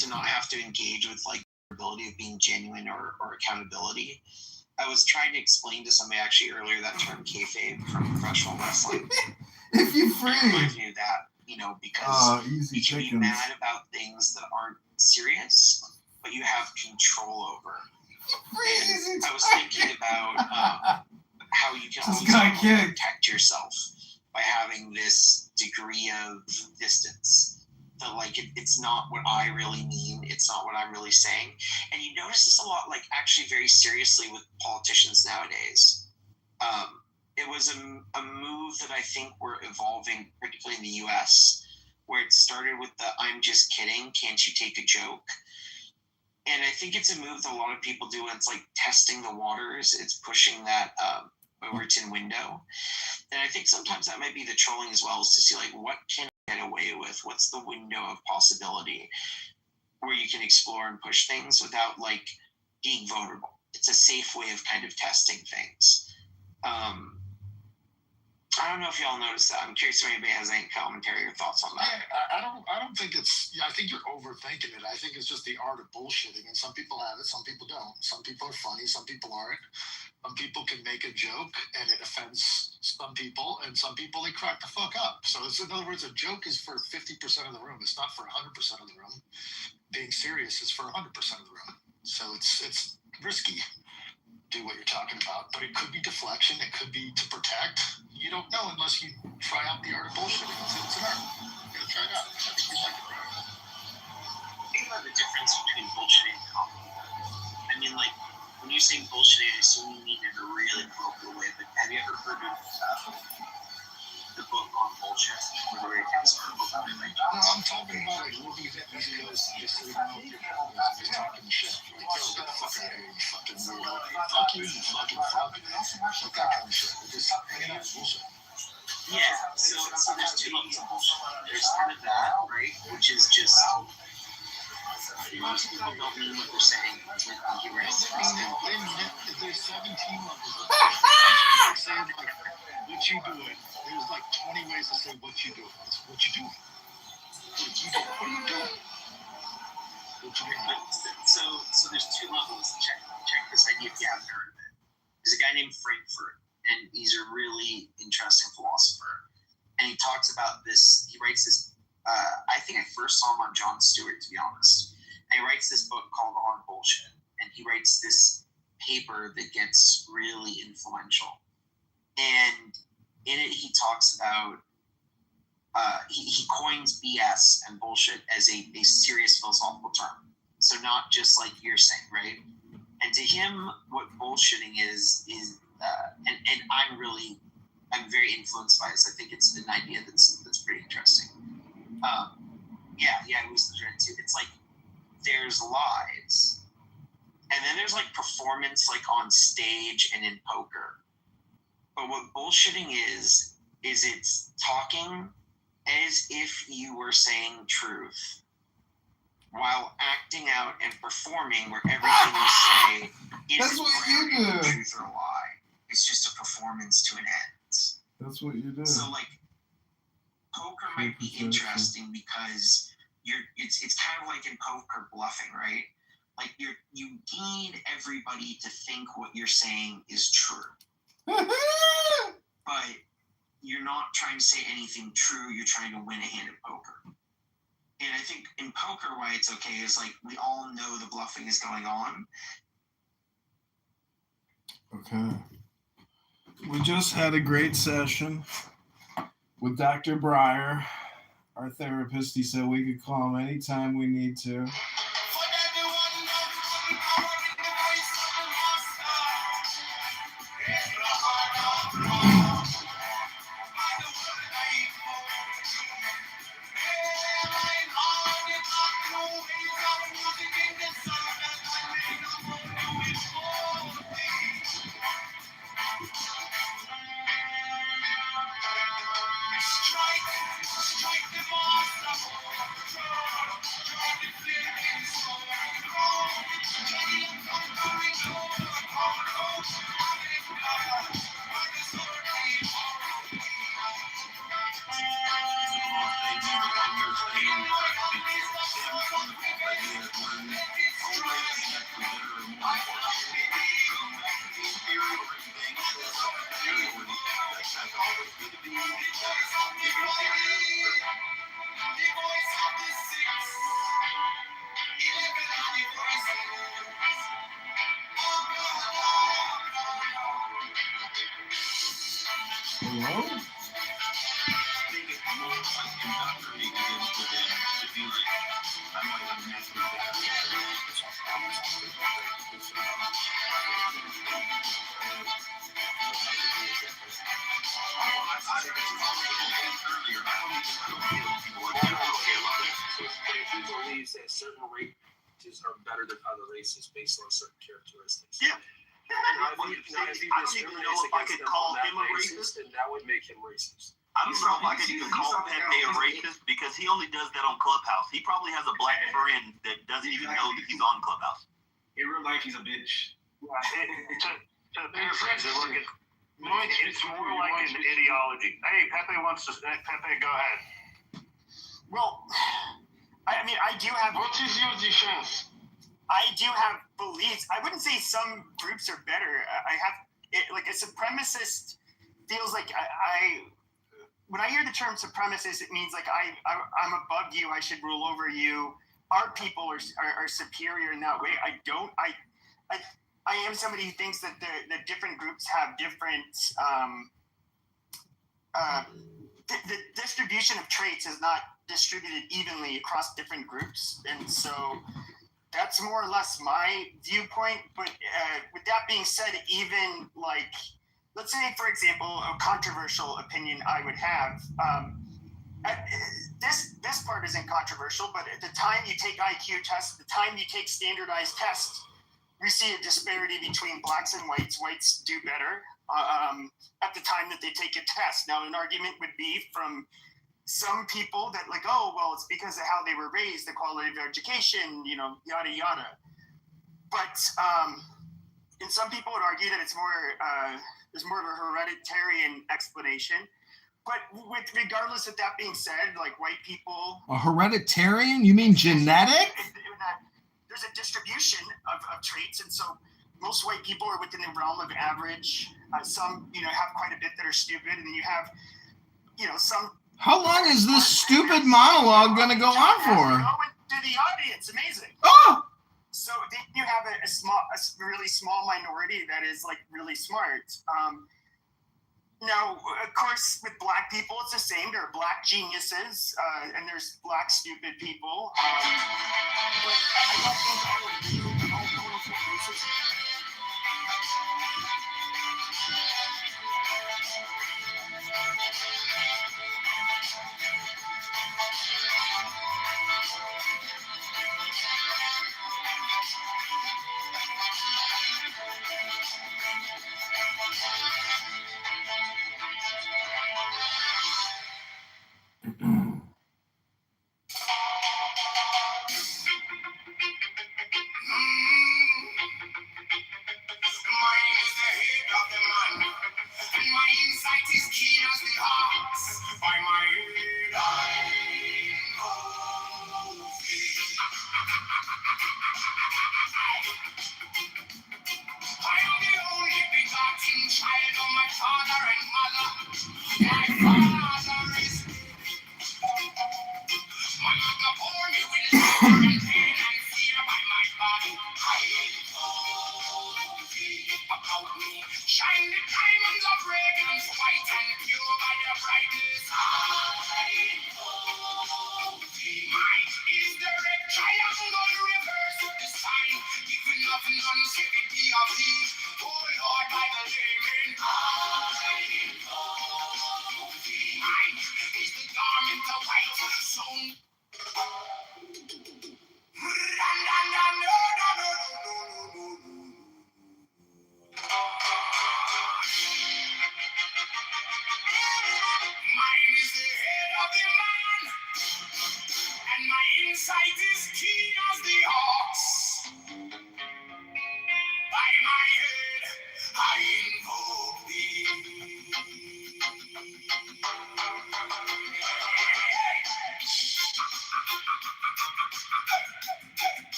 to not have to engage with like the ability of being genuine or accountability. I was trying to explain to somebody actually earlier that term kayfabe from professional wrestling. If you free. It reminds me of that, because you can be mad about things that aren't serious, but you have control over. And I was thinking about how you can always protect yourself by having this degree of distance. That like it's not what I really mean, it's not what I'm really saying. And you notice this a lot, like actually very seriously with politicians nowadays. It was a move that I think we're evolving, particularly in the US, where it started with the "I'm just kidding, can't you take a joke?" And I think it's a move that a lot of people do, and it's like testing the waters. It's pushing that Overton window. And I think sometimes that might be the trolling as well, is to see like what can I get away with? What's the window of possibility where you can explore and push things without like being vulnerable? It's a safe way of kind of testing things. I don't know if y'all noticed that. I'm curious if anybody has any commentary or thoughts on that. I don't think it's. Yeah, I think you're overthinking it. I think it's just the art of bullshitting, and some people have it, some people don't. Some people are funny, some people aren't. Some people can make a joke and it offends some people, and some people they crack the fuck up. So it's, in other words, a joke is for 50% of the room. It's not for 100% of the room. Being serious is for 100% of the room. So it's risky. Do what you're talking about, but it could be deflection. It could be to protect. You don't know unless you try out the art of bullshitting. It's an art. You gotta try it out. I think you like it, right? Think about the difference between bullshitting and comedy. I mean, like when you say bullshitting, I assume you mean in a really colloquial way. But have you ever heard of the book on bullshit? Or the very famous book on it? No, I'm talking about like looking at videos just so you know just talking shit. Like, yo, get the fuck out of here, you fucking weirdo. Fuck you, you fucking fuck. Like that kind of shit. We're just hanging out bullshit. Yeah, so there's two levels of bullshit. There's kind of that, right? Which is just most people don't mean what they're saying. There's 17 levels of bullshit. Saying like, what you doing? There's like 20 ways to say what you doing. It's what you doing. What you doing? What are you doing? What you doing? So there's two levels. Check this idea if you haven't heard of it. There's a guy named Frankfurt, and he's a really interesting philosopher. And he talks about this. He writes this. I think I first saw him on Jon Stewart, to be honest. And he writes this book called On Bullshit, and he writes this paper that gets really influential. And in it, he talks about, he coins BS and bullshit as a serious philosophical term. So not just like you're saying, right? And to him, what bullshitting is and I'm very influenced by this. I think it's an idea that's pretty interesting. Yeah, we used to learn too. It's like there's lies, and then there's like performance, like on stage and in poker. But what bullshitting is it's talking as if you were saying truth while acting out and performing where everything you say isn't a truth or a lie. It's just a performance to an end. That's what you do. So like poker might be interesting because it's kind of like in poker bluffing, right? Like you need everybody to think what you're saying is true. But you're not trying to say anything true, you're trying to win a hand at poker. And I think in poker why it's okay is like we all know the bluffing is going on. Okay. We just had a great session with Dr. Breyer, our therapist. He said we could call him anytime we need to. He believes that certain races are better than other races based on certain characteristics. Yeah. Now, if he discriminates against them on that basis, then that would make him racist. I don't know if I could even call Pepe a racist because he only does that on Clubhouse. He probably has a black friend that doesn't even know that he's on Clubhouse. In real life, he's a bitch. To paraphrase it, look, it's more like an ideology. Hey, Pepe wants to. Pepe, go ahead. Well, I mean, I do have. What is your defense? I do have beliefs. I wouldn't say some groups are better. I have it, like a supremacist feels like I when I hear the term supremacist, it means like I'm above you. I should rule over you. Our people are superior in that way. I am somebody who thinks that the different groups have different the distribution of traits is not distributed evenly across different groups, and so that's more or less my viewpoint. But with that being said, even like, let's say, for example, a controversial opinion I would have, this part isn't controversial, but at the time you take IQ tests, the time you take standardized tests, we see a disparity between blacks and whites. Whites do better at the time that they take a test. Now, an argument would be from some people that like, oh, well, it's because of how they were raised, the quality of their education, yada, yada. But and some people would argue that it's more, there's more of a hereditary explanation. But regardless of that being said, like white people. A hereditarian? You mean genetic? There's a distribution of traits. And so most white people are within the realm of average. Some, have quite a bit that are stupid. And then you have, some. How long is this stupid monologue going to go on for? Go into the audience. Amazing. Oh! So then you have a really small minority that is like really smart. Now, of course, with black people, it's the same. There are black geniuses, and there's black stupid people. But I don't think all races.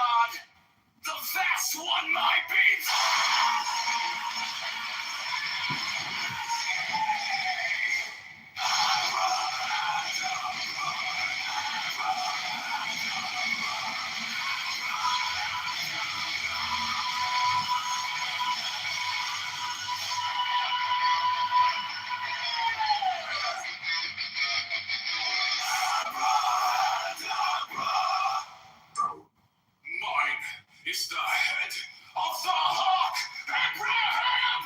God, the vast one might be. Mine is the head of the Hawk Abraham!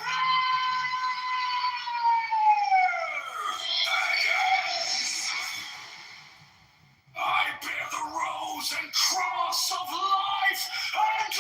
I bear the rose and cross of life and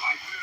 I bear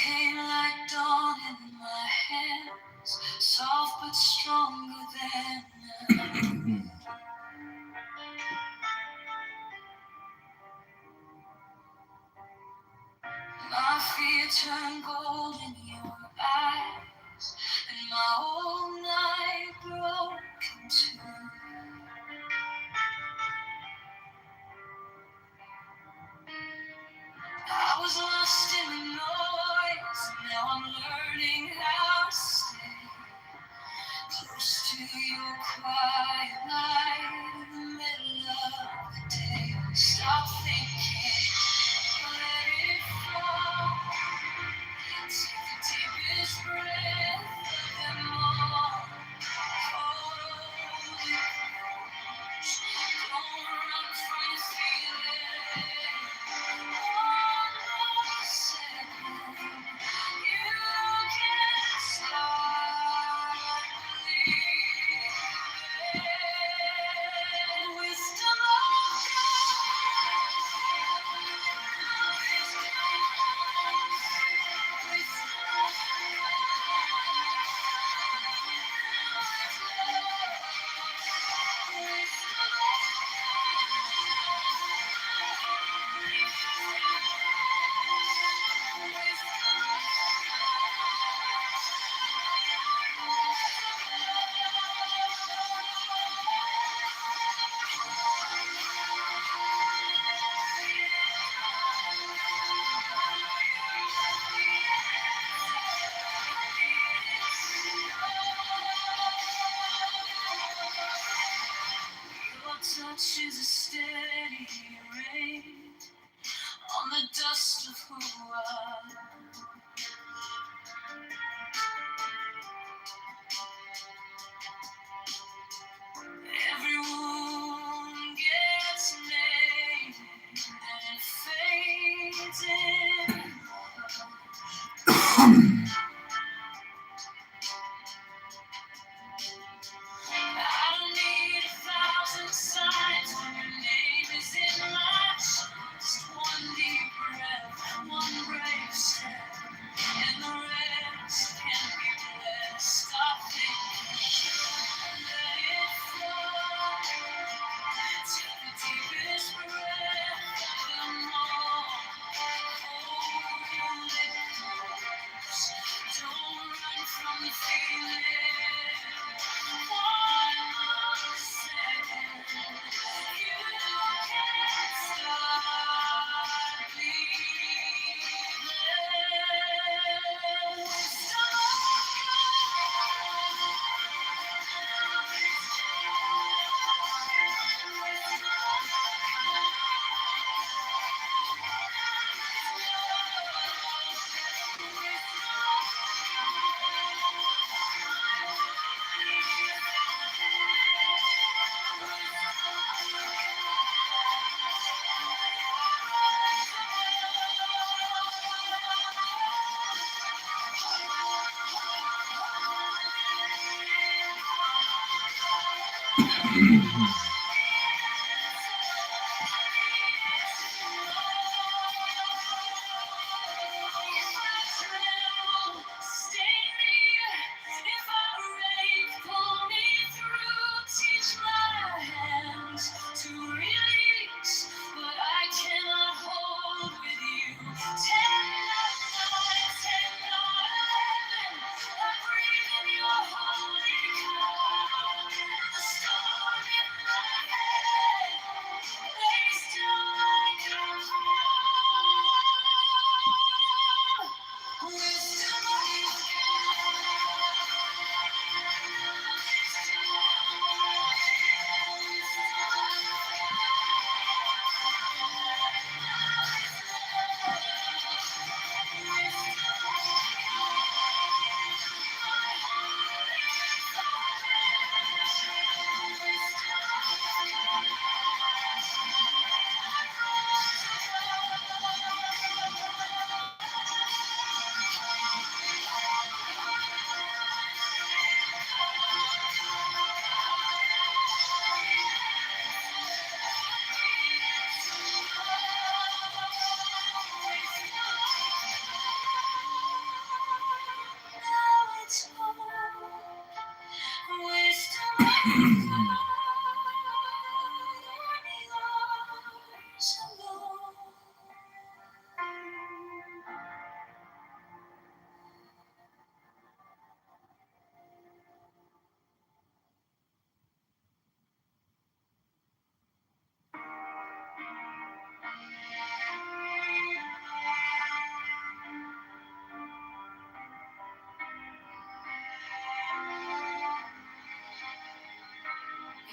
came like dawn in my hands, soft but stronger than none. My fear turned gold in your eyes, and my whole night broke in two. I was lost in the noise, and now I'm learning how to stay close to your quiet light in the middle of the day. Stop thinking, let it fall. Take the deepest breath of them all. Hold it close. Don't run from the feeling. One more second, you can start believing. Wisdom of your touch is a steady rain on the dust of who I am. Every wound gets named and it fades in. I don't need 1,000 signs when your name is in my chest. One deep breath, one brave step, and the rest can be blessed. Stop thinking, let it flow. Take the deepest breath of them all. Hold it close. Don't run from the feeling. One more second, you can start believing.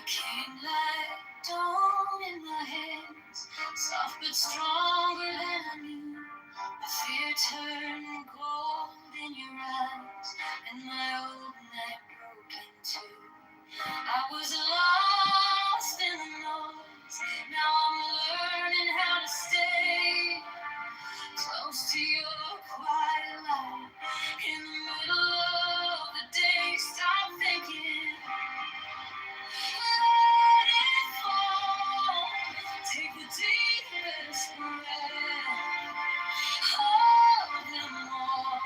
Came like dawn in my hands, soft but stronger than I knew. The fear turned gold in your eyes, and my old night broke in two. I was lost in the noise, now I'm learning how to stay close to your quiet light. In the middle of the day, stop thinking. Let it fall. Take the deepest breath. Hold them all.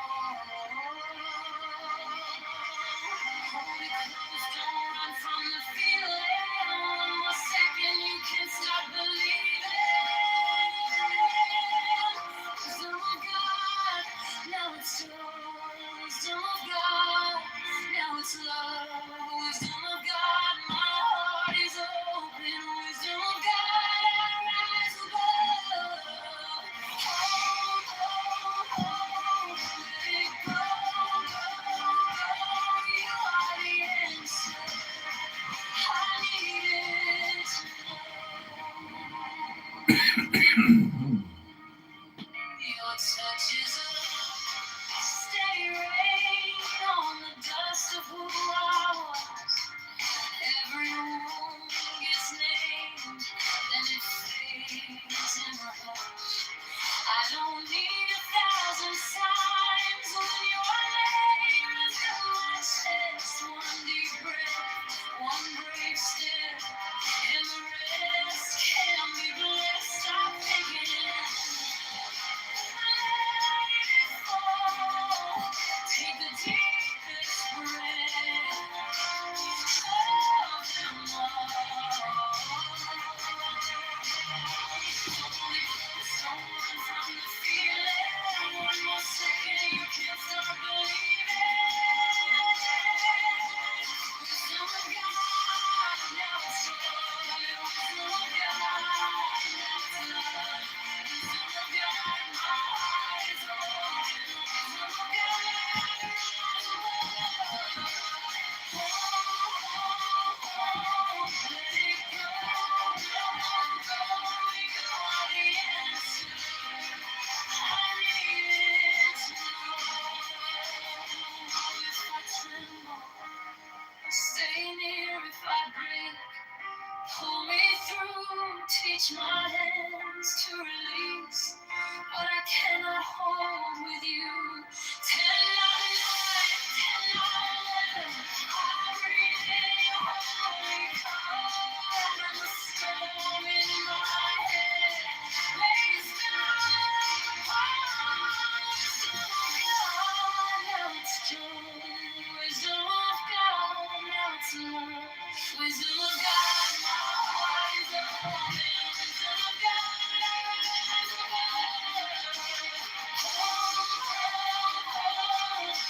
Hold it close. Don't run from the feeling. One more second, you can start believing. Wisdom of God, now it's yours. Wisdom of God, now it's love. Wisdom of God, my heart is open. Wisdom of God, I rise above. Hold, let it go, go, go. You are the answer. I needed to know. Your touch is a steady rain on the dust of who I was. Every wound gets named, then it fades in the hush. I don't need 1,000 signs when your name is in my chest. One deep breath, one brave step, and the rest can be blessed. Stop thinking. Take the deepest breath. Hold them all. Only close, don't run from the feeling. One more second, you can start believing. Wisdom of God, now it's yours. Wisdom of God, now it's love. Wisdom of God, my heart is open. Wisdom of God, rise above. Let it go, go, go. You are the answer. I needed to know if I tremble. Stay near if I break. Pull me through, teach my hands to release what I cannot hold with you. 10 out of 10 out of 11. I breathe in your holy calm, and the storm in my head lays down. Wisdom of God, now it's joy. Wisdom of God, now it's love. Wisdom of God, my heart is open. Wisdom of God, I rise above.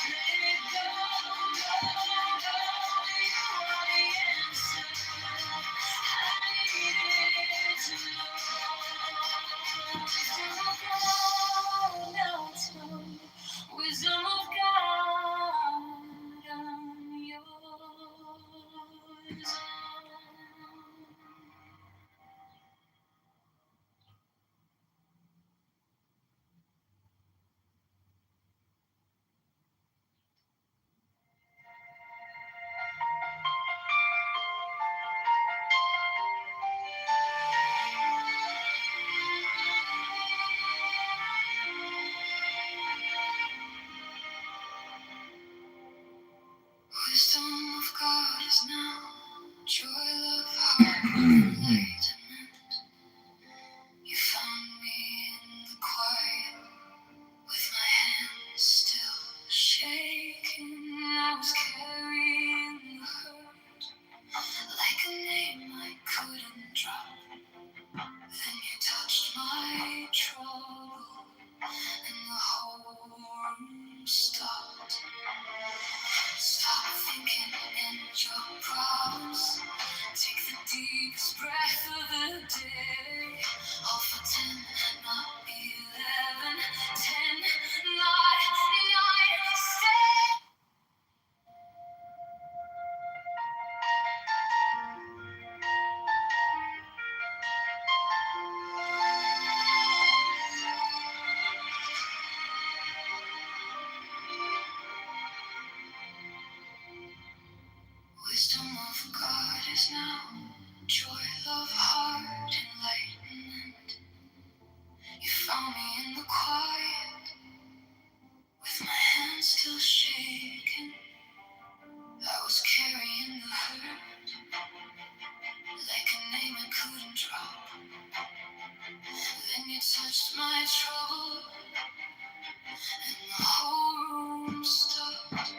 Let it go, go, go. You are the answer. I needed to know. Wisdom of God, now it's gone. Wisdom of God, I'm yours. Wisdom of God is now joy, love, heart, enlightenment. You found me in the quiet with my hands still shaking. I was carrying the hurt still shaking. I was carrying the hurt like a name I couldn't drop. Then you touched my trouble, and the whole room stopped.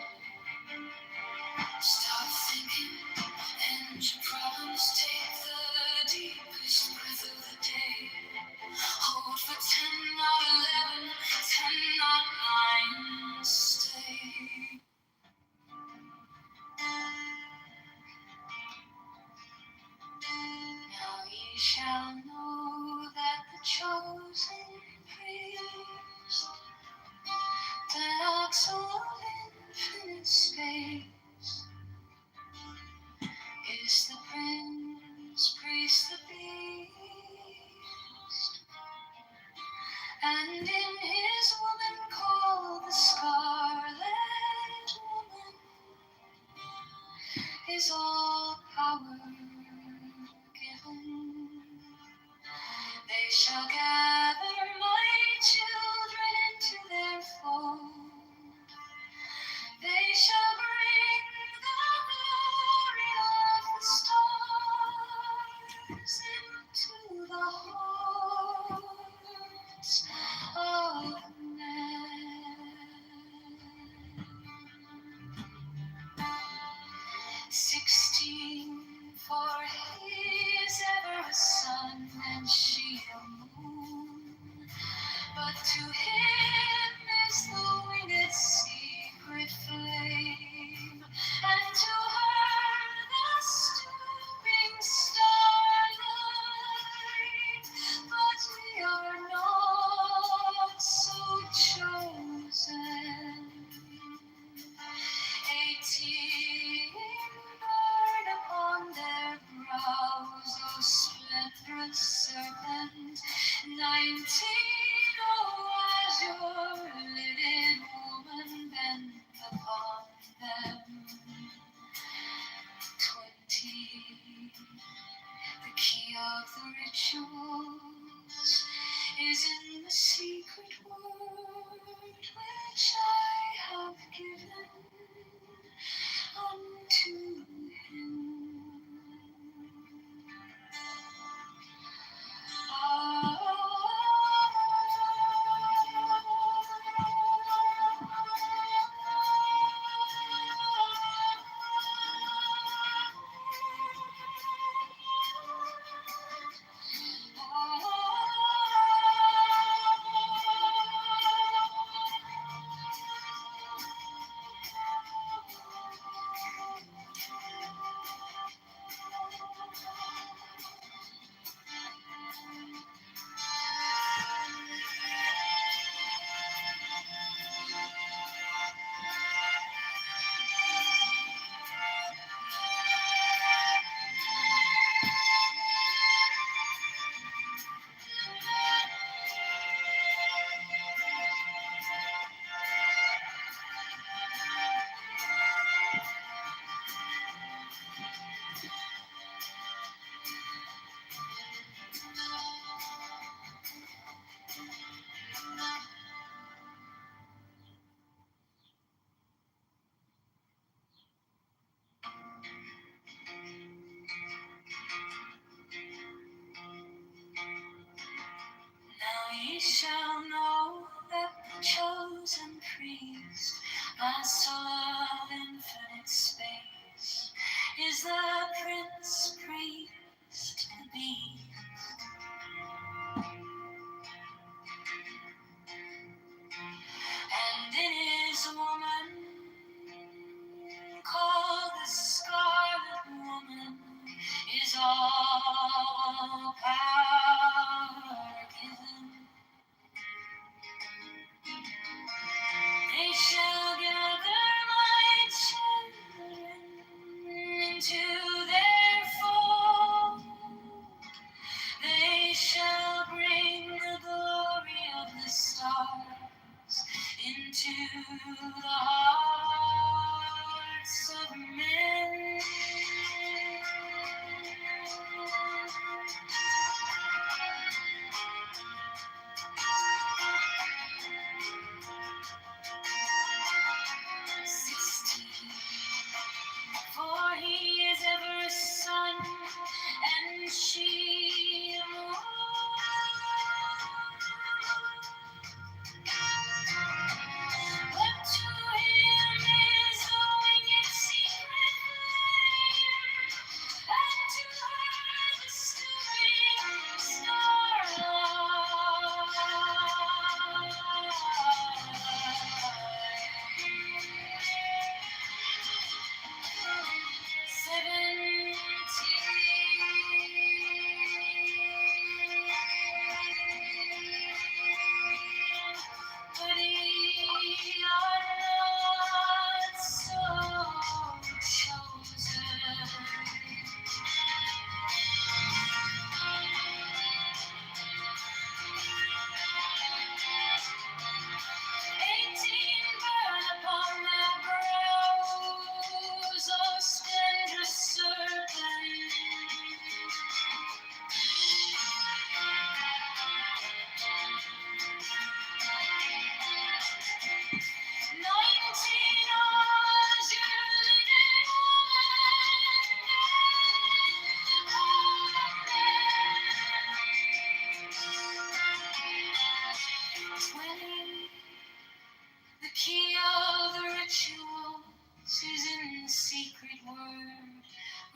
Stop thinking, and your problems take the deepest breath of the day. Hold for 10, not 11, 10, not 9, stay. Now ye shall know that the chosen priest, the ox of infinite space, is the prince, priest, the beast, and in his woman called the Scarlet Woman is all power given. They shall gather my children into their fold. They shall bring the glory of the stars into the hearts of men. 16, for he is ever a sun and she a moon. But to him is the winged secret flame, and to her the stooping starlight. But we are not so chosen. 18 burn upon their brows, O splendorous serpent. 19, oh, as your living woman bent upon them. 20, the key of the rituals is in the secret word which I have given unto him. Now ye shall know that the chosen priest, master of infinite space, is the prince, priest, the beast. And in his woman, called the Scarlet Woman, is all power given. They shall gather my children into their fold. They shall bring the glory of the stars into the hearts of men.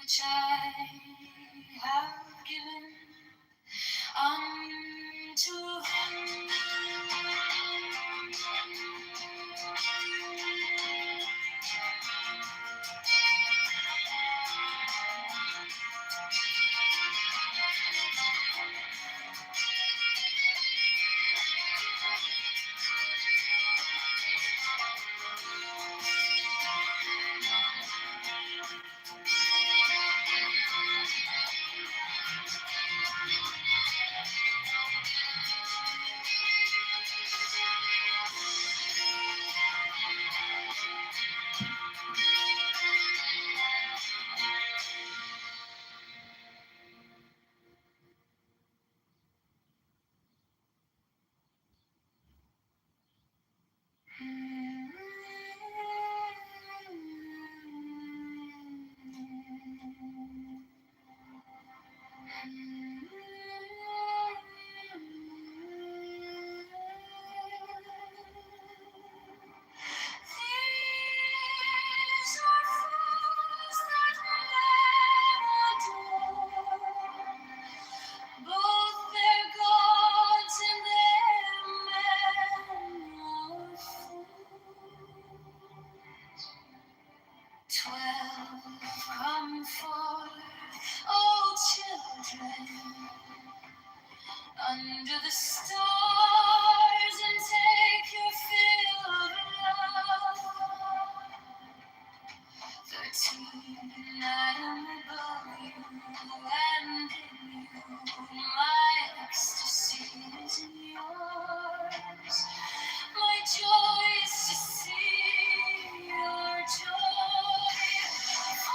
which I have given unto him. These are fools that men adore, both their gods and their men are fools. 12 come forth, O children, under the stars and take your fill of love. 13, I am above you and in you. My ecstasy is in yours. My joy is to see your joy. 14,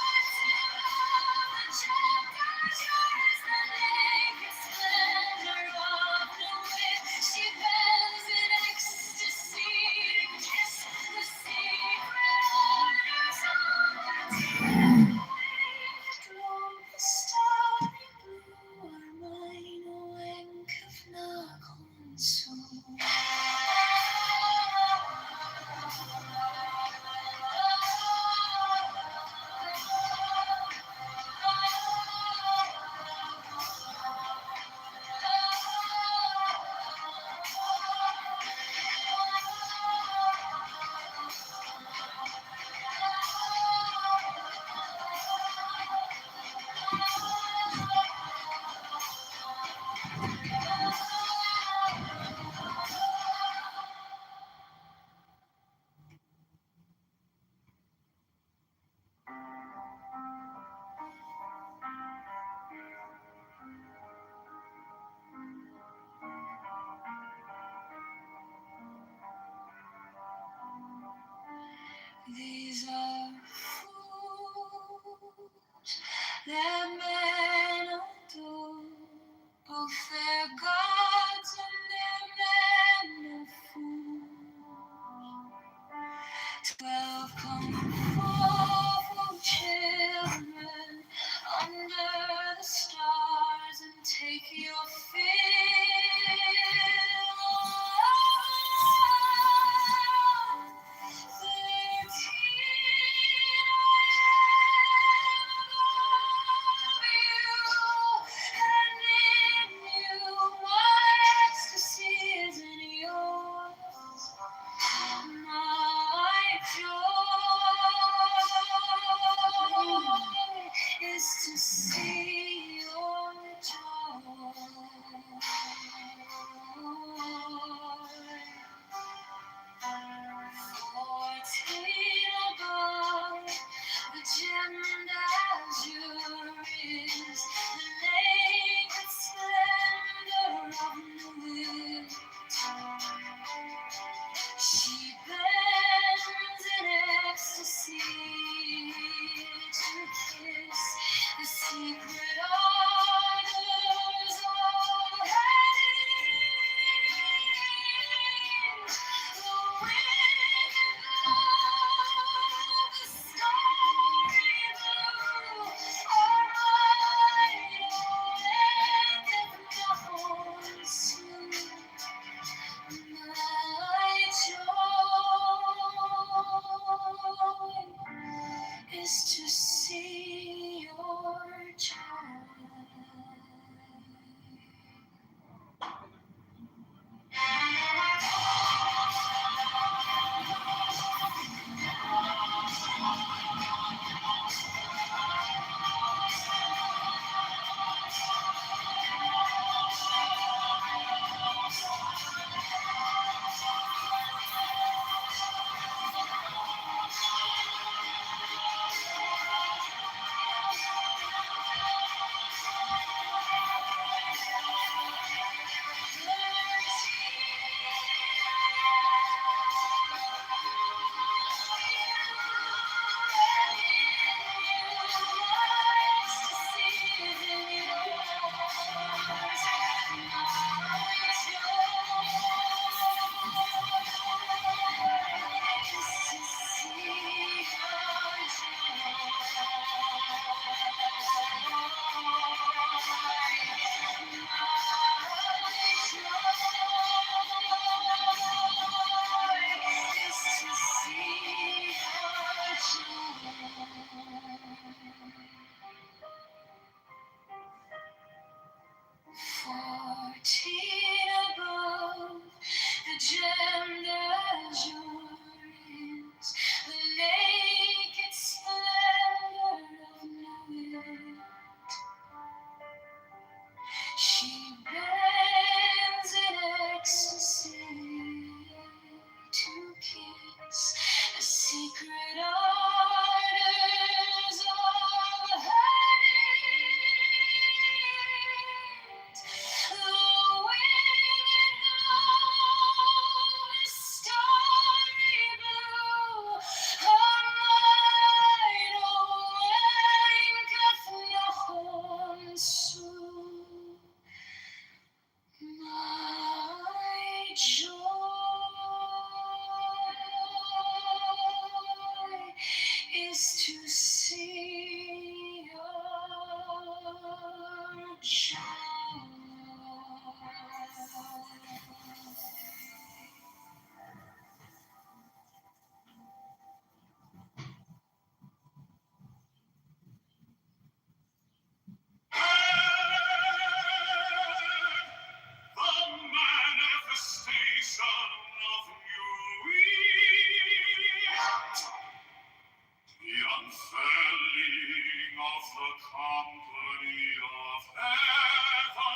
the chapters yours, the naked splendor of the wit. She bends in ecstasy to kiss the secret orders of the deep. The starry blue are mine, a wink of Nakonsu. These are fools that men adore, both their gods and their men are fools. 12 come forth, O children, under the stars and take your fill. 13, secret orders of hate. The women of the starry blue are mine, when doth nothing sue. My joy is to see your child. The manifestation of new the unfurling of the company of heaven.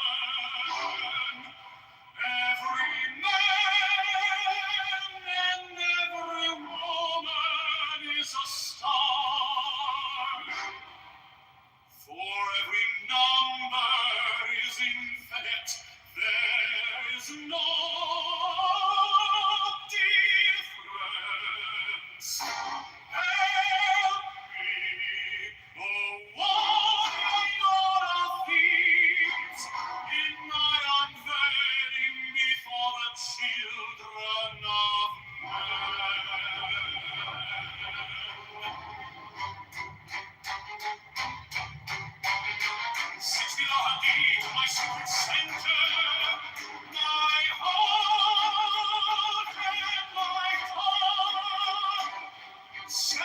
Every man and every woman is a star. For every number is infinite, there is no difference. Help me, oh one of these, in my unveiling before the children of men. 60 deep, my secret center, my heart and my tongue. 7,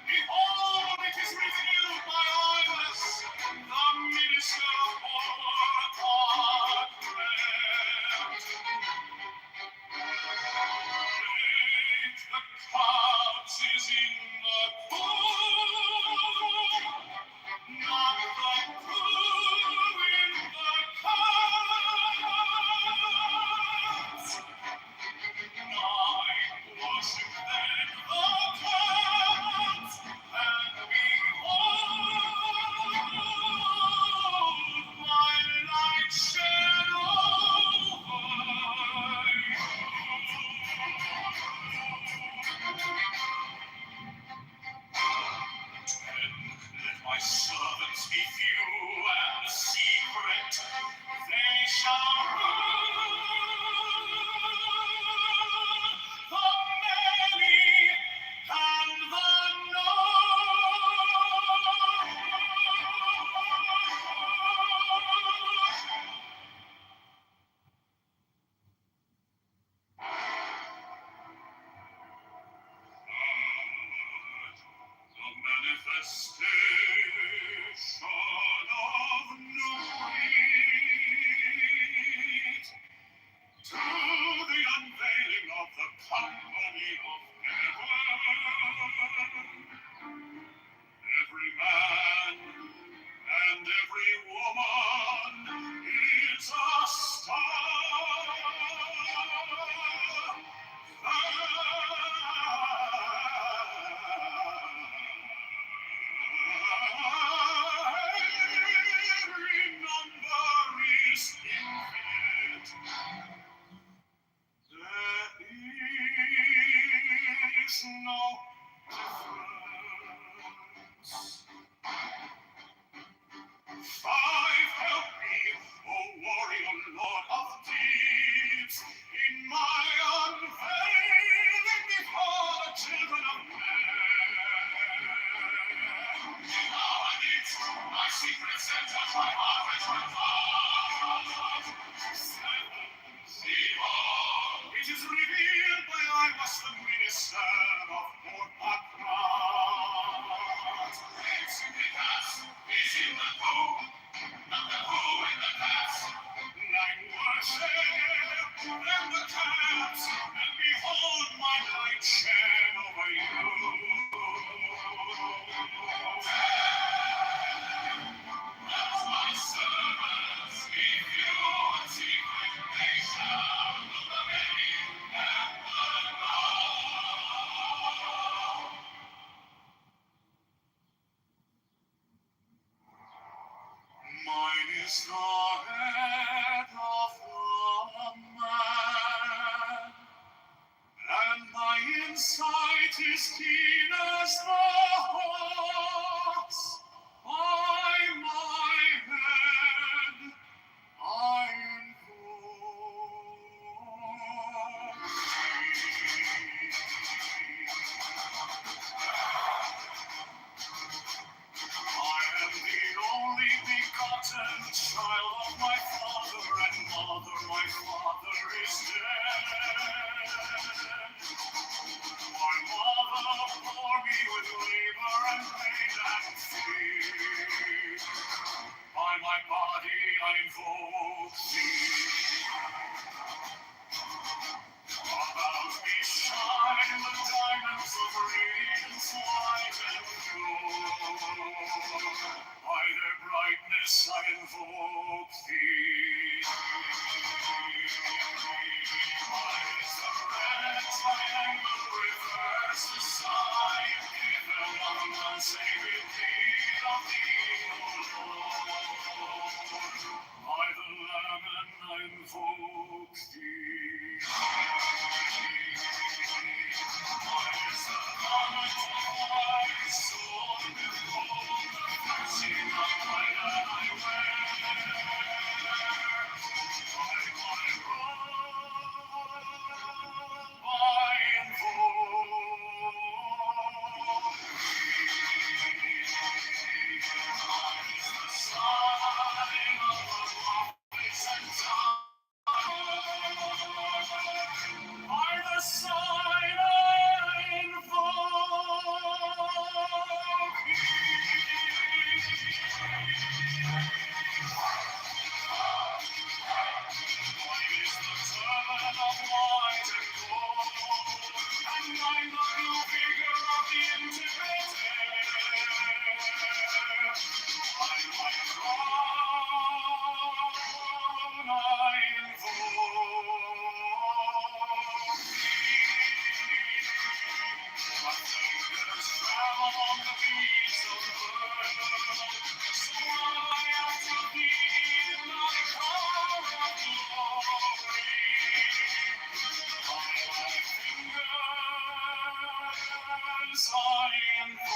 behold, it is revealed by eyes, the minister for God dreamt. 8, the clouds is in the pool, not the pool in the clouds. 9, worship then the clouds, and behold, my light shed over you. Let my servants be few and secret, they shall rule the many and the known. The manifestation of new wheat, to the unveiling of the company of heaven. Every man and every woman is a star. Every number is infinite. There is no difference. 5, help me, O warrior lord of deeds, in my unveiling before the children of men. Now I need my secret centers, my heart and my thought. 7, behold, it is revealed by I was the minister of God. the head of the man, and my insight is keen as the hawk's. By my head I invoke I am the only begotten child of my father and mother. My father is dead. My mother bore me with labor and pain and fear. By my body I invoke thee. About me shine the diamonds of radiance, white and pure. By their brightness I invoke thee. Eyes of red triangle reverse the sign, given on unsaved deed of thee, O Lord. By the Lamb and I invoke thee. Is the garment of white, sword with gold, the piercing of light that I wear. By my robe I invoke thee. Is the sign of the prophets and time. By the sign I invoke Mine is the turban of white and gold, and mine the blue figure of the intimate air. By my crown I invoke my fingers travel on the beats of the world, so I after thee in thy power of glory. By my fingers I invoke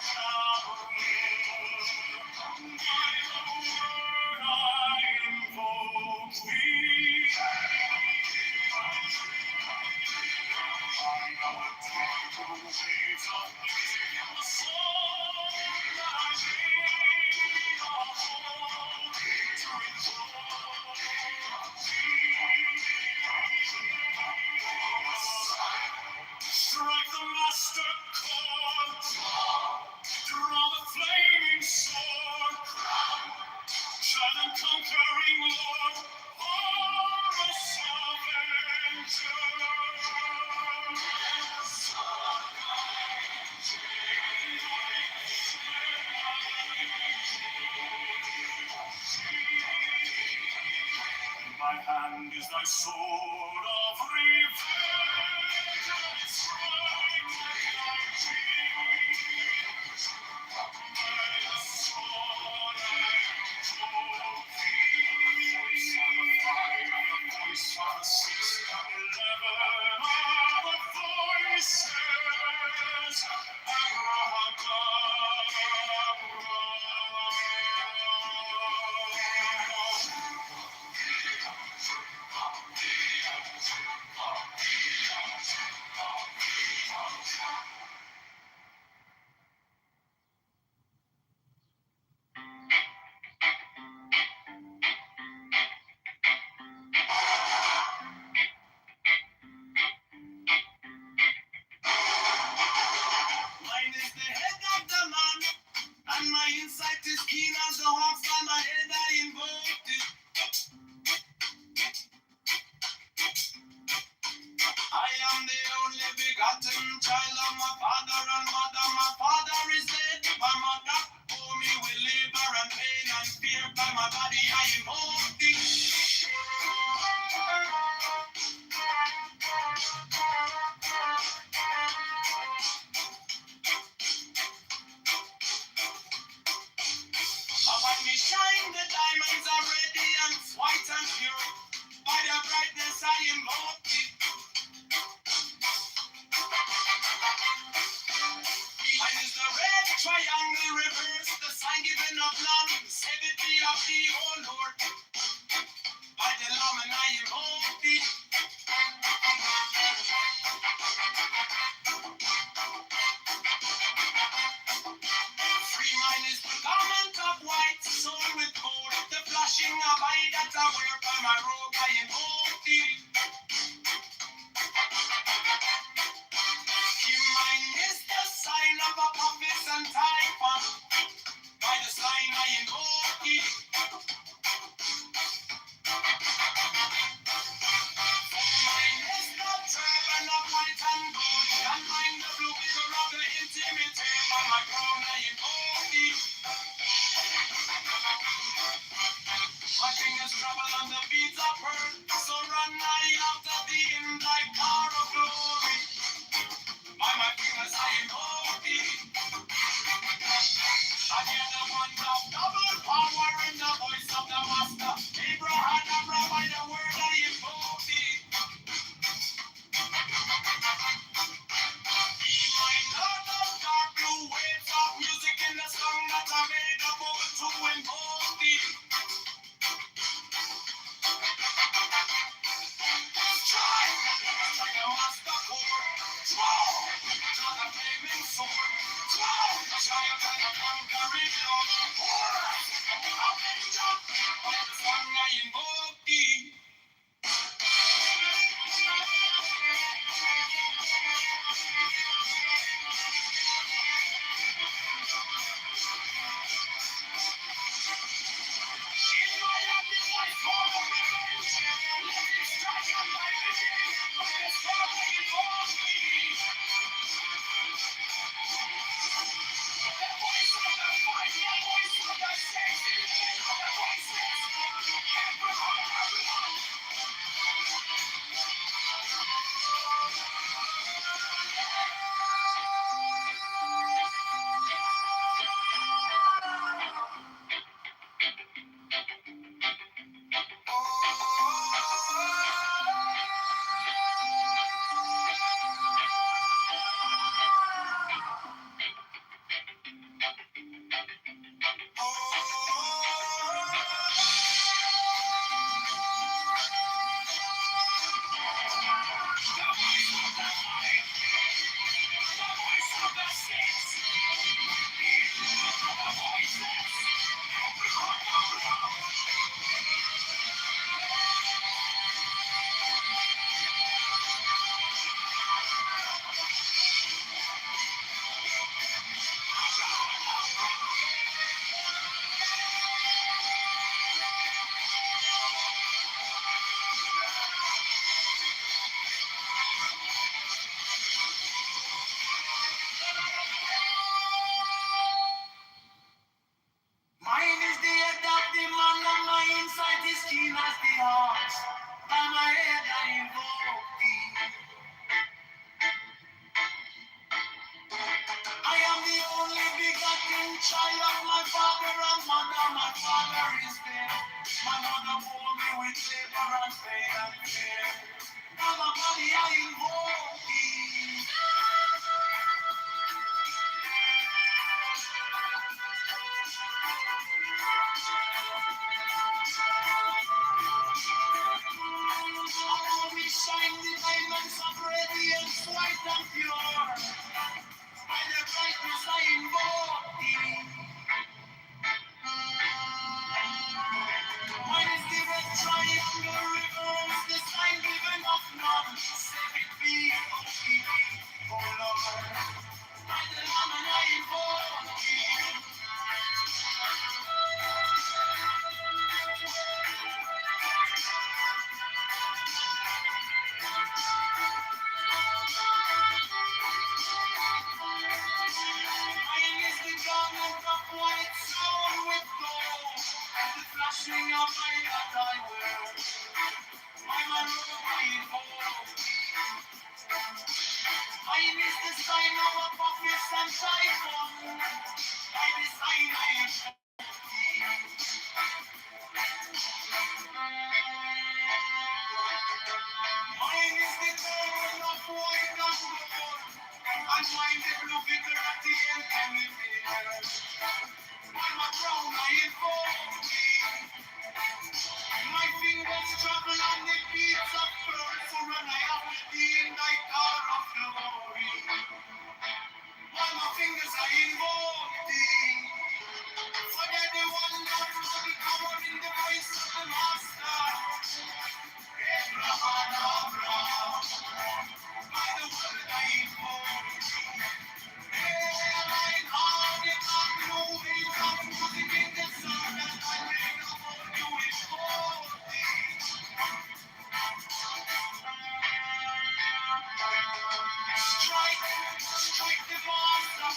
Strike the master chord, draw the flaming sword, shine and conquering Lord, Horus Avenger. My hand is thy sword of revenge, strike thy cheek. By the sword and trophy, voice of the 611 are the voices, Mine is the head of the man, and my insight is keen as the hawks on my head. I invoked it. I am the only begotten child of my father and mother. My father is dead, my mother bore me with labor and pain and fear. By my body I invoked it. Upon me shine the diamonds are radiant, white and pure. By their brightness I invoke it. Mine is the red triangle reverse, the sign given of land, sanctity of the whole Lord. By the Lamb and I invoke it. Free mine is the garment of white, sown with gold, the flashing of eye that I wear by my robe. I invoke it. Mine is the sign of a prophet and typhon. By the sign I invoke it. Mine is the turban of white and gold, and mine the blue figure of the intimate. By my crown I invoke it. My fingers travel on the beats of earth, so run I after thee in thy car of glory. By my fingers I invoke thee. I hear the one of double power in the voice of the master. Abraham, by the word I invoke thee. Be my Lord of dark blue waves of music in the song that I made a bold to invoke thee. Strike like a master chord. Draw like a flaming sword. Draw giant and a conquering Lord. Horus, Avenger, by the song I invoke thee. child of my father and mother. My father is dead. My mother bore me with labor and pain and fear. Now the body I invoke thee. Around me shine the diamonds of radiance, white and pure. By the brightness I invoke thee. Mine is the red triangle reverse, the sign given of none. Save it be, oh Lord. By the Lamb and I invoke thee. Mine is the garment of white sewn with gold, and the flashing of my that I wear. I'm a robe I invoke. Mine is the sign of a prophet and typhoon. By the sign I invoke. Mine is the turban of white and gold, and mine the blue vicar at the end of the year. I'm a crown I invoke thee. My fingers travel on the beats of birds, so when I have with thee in thy car of glory. While my fingers I invoke thee. For they're the one that will be covered in the voice of the Master. Abraham, by the word I invoke thee. Mine heart is not moving, not moving in the sun, and I may not hold you invoke thee. Strike the master,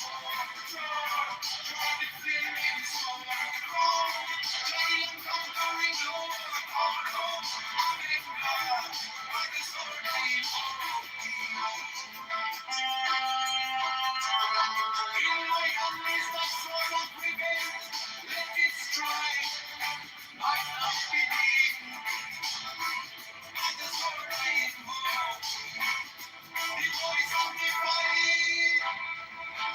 draw the flaming sword, giant conquering Lord, hallelujah, by the sword I invoke thee. In my hand is the sword of revenge, let it strike, I not believe, by the sword I invoke. The voice of the fight,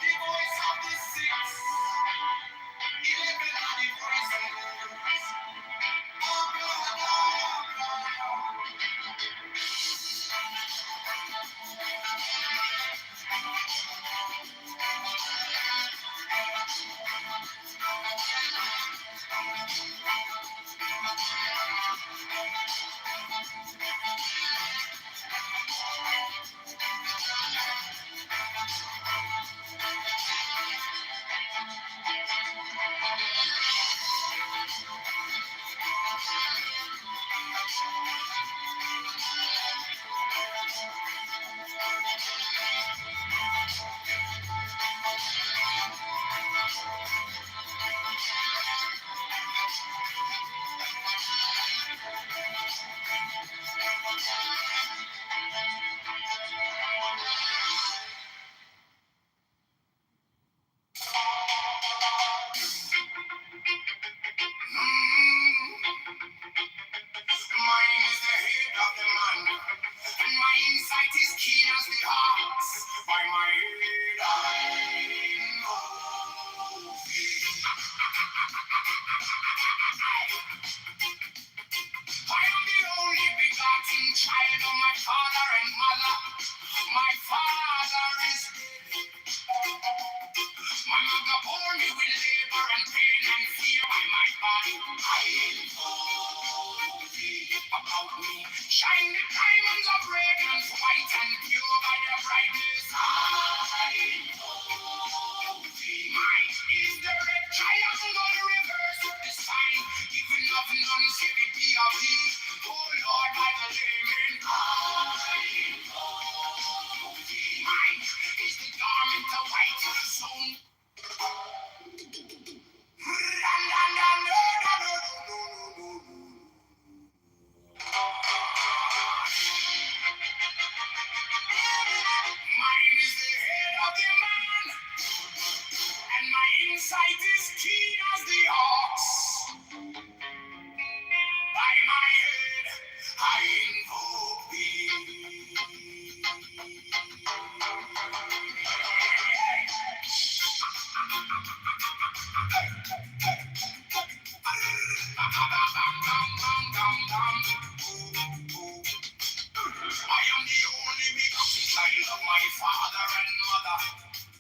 the voice of the six, 11 of the prisoners. Oh, God, oh, God. Mine is the head of the man, and my insight is keen as the ox. By my head I know thee. I am the only begotten child of my father and mother. My father is dead. My mother bore me with labor and pain and fear. By my body I invoke thee. About me shine the diamonds of radiance, white and pure. By their brightness I invoke thee. Mine is the red triangle reverse, the sign even of none, say it be of thee. Oh Lord, by the layman I invoke thee. Mine is the garment of white stone. Mine is the head of the man. sight is keen as the ox. By my head, I invoke thee. I am the only begotten child of my father and mother.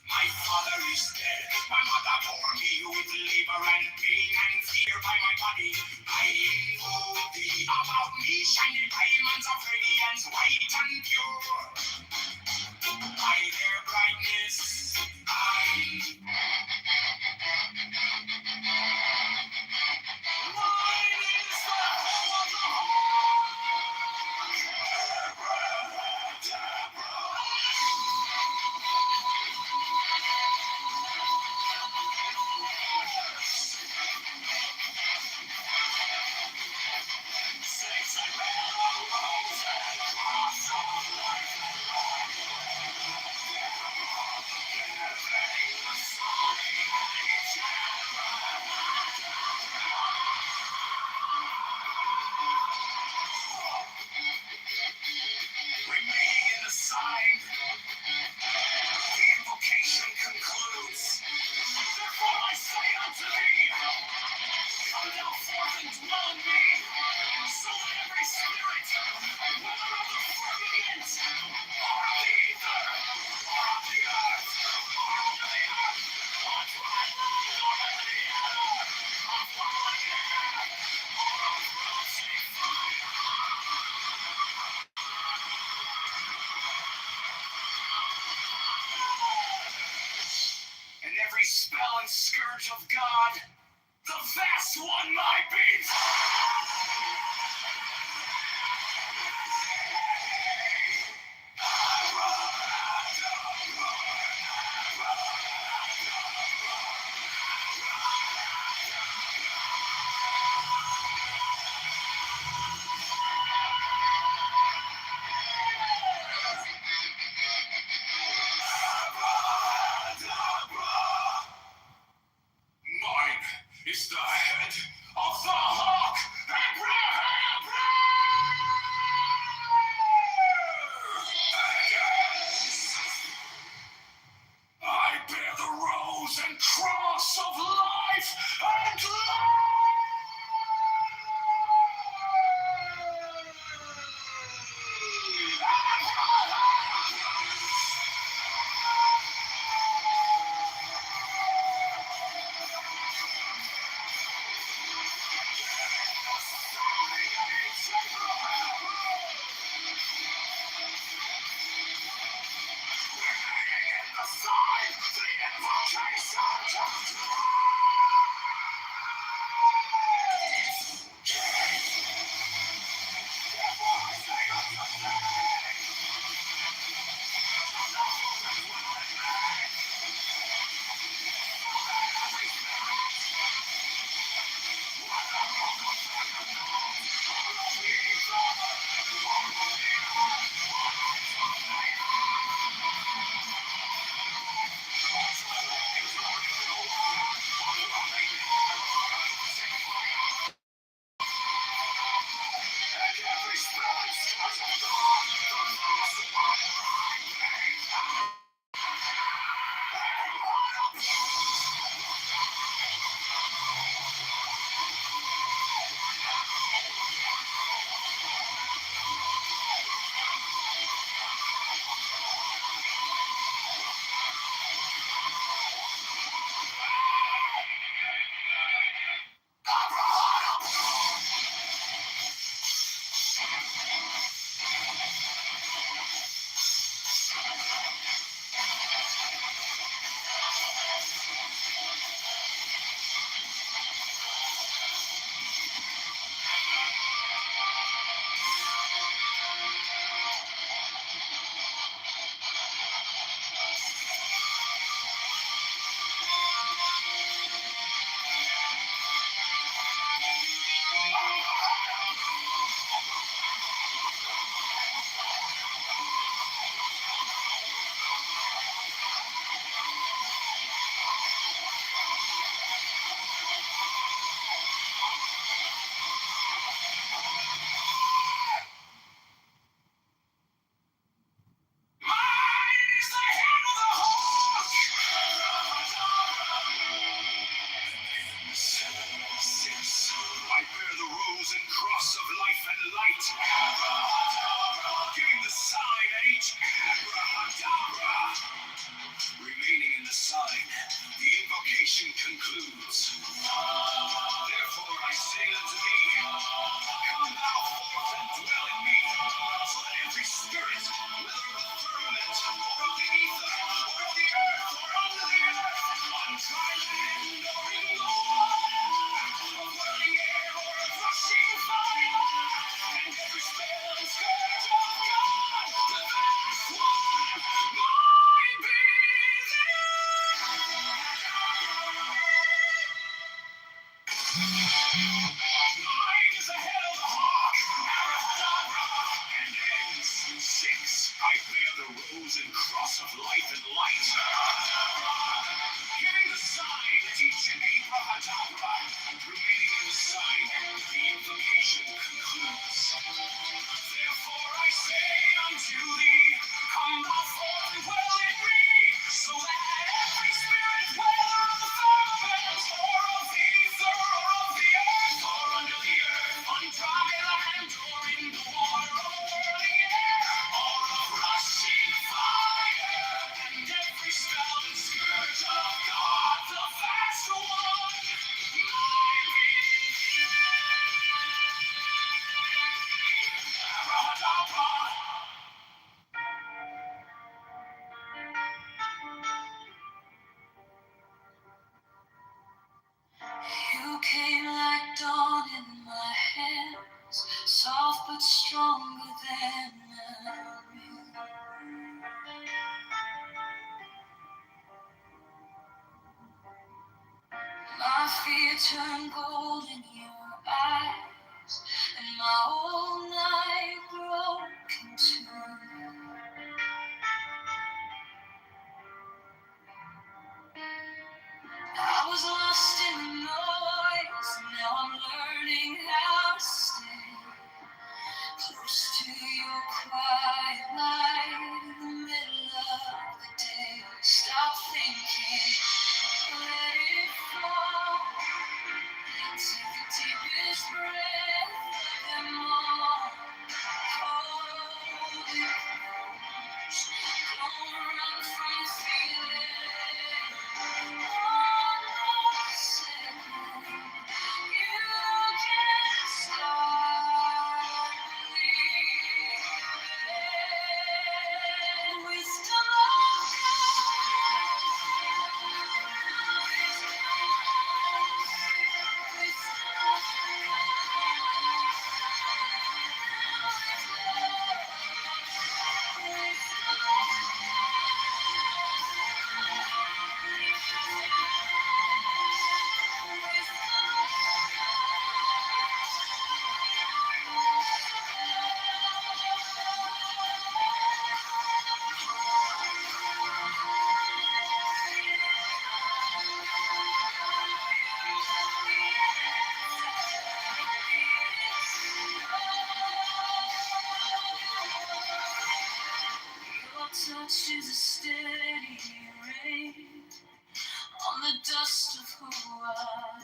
My father is dead. My mother bore me with labor and pain and fear by my body. I invoke thee. About me shine the diamonds of radiance, white and pure. By their brightness, mine is the home of the remaining in the sign. The invocation concludes. Therefore I say unto thee, come thou forth and dwell in me, so that every spirit, whether of the firmament, or of the ether, or of the earth, or under the earth, or dry land, or under the air, or falling air, or of roasting fire, and every spell and scourge of God, the vast one my beats. Mine is the head of the hawk, I bear the rose and cross of life and the sign, the invocation. Mine is the head of the hawk, abracadabra, and ends. 6, I bear the rose and cross of life and light. Giving the sign, teaching abracadabra, remaining in the sign, the invocation concludes. Therefore I say unto thee, come thou forth and dwell in me, so that every spirit, whether of the firmament, or of the ether, or of the earth, or under the earth, on dry land, or in the water, or whirling air, or of rushing fire, and every spell and scourge of God, the vast one, my being. Abracadabra. You came like dawn in my hands, soft but stronger than a my fear turned gold in your eyes, and my whole night broke in two. I was lost in the noise, now I'm learning how to stay close to your quiet light in the middle of the day. Stop thinking, let it fall. Take the deepest breath of them all. Hold it close. Don't run from the feeling. One more second. You can start believing. Wisdom of your touch is a steady rain on the dust of who I am.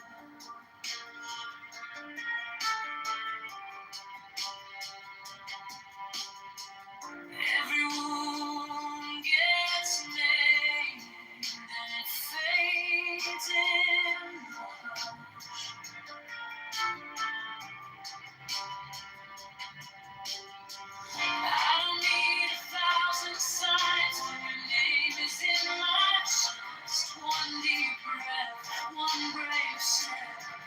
Every wound gets named and it fades in the hush. I don't need 1,000 signs when your name is in my chest. One deep breath, one brave step,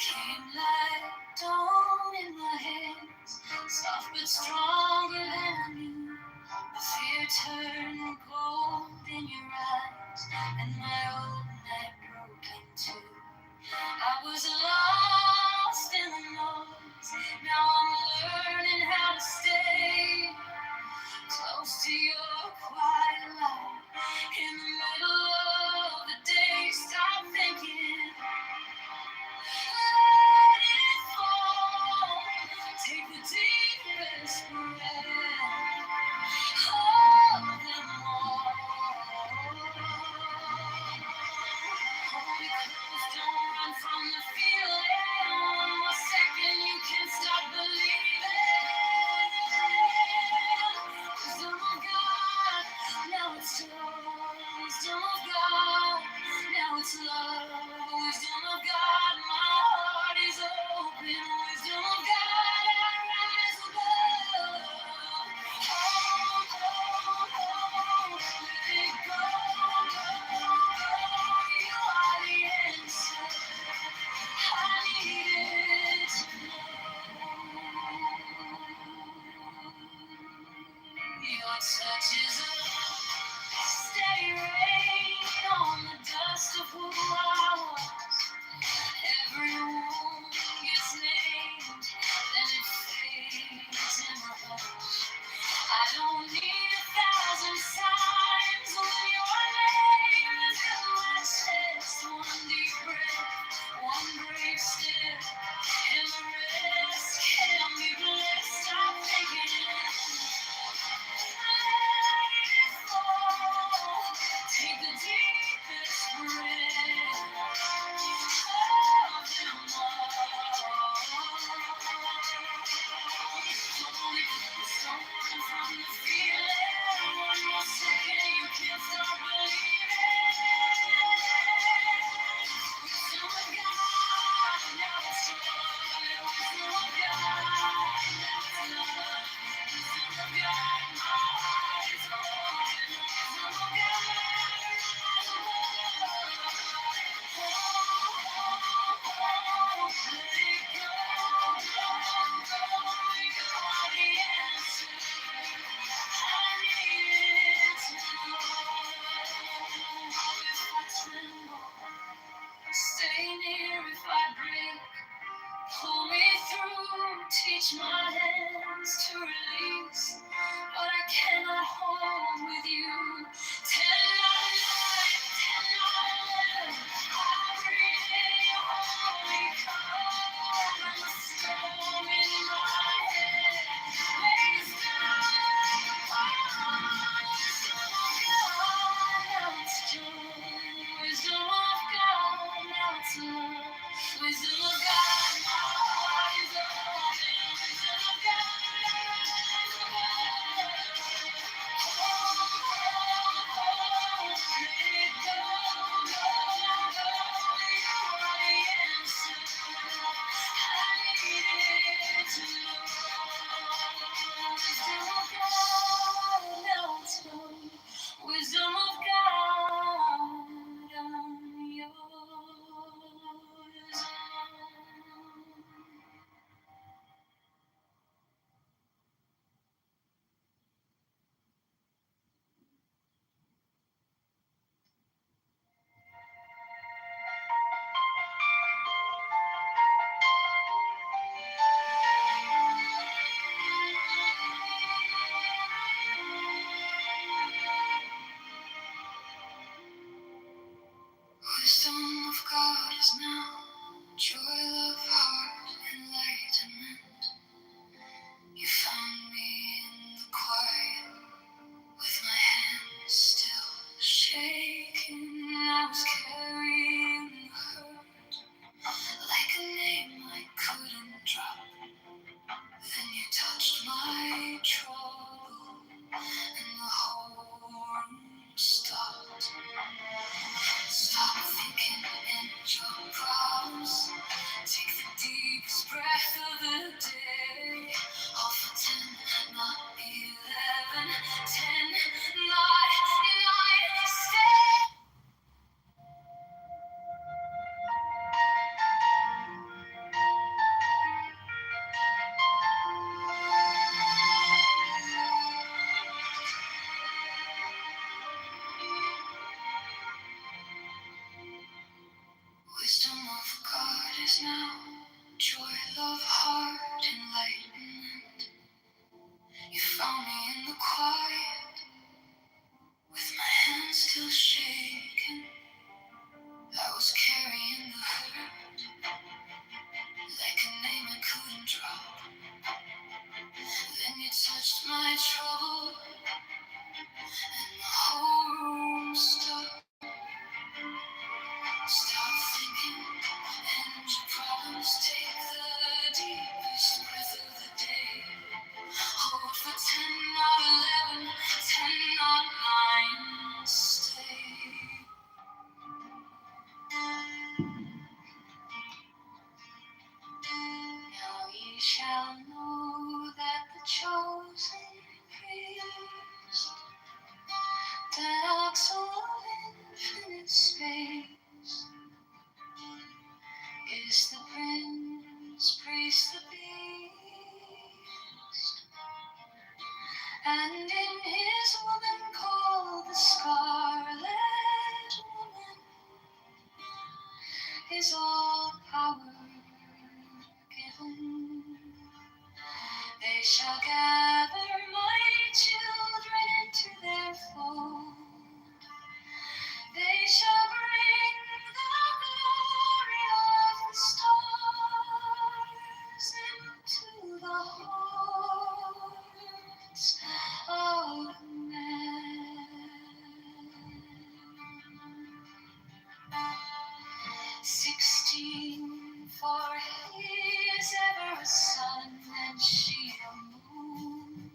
Came like dawn in my hands, soft but stronger than I knew. The fear turned cold in your eyes, and my old night broke in two. I was lost in the noise, now I'm learning how to stay close to your quiet light. In the middle of the day, stop thinking, let it fall. Take the deepest breath, hold them all. Hold me close, don't run from the feeling. One more second, you can stop believing. Wisdom of God, now it's yours. Wisdom of God, now it's love. Wisdom of God, my heart is open. Wisdom of God, I rise above. Hold, hold, hold, let it go, go, go. You are the answer. I needed to know. Your touch is a steady rain on the dust of who I was. Every wound gets named, then it fades in the hush. I don't need 1,000 signs when your name is in my chest. One deep breath, one brave step, and the rest can be blessed. Stop thinking, let it fall. Take the deepest breath. Hold them now, joy, love, heart, enlightenment. You found me in the quiet, with my hands still shaking. I was carrying the hurt, like a name I couldn't drop. Then you touched my trouble, and the whole room stopped. Stop thinking, and your problems take the deepest breath of the day. Hold for 10, not 11, 10, not 9, stay. Now ye shall know that the chosen priest, that oxen of infinite space, is the prince, priest, the beast, and in his woman called the Scarlet Woman is all power given. They shall gather my children into their fold. They shall bring the glory of the stars into the hearts of men. 16, for he is ever a sun and she a moon.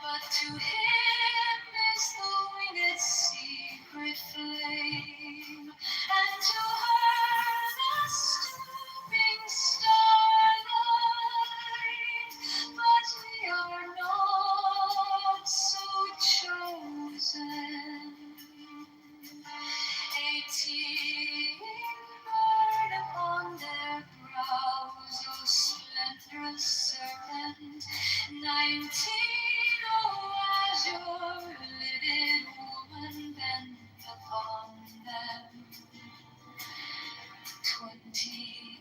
But to him is the winged secret flame, and to her the stooping starlight. But we are not so chosen. 18 burn upon their brows, O splendorous serpent. 19, oh azure-lidded woman, bent upon them. 20,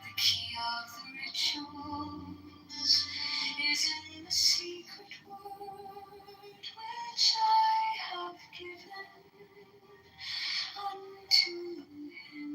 the key of the rituals is in the secret word which I have given unto him.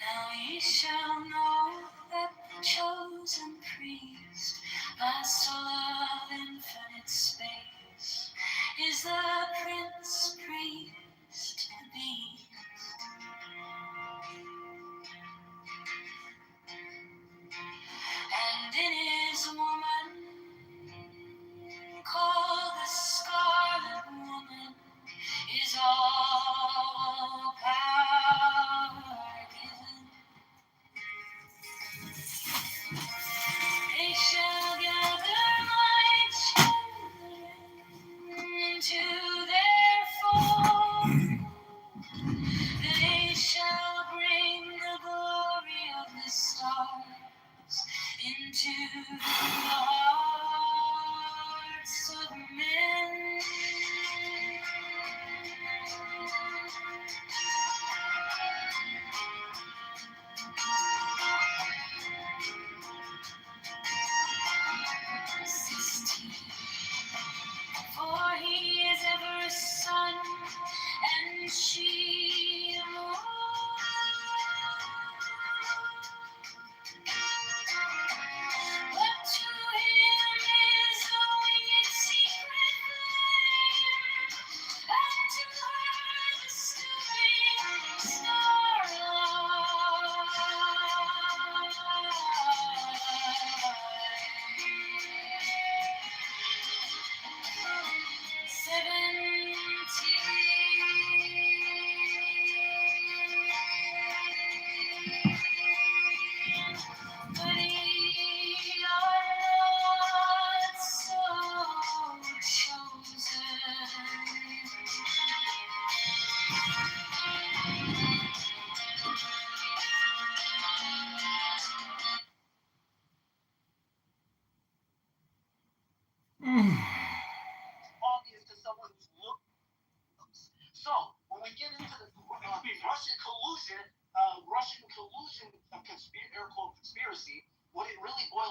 Now ye shall know that the chosen priest, master of infinite space, is the prince, priest, the beast. And in his woman, called the Scarlet Woman, is all power given. They shall gather my children to their fold. They shall bring the glory of the stars into the hearts of men.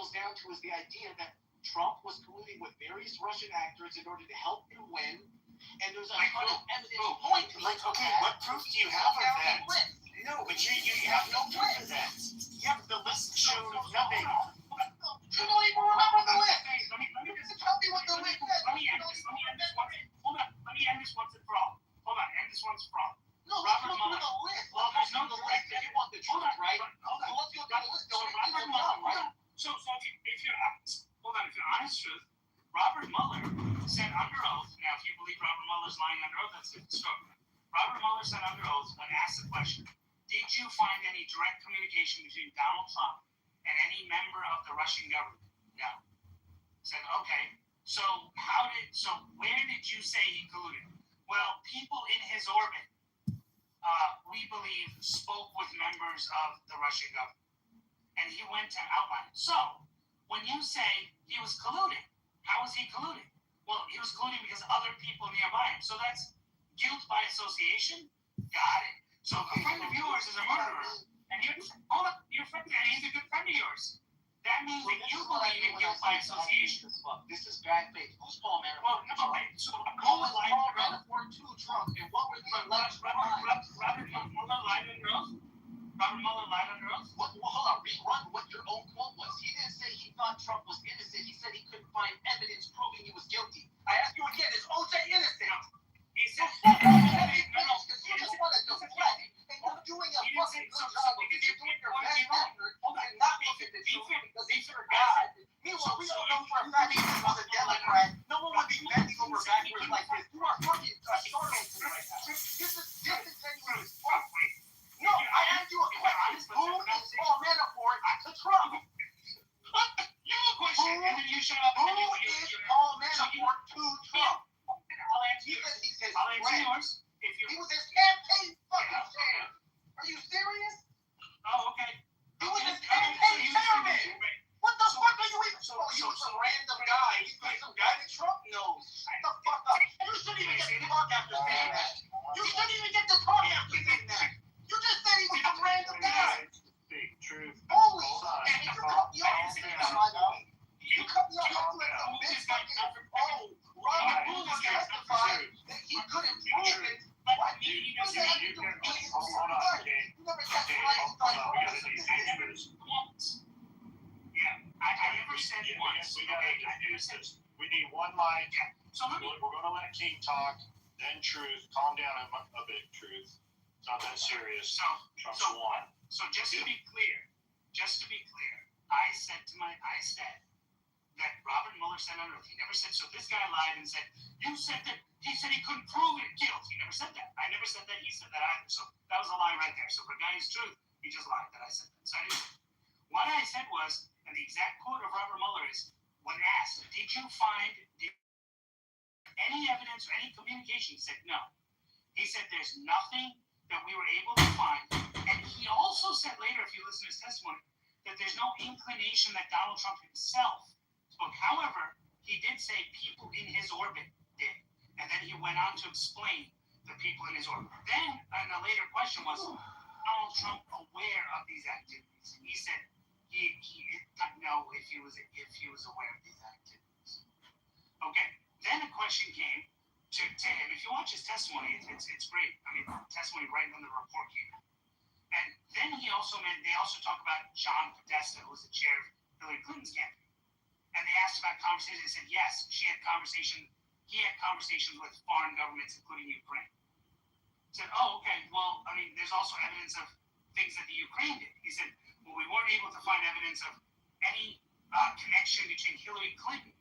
boils down to is the idea that Trump was colluding with various Russian actors in order to help him win. And there's a ton of evidence pointing Like, okay, what proof do you have of that? No, but you have no proof of that. Yeah, but the list showed nothing. You don't even remember the list. Let me Tell me what the list said. Let me end this once. Hold on. Let me end this once and for all. Hold on. End this once for all. No, Robert let's go Mueller. through the list. Well, there's no the list. If you want the truth, right? Hold on. So let's go through the list. So Robert Mueller. Hold on. So if you're honest, hold on. If you're honest, truth, Robert Mueller said under oath. Now, if you believe Robert Mueller's lying under oath, that's a different story. Robert Mueller said under oath when asked the question, did you find any direct communication between Donald Trump and any member of the Russian government? No. Said, okay. So where did you say he colluded? Well, people in his orbit, we believe, spoke with members of the Russian government. And he went to outline it. So, when you say he was colluding, how was he colluding? Well, he was colluding because other people nearby him. So that's guilt by association? Got it. So a friend of yours is a murderer. And you're friend, and he's a good friend of yours. That means that you believe in guilt by association. This is bad faith. Who's Paul Well, Manafort? no, okay. So Who was Paul Manafort to Trump? And what were the alleged crimes? Robert Mueller lied under oath? Robert Mueller lied under oath? Well, hold on. Rerun what your own quote was. He didn't say he thought Trump was innocent. He said he couldn't find evidence proving he was guilty. I ask you again, is OJ innocent? He said, Because you just want to deflect. And you're doing a fucking good job because you're doing your best effort and not look at the truth because he's your God. Meanwhile, we all know for a fact if he was a Democrat, no one would be bending over backwards like this. You are fucking short on me right now. This is disingenuous as fuck. No, I asked you a question. Who is Paul Manafort to Trump? you have a question, and then you shut up. Who is Paul Manafort to Trump? I'll answer yours. I'll answer yours. If He was his campaign fucking chair. Are you serious? Oh, okay. He was his campaign chairman. What the fuck are you even? Oh, you was some random guy. He's like some guy that Trump knows. Shut the fuck up. You shouldn't even get to talk after saying that. You shouldn't even get to talk after saying that. You just said he was some random guy. Truth. Holy shit. And you cut me off. You cut me off like some bitch fucking. Oh, Robert Mueller testified that he couldn't prove it. What? What the hell you doing? Hold on, okay. You never testified. We gotta do these. Yeah, I never said once. We gotta do this. We need one mic. So let me. We're gonna let King talk, then Truth. Calm down a bit, Truth. It's not that serious. Trump's won. So just to be clear, I said that Robert Mueller said under oath. He never said so. This guy lied and said you said that he said he couldn't prove it guilt. He never said that. I never said that. He said that either. So that was a lie right there. So for a guy who's truth, he just lied that I said that. So I didn't. What I said was, and the exact quote of Robert Mueller is, when asked, did you find any evidence or any communication? He said no. He said there's nothing that we were able to find. And he also said later, if you listen to his testimony, that there's no inclination that Donald Trump himself spoke. However, he did say people in his orbit did. And then he went on to explain the people in his orbit. Then, and the later question was, Donald Trump aware of these activities? He said he didn't know if he was aware of these activities. Okay. Then the question came to him. If you watch his testimony, it's great. I mean, testimony right when the report came out. And then they also talk about John Podesta, who was the chair of Hillary Clinton's campaign. And they asked about conversations. They said, yes, he had conversations with foreign governments, including Ukraine. He said, oh, okay, well, I mean, there's also evidence of things that the Ukraine did. He said, well, we weren't able to find evidence of any connection between Hillary Clinton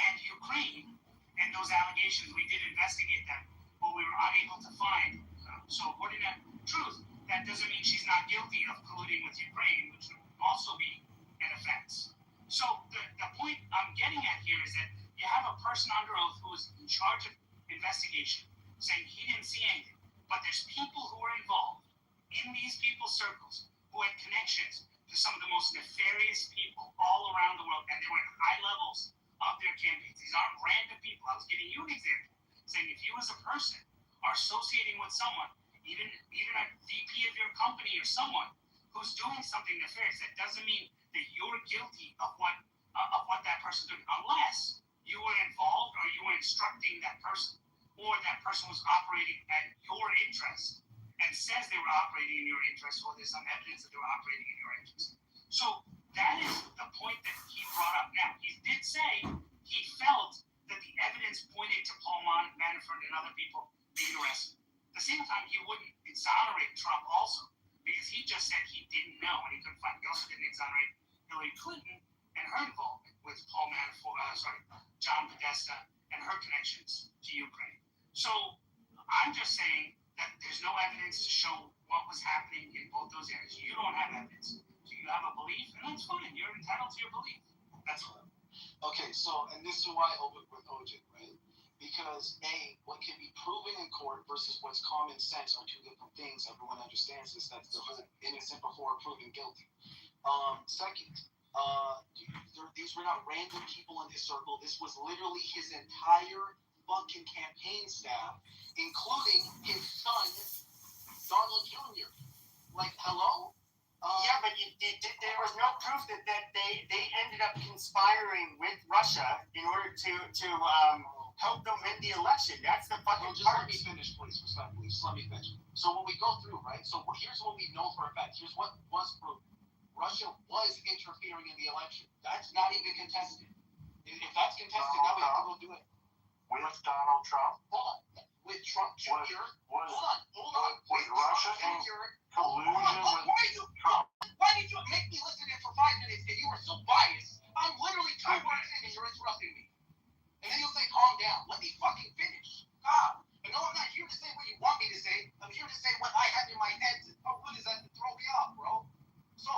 and Ukraine and those allegations. We did investigate them, but we were unable to find. So according to Truth, that doesn't mean she's not guilty of colluding with Ukraine, which would also be an offense. So the point I'm getting at here is that you have a person under oath who is in charge of investigation saying he didn't see anything, but there's people who are involved in these people's circles who had connections to some of the most nefarious people all around the world, and they were at high levels of their campaigns. These aren't random people. I was giving you an example, saying if you as a person are associating with someone, even a VP of your company or someone who's doing something nefarious, that doesn't mean that you're guilty of what that person's doing, unless you were involved or you were instructing that person, or that person was operating at your interest and says they were operating in your interest, or there's some evidence that they were operating in your interest. So that is the point that he brought up. Now, he did say he felt that the evidence pointed to Paul Manafort and other people being arrested. At the same time, he wouldn't exonerate Trump also, because he just said he didn't know and he couldn't find. He also didn't exonerate Hillary Clinton and her involvement with Paul Manafort, John Podesta, and her connections to Ukraine. So I'm just saying that there's no evidence to show what was happening in both those areas. You don't have evidence. So you have a belief, and that's fine. You're entitled to your belief. That's all. Okay, so, and this is why I opened with OJ, right? Because what can be proven in court versus what's common sense are two different things. Everyone understands this. That's the whole innocent before proven guilty. Second, these were not random people in his circle. This was literally his entire fucking campaign staff, including his son, Donald Jr. Like, hello? Yeah, but there was no proof that they ended up conspiring with Russia in order to help them win the election. That's the fucking Just part. let me finish, please, respectfully. Just let me finish. So when we go through, right? So here's what we know for a fact. Here's what was proven. Russia was interfering in the election. That's not even contested. If that's contested, now we have to go do it. With Donald Trump? Hold on. With Trump Jr. Was Hold on. was Russia in collusion with Trump? Why did you make me listen to it for 5 minutes and you were so biased? I'm literally 2 words in and you're interrupting me. And then you'll say, calm down. Let me fucking finish. God. And no, I'm not here to say what you want me to say. I'm here to say what I have in my head. What is that to throw me off, bro? So,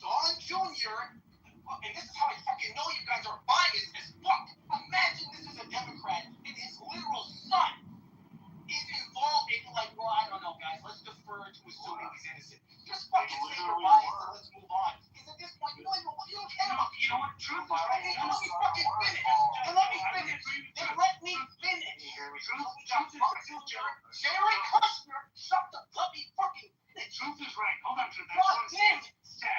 Don Jr., and this is how I fucking know you guys are biased as fuck. Imagine this is a Democrat and his literal son is involved in, like, well, I don't know, guys. Let's defer to assuming he's innocent. Just fucking say you're biased and let's move on. Because at this point, you don't care about You know what? Truth is right. Let me fucking finish. Let me finish. Jared Kushner, shut the bloody fucking finish. Truth is right. Hold on, Truth. God damn it.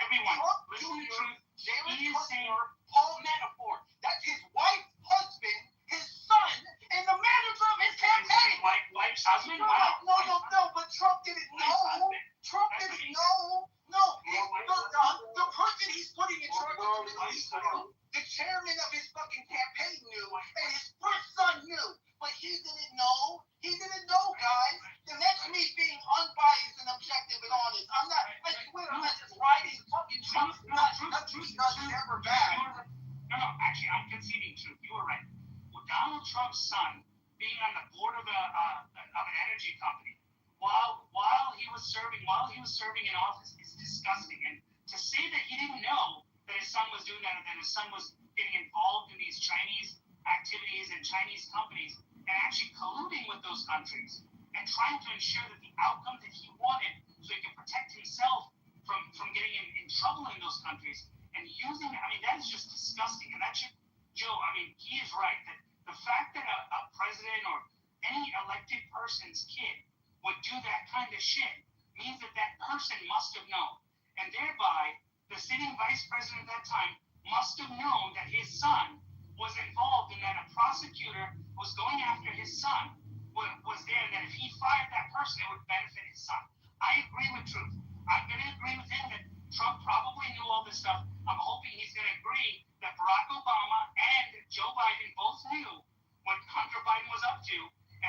Everyone, Trump listen to Jr., Truth. Jared He is saying, Kushner, Paul Manafort. That's his wife's husband, his son, and the manager of his campaign. Wife's husband? Wow. No, but Trump didn't know. Trump didn't know. No, the person he's putting in charge of the Middle East knew. The chairman of his fucking campaign knew, and his first son knew. But he didn't know. He didn't know, guys. And that's me being unbiased and objective and honest. I'm not, I swear, I'm not just riding fucking Trump's nuts. Trump's nuts is ever bad. No, actually, I'm conceding Truth. You were right. Well, Donald Trump's son being on the board of an energy company while he was serving in office is disgusting. And to say that he didn't know that his son was doing that, and that his son was getting involved in these Chinese activities and Chinese companies and actually colluding with those countries and trying to ensure that the outcome that he wanted so he could protect himself from getting in trouble in those countries and using, I mean, that is just disgusting. And that should, Joe, I mean, he is right that the fact that a president or any elected person's kid would do that kind of shit means that that person must have known. And thereby, the sitting vice president at that time must have known that his son was involved and that a prosecutor was going after his son was there, and that if he fired that person, it would benefit his son. I agree with Truth. I'm going to agree with him that Trump probably knew all this stuff. I'm hoping he's going to agree that Barack Obama and Joe Biden both knew what Hunter Biden was up to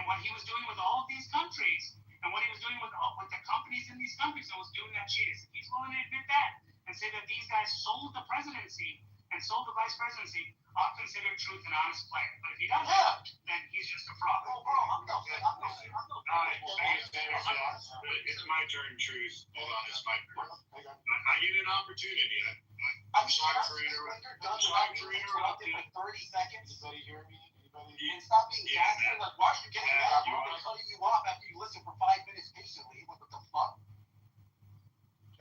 and what he was doing with all of these countries and what he was doing with the companies in these countries and was doing that shit. If he's willing to admit that and say that these guys sold the presidency and sold the vice presidency, I'll consider Truth an honest player. But if he doesn't, then he's just a fraud. Oh, bro, I'm no It's my turn, Truth. Hold on, it's my turn. I get an opportunity. I'm sorry for interrupting. For 30 seconds. Anybody hear me? And stop being gassy. Like, why are you getting mad? I'm going to cut you off after you listen for 5 minutes patiently. What the fuck?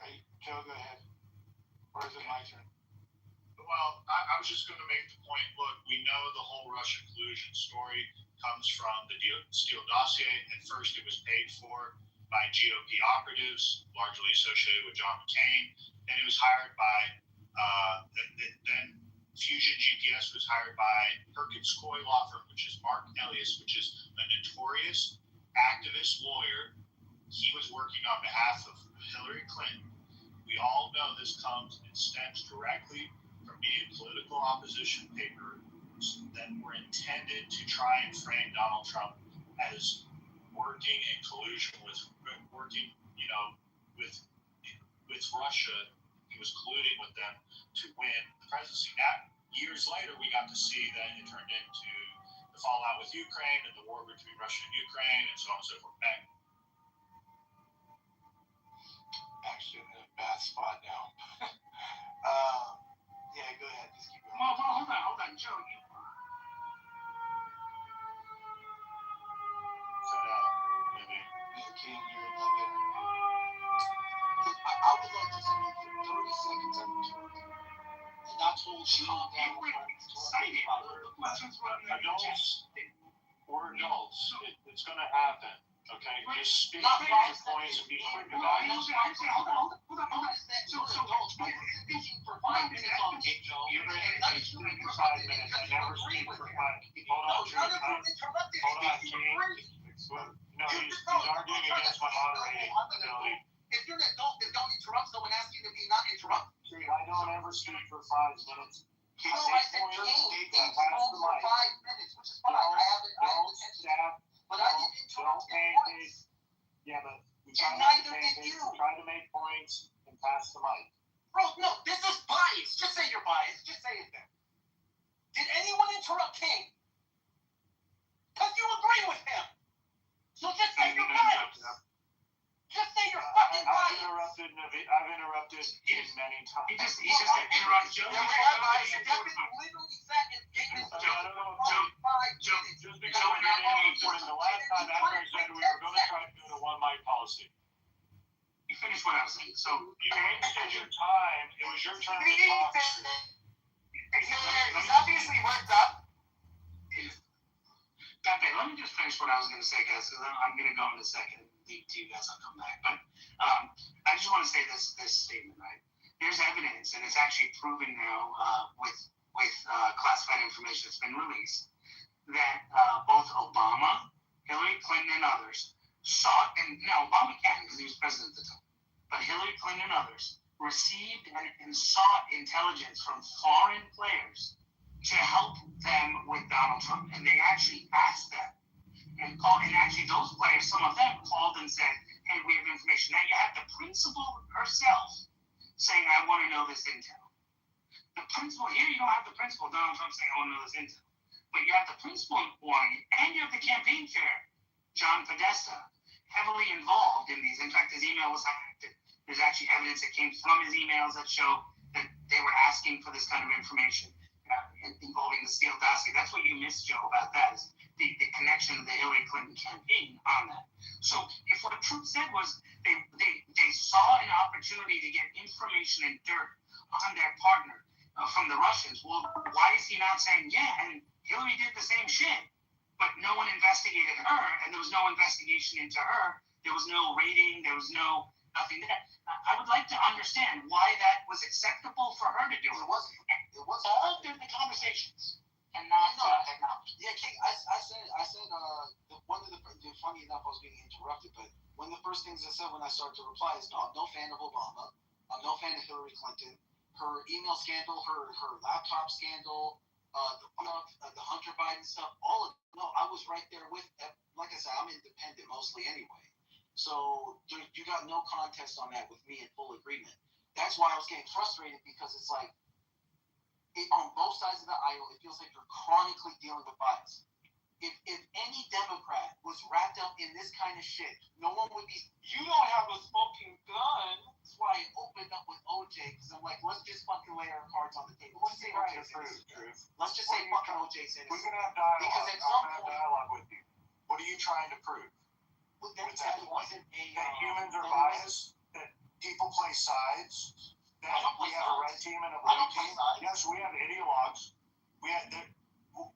Hey, Joe, go ahead. Or is it my turn? Well, I was just going to make the point, look, we know the whole Russian collusion story comes from the Steele dossier. At first, it was paid for by GOP operatives, largely associated with John McCain. Then it was hired by Fusion GPS was hired by Perkins Coie Law Firm, which is Mark Elias, which is a notorious activist lawyer. He was working on behalf of Hillary Clinton. We all know this comes and stems directly from being political opposition papers that were intended to try and frame Donald Trump as working in collusion with Russia. He was colluding with them to win the presidency. Now, years later, we got to see that it turned into the fallout with Ukraine and the war between Russia and Ukraine, and so on and so forth. Actually, in a bad spot now. Yeah, go ahead. Just keep going. Well, hold on, Joe. Cut out, maybe. Yeah, can't hear nothing. Look, I would like to speak for 30 seconds every time. And not told to calm down. Excited. Adults, we're adults. It's going to happen. Okay, just speak Not your points and be quick about it. Hold on. So, speaking for 5 minutes on Game Joe. You're ready to speak for 5 minutes. I never speak for 5. Hold on, Hold on, King. No, he's arguing against my moderating ability. If you're an adult, then don't interrupt someone asking to be not interrupted. I don't ever speak for 5 minutes. No, I said King spoke for 5 minutes, which is fine. I have attention. But I didn't interrupt him once. Yeah, but we And neither did you. try to make points and pass the mic. Bro, no, this is biased. Just say you're biased. Just say it then. Did anyone interrupt King? Because you agree with him. So just say you're biased. Just say you're fucking biased. I've interrupted him many times. He just interrupted Joe. Yeah, we have biased. Literally sat and gave us Just because we're not important, the last time after I said we were going to try to do the one mic policy. You finished what I was saying. So You wasted your time. It was your turn to talk. He's obviously worked up. Pepe, let me just finish what I was going to say, guys, because I'm going to go in a second. To you guys, I'll come back. But I just want to say this statement, right? There's evidence, and it's actually proven now with classified information that's been released, that both Obama, Hillary Clinton, and others sought, and now Obama can't because he was president at the time, but Hillary Clinton and others received and sought intelligence from foreign players to help them with Donald Trump. And they actually asked them and actually those players, some of them called and said, hey, we have information. Now you have the principal herself saying, I want to know this intel. The principal, here you don't have the principal, Donald Trump saying, I want to know this intel. But you have the principal wanting it, and you have the campaign chair, John Podesta, heavily involved in these. In fact, his email was hacked. There's actually evidence that came from his emails that show that they were asking for this kind of information involving the Steele dossier. That's what you missed, Joe, about that, is the connection of the Hillary Clinton campaign on that. So if what Trump said was they saw an opportunity to get information and dirt on their partner from the Russians, well, why is he not saying, yeah, and Hillary did the same shit, but no one investigated her, and there was no investigation into her. There was no rating. There was nothing there. I would like to understand why that was acceptable for her to do. It wasn't. All during the conversations. And not technology. Yeah, King, I said, one of the funny enough, I was being interrupted, but one of the first things I said when I started to reply is, no, I'm no fan of Obama. I'm no fan of Hillary Clinton. Her email scandal, her laptop scandal, the Hunter Biden stuff, all of it. No, I was right there with, like I said, I'm independent mostly anyway. So you got no contest on that with me in full agreement. That's why I was getting frustrated, because it's like, on both sides of the aisle, it feels like you're chronically dealing with bias. If any Democrat was wrapped up in this kind of shit, no one would be, you don't have a smoking gun. That's why I opened up with OJ, because I'm like, let's just fucking lay our cards on the table. Let's say OJ's innocent. Let's just say fucking OJ's innocent. We're going to have dialogue. Because at some point, dialogue with you. What are you trying to prove? Well, that wasn't a... That humans are biased? That people play sides? That we have a red team and a blue team? Yes, we have ideologues.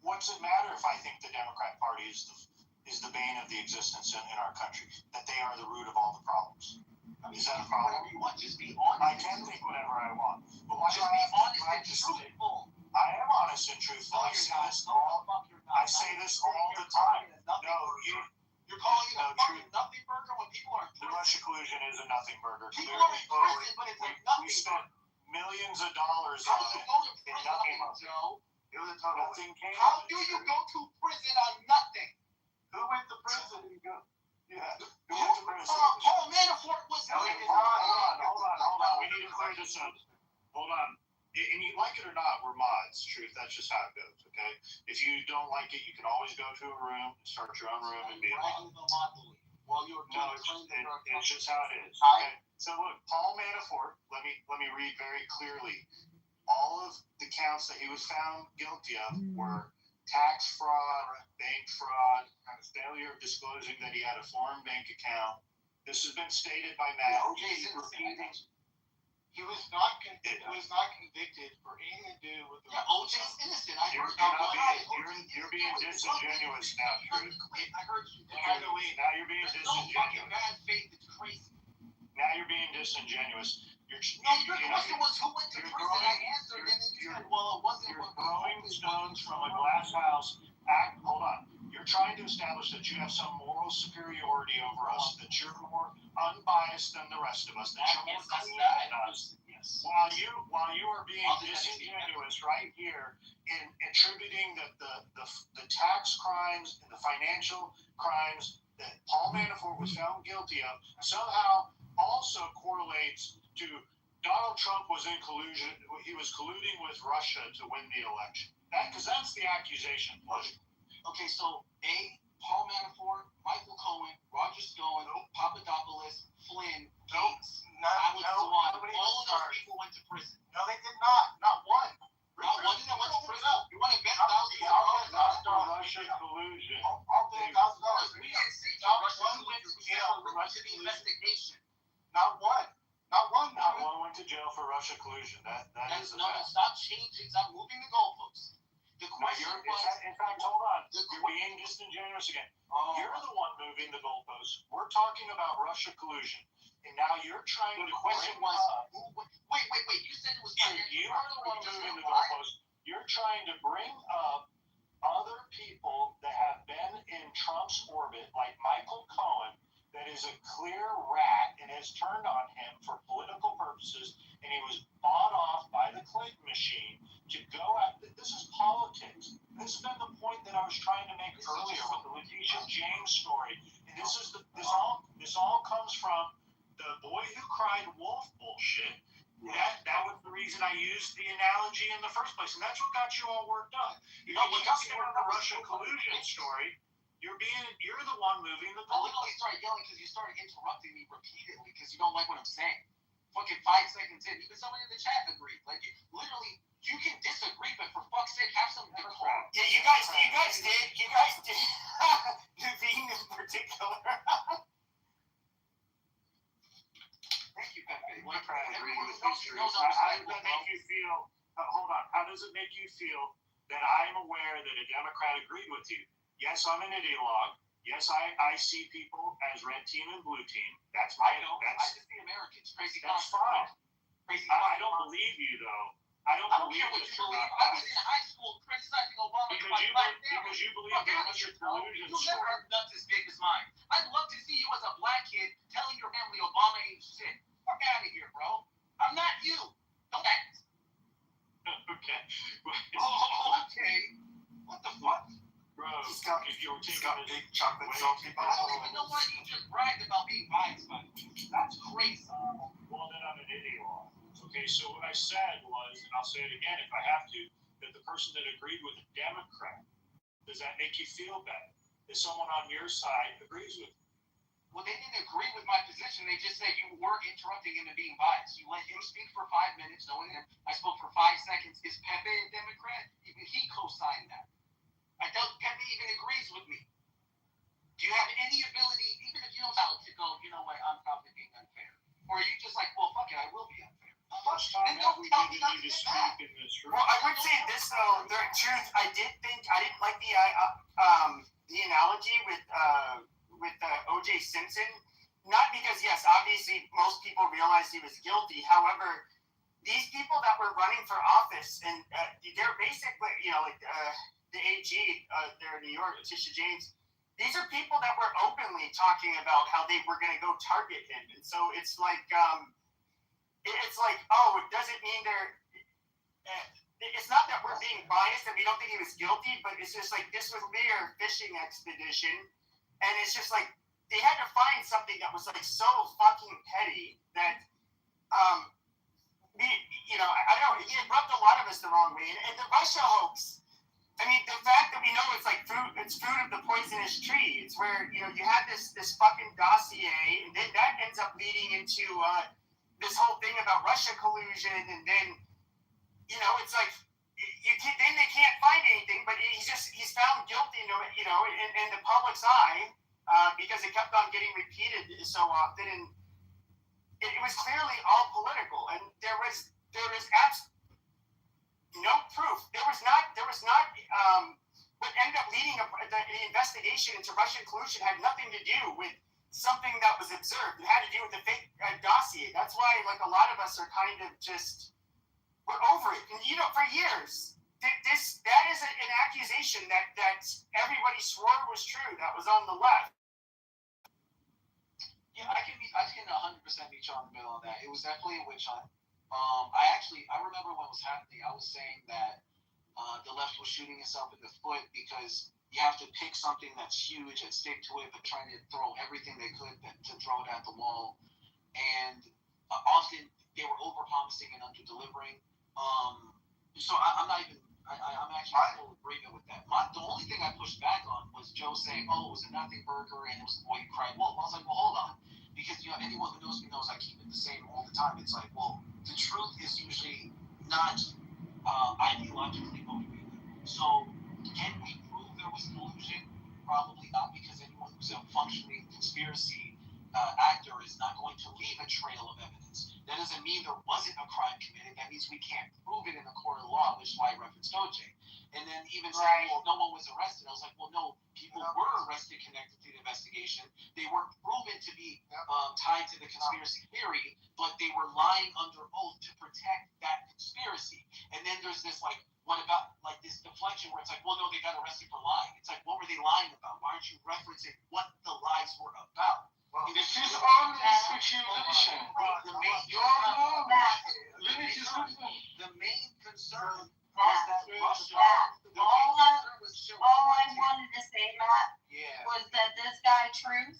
What's it matter if I think the Democrat Party is the bane of the existence in our country? That they are the root of all the problems? Is that a problem? Whatever you want, just be honest. I can think whatever I want. But why Just be honest and truthful. I am Listen, truthful. I say this all the time. No, you're calling it a No, fucking nothing burger when people are in the prison. Russia collusion is a nothing burger. People are in prison, but it's a We nothing spent burger. millions of dollars How on do you it. go to and prison nothing on of it. Joe? It was a total. Nothing came How of it. do you go to prison on nothing? Who went to prison? Yeah. Who Who, went to prison? Paul Manafort was Okay, in hold on. We need to clear this up. Hold on. And you like it or not, we're mods. Truth, that's just how it goes. Okay. If you don't like it, you can always go to a room, start your own room, and be a mod. While you were No, doing it's just how it is. Hi. Okay. So look, Paul Manafort. Let me read very clearly. All of the counts that he was found guilty of were tax fraud, bank fraud, failure of disclosing that he had a foreign bank account. This has been stated by Matt. He was not convicted for anything to do with the OJ's innocent. You're being disingenuous now, Truth. I heard you. By the way, now you're being disingenuous. Bad faith. It's crazy. Now you're being disingenuous. Your question was who went to prison. I answered, and then you said, well, it wasn't. You're throwing stones from a glass house. Hold on. You're trying to establish that you have some moral superiority over us, that you're more unbiased than the rest of us, that you're more clean than us. Yes. While you are being disingenuous right here in attributing the tax crimes and the financial crimes that Paul Manafort was found guilty of somehow also correlates to Donald Trump was in collusion. He was colluding with Russia to win the election. Because that's the accusation. Okay, so Paul Manafort, Michael Cohen, Roger Stone, Papadopoulos, Flynn, Gates, Alex Swan, all of those people went to prison. No, they did not. Not one. Not one of them went to prison. You want to bet $1,000? Russia collusion. I'll bet $1,000. We didn't say Russia went to jail for the investigation. Not one. Not one went to jail for Russia collusion. That is a fact. Stop changing. Stop moving the goalposts. The question was. In fact, hold on. You're being disingenuous again. You're the one moving the goalposts. We're talking about Russia collusion, and now you're trying to. The question was. Wait. You said it was. You are the one moving the goalposts. You're trying to bring up other people that have been in Trump's orbit, like Michael Cohen, that is a clear rat and has turned on him for political purposes, and he was bought off by the Clinton machine to go at. This is politics. This has been the point that I was trying to make earlier with the Letitia James story, and this all comes from the boy who cried wolf bullshit. That was the reason I used the analogy in the first place, and that's what got you all worked up. You're talking about the Russia collusion story. You're the one moving the I literally started yelling because you started interrupting me repeatedly because you don't like what I'm saying. Fucking 5 seconds in, even someone in the chat agreed. Like, you can disagree, but for fuck's sake, have some decorum. Yeah, you guys did. Naveen in particular. Thank you, Pepe. How does that make you feel? Hold on. How does it make you feel that I'm aware that a Democrat agreed with you? Yes, I'm an ideologue. Yes, I see people as red team and blue team. That's my. I just see Americans. Crazy. That's fine. Crazy. I don't believe you though. I don't believe care what that you believe. I was in high school criticizing Obama because you believe in Russia collusion. You'll never have nuts as big as mine. I'd love to see you as a black kid telling your family Obama ain't shit. Fuck out of here, bro. I'm not you. Don't act. Okay. Okay. What the fuck? Bro, if you were taking a big chocolate salty I don't even know why you just bragged about being biased by me. That's crazy. Well, then I'm an ideologue. Okay, so what I said was, and I'll say it again if I have to, that the person that agreed with a Democrat, does that make you feel better? If someone on your side agrees with you? Well, they didn't agree with my position. They just said you were interrupting him and being biased. You let him speak for 5 minutes, knowing him. I spoke for 5 seconds. Is Pepe a Democrat? Even he co-signed that. I doubt Pepe even agrees with me. Do you have any ability, even if you don't know, to go, you know what, I'm probably being unfair? Or are you just like, well, fuck it, I will be unfair? And don't tell me not to speak in this room. Well, I would say this though. The truth, I didn't like the analogy with O.J. Simpson. Not because, yes, obviously most people realized he was guilty. However, these people that were running for office, and they're basically, like the AG there in New York, Tisha James, these are people that were openly talking about how they were going to go target him. And so it's like, oh, it doesn't mean it's not that we're being biased and we don't think he was guilty, but it's just like this was their fishing expedition. And it's just like they had to find something that was like so fucking petty that, I don't know, it rubbed a lot of us the wrong way. And the Russia hoax, I mean, the fact that we know it's like fruit of the poisonous tree. It's where, you had this fucking dossier, and then that ends up leading into this whole thing about Russia collusion, and then, it's like, then they can't find anything, but he's found guilty, in the public's eye, because it kept on getting repeated so often, and it was clearly all political, and there was absolutely no proof. There was not. What ended up leading the investigation into Russian collusion had nothing to do with something that was observed. It had to do with the fake dossier. That's why, like, a lot of us are kind of just, we're over it. And for years, that is an accusation that everybody swore was true. That was on the left. Yeah, I can 100% meet you on the middle on that. It was definitely a witch hunt. I remember when it was happening, I was saying that the left was shooting itself in the foot because you have to pick something that's huge and stick to it, but trying to throw everything they could to throw it at the wall. And often they were over-promising and under-delivering. So I'm not even, I'm actually in full agreement with that. The only thing I pushed back on was Joe saying, oh, it was a nothing burger and it was the boy who cried wolf. I was like, well, hold on. Because, anyone who knows me knows I keep it the same all the time. It's like, well, the truth is usually not ideologically motivated. So, can we prove there was collusion? Probably not, because anyone who's a functioning conspiracy actor is not going to leave a trail of evidence. That doesn't mean there wasn't a crime committed. That means we can't prove it in a court of law, which is why I referenced OJ. And then even saying, well, no one was arrested. I was like, well, no, people were arrested connected to the investigation. They weren't proven to be tied to the conspiracy theory, but they were lying under oath to protect that conspiracy. And then there's this, like, what about, like, this deflection where it's like, well, no, they got arrested for lying. It's like, what were they lying about? Why aren't you referencing what the lies were about? Well, this is on speculation. The main concern was that Russia. All I wanted to say, Matt, was that this guy, Truth,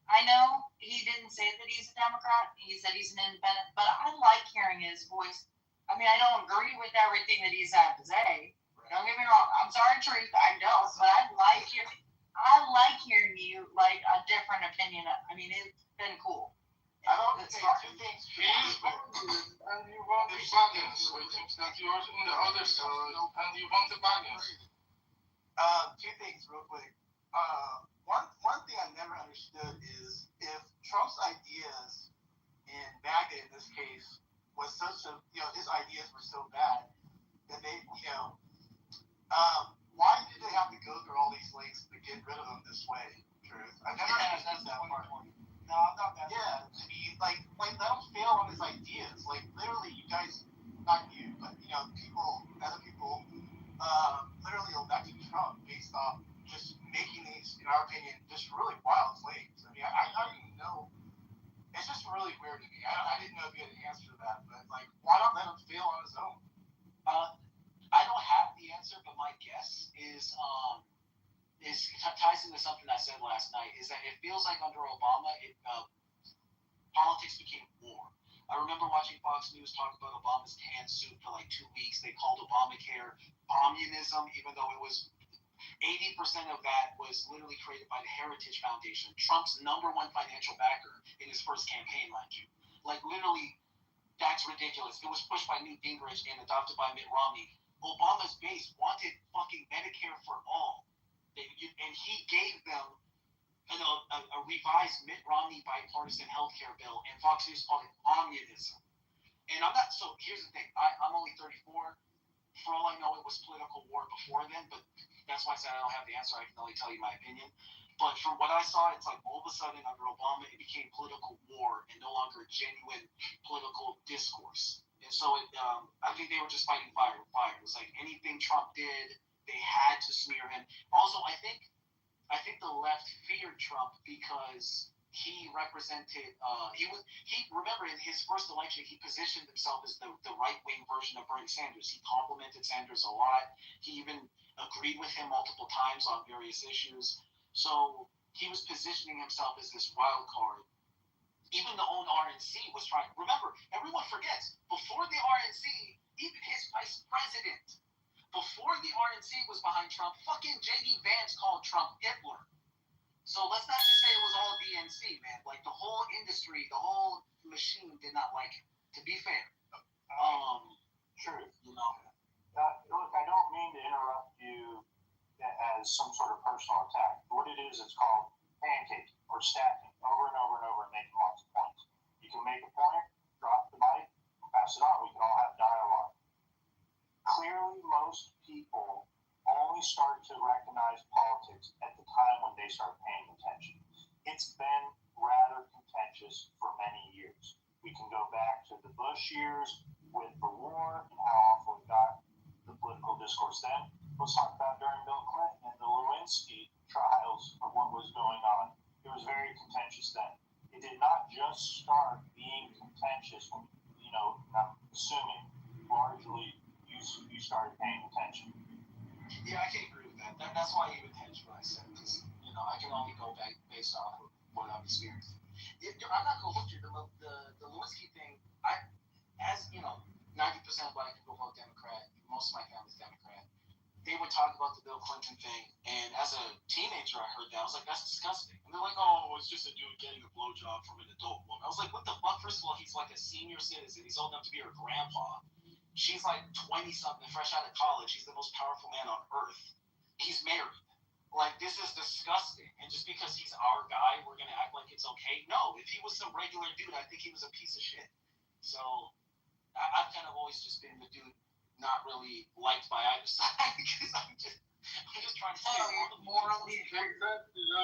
I know he didn't say that he's a Democrat. He said he's an independent, but I like hearing his voice. I mean, I don't agree with everything that he's had to say. Don't get me wrong. I'm sorry, Truth. I don't, but I like hearing you, like, a different opinion. I mean, it's been cool. I don't say two things. He's and you want the bargains, which is that you're on the other side, and you want the bargains. Two things real quick. One thing I never understood is if Trump's ideas in MAGA in this case was such a, his ideas were so bad that they, why did they have to go through all these lengths to get rid of them this way? Truth. I never understood that part. No, not that. Yeah, I mean, like let him fail on his ideas. Like literally, you guys, not you, but other people, literally elected Trump based off just making these, in our opinion, just really wild claims. I mean, I don't even know. It's just really weird to me. I didn't know if you had an answer to that, but like, why not let him fail on his own? I don't have the answer, but my guess is ties into something I said last night. Is that it feels like under Obama, politics became war. I remember watching Fox News talk about Obama's tan suit for like 2 weeks. They called Obamacare communism, even though it was 80% of that was literally created by the Heritage Foundation, Trump's #1 financial backer in his first campaign, mind you. Like literally, that's ridiculous. It was pushed by Newt Gingrich and adopted by Mitt Romney. Obama's base wanted fucking Medicare for all. And he gave them a revised Mitt Romney bipartisan healthcare bill, and Fox News called it communism. And I'm not, so here's the thing, I'm only 34. For all I know, it was political war before then, but that's why I said I don't have the answer. I can only tell you my opinion. But from what I saw, it's like all of a sudden under Obama, it became political war and no longer genuine political discourse. And so I think they were just fighting fire with fire. It was like anything Trump did, they had to smear him. Also, I think the left feared Trump because he represented. Remember in his first election, he positioned himself as the right wing version of Bernie Sanders. He complimented Sanders a lot. He even agreed with him multiple times on various issues. So he was positioning himself as this wild card. Even the own RNC was trying. Remember, everyone forgets, before the RNC, even his vice president, before the RNC was behind Trump, fucking J.D. Vance called Trump Hitler. So let's not just say it was all DNC, man. Like the whole industry, the whole machine did not like him. To be fair. True. You know. Look, I don't mean to interrupt you as some sort of personal attack. What it is, it's called pancake or stacking over and over and over and making lots of points. You can make a point, drop the mic, pass it on. We can all have dialogue. Clearly, most people only start to recognize politics at the time when they start paying attention. It's been rather contentious for many years. We can go back to the Bush years with the war and how awful it got, the political discourse then. Let's talk about during Bill Clinton and the Lewinsky trials of what was going on. It was very contentious then. It did not just start being contentious when, I'm assuming, largely you started paying attention. Yeah, I can agree with that. That's why I even hedged what I said, because, I can only go back based off of what I've experienced. I'm not going to look at the Lewinsky thing. 90% of black people vote Democrat. Most of my family's Democrat. They would talk about the Bill Clinton thing, and as a teenager, I heard that. I was like, that's disgusting. And they're like, oh, it's just a dude getting a blowjob from an adult woman. I was like, what the fuck? First of all, he's like a senior citizen. He's old enough to be her grandpa. She's like 20-something, fresh out of college. He's the most powerful man on earth. He's married. Like, this is disgusting. And just because he's our guy, we're going to act like it's okay? No, if he was some regular dude, I think he was a piece of shit. So I've kind of always just been the dude not really liked by either side because I'm just trying to stay morally true.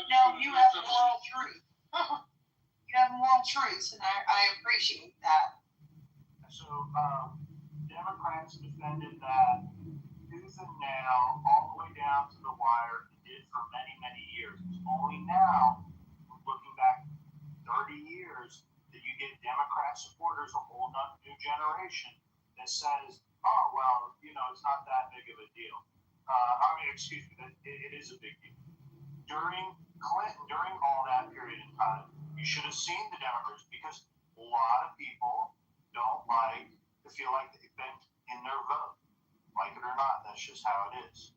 No, you have moral truth. You have moral truths, and I appreciate that. So, Democrats defended that tooth and nail all the way down to the wire and did for many, many years. It's only now, looking back 30 years, that you get Democrat supporters, a whole new generation, that says, oh, well, it's not that big of a deal. It is a big deal. During Clinton, during all that period of time, you should have seen the Democrats, because a lot of people don't feel like they've been in their vote. Like it or not, that's just how it is.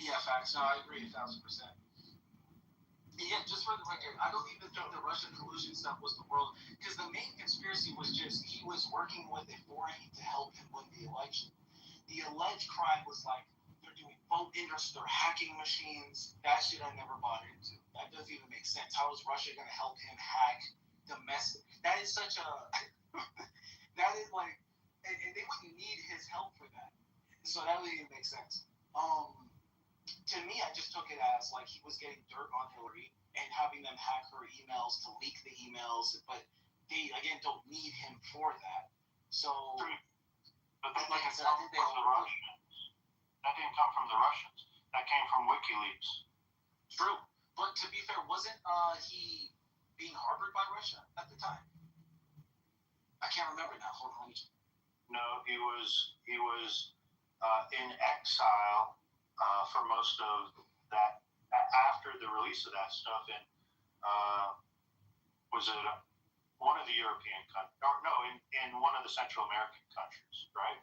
Yeah, facts. No, I agree 1,000%. Yeah, just for the record, I don't even think the Russian collusion stuff was the world, because the main conspiracy was just he was working with a foreign to help him win the election. The alleged crime was like they're doing vote interest, they're hacking machines. That shit I never bought into. That doesn't even make sense. How is Russia going to help him hack domestic? That is such a that is like, and they wouldn't need his help for that. So that doesn't even make sense. To me, I just took it as like he was getting dirt on Hillary and having them hack her emails to leak the emails, but they again don't need him for that. So, but that didn't come from the Russians. That didn't come from the Russians. That came from WikiLeaks. True, but to be fair, wasn't he being harbored by Russia at the time? I can't remember now. Hold on. No, he was in exile for most of that after the release of that stuff, and was it one of the European countries? Or no, in one of the Central American countries, right?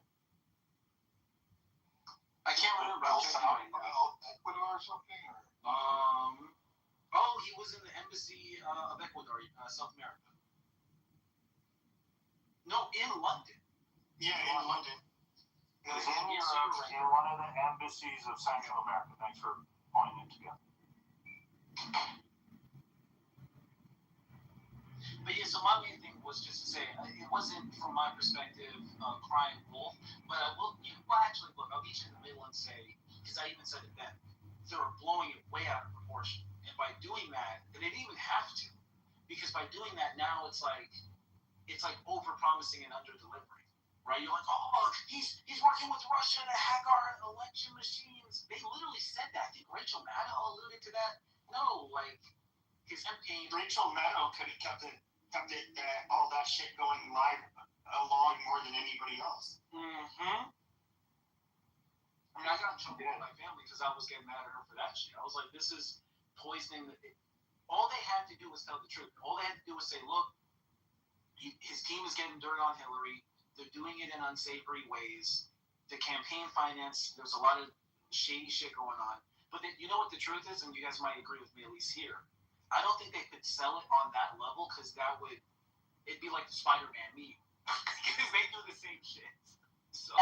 I can't remember. Ecuador or something? Oh, he was in the embassy of Ecuador, South America. No, in London. Yeah, in London. It was in Europe, in one of the embassies of Central America. Thanks for pointing it together. But yeah, so my main thing was just to say, it wasn't, from my perspective, crying wolf, but I will, actually, look, I'll meet you in the middle and say, because I even said it then, they were blowing it way out of proportion. And by doing that, they didn't even have to, because by doing that, now it's like, it's like over promising and under delivering, right? You're like, oh, he's working with Russia to hack our election machines. They literally said that. I think Rachel Maddow alluded to that. No, like his campaign. Rachel Maddow could have kept all that shit going live along more than anybody else. Mm-hmm. I mean, I got in trouble with my family because I was getting mad at her for that shit. I was like, this is poisoning. All they had to do was tell the truth. All they had to do was say, look, his team is getting dirt on Hillary. They're doing it in unsavory ways. The campaign finance, there's a lot of shady shit going on. But then, you know what the truth is, and you guys might agree with me at least here. I don't think they could sell it on that level because it'd be like the Spider-Man meme. Because they do the same shit. So,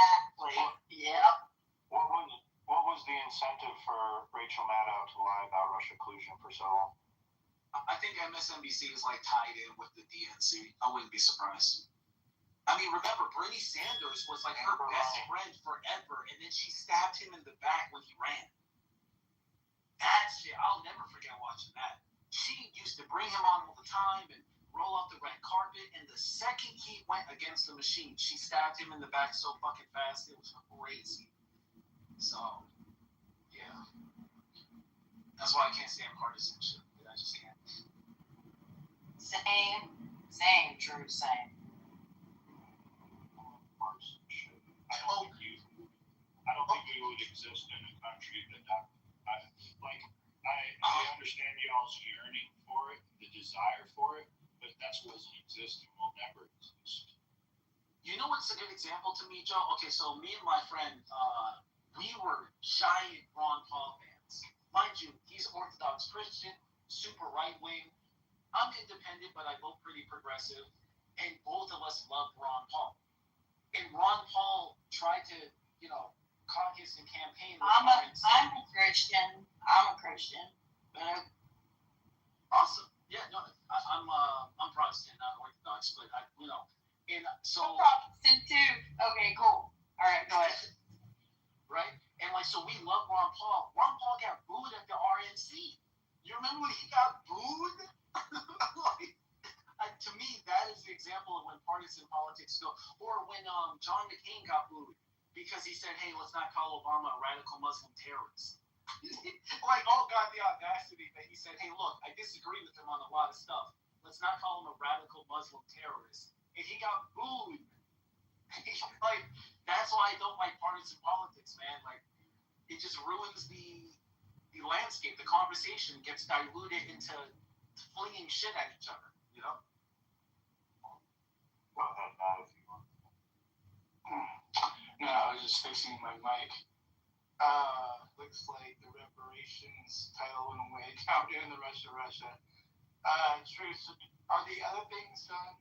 Yeah. What was the incentive for Rachel Maddow to lie about Russia collusion for so long? I think MSNBC is like tied in with the DNC. I wouldn't be surprised. I mean, remember, Bernie Sanders was like her best friend forever, and then she stabbed him in the back when he ran. That shit, I'll never forget watching that. She used to bring him on all the time and roll off the red carpet, and the second he went against the machine, she stabbed him in the back so fucking fast, it was crazy. So, yeah. That's why I can't stand partisanship. I just can't. Same, true, same. I don't think we would exist in a country that I understand y'all's yearning for it, the desire for it, but that's what doesn't exist and will never exist. You know what's a good example to me, Joe? Okay, so me and my friend, we were giant Ron Paul fans. Mind you, he's Orthodox Christian, super right-wing. I'm independent, but I vote pretty progressive. And both of us love Ron Paul. And Ron Paul tried to, caucus and campaign. I'm a Christian. But awesome. Yeah, no, I'm Protestant, not Orthodox, but and so. I'm Protestant too. Okay, cool. All right, go ahead. Right? And so we love Ron Paul. Ron Paul got booed at the RNC. You remember when he got booed? To me, that is the example of when partisan politics go. Or when John McCain got booed because he said, hey, let's not call Obama a radical Muslim terrorist. God, the audacity that he said, hey, look, I disagree with him on a lot of stuff. Let's not call him a radical Muslim terrorist. And he got booed. That's why I don't like partisan politics, man. It just ruins the landscape. The conversation gets diluted into flinging shit at each other, Go ahead, Matt, if you want. No, I was just fixing my mic. Looks like the reparations title went away. Countdown to Russia. Truth. Are the other things done?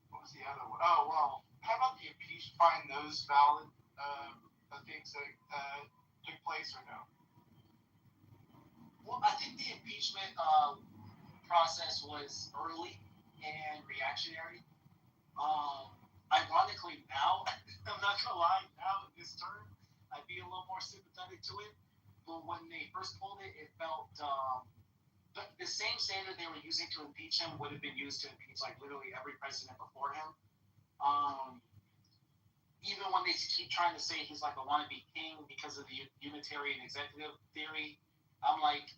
What was the other one? Oh, well, how about the impeachment? Find those valid things that took place or no? Well, I think the impeachment process was early and reactionary. Ironically, now, I'm not going to lie, now in this term, I'd be a little more sympathetic to it. But when they first pulled it, it felt the same standard they were using to impeach him would have been used to impeach literally every president before him. Even when they keep trying to say he's a wannabe king because of the Unitarian executive theory, I'm like,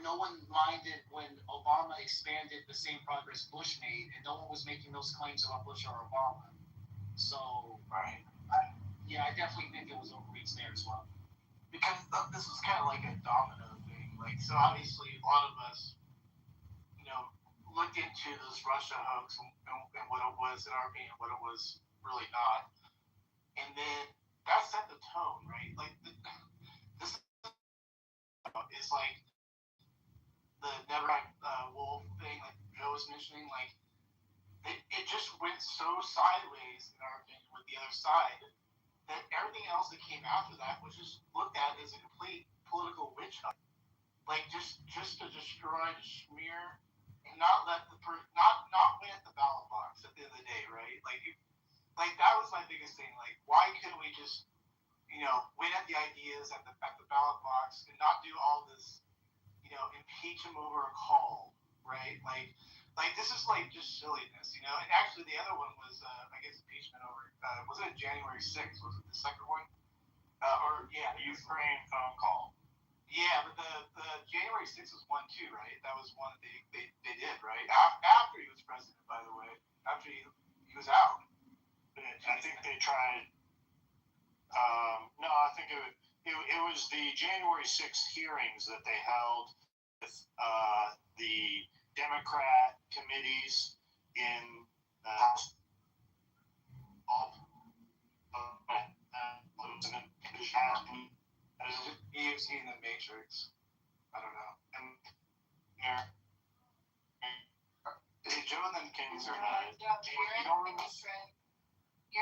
no one minded when Obama expanded the same progress Bush made, and no one was making those claims about Bush or Obama. So, Right. I definitely think it was overreach there as well. Because this was kind of like a domino thing. So obviously a lot of us, looked into this Russia hoax and what it was, in our opinion, what it was really not. And then that set the tone, right? This is the never wolf thing, Joe was mentioning. It just went so sideways, in our opinion, with the other side, that everything else that came after that was just looked at as a complete political witch hunt. Just to destroy, to smear, and not let not win at the ballot box at the end of the day, right? That was my biggest thing. Why couldn't we just, win at the ideas at the ballot box and not do all this, impeach him over a call, right? Like, this is like just silliness, you know. And actually, the other one was, I guess, impeachment over. Was it January 6th? Was it the second one? Or yeah, The Ukraine phone call. Yeah, but the January 6th was one too, right? That was one that they did, right? After he was president, by the way. After he was out. I think they tried. No, I think it was the January 6th hearings that they held with the Democrat committees in the House. EFC in the Matrix. I don't know. And Joe and then Kings are not. You're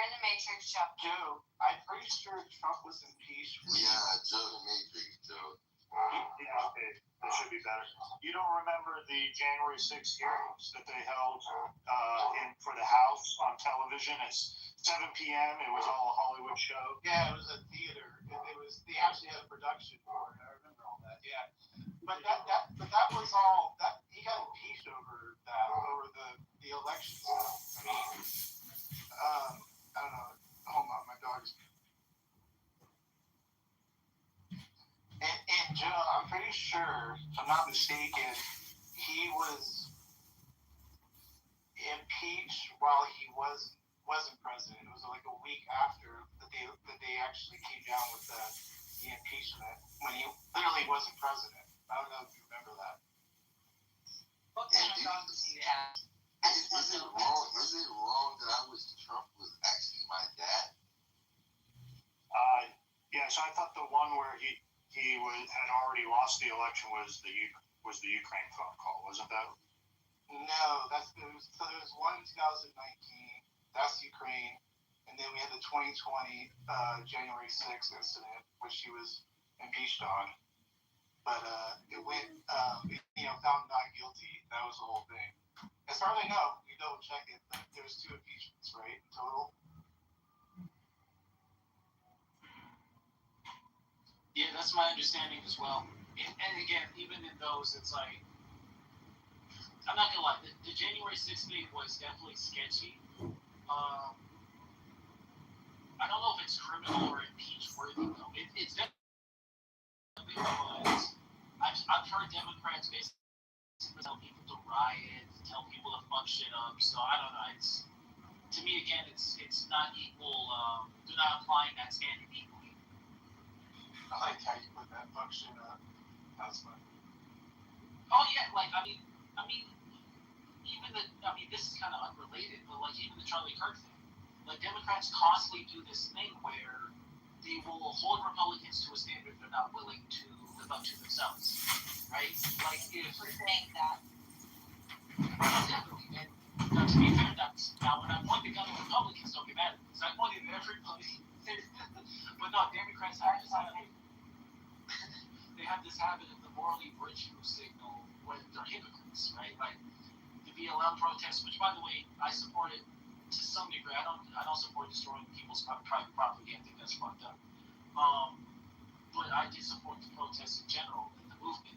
in the Matrix, Joe. Joe, I'm pretty sure Trump was impeached. Yeah, Joe the Matrix, Joe. Yeah, okay, that should be better. You don't remember the January 6th hearings that they held for the House on television at 7 p.m. It was all a Hollywood show. Yeah, it was a theater. It was. They actually had a production for it. I remember all that. Yeah, but that was all. That he got impeached over the election stuff. I mean, I don't know. Hold on, my dog's. And Joe, I'm pretty sure, if I'm not mistaken, he was impeached while he wasn't president. It was like a week after that they actually came down with the impeachment when he literally wasn't president. I don't know if you remember that. What kind of dog does he have? Is it wrong that Trump was actually my dad? Yeah, so I thought the one where he had already lost the election was the Ukraine phone call, wasn't that? No, there was one in 2019. That's Ukraine, and then we had the 2020 January 6th incident, which he was impeached on. But it went, found not guilty. That was the whole thing. As far as I know, you double check it. But there was 2 impeachments, right, in total. Yeah, that's my understanding as well. And again, even in those, it's like, I'm not gonna lie, the January 6th thing was definitely sketchy. I don't know if it's criminal or impeach worthy though. It's definitely was. I've heard Democrats basically tell people to riot, tell people to fuck shit up. So I don't know. To me again, it's not equal. They're not applying that standard equally. I like how you put that function up. That's fun. Oh yeah, like I mean, this is kind of unrelated, but like even the Charlie Kirk thing, like Democrats constantly do this thing where they will hold Republicans to a standard they're not willing to live up to themselves, right? Like if We're saying that. Exactly, and to be fair, now when I point the gun at Republicans, don't get mad at me, because I pointed at everybody. But no, Democrats have this habit. They have this habit of the morally virtue signal when they're hypocrites, right? Like the BLM protests, which by the way I support it to some degree. I don't support destroying people's private property. I think that's fucked up. But I did support the protests in general and the movement.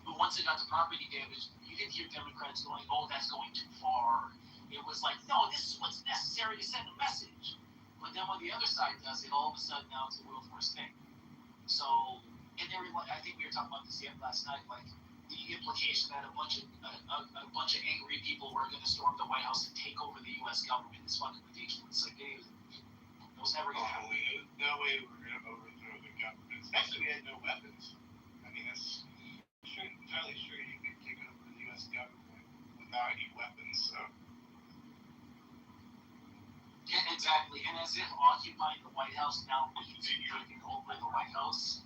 But once it got to property damage, you didn't hear Democrats going, "Oh, that's going too far." It was like, "No, this is what's necessary to send a message." But then when the other side does it, all of a sudden now it's a real force thing. So, and I think we were talking about this last night, like the implication that a bunch of angry people were going to storm the White House and take over the U.S. government is fucking ridiculous. Like it was never going to happen. No way we were going to overthrow the government, especially we had no weapons. I mean, it's entirely sure you could take over the U.S. government without any weapons. So. Yeah, exactly. And as if occupying the White House now means taking over the White House.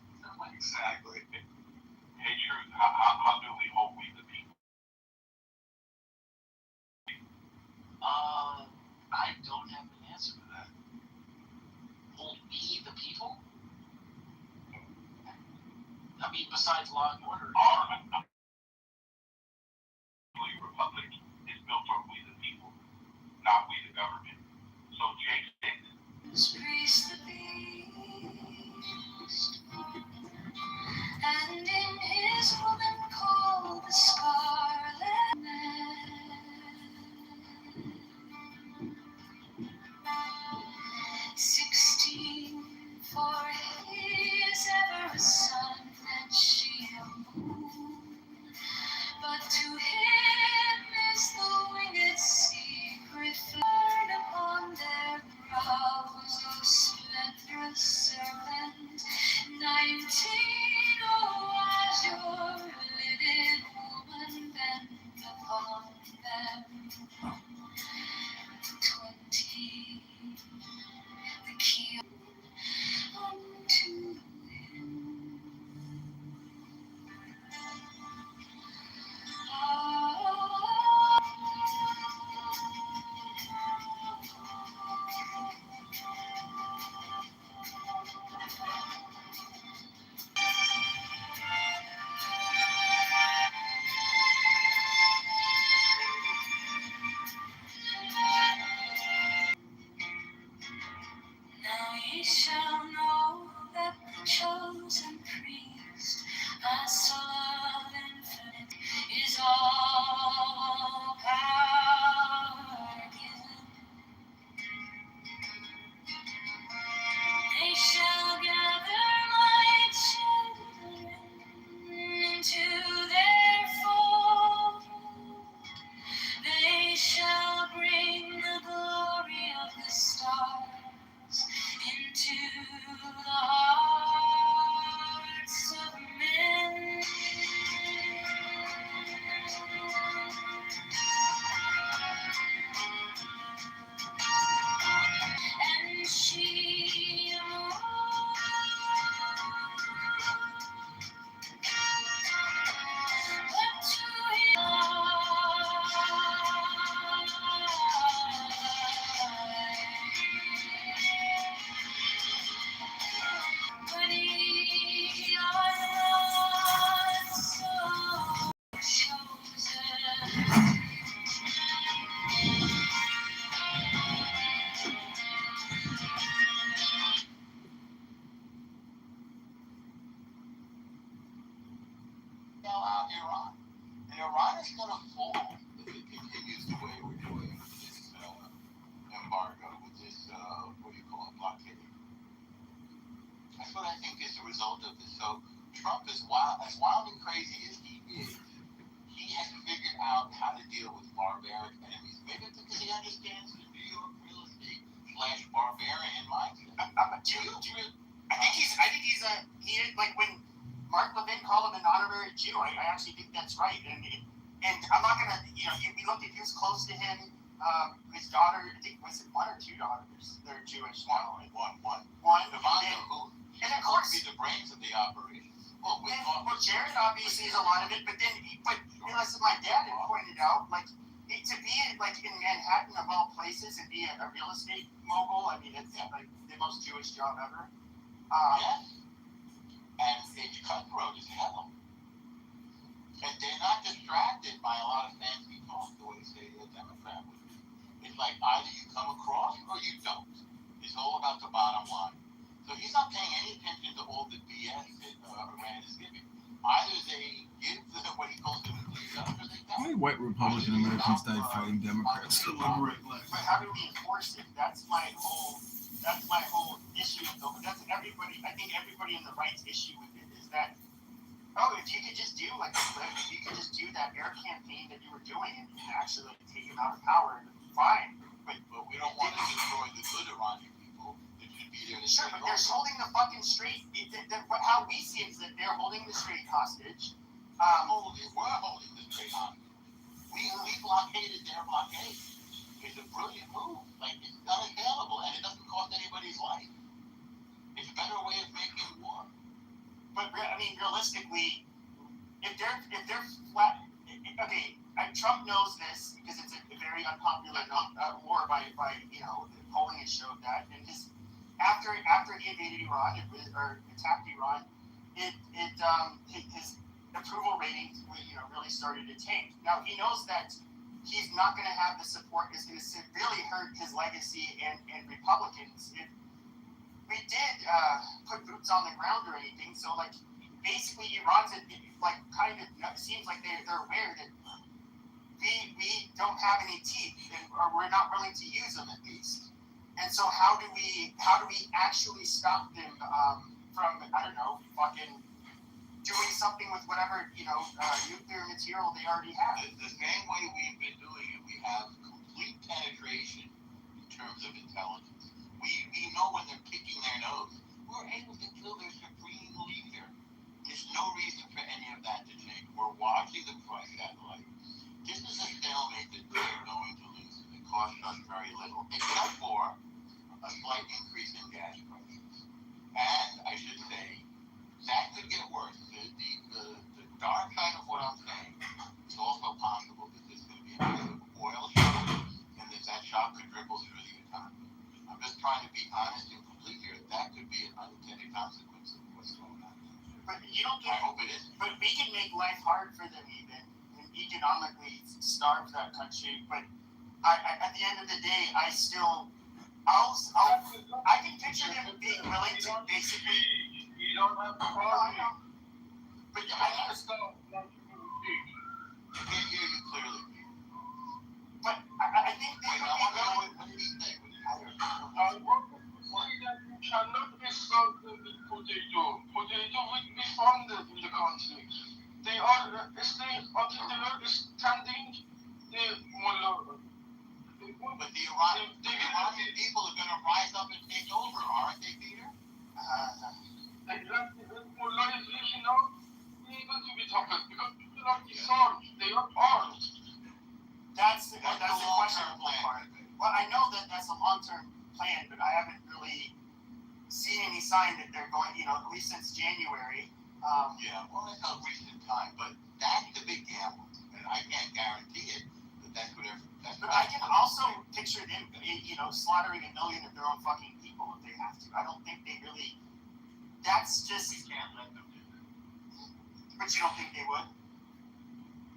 Exactly. Hey, Truth, how do we hold we the people? I don't have an answer to that. Hold we the people? I mean, besides law and order. Our republic is built on we the people, not we the government. So Jake Praise the beast, and in his woman called the Scarlet Man. He shall know that the chosen priest, my soul of infinite, is all power given. They shall gather my children into their fold. They shall bring the glory of the stars into the hearts of men. And she but to him when he are so chosen. Iran. And Iran is going to fall if it continues the way we're doing with this embargo, with this, what do you call it, blockade. That's what I think is the result of this. So Trump is as wild and crazy as he is, he has figured out how to deal with barbaric enemies. Maybe it's because he understands the New York real estate / barbarian mindset. I think he's like when Mark Levin called him an honorary Jew. I actually think that's right. And I'm not gonna, we looked at who's close to him. His daughter, I think, was it 1 or 2 daughters? They're Jewish now. One. And of course, be the brains of the operation. Well, Jared obviously is a lot of it, but as my dad had pointed out, to be in Manhattan of all places and be a real estate mogul, I mean, it's like the most Jewish job ever. Yes. And it's cutthroat as hell. And they're not distracted by a lot of fancy talk the way, say, a Democrat would be. It's like either you come across or you don't. It's all about the bottom line. So he's not paying any attention to all the BS that Iran is giving. Either they give what he calls the nuclear weapons, or they don't. How many white Republican Americans died fighting Democrats to liberate life? But how do we enforce it? That's my whole issue. Though, but that's everybody. I think everybody in the right's issue with it is that, if you could just do that air campaign that you were doing and actually take him out of power, fine. But we don't want to destroy the good Iranian people that should be there to sure, but they're holding the fucking Strait. How we see it is that they're holding the Strait hostage. We're holding the Strait hostage. We blockaded their blockade. It's a brilliant move. It's unassailable, and it doesn't cost anybody's life. It's a better way of making war. But I mean, realistically, if they're flat, okay, Trump knows this because it's a very unpopular war by the polling has showed that, and after he invaded Iran or attacked Iran, his approval ratings really started to tank. Now he knows that he's not going to have the support. It's going to severely hurt his legacy and Republicans if we did put boots on the ground or anything. So basically Iran's kind of seems like they're aware that we don't have any teeth or we're not willing to use them at least. And so how do we actually stop them from fucking doing something with whatever nuclear material they already have? The same way we've been doing it. We have complete penetration in terms of intelligence. We know when they're picking their nose. We're able to kill their supreme leader. There's no reason for any of that to change. We're watching the price satellite. This is a stalemate that they're going to lose. It costs us very little, except for a slight increase in gas prices. And I should say, that could get worse. The dark side of what I'm saying is also possible that there's going to be a massive oil shock, and that shock could ripple through the economy. I'm just trying to be honest and complete here. That could be an unintended consequence of what's going on. But you don't I hope it is. But we can make life hard for them even, and economically starve that country. But at the end of the day, I can picture them willing to basically. You don't have to follow. But I just don't want you to speak. I can't hear you clearly. But I think they would be willing. What do you think? I want to say that you cannot insult with potato. Potato will be founded in the country. They are staying until the Lord is standing. They will. But the Iranian people are going to rise up and take over, aren't they, Peter? Mullah is reaching out. They got to be toughened because people are disarmed. They are armed. That's the questionable part. Well, I know that that's a long-term plan, but I haven't really seen any sign that they're going. At least since January. Yeah, well, it's not recent time, but that's the big gamble, and I can't guarantee it. That's whatever. But I can also picture them, slaughtering 1 million of their own fucking people if they have to. I don't think they really. That's just. We can't let them do that. But you don't think they would?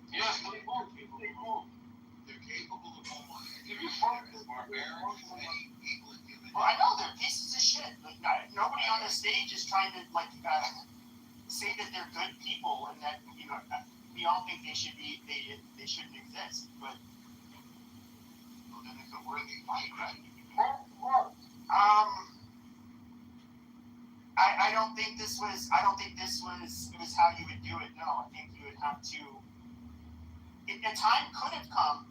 Yes, they will. They will. They're capable of almost If you find as barbaric as any people in human. Well, I know they're pieces of shit. Like, nobody on the stage is trying to say that they're good people and that we all think they should be. They shouldn't exist, but. Well, then it's a worthy fight, right? I don't think this was how you would do it. No, I think you would have to. A time could have come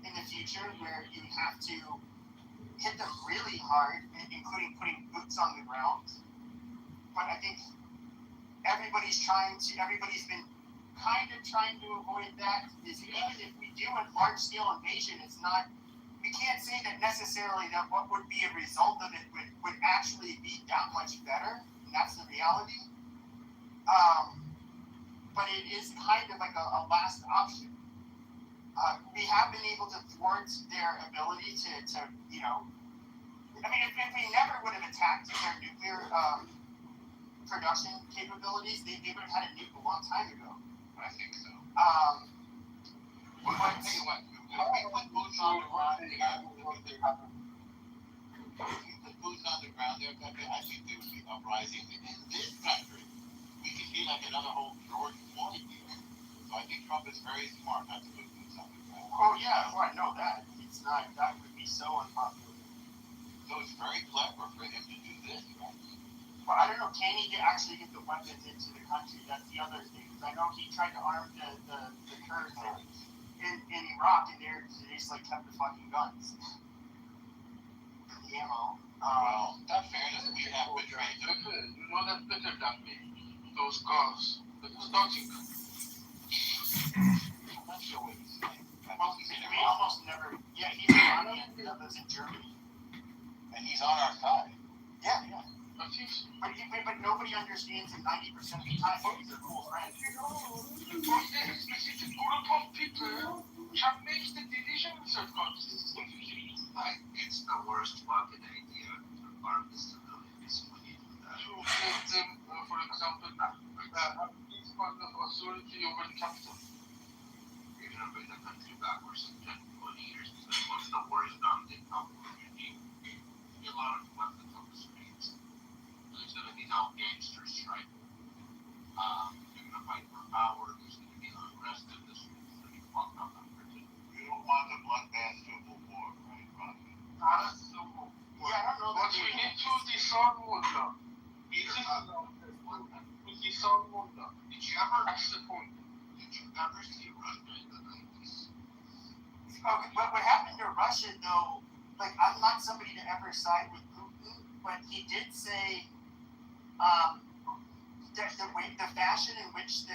in the future where you would have to hit them really hard, including putting boots on the ground. But I think everybody's been kind of trying to avoid that. Even if we do a large-scale invasion, we can't say that necessarily that what would be a result of it would actually be that much better, and that's the reality. But it is kind of like a last option. We have been able to thwart their ability to if we never would have attacked their nuclear production capabilities, they would have had a nuke a long time ago. I think so. But I'll tell you what, if we put boots on the ground there, I think there would be uprising in this country. We could be like another whole George Floyd here. So I think Trump is very smart not to put boots on the ground. Oh yeah, well, I know that. It's not. That would be so unpopular. So it's very clever for him to do this, right? Well, I don't know. Can he actually get the weapons into the country? That's the other thing. Because I know he tried to arm the Kurds in Iraq, and they just kept the fucking guns. The ammo. Well, in fairness, we have betrayed them. You know that better than me. Those guns. It's nothing. I'm not sure what he's saying. We almost never. Yeah, he's Iranian. He lives in Germany. And he's on our side. Yeah. But nobody understands him 90% of the time. He's a cool friend. A specific group of people can make the decision in circumstances. It's the worst fucking idea to arm the civilians when you do that. To give them, for example, this kind of authority over the capital. You're going to bring the country backwards in 10, 20 years because what's the worst thing possible you need? A lot of weapons on the streets. There's going to be no gangsters striking. You're going to fight for power. There's going to be unrest in the streets. It's going to be fucked up. You don't want a bloodbath civil war, right, Rocky? Not a civil war. Yeah, I don't know. But we need to disarm Mullah. We disarm Mullah. Did you ever? That's the point. Did you ever see Russia in the 90s? Okay, but what happened to Russia, though? I'm not somebody to ever side with Putin, but he did say the fashion in which the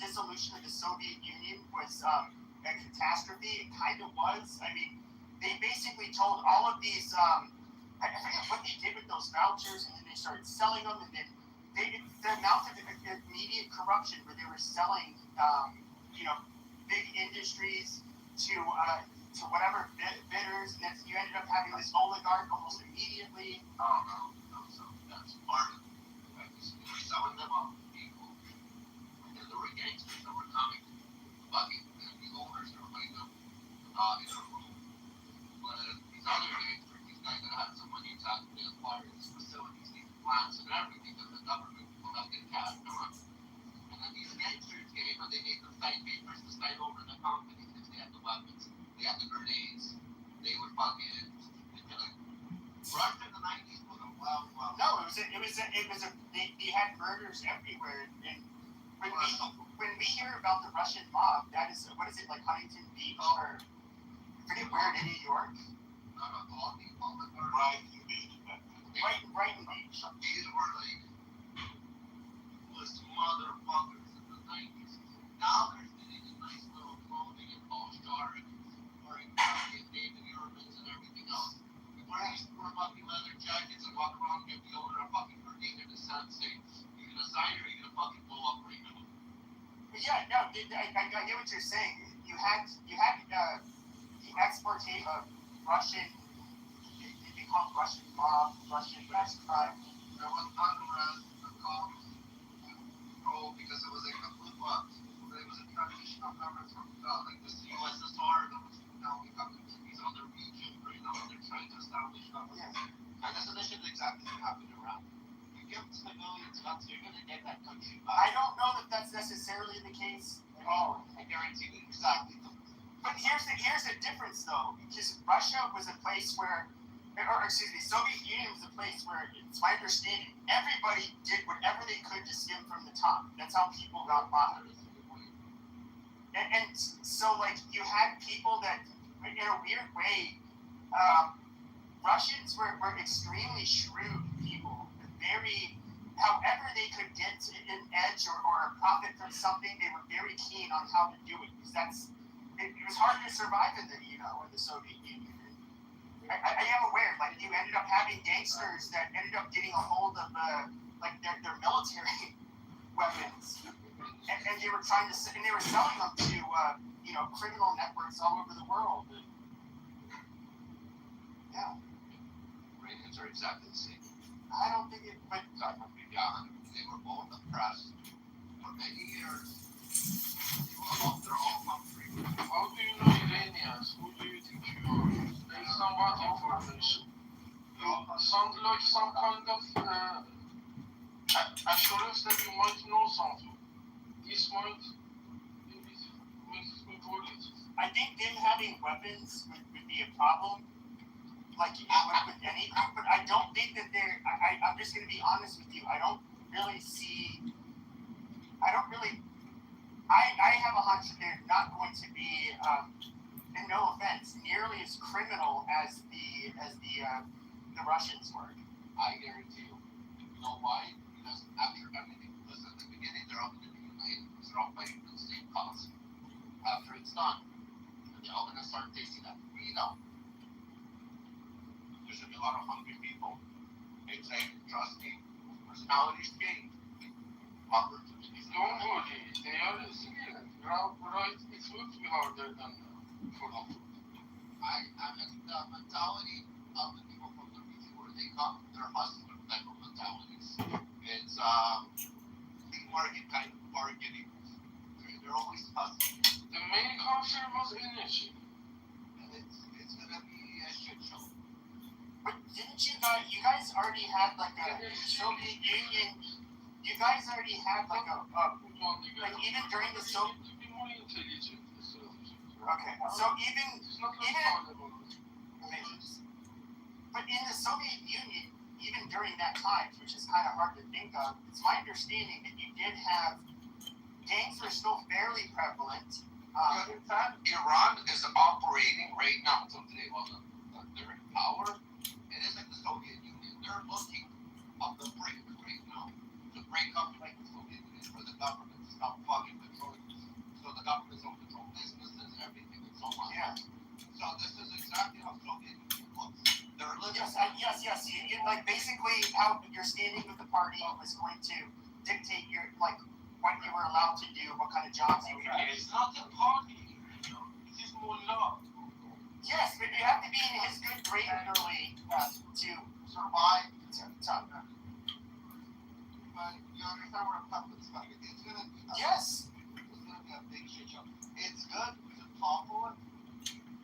dissolution of the Soviet Union was a catastrophe. It kind of was. I mean, they basically told all of these. I forget what they did with those vouchers, and then they started selling them, and then the amount of immediate corruption where they were selling, big industries to whatever bidders, and then you ended up having this oligarch almost immediately. Oh, no. So that's part of it. We're selling them off to people. And there were gangsters that were coming, fucking the owners that were like them, in a room. But these other gangsters, these guys that had some money to acquire these facilities, these fucking Russia in the 90s was a wild. No, they had murders everywhere, and when we hear about the Russian mob, that is, what is it, like Huntington Beach or I forget where in New York? Brighton Beach. These were like was motherfuckers in the 90s. Now they're sitting in nice little clothing and all-star and wearing fucking David Urban's and everything else. Wearing these poor fucking leather jackets and walk around and get the owner of fucking grenade in the sun saying, "You gonna sign or you gonna fucking blow up right now?" Yeah, no, I get what you're saying. You had the exportation of Russian, they become Russian mob, Russian crime. There was unrest, the cops control because it was like a flip up. It was a transitional government from like the USSR that was now becoming cities on their region right now. They're trying to establish government. And this initiative exactly what happened around. You give civilians guns, you're gonna get that country back. I don't know that that's necessarily the case at all. I guarantee you exactly. But here's the difference though, because Russia was a place where, or excuse me, Soviet Union was a place where, it's my understanding, everybody did whatever they could to skim from the top. That's how people got by. And so like you had people that, in a weird way, Russians were extremely shrewd people, very. However they could get an edge or a profit from something, they were very keen on how to do it, because it was hard to survive in the Soviet Union. I am aware, like, you ended up having gangsters that ended up getting a hold of their military weapons, and they were they were selling them to criminal networks all over the world. And, yeah, Iranians are exactly the same. I don't think it, but they were both oppressed for many years. They're all country. How do you know Iranians? Who do you think you are? Based on what information? You sound like some kind of assurance that you might know something. This might make me worried. I think them having weapons would be a problem, like you would with any group, but I don't think that I'm just going to be honest with you, I have a hunch that they're not going to be, and no offense, nearly as criminal as the Russians were. I guarantee you. You know why? Because after everything, listen, at the beginning they're all going to be united. They're all fighting for the same cause. After it's done, they're all going to start tasting that freedom. There should be a lot of hungry people. It's like, trust me, personalities change. Opportunities. Don't worry, they are scared. Right? It will be harder than for them. The mentality of the people from the region where they come, they're hustler type of mentalities. It's bargaining. They're always hustling. The main concern was energy. And it's gonna be a shit show. But didn't you guys already had like a Soviet Union? You guys already had like like even during the Soviet. To be more intelligent. Okay, so even but in the Soviet Union, even during that time, which is kind of hard to think of, it's my understanding that you did have gangs were still fairly prevalent. In fact, Iran is operating right now until today. Well, they're in power. It is like the Soviet Union. They're looking on the brink right now to break up like the Soviet Union for the government to stop fucking controlling. So the governments don't control businesses, everything, and so on. Yeah. So this is exactly how Soviet Union looks. They're living. Yes. You like basically how your standing with the party was going to dictate what you were allowed to do, what kind of jobs you could do. It's not a party, it is more love. Yes, but you have to be in his good graderly to survive. But you understand where I'm coming from? It's gonna be yes. It's gonna be a big shit show. It's good to talk for it,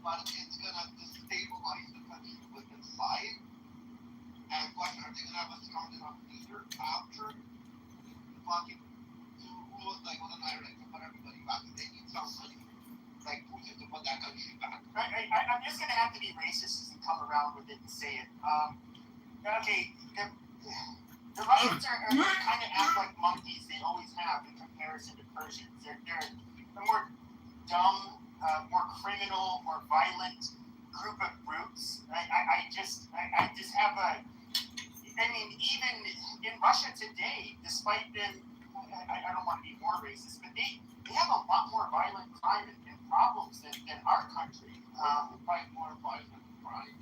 but it's gonna destabilize the country with inside. And question, are they gonna have a strong enough leader after the fucking to rule like with an iron to put everybody back? They need somebody. like to put that country back. I'm just gonna have to be racist and come around with it and say it. Okay, the Russians are kind of act like monkeys. They always have in comparison to Persians. They're a more dumb, more criminal, more violent group of brutes. I just have a. I mean, even in Russia today, despite them, I don't want to be more racist, but they have a lot more violent crime and problems than our country. More violent crime.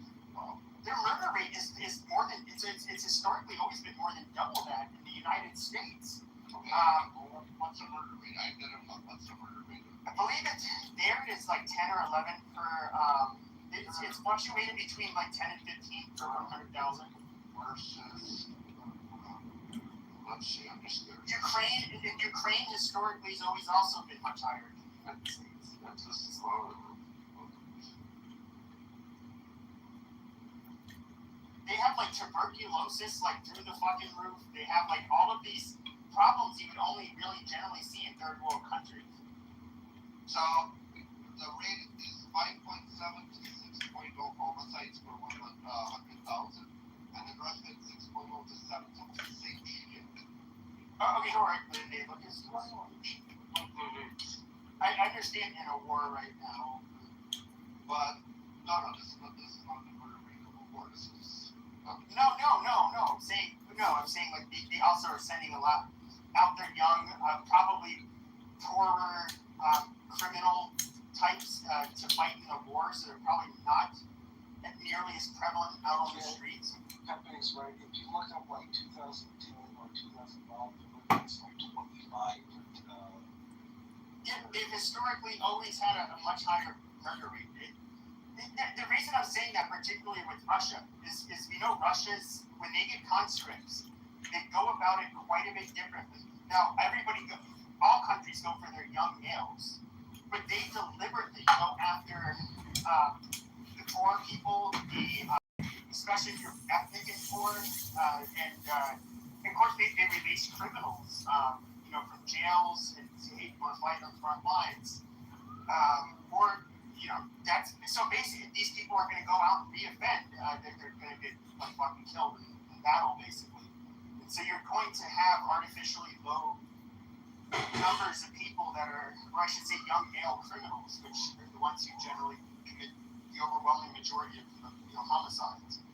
Their murder rate is more than it's historically always been more than double that in the United States. What's the murder rate? I never thought what's the murder rate? I believe there it is like 10 or 11 per. It's fluctuated between like 10 and 15 per 100,000. Versus, let's see, I'm just there. Ukraine historically has always also been much higher than the United States. That's just slower. They have like tuberculosis like through the fucking roof. They have like all of these problems you would only really generally see in third world countries. So the rate is 5.7 to 6.0 homicides per 100,000, and the rest is 6.0 to 7. So it's the same shit. Okay, all right, they look at I understand in a war right now, but no, this is not the murder rate of a war. This is I'm saying like they also are sending a lot out there young, probably poorer criminal types to fight in the war, so they're probably not nearly as prevalent out on the streets. Pepe's right. If you look up like 2010 or 2012, the murder is like 25. They've historically always had a much higher murder rate. The reason I'm saying that, particularly with Russia, is we know Russia's, when they get conscripts, they go about it quite a bit differently. Now, all countries go for their young males, but they deliberately go after the poor people, especially if you're ethnic and poor, and of course they release criminals, from jails and say, hey, you want to fight on the front lines, that's so basically these people are going to go out and re-offend. They're going to get like fucking killed in battle, basically. And so you're going to have artificially low numbers of people that are, or I should say, young male criminals, which are the ones who generally commit the overwhelming majority of homicides.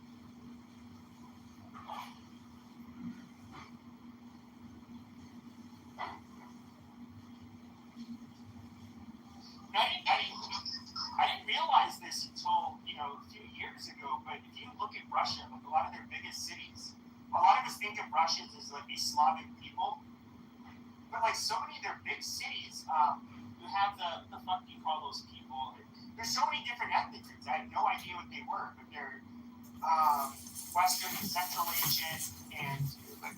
I didn't realize this until a few years ago. But if you look at Russia, like a lot of their biggest cities, a lot of us think of Russians as like these Slavic people. But like so many of their big cities, you have the fuck do you call those people? There's so many different ethnic groups. I had no idea what they were, but they're Western and Central Asian and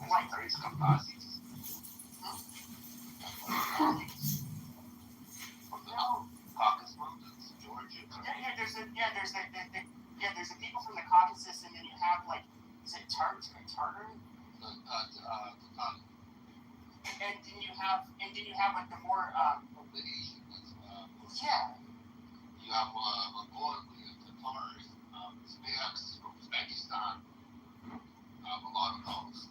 like there is capacities. Caucasus Mountains, Georgia. There's the people from the Caucasus, and then you have like, is it Tartar? And then you have like the more the Asian ones. yeah. You have Mongolia, Tatars, Uzbeks from Uzbekistan. A lot of those.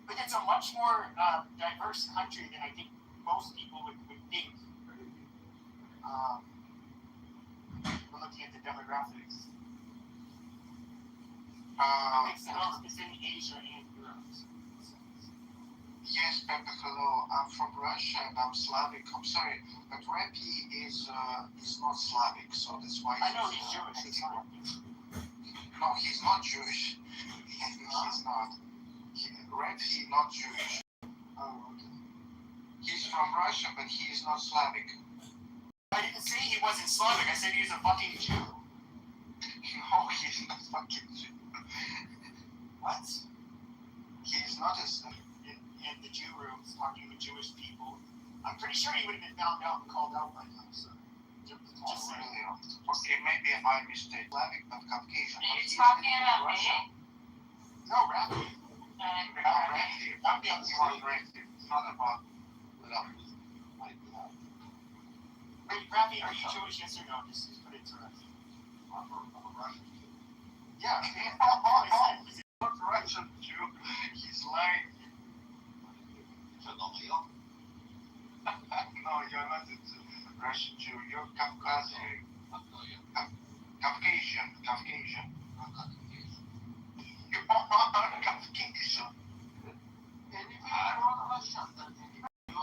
But it's a much more diverse country than I think most people would think. We're looking at the demographics. It's in Asia and Europe. Yes, Pepe, hello. I'm from Russia and I'm Slavic. I'm sorry, but Rappy is not Slavic, so that's why. I know he's Jewish. It's fine. No, he's not Jewish. He's not. Rappy not Jewish. Oh, okay. He's from Russia, but he is not Slavic. I didn't say he wasn't Slavic. I said he was a fucking Jew. No, he's not fucking Jew. What? He is not a In the Jew rooms, talking to Jewish people. I'm pretty sure he would have been found out and called out by now. So, just saying. Okay, maybe my mistake. Slavic, not Caucasian. Are you talking about me? No, Rappy. I'm talking about Rappy. It's not about Wait, Rafi, are you Jewish? Yes or no? Just put it to us. I'm a Russian Jew. Yeah. He's a Russian Jew. He's lying. No, you're not a Russian Jew. You're Caucasian. Caucasian. Caucasian. I'm not Caucasian. You are Caucasian.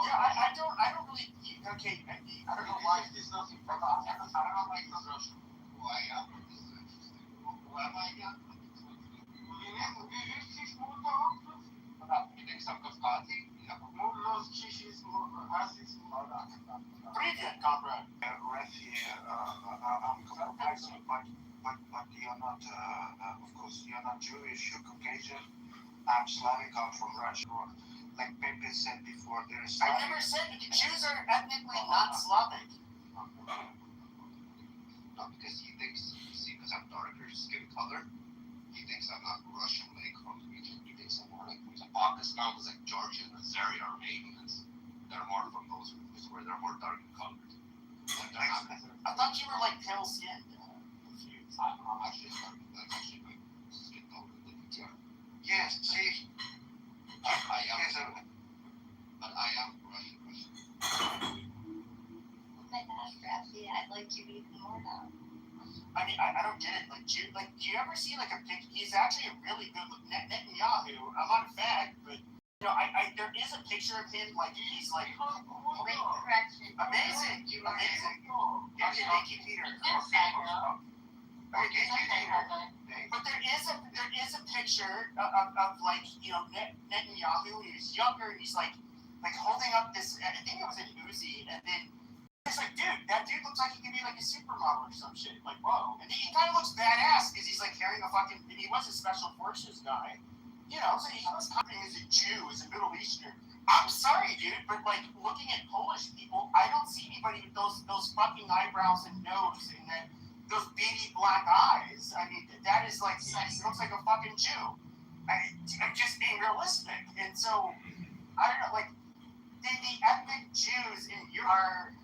Yeah, I don't really. Okay, I don't know why. There's nothing from I don't know why he's Russian. Who I am. This is interesting. Who am I again? You think I'm Caucasian? Привет, comrade. Rafi, I'm Caucasian, but you're not, of course, you're not Jewish, you're Caucasian. I'm Slavic, I'm from Russia. Like Pepe said before, there is I never said that the Jews are ethnically not Slavic. No, because he thinks, see, because I'm darker skin color, he thinks I'm not Russian, like from the region. He thinks I'm more like from Pakistan, was like Georgia and Azeri Armenians. They're more from those regions where they're more dark colored. I thought you were like pale skinned. Confused. I'm actually like skin color. Yes, see, I am, but I am Russian. My gosh, Rafi, I like you even more now. I mean, I don't get it. Like, do you ever see like a picture? He's actually a really good Netanyahu. I'm not a fan, but you know, there is a picture of him. Like, he's like Wait, correction. amazing. Okay, thank you, Peter. Okay, but there is a picture of like, you know, Netanyahu. He was younger, and he's like holding up this. I think it was an Uzi, and then it's like, dude, that dude looks like he could be like a supermodel or some shit. Like, whoa, and he kind of looks badass because he's like carrying a fucking. And he was a special forces guy, you know. So he was coming as a Jew, as a Middle Easterner. I'm sorry, dude, but like looking at Polish people, I don't see anybody with those fucking eyebrows and nose and that. Those beady black eyes. I mean, that is like, he looks like a fucking Jew. I'm just being realistic. And so, I don't know, like, the ethnic Jews in Europe are,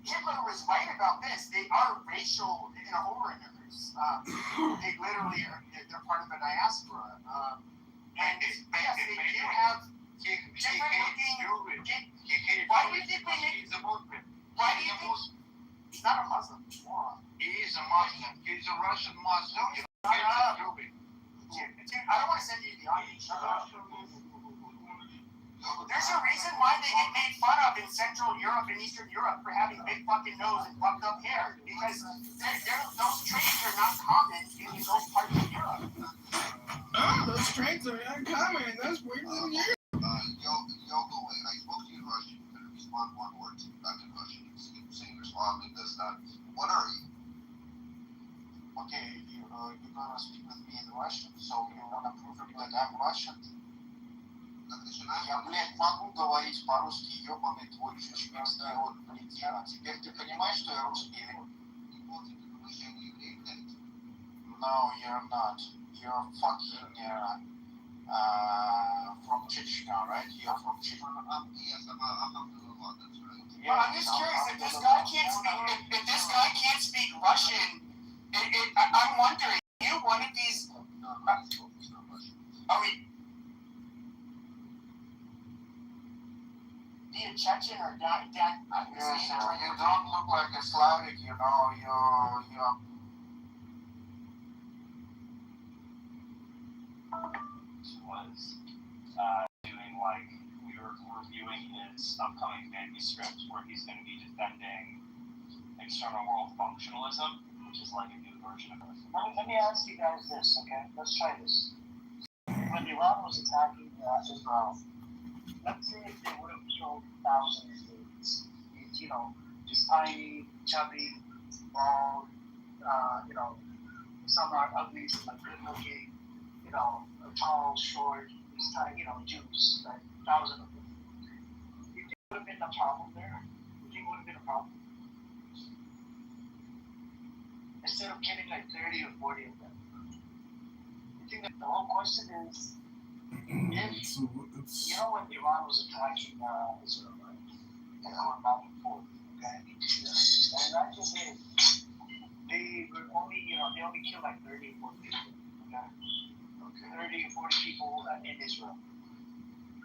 Hitler was right about this. They are racial foreigners. They literally are, they're part of a diaspora. And yes, they do have different looking, why do you think we make, why do you think, he's not a Muslim. he is a Muslim. He's a Russian Muslim. Dude, I don't want to send you to the audience. Shut up. There's a reason why they get made fun of in Central Europe and Eastern Europe for having big fucking nose and fucked up hair. Because those traits are not common in those parts of Europe. Oh, those traits are uncommon. That's weird than you. You'll go in. I spoke to you in Russian. You couldn't respond one word to me back in Russian. You keep saying you're Slavic, this, that. What are you? Okay, you're gonna speak with me in Russian, so you wanna prove me that I'm Russian? Я, блядь, могу говорить по-русски, ебаный твой чеченский рот, блядь. Теперь ты понимаешь, что я русский? No, you're not. You're fucking from Chechnya, right? You're from Chechnya. Yes, I'm from London, that's right. Well, I'm just curious if this guy can't speak Russian. I'm wondering, you one of these? Are we? Be a Chechen or that? Yes, you don't look like a Slavic, you know. You're. Was doing like we were reviewing his upcoming manuscript where he's going to be defending external world functionalism, which is like a new version of it. Let me ask you guys this, okay? Let's try this. When Iran was attacking Israel, let's say if they would have killed thousands of babies, you know, just tiny, chubby, bald, you know, some are ugly, some are good looking, you know, tall, short, these tiny, you know, Jews, like thousands of them. You think it would have been a problem there? You think it would have been a problem? Instead of killing like 30 or 40 of them. I think that the whole question is, if, you know when Iran was attacking Israel, right? And going back and forth, Okay. Yeah. And not just him. They only killed like 30 or 40 people. Okay. 30 or 40 people in Israel.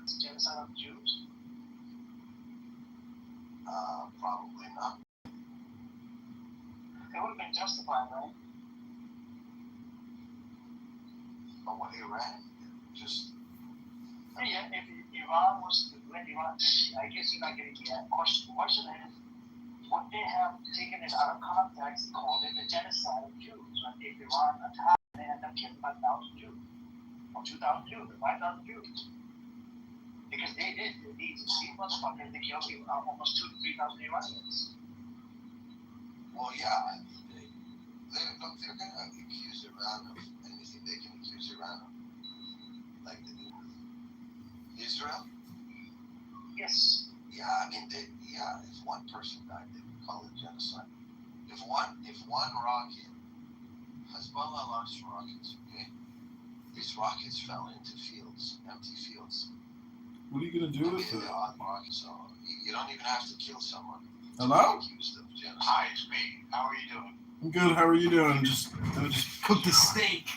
It's genocide of Jews. Probably not. It would have been justified, right? But what Iran just. Yeah, if Iran was when Iran, I guess you're not getting the question. The question is, would they have taken it out of context, called it a genocide of Jews? Right? If Iran attacked, they end up killing 5,000 Jews, or 2,000 Jews, or 5,000 Jews, because they did. These motherfuckers, they killed almost 2,000 to 3,000 Iranians. Well, yeah, they're going to accuse Iran of anything they can accuse Iran of. Like Israel? Yes. Yeah, I mean, if one person died, they would call it genocide. If one rocket, Hezbollah launched rockets, okay? These rockets fell into fields, empty fields. What are you going to do with it? They're on rockets, so you don't even have to kill someone. Hello? Accused of genocide. Hi, it's me. How are you doing? I'm good. How are you doing? I just cooked a steak.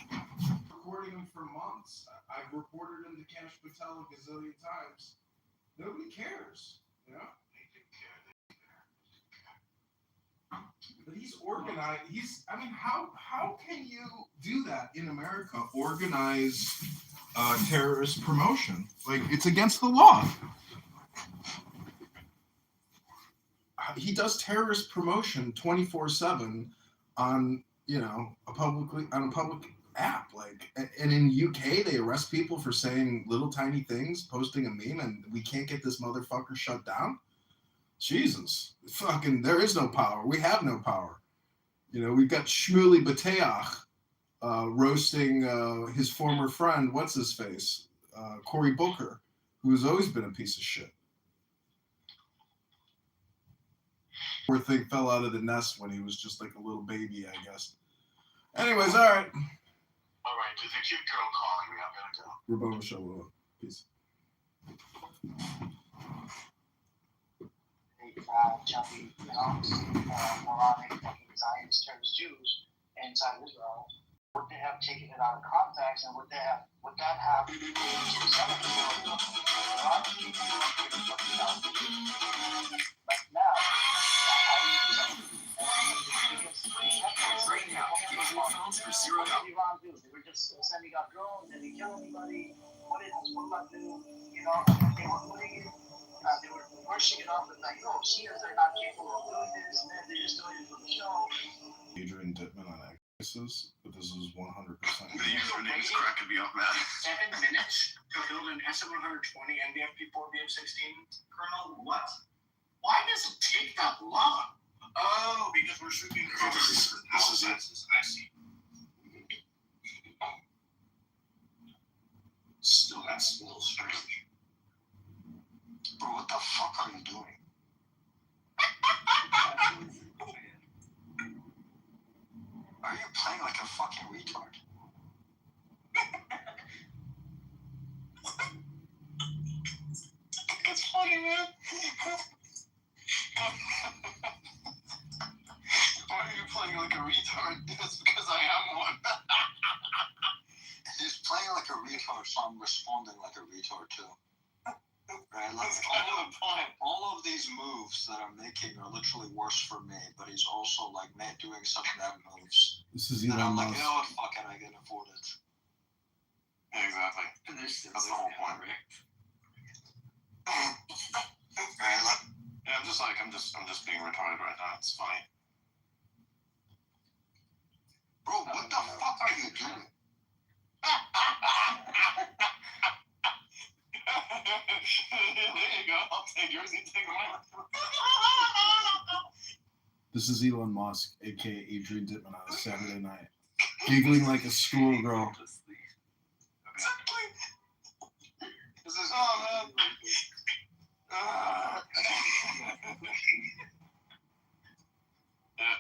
Recording them for months. I've reported him to Cash Patel a gazillion times. Nobody cares, you know? But he's organized. How can you do that in America? Organize terrorist promotion? Like, it's against the law. He does terrorist promotion 24/7 on a public app. Like, and in UK they arrest people for saying little tiny things, posting a meme, and we can't get this motherfucker shut down. Jesus, fucking, there is no power. We have no power. We've got Shmuley Bateach roasting his former friend, what's his face, Cory Booker, who has always been a piece of shit. Poor thing fell out of the nest when he was just like a little baby, I guess. Anyways, all right. All right, there's a cute girl calling me. I'm gonna go. Rabboni Shalom. Peace. Chubby, moronic, fucking Zionist terrorist Jews inside Israel. Would they have taken it out of context, and would that have like now? Right now, get your phones for $0. What did Iran do? They were just sending out drones. Did they kill anybody? What did Hezbollah do? They were putting it. They were brushing it off with like, Shias are not capable of doing this, and then they're just doing it for the show. Adrian Dittman on Axis, but this is 100%. The username is cracking me up, man. 7 minutes to build an SM-120 NBFP4 BF16 kernel? What? Why does it take that long? Oh, because we're shooting. This is it. I see. Still, that's a little strange. Bro, what the fuck are you doing? Are you playing like a fucking retard? It's funny, man. Why are you playing like a retard? It's because I am one. He's playing like a retard, so I'm responding like a retard too. Right? Like, that's kind of the point. All of these moves that I'm making are literally worse for me, but he's also like doing such bad moves. This is And Elon I'm like, Musk. you know what, fuck it, I can afford it. Yeah, exactly. That's the whole point, right? Yeah, I'm just being retarded right now. It's funny. Bro, what the fuck are you doing? There you go. I'll take yours. You take mine. This is Elon Musk, aka Adrian Dittman, on a Saturday night, giggling like a schoolgirl. Exactly. This is man. Yeah.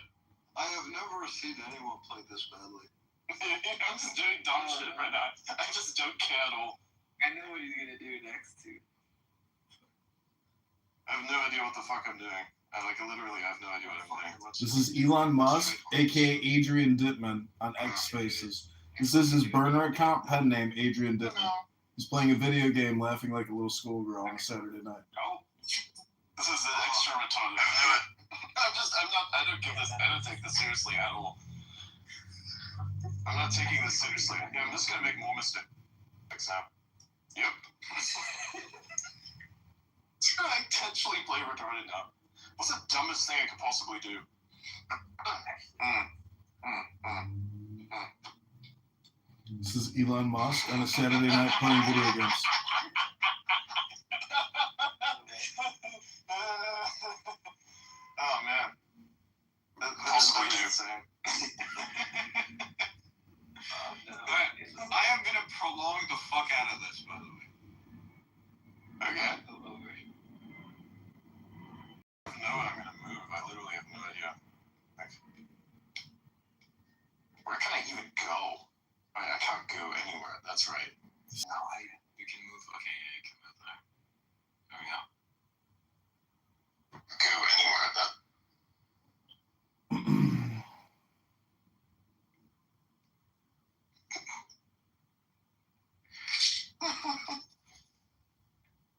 I have never seen anyone play this badly. I'm just doing dumb shit right now. I just don't care at all. I know what he's gonna do next too. I have no idea what the fuck I'm doing. I I literally have no idea what I'm playing. This is Elon Musk, aka Adrian Dittman on X Spaces. This is his burner account, pen name Adrian Dittman. He's playing a video game, laughing like a little schoolgirl on a Saturday night. Oh, this is extra retarded. I don't take this seriously at all. I'm not taking this seriously. Yeah, I'm just gonna make more mistakes now. Yep. I intentionally play retarded now. What's the dumbest thing I could possibly do? This is Elon Musk on a Saturday night playing video games. Oh man. That's insane. I am gonna prolong the fuck out of this, by the way. Okay. I know I'm gonna move. I literally have no idea. Where can I even go? I can't go anywhere. That's right. No, you can move. Okay, yeah, you can move there. There we go. Go anywhere. That.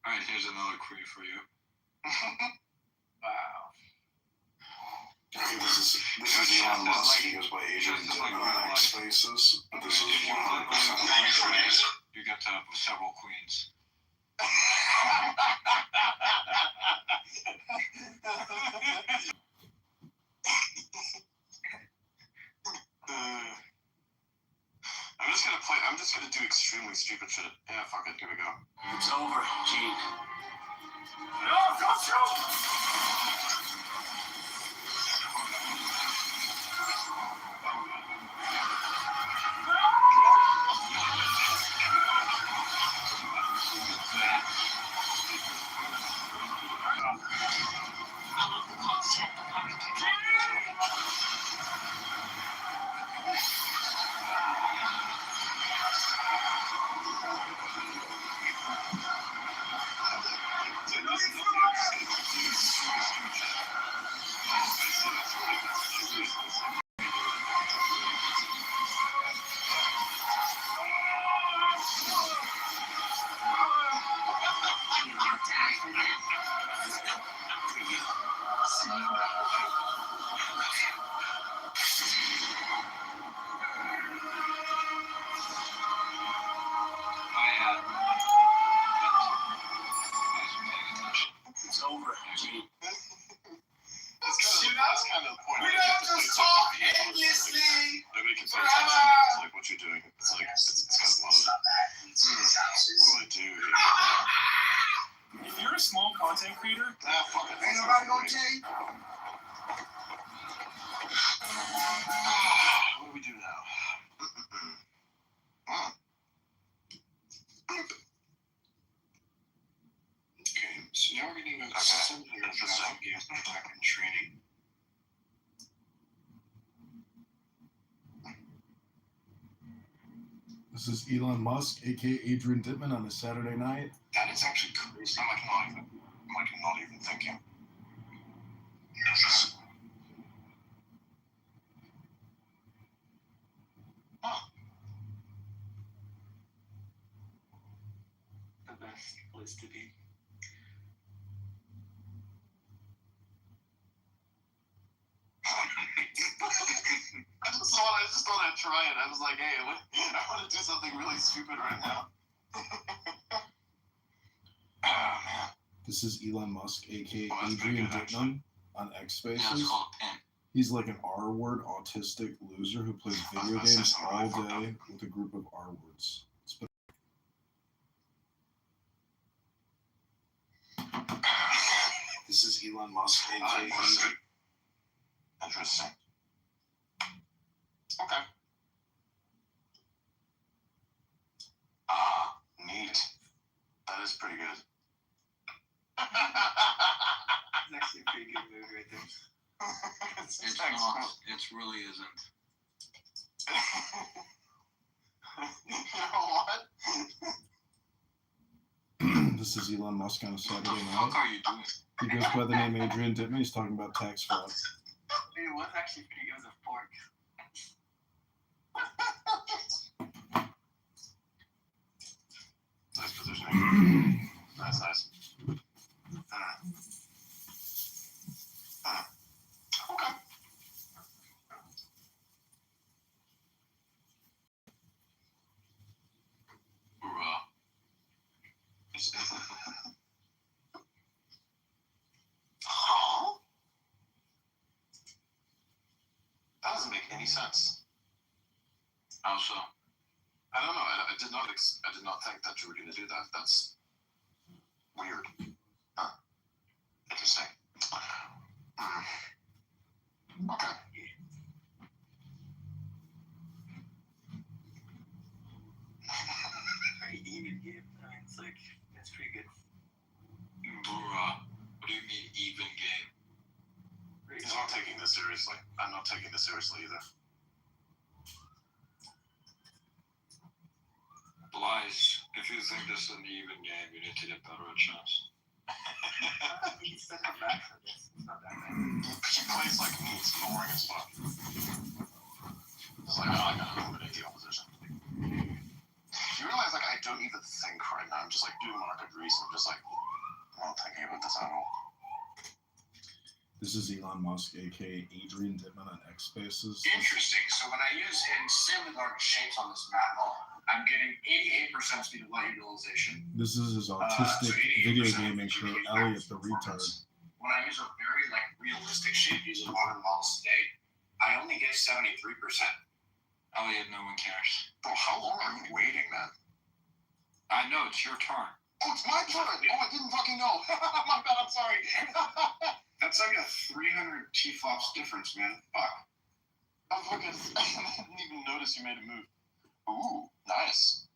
Alright, here's another query for you. Wow. Okay, this is Elon Musk. He goes by Adrian Dittman on X Spaces. This is 100%. You got to have several queens. I'm just gonna do extremely stupid shit. Yeah, fuck it, here we go. It's over, Gene. No, don't shoot! It's over, Gene. That's kind of the point. We don't just talk endlessly. Nobody can pay attention. It's like what you're doing. It's like it's kind of loaded. What do I do here? If you're a small content creator, Fuck it. Ain't nobody gonna tell you. What do we do now? Okay, so now we're getting about 700,000 games back in training. This is Elon Musk, aka Adrian Dittman on a Saturday night. That is actually crazy. I'm not even thinking. The best place to be. I just thought I'd try it. I was like, hey, I want to do something really stupid right now. Oh, man. This is Elon Musk, aka Adrian Dittman on X Spaces. Yeah, it's called a pen. He's like an R-word autistic loser who plays video games all day with a group of R-words. This is Elon Musk, aka Interesting. Okay. Neat. That is pretty good. It's actually a pretty good movie right there. It's not. It really isn't. You know what? This is Elon Musk on a Saturday What the night. fuck are you doing? He goes by the name Adrian Dittman. He's talking about tax fraud. It was actually pretty good as a fork. Nice positioning. Nice. Okay. Hoorah. Huh? That doesn't make any sense. How so? I don't know. I did not think that you were going to do that. That's weird. Huh. Interesting. Okay. Pretty even game. I mean, it's pretty good. Bruh. What do you mean even game? He's not taking this seriously. I'm not taking this seriously either. Lies. If you think this is an even game, you need to get better at chess. He can still come back from this. It's not that bad. He plays like me. It's boring as fuck. It's like, I gotta eliminate the opposition. You realize, like, I don't even think right now. I'm just, like, doing market research. Just, like, I'm not thinking about this at all. This is Elon Musk, aka Adrian Dittman on X Spaces. Interesting. So when I use insanely large shapes on this map, I'm getting 88% speed of light utilization. This is his autistic video gaming crew, Elliot the Retard. When I use a very realistic shape using modern models today, I only get 73%. Elliot, no one cares. Bro, how long are you waiting, man? I know, it's your turn. Oh, it's my turn! Oh, I didn't fucking know. My bad, I'm sorry. That's like a 300 T-flops difference, man. Fuck. I didn't even notice you made a move. Ooh, nice.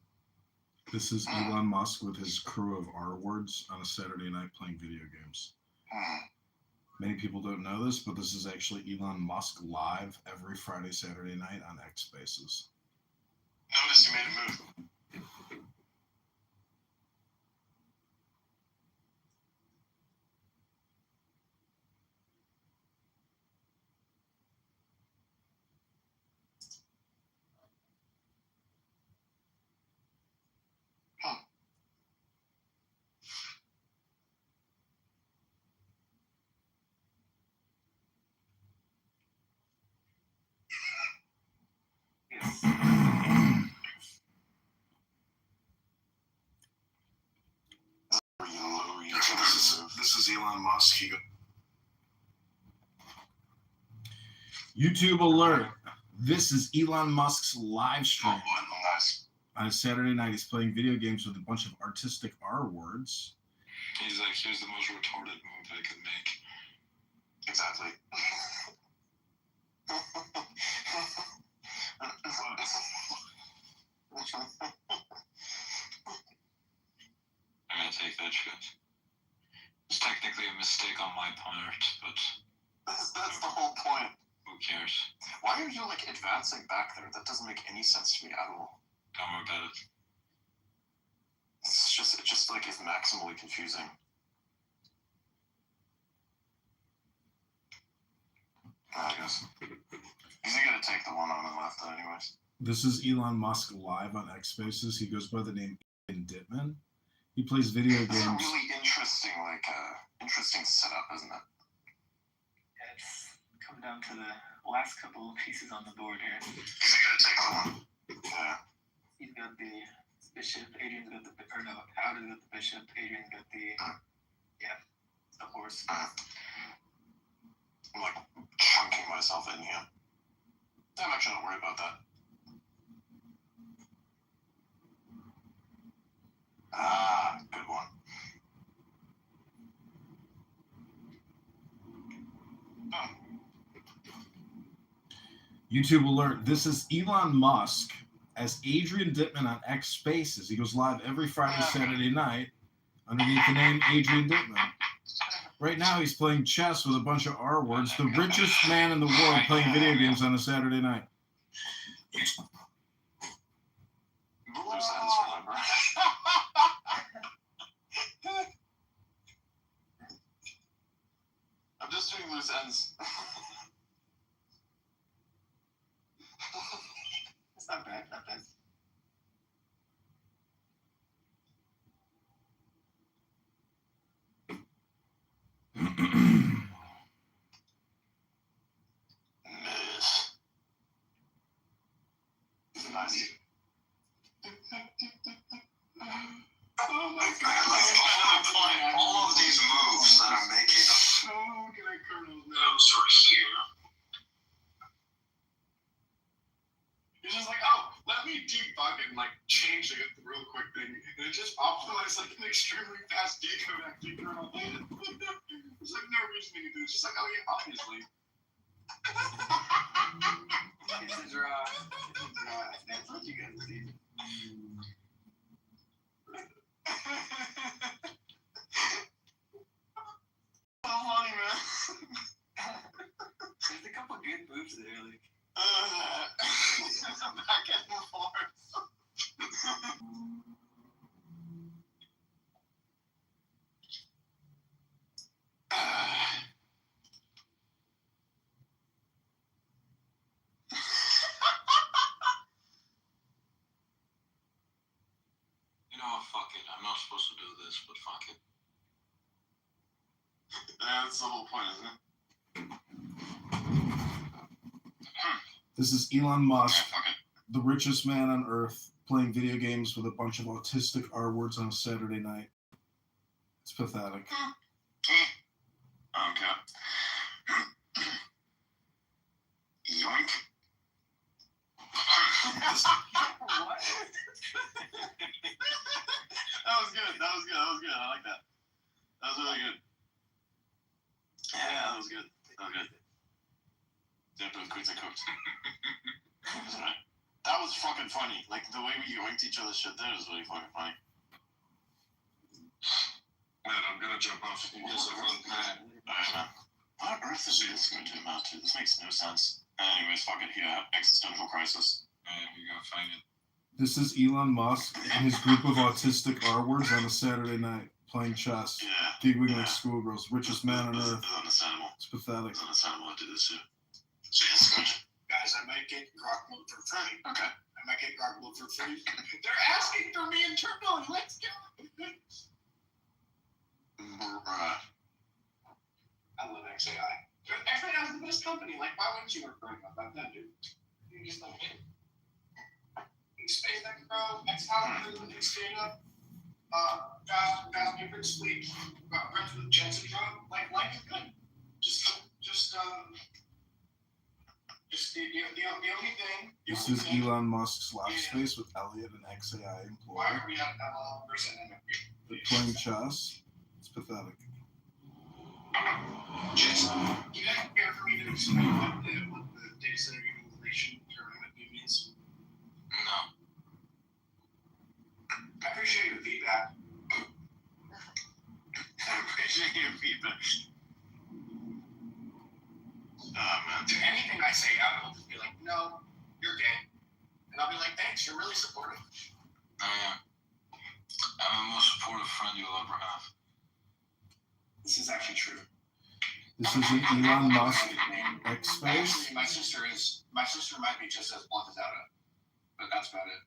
This is Elon Musk with his crew of R-words on a Saturday night playing video games. Many people don't know this, but this is actually Elon Musk live every Friday, Saturday night on X Spaces. Notice you made a move. This is Elon Musk. YouTube alert. This is Elon Musk's live stream. Nice. On a Saturday night, he's playing video games with a bunch of artistic R-words. He's like, here's the most retarded move I could make. Exactly. I'm gonna take that shit. It's technically a mistake on my part, but that's the whole point. Who cares? Why are you advancing back there? That doesn't make any sense to me at all. Don't worry about it. It's just is maximally confusing. I guess. He's gonna take the one on the left, anyways. This is Elon Musk live on X Spaces. He goes by the name Adrian Dittman. He plays video games. It's a really interesting setup, isn't it? Yeah, it's come down to the last couple of pieces on the board here. He's gonna take the one. Yeah. He's got the bishop, Adrian's got the Howard's got the bishop, Adrian's got the the horse. I'm chunking myself in here. I'm actually not worried about that. Good one. YouTube alert. This is Elon Musk as Adrian Dittman on X Spaces. He goes live every Friday, Saturday night underneath the name Adrian Dittman. Right now, he's playing chess with a bunch of R-words. The richest man in the world playing video games on a Saturday night. Loose ends, remember? just ends. It's not bad, not bad. Miss. Nice. Oh my god, all of these moves that I'm making are so good at Colonel's nose are here. He's just like, oh, let me debug and like change it real quick thing. And it just optimized like an extremely fast decode after Colonel did. There's like no reasoning to do it. It's just like, oh yeah, obviously. It's a draw. That's what you guys do. So funny, man. There's a couple good moves there, like. Back and forth. You know what, fuck it. I'm not supposed to do this, but fuck it. That's the whole point, isn't it? This is Elon Musk, the richest man on earth, playing video games with a bunch of autistic R-words on a Saturday night. It's pathetic. Okay. Yoink. What? That was good. That was good. That was good. I like that. That was really good. Yeah, that was good. That was good. That was fucking funny. Like the way we yoinked each other's shit there was really fucking funny. Man, I'm gonna jump off. You guys are fun. Alright, man. What on earth is this going to amount to? This makes no sense. Anyways, fuck it. Yeah, existential crisis. You gotta find it. This is Elon Musk and his group of autistic R-words on a Saturday night, playing chess, giggling like schoolgirls, richest man on earth. It's understandable. It's pathetic. It's understandable to do this shit. So yes, good. Guys, I might get grok mode for free. Okay. I might get grok mode for free. They're asking for me internally. Let's go. I love XAI. XAI is the best company. Like, why wouldn't you work for them back then, dude? You just don't get it. SpaceX Pro, X-Power, X-Data, fast different sleep, friends with Jensen Pro. Like, life is good. Just the only thing. This is Elon Musk's lab space with Elliot, an XAI employee. Why are we at that level percent in They're playing chess. It's pathetic. Jensen, you guys care for me to explain what the data center utilization tournament means? No. I appreciate your feedback. I appreciate your feedback. Man. To anything I say, I will just be like, no, you're gay. And I'll be like, thanks, you're really supportive. I'm the most supportive friend you'll ever have. This is actually true. This is an Elon Musk X space. Actually, my sister might be just as blunt as Ada, but that's about it.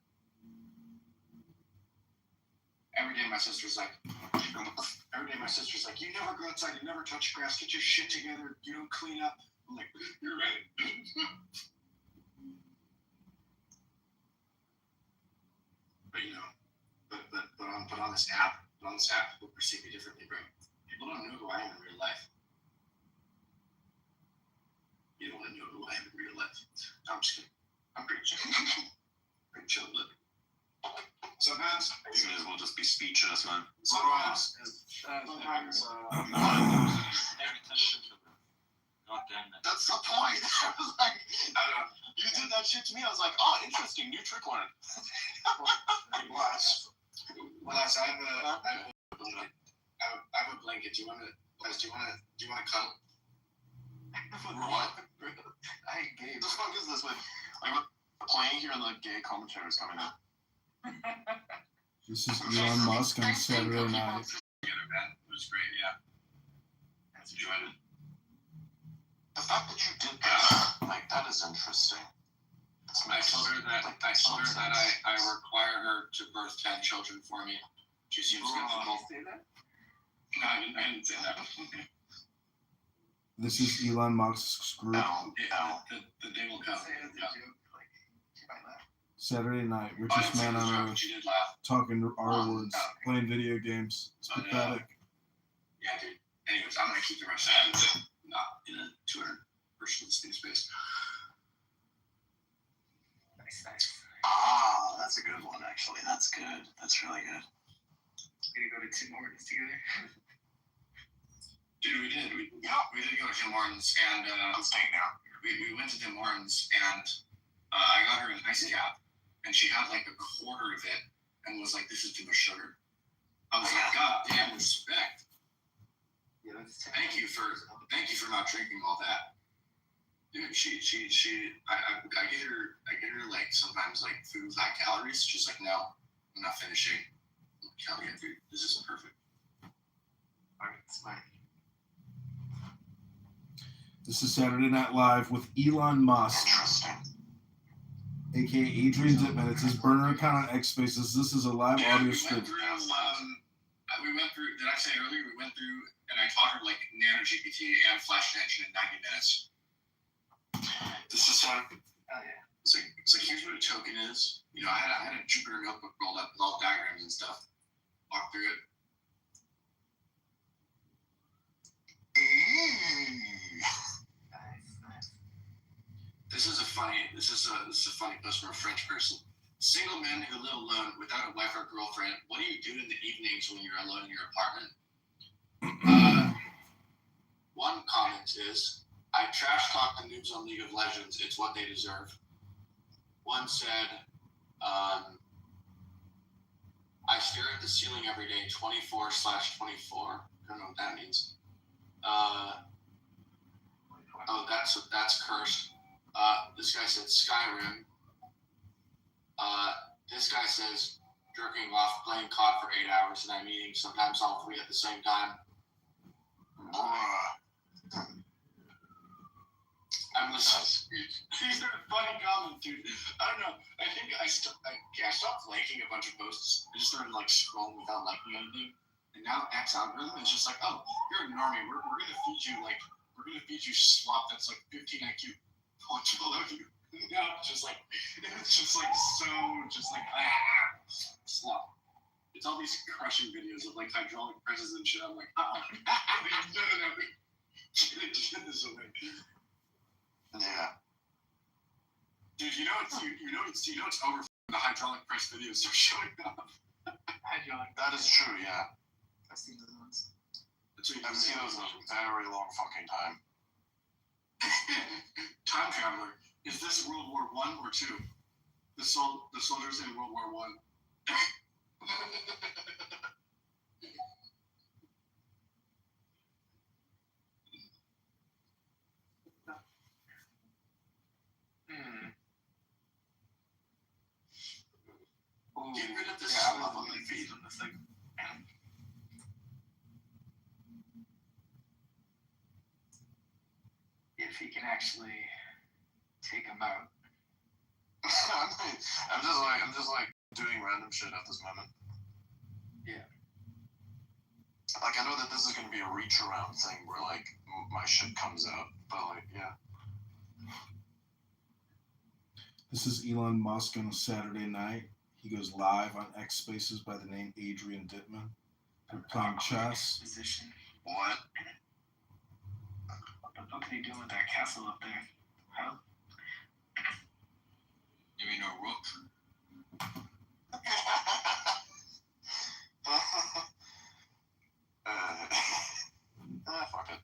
Every day my sister's like, you never go outside, you never touch grass, get your shit together, you don't clean up. I'm like, you're right. But you know, but on this app, people perceive me differently, bro. People don't know who I am in real life. You don't want to know who I am in real life. I'm just kidding. I'm pretty chill. Pretty chill, but sometimes You may as well just be speechless, man. sometimes God damn it. That's the point. I was like, you did that shit to me. I was like, oh, interesting, new trick learned. Plus, I have a blanket. Do you want to cuddle? What? I hate gay. What the fuck is this? Like playing here and the gay commentary is coming up. This is Elon Musk on Saturday night. It was great, yeah. I enjoyed it. fact that you did that, like, that is interesting. I told her that I require her to birth 10 children for me. She seems comfortable. Did you say that? No, I didn't say that. This is Elon Musk's group. The day will come. Saturday night, richest man on earth, talking R words, playing video games. It's pathetic. Yeah, dude. Anyways, I'm gonna keep the rest of it not in a 200-person listening space. Nice. Ah, that's a good one, actually. That's good. That's really good. We're gonna go to Tim Hortons together. Dude, we did. We did go to Tim Hortons, and I'm staying now. We went to Tim Hortons, and I got her an ice cap, and she had like a quarter of it, and was like, "This is too much sugar." I was like, "God damn, respect." Yeah, Thank you for not drinking all that. Dude, I get her like sometimes like food with high calories. She's like, "No, I'm not finishing. Hell yeah, dude, this isn't perfect." Alright, smart. This is Saturday Night Live with Elon Musk, aka Adrian Dittman. It's his burner account on X Spaces. This is a live audio stream. We went through. Did I say earlier? We went through, and I taught her like Nano GPT and Flash Engine in 90 minutes. This is Saturday. Oh yeah. It's like here's what a token is. You know, I had a Jupyter notebook rolled up with all diagrams and stuff. Walk through it. Nice. This is a funny post from a French person. Single men who live alone without a wife or girlfriend, what do you do in the evenings when you're alone in your apartment? One comment is, I trash talk the noobs on League of Legends. It's what they deserve. One said, I stare at the ceiling every day, 24/24. I don't know what that means. That's cursed. This guy said Skyrim. This guy says jerking off, playing COD for 8 hours, and I'm eating sometimes all three at the same time. I'm listening. These are funny comments, dude. I don't know. I think I stopped liking a bunch of posts. I just started like scrolling without liking anything. And now X algorithm is just like, oh, you're a normie. We're gonna feed you slop that's like 15 IQ points below you. Now it's just like slop. It's all these crushing videos of like hydraulic presses and shit. I'm like, no. Get this away. Yeah. Dude, you know it's over the hydraulic press videos are showing up. That is true, yeah. I've seen those ones. I've seen those in a very long fucking time. Time traveler. Is this World War I or II? The soldiers in World War I. Get rid of this. Yeah, I love the feed on this thing. If he can actually take him out. I'm just like doing random shit at this moment. Yeah. Like, I know that this is going to be a reach around thing where like my shit comes out, but like, yeah. This is Elon Musk on a Saturday night. He goes live on X Spaces by the name Adrian Dittman. They're playing chess. Position. What? What can he do with that castle up there? Huh? You mean a rook? Fuck it.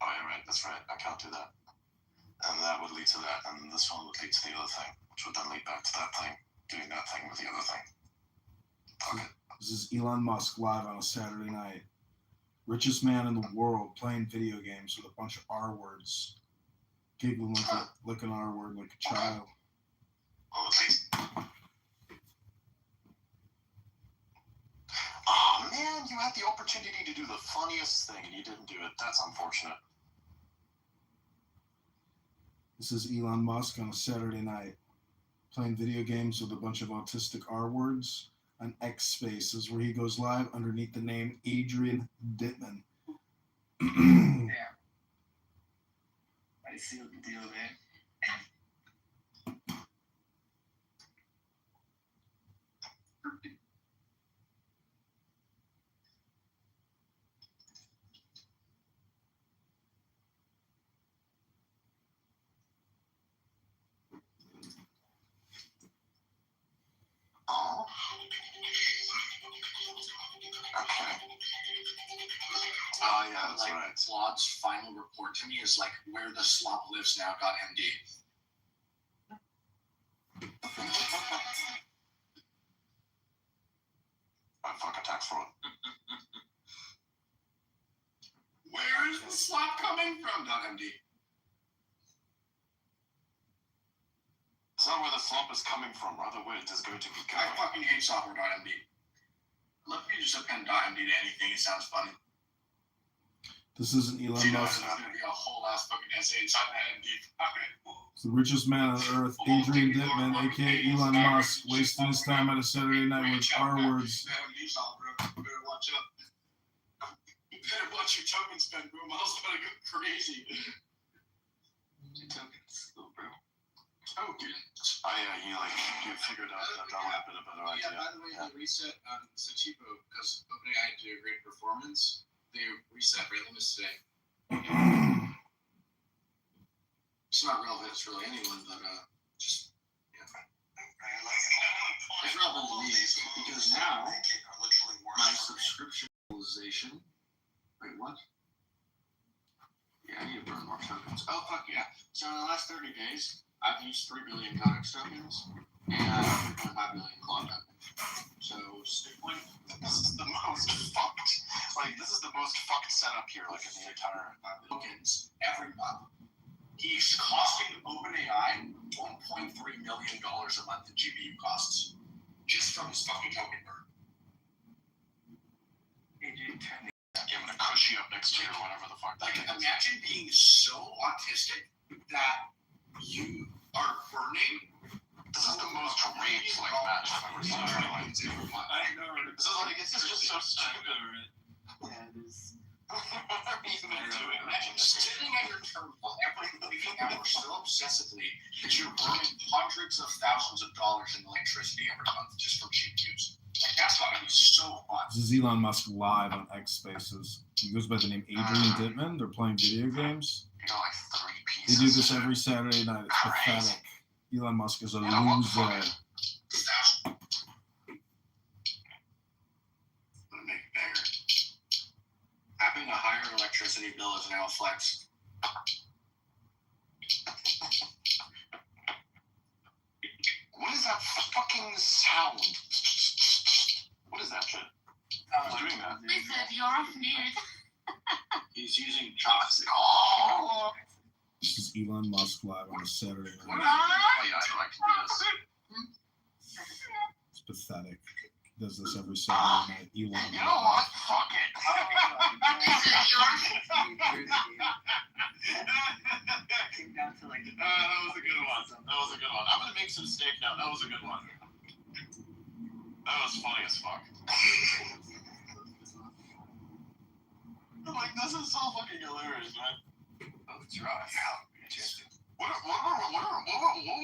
Oh yeah, right. That's right. I can't do that. And that would lead to that, and this one would lead to the other thing, which would then lead back to that thing, doing that thing with the other thing. Fuck it. This is Elon Musk live on a Saturday night. Richest man in the world playing video games with a bunch of R words. Giggling like an R word like a child. Well, at least. Oh man, you had the opportunity to do the funniest thing and you didn't do it. That's unfortunate. This is Elon Musk on a Saturday night playing video games with a bunch of autistic R words on X Spaces, where he goes live underneath the name Adrian Dittman. Yeah. I see what the deal there. Oh. Okay. Oh yeah, that's like, right. Claude's final report to me is like where the slop lives now. .md. I fucking tax fraud. Where is the slop coming from? .md. It's not where the slump is coming from, rather where it is going to be I going. fucking hate software.md. Let me just append .md to anything. It sounds funny. This isn't Elon Musk. There's gonna be a whole ass fucking essay inside the MD. It's the richest man on earth, Adrian Dittman, aka Elon Musk, wasting his time at a Saturday night with R words. MD software. Better watch out. Better watch your token spend, bro. Miles gotta go crazy. Tokens, little bro. Tokens. Oh yeah, you figured out that would have been a better idea. Yeah, by the way, they reset Satipo because OpenAI did a great performance. They reset rate limits today. It's not relevant to really anyone, but just yeah. It's relevant to me because now my subscriptionalization. Wait, what? Yeah, I need to burn more tokens. Oh fuck yeah! So in the last 30 days, I've used 3 billion Codex tokens and 3.5 billion Claude tokens. So Stickpoint. This is the most fucked. Like this is the most fucked setup here, like in the entire tokens every month. He's costing OpenAI $1.3 million a month in GPU costs just from his fucking token burn. Give him a cushy up next year or whatever the fuck. Like imagine being so autistic that you are burning. This is the most rage like match I've ever seen in my life. I know. This is like this is just so stupid. Yeah, it is. What are you even doing? Imagine sitting at your terminal every waking hour so obsessively that you're burning hundreds of thousands of dollars in electricity every month just from GPUs. Like that's gotta be so fun. This is Elon Musk live on X Spaces. He goes by the name Adrian Dittman. They're playing video games. You got like 3 They pieces. do this every Saturday night. It's pathetic. Elon Musk is a loser. Having a higher electricity bill is now a flex. What is that fucking sound? What is that shit? Who's doing that? Listen, you're offended. He's using chopsticks. Oh! This is Elon Musk live on a Saturday night. Oh yeah, I'd like to do this. It's pathetic. He does this every Saturday night. Elon You know what? Fuck it. Came down to like. That was a good one. That was a good one. I'm gonna make some steak now. That was a good one. That was funny as fuck. I'm like, this is so fucking hilarious, man. Oh, that's right. What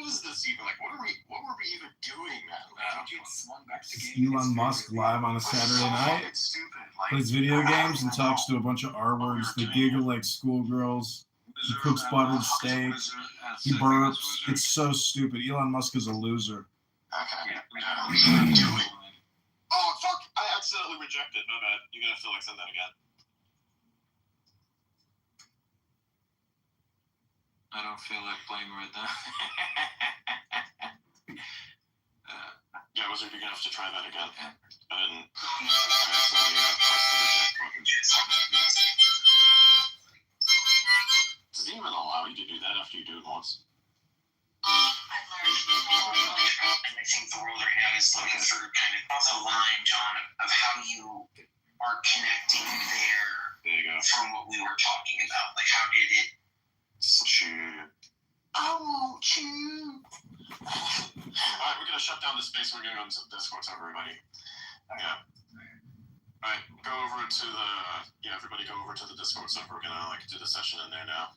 was this even like? What were we even doing, man? Dude swung back the This is game. Elon Musk live on a Saturday night. It's stupid. Like, Plays video games and talks to a bunch of R words. They giggle like schoolgirls. He cooks buttered steak. He burps. It's so stupid. Elon Musk is a loser. Okay. What are you doing? Oh fuck! I accidentally rejected. My bad. You're gonna have to like send that again. I don't feel like playing right now. Yeah, Wizard, you're gonna have to try that again. I didn't. I accidentally pressed the reject button. Does it even allow you to do that after you do it once? I've learned and I think the world right now is looking for kind of the line, John, of how you are connecting There you go. from what we were talking about. Like, how did it? Shit. I want you. Alright, we're gonna shut down this space. We're gonna go into the Discord server, everybody. Yeah. Alright, go over to the everybody go over to the Discord server. We're gonna do the session in there now.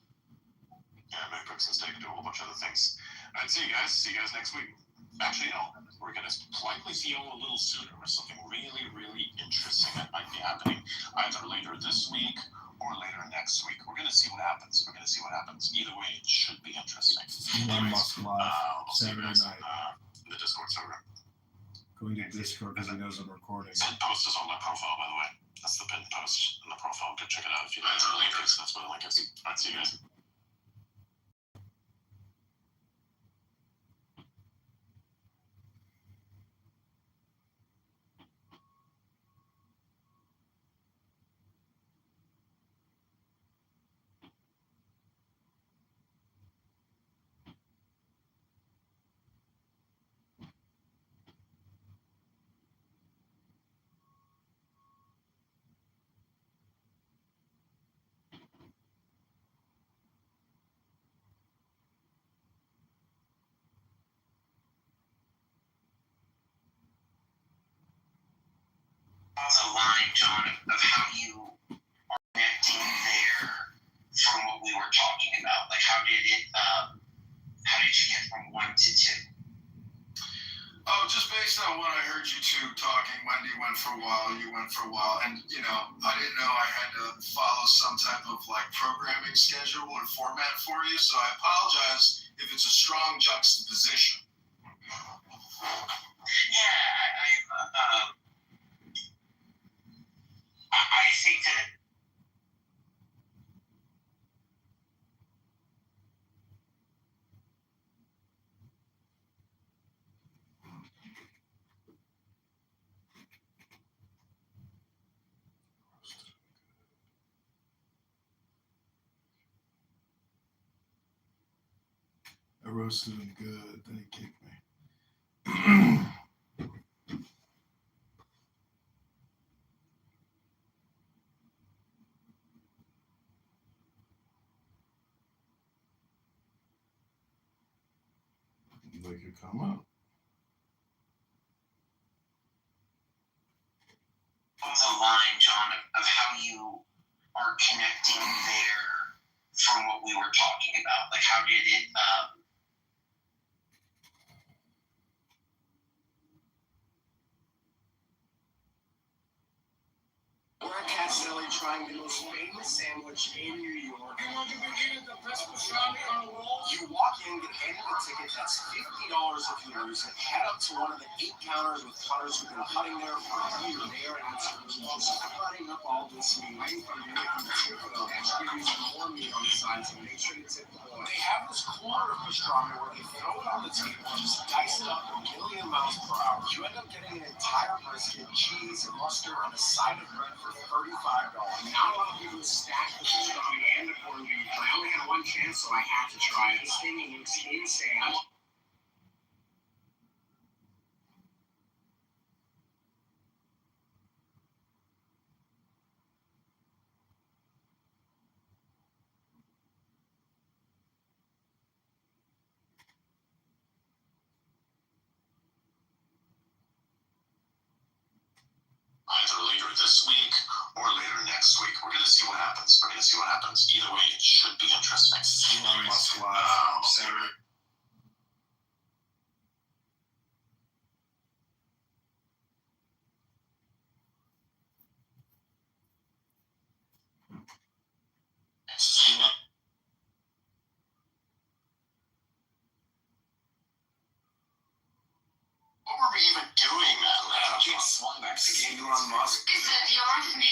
Yeah, maybe Brooks and Steak can do a whole bunch of other things. Alright, see you guys. See you guys next week. Actually, no. We're gonna likely see you a little sooner with something really, really interesting that might be happening either later this week or later next week. We're gonna see what happens. Either way, it should be interesting. Musk Live, I'll see you Saturday guys night. In the Discord server. Going to Discord because he knows I'm recording. Pinned post is on my profile, by the way. That's the pinned post on the profile. Go check it out if you guys are leaders. That's where the link is. Alright, see you guys. The line, John, of how you are connecting there from what we were talking about. Like, how did you get from 1 to 2? Oh, just based on what I heard you two talking, Wendy went for a while, you went for a while, and I didn't know I had to follow some type of programming schedule or format for you, so I apologize if it's a strong juxtaposition. Yeah, I think that I roasted him good, then he kicked me. They could come up. the line, John, of how you are connecting there from what we were talking about. Like, how did it We're accidentally trying the most famous sandwich in New York. You want to be eating the best pastrami on the world? You walk in, get handed a ticket that's $50 if you lose it. Head up to one of the 8 counters with putters who've been putting there for a year. They are absolutely just cutting up all this meat. Waiting for you to tip them. Extra use more meat on the side, so make sure to tip the boy. They have this corner of pastrami where they throw it on the table, just dice it up a million miles per hour. You end up getting an entire brisket, cheese, and mustard on a side of bread for $35. Not a lot of people stack the pastrami and the corned beef. I only had one chance, so I had to try it. This thing looks insane. Either later this week or later next week. We're gonna see what happens. Either way, it should be interesting. Musk Live, Saturday. What were we even doing that loud? Swung back to game Elon Musk. Is it yours, man?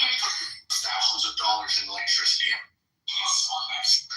Thousands of dollars in electricity. Swung back to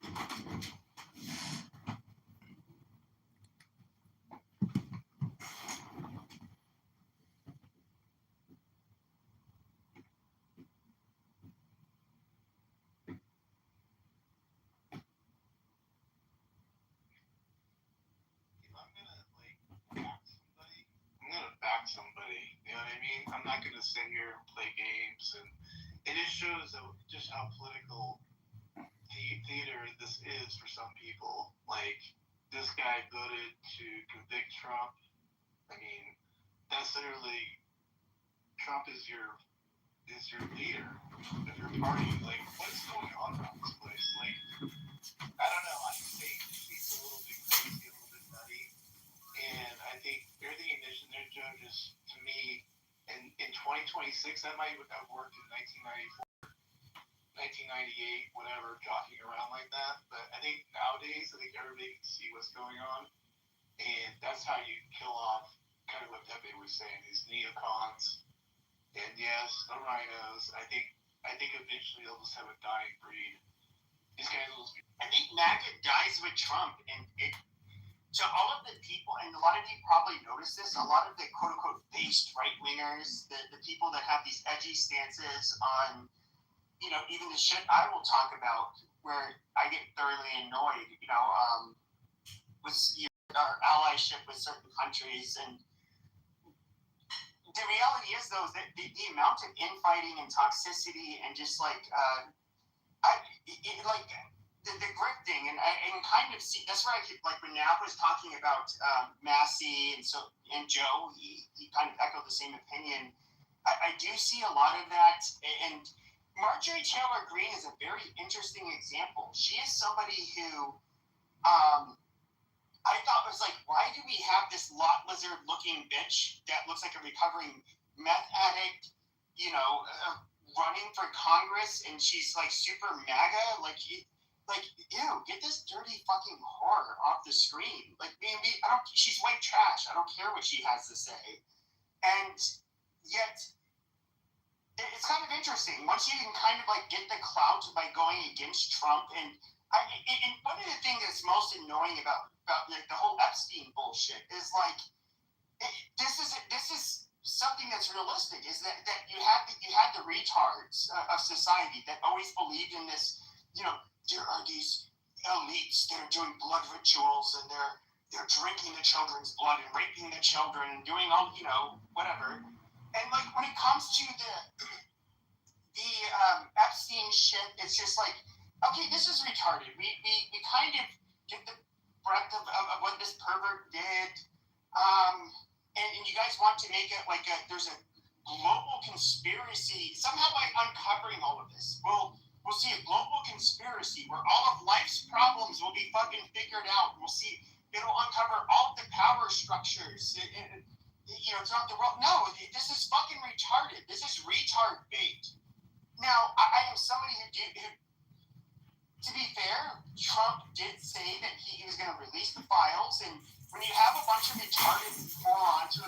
I'm gonna back somebody. You know what I mean? I'm not gonna sit here and play games, and it just shows just how political theater this is for some people. Like, this guy voted to convict Trump. I mean, that's literally Trump is your leader of your party. Like, what's going on around this place? Like, I don't know. I think it seems a little bit crazy, a little bit nutty. And I think everything you mentioned there, Joe, just to me, in 2026, that might have worked in 1994, 1998, whatever, jockeying around like that. But I think nowadays, I think everybody can see what's going on. And that's how you kill off kind of what Pepe was saying, these neocons. And yes, the rhinos. I think eventually they'll just have a dying breed. These guys will. I think MAGA dies with Trump, and to all of the people, and a lot of you probably noticed this, a lot of the quote unquote based right wingers, the people that have these edgy stances on, you know, even the shit I will talk about, where I get thoroughly annoyed, you know, with our allyship with certain countries. And the reality is, though, that the amount of infighting and toxicity and just like, the grifting, and kind of see, that's where I could, like, when Nap was talking about Massey and Joe, he kind of echoed the same opinion. I do see a lot of that, and Marjorie Taylor Greene is a very interesting example. She is somebody who I thought was like, why do we have this lot lizard looking bitch that looks like a recovering meth addict, you know, running for Congress, and she's like super MAGA, like, ew, get this dirty fucking whore off the screen. Like, she's white trash. I don't care what she has to say. And yet, it's kind of interesting. Once you can kind of like get the clout by going against Trump, and one of the things that's most annoying about like the whole Epstein bullshit is like, this is something that's realistic. Is that you had the retards of society that always believed in this, you know. There are these elites that are doing blood rituals, and they're drinking the children's blood and raping the children and doing all, you know, whatever. And like when it comes to the Epstein shit, it's just like, okay, this is retarded. We kind of get the breadth of what this pervert did, and you guys want to make it like there's a global conspiracy somehow by uncovering all of this. We'll see a global conspiracy where all of life's problems will be fucking figured out. We'll see, it'll uncover all of the power structures, you know, throughout the world. No, this is fucking retarded. This is retard bait. Now, I am somebody who, to be fair, Trump did say that he was going to release the files, and when you have a bunch of retarded morons who,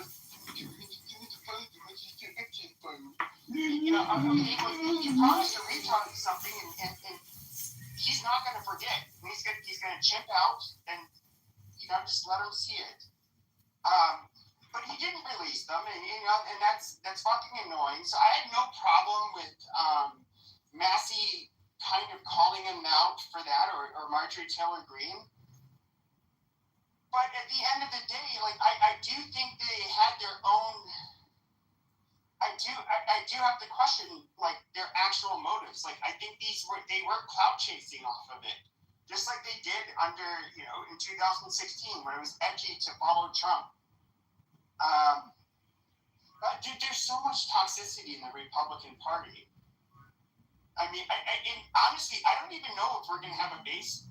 you know, he promised a retard something, and he's not going to forget. He's going to chimp out, and, you know, just let him see it. But he didn't release them, and, you know, and that's fucking annoying. So I had no problem with Massey kind of calling him out for that, or Marjorie Taylor Greene. But at the end of the day, like, I do think they had their own. I do have to question, like, their actual motives. Like, I think they were clout chasing off of it, just like they did under, you know, in 2016 when it was edgy to follow Trump. Dude, there's so much toxicity in the Republican Party. I mean, and honestly, I don't even know if we're going to have a base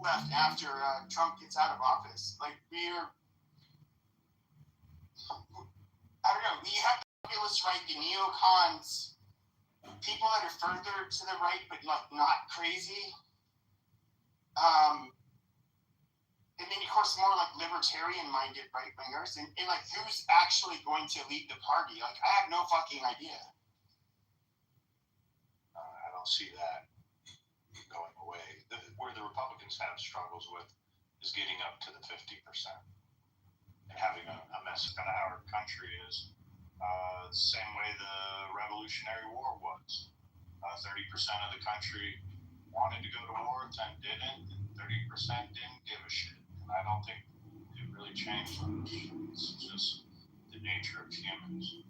left after Trump gets out of office. Like, I don't know, we have the populist right, the neocons, people that are further to the right, but like not crazy. And then, of course, more like libertarian-minded right-wingers, and like, who's actually going to lead the party? Like, I have no fucking idea. I don't see that going away. Where Republicans have struggles with is getting up to the 50% and having a message about how our country is. The same way the Revolutionary War was. 30% of the country wanted to go to war, 10 didn't, and 30% didn't give a shit. And I don't think it really changed much. It's just the nature of humans.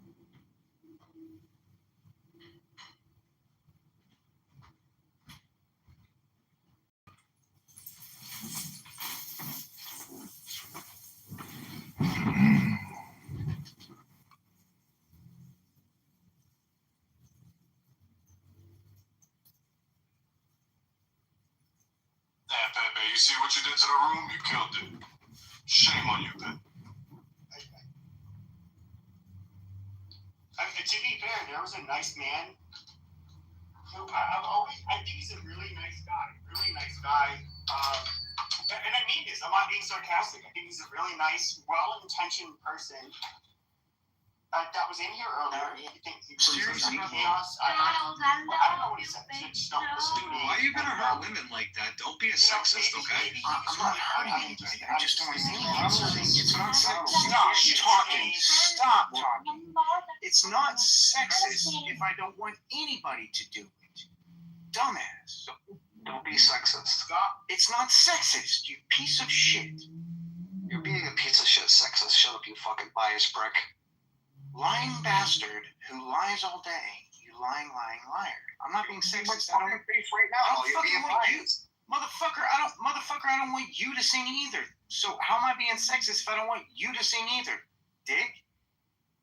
Yeah, Pepe, you see what you did to the room? You killed it. Shame on you, Pepe. To be fair, there was a nice man who I think he's a really nice guy. And I mean this, I'm not being sarcastic. I think he's a really nice, well-intentioned person that was in here earlier. You think he Seriously? chaos? I don't know what he said. Just don't listen to me. Why are you gonna hurt women like that? Don't be a sexist, okay? I'm not hurting anybody. I just don't It's not sexist. Stop talking. Stop talking. It's not sexist if I don't want anybody to do it. Dumbass. Don't be sexist. Stop. It's not sexist, you piece of shit. You're being a piece of shit sexist. Shut up, you fucking biased prick. Lying bastard who lies all day. You lying liar. I'm not being sexist. I don't face right now. You're being biased. Motherfucker, I don't want you to sing either. So how am I being sexist if I don't want you to sing either? Dick?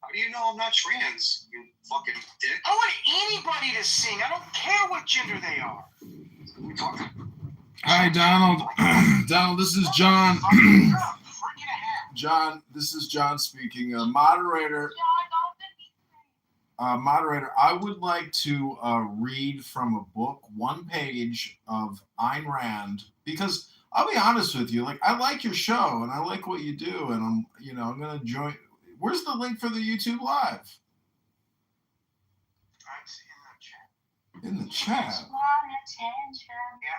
How do you know I'm not trans, you fucking dick? I want anybody to sing. I don't care what gender they are. Hi, Donald. Donald, this is John. John, this is John speaking. Moderator, I would like to read from a book, one page of Ayn Rand, because I'll be honest with you, like I like your show and I like what you do, and I'm gonna join. Where's the link for the YouTube Live? In the chat. Yeah,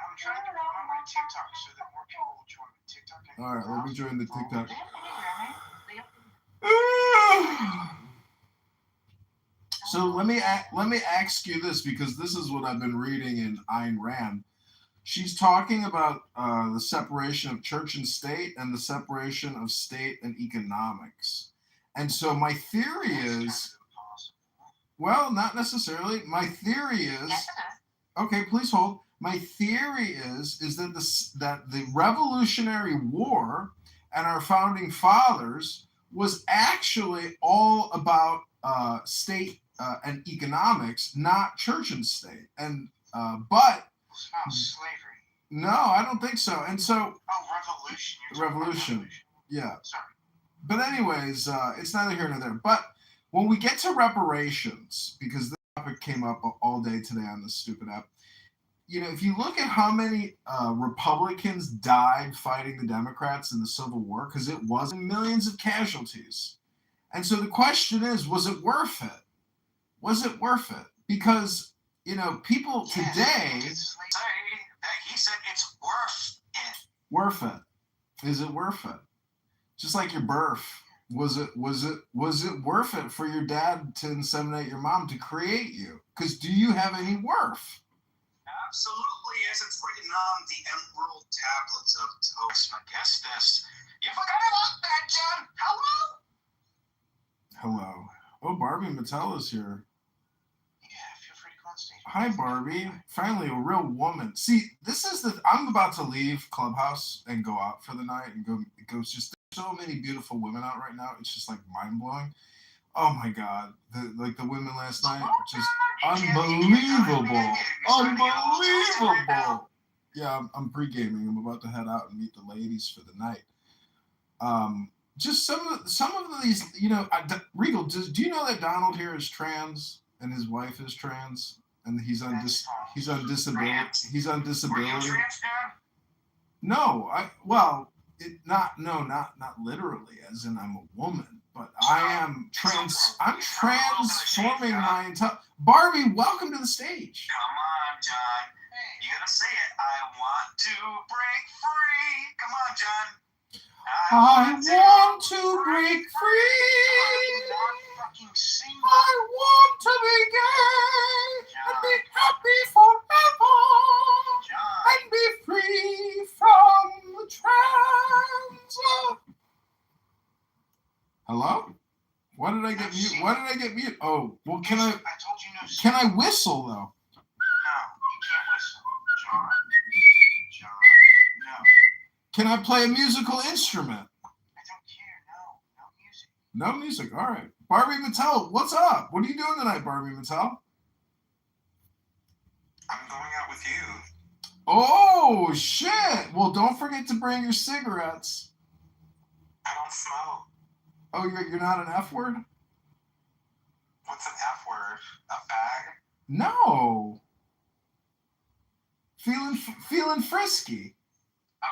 I'm trying to promote my TikTok so that more people will join the TikTok. All right, let me join the TikTok. So let me ask you this, because this is what I've been reading in Ayn Rand. She's talking about the separation of church and state and the separation of state and economics. And so my theory is, well, not necessarily. My theory is, okay, please hold. My theory is that the Revolutionary War and our founding fathers was actually all about state and economics, not church and state. And but slavery. No, I don't think so. And so Revolution. Yeah. Sorry. But anyways, it's neither here nor there. But when we get to reparations, because the topic came up all day today on this stupid app, if you look at how many Republicans died fighting the Democrats in the Civil War, because it wasn't millions of casualties. And so the question is, was it worth it? Was it worth it? Because, people today... He said it's worth it. Worth it. Is it worth it? Just like your birth. Was it worth it for your dad to inseminate your mom to create you? Because do you have any worth? Absolutely, as it's written on the emerald tablets of Toast. My guest this. You forgot about that, John. Hello. Oh, Barbie Mattel is here. Yeah, feel free to go on stage. Hi, Barbie. Finally, a real woman. See, I'm about to leave Clubhouse and go out for the night and go. It goes just so many beautiful women out right now. It's just like mind blowing. Oh my God, the women last night, just unbelievable. Yeah, I'm pre-gaming. I'm about to head out and meet the ladies for the night. Just some of these, Regal. Do you know that Donald here is trans and his wife is trans and he's on disability? He's on disability. No, not literally, as in I'm a woman. but I am I'm transforming my entire Barbie. Welcome to the stage. Come on, John. You gotta say it. I want to break free. Come on, John. I want to break free. I want to be gay and be happy forever and be free from the trans. Hello? Why did I get mute? Why did I get mute? Oh, well, can I? I told you no. Can I whistle though? No, you can't whistle, John. John, no. Can I play a musical instrument? I don't care. No, no music. No music. All right. Barbie Mattel, what's up? What are you doing tonight, Barbie Mattel? I'm going out with you. Oh, shit. Well, don't forget to bring your cigarettes. I don't smoke. Oh, you're not an F word? What's an F word? A fag? No. Feeling frisky. I'm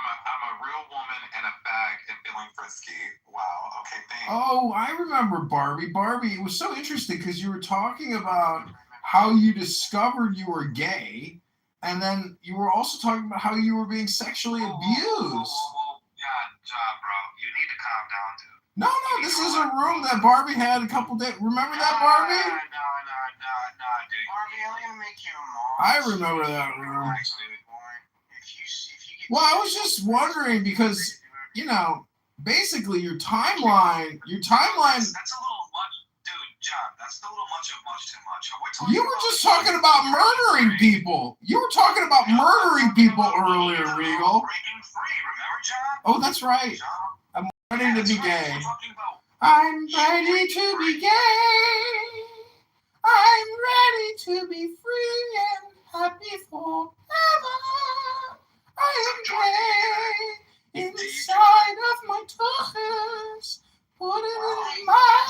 a real woman and a fag and feeling frisky. Wow. Okay, thanks. Oh, I remember Barbie. Barbie, it was so interesting because you were talking about how you discovered you were gay, and then you were also talking about how you were being sexually abused. John, bro, you need to calm down, dude. No, this is a room that Barbie had a couple days. Remember that, Barbie? No, dude. Barbie, I'm gonna make you a mom. I remember that room. Relax, dude. If you get Well, I was just wondering because, you know, basically your timeline. That's a little much, dude, John. That's a little much too much. You were just talking about murdering people. You were talking about murdering people earlier, Regal. Breaking free, remember, John? Oh, that's right. John. I'm ready to be gay. I'm ready to be gay. I'm ready to be free and happy forever. I am gay inside of my tuchus. Put it in my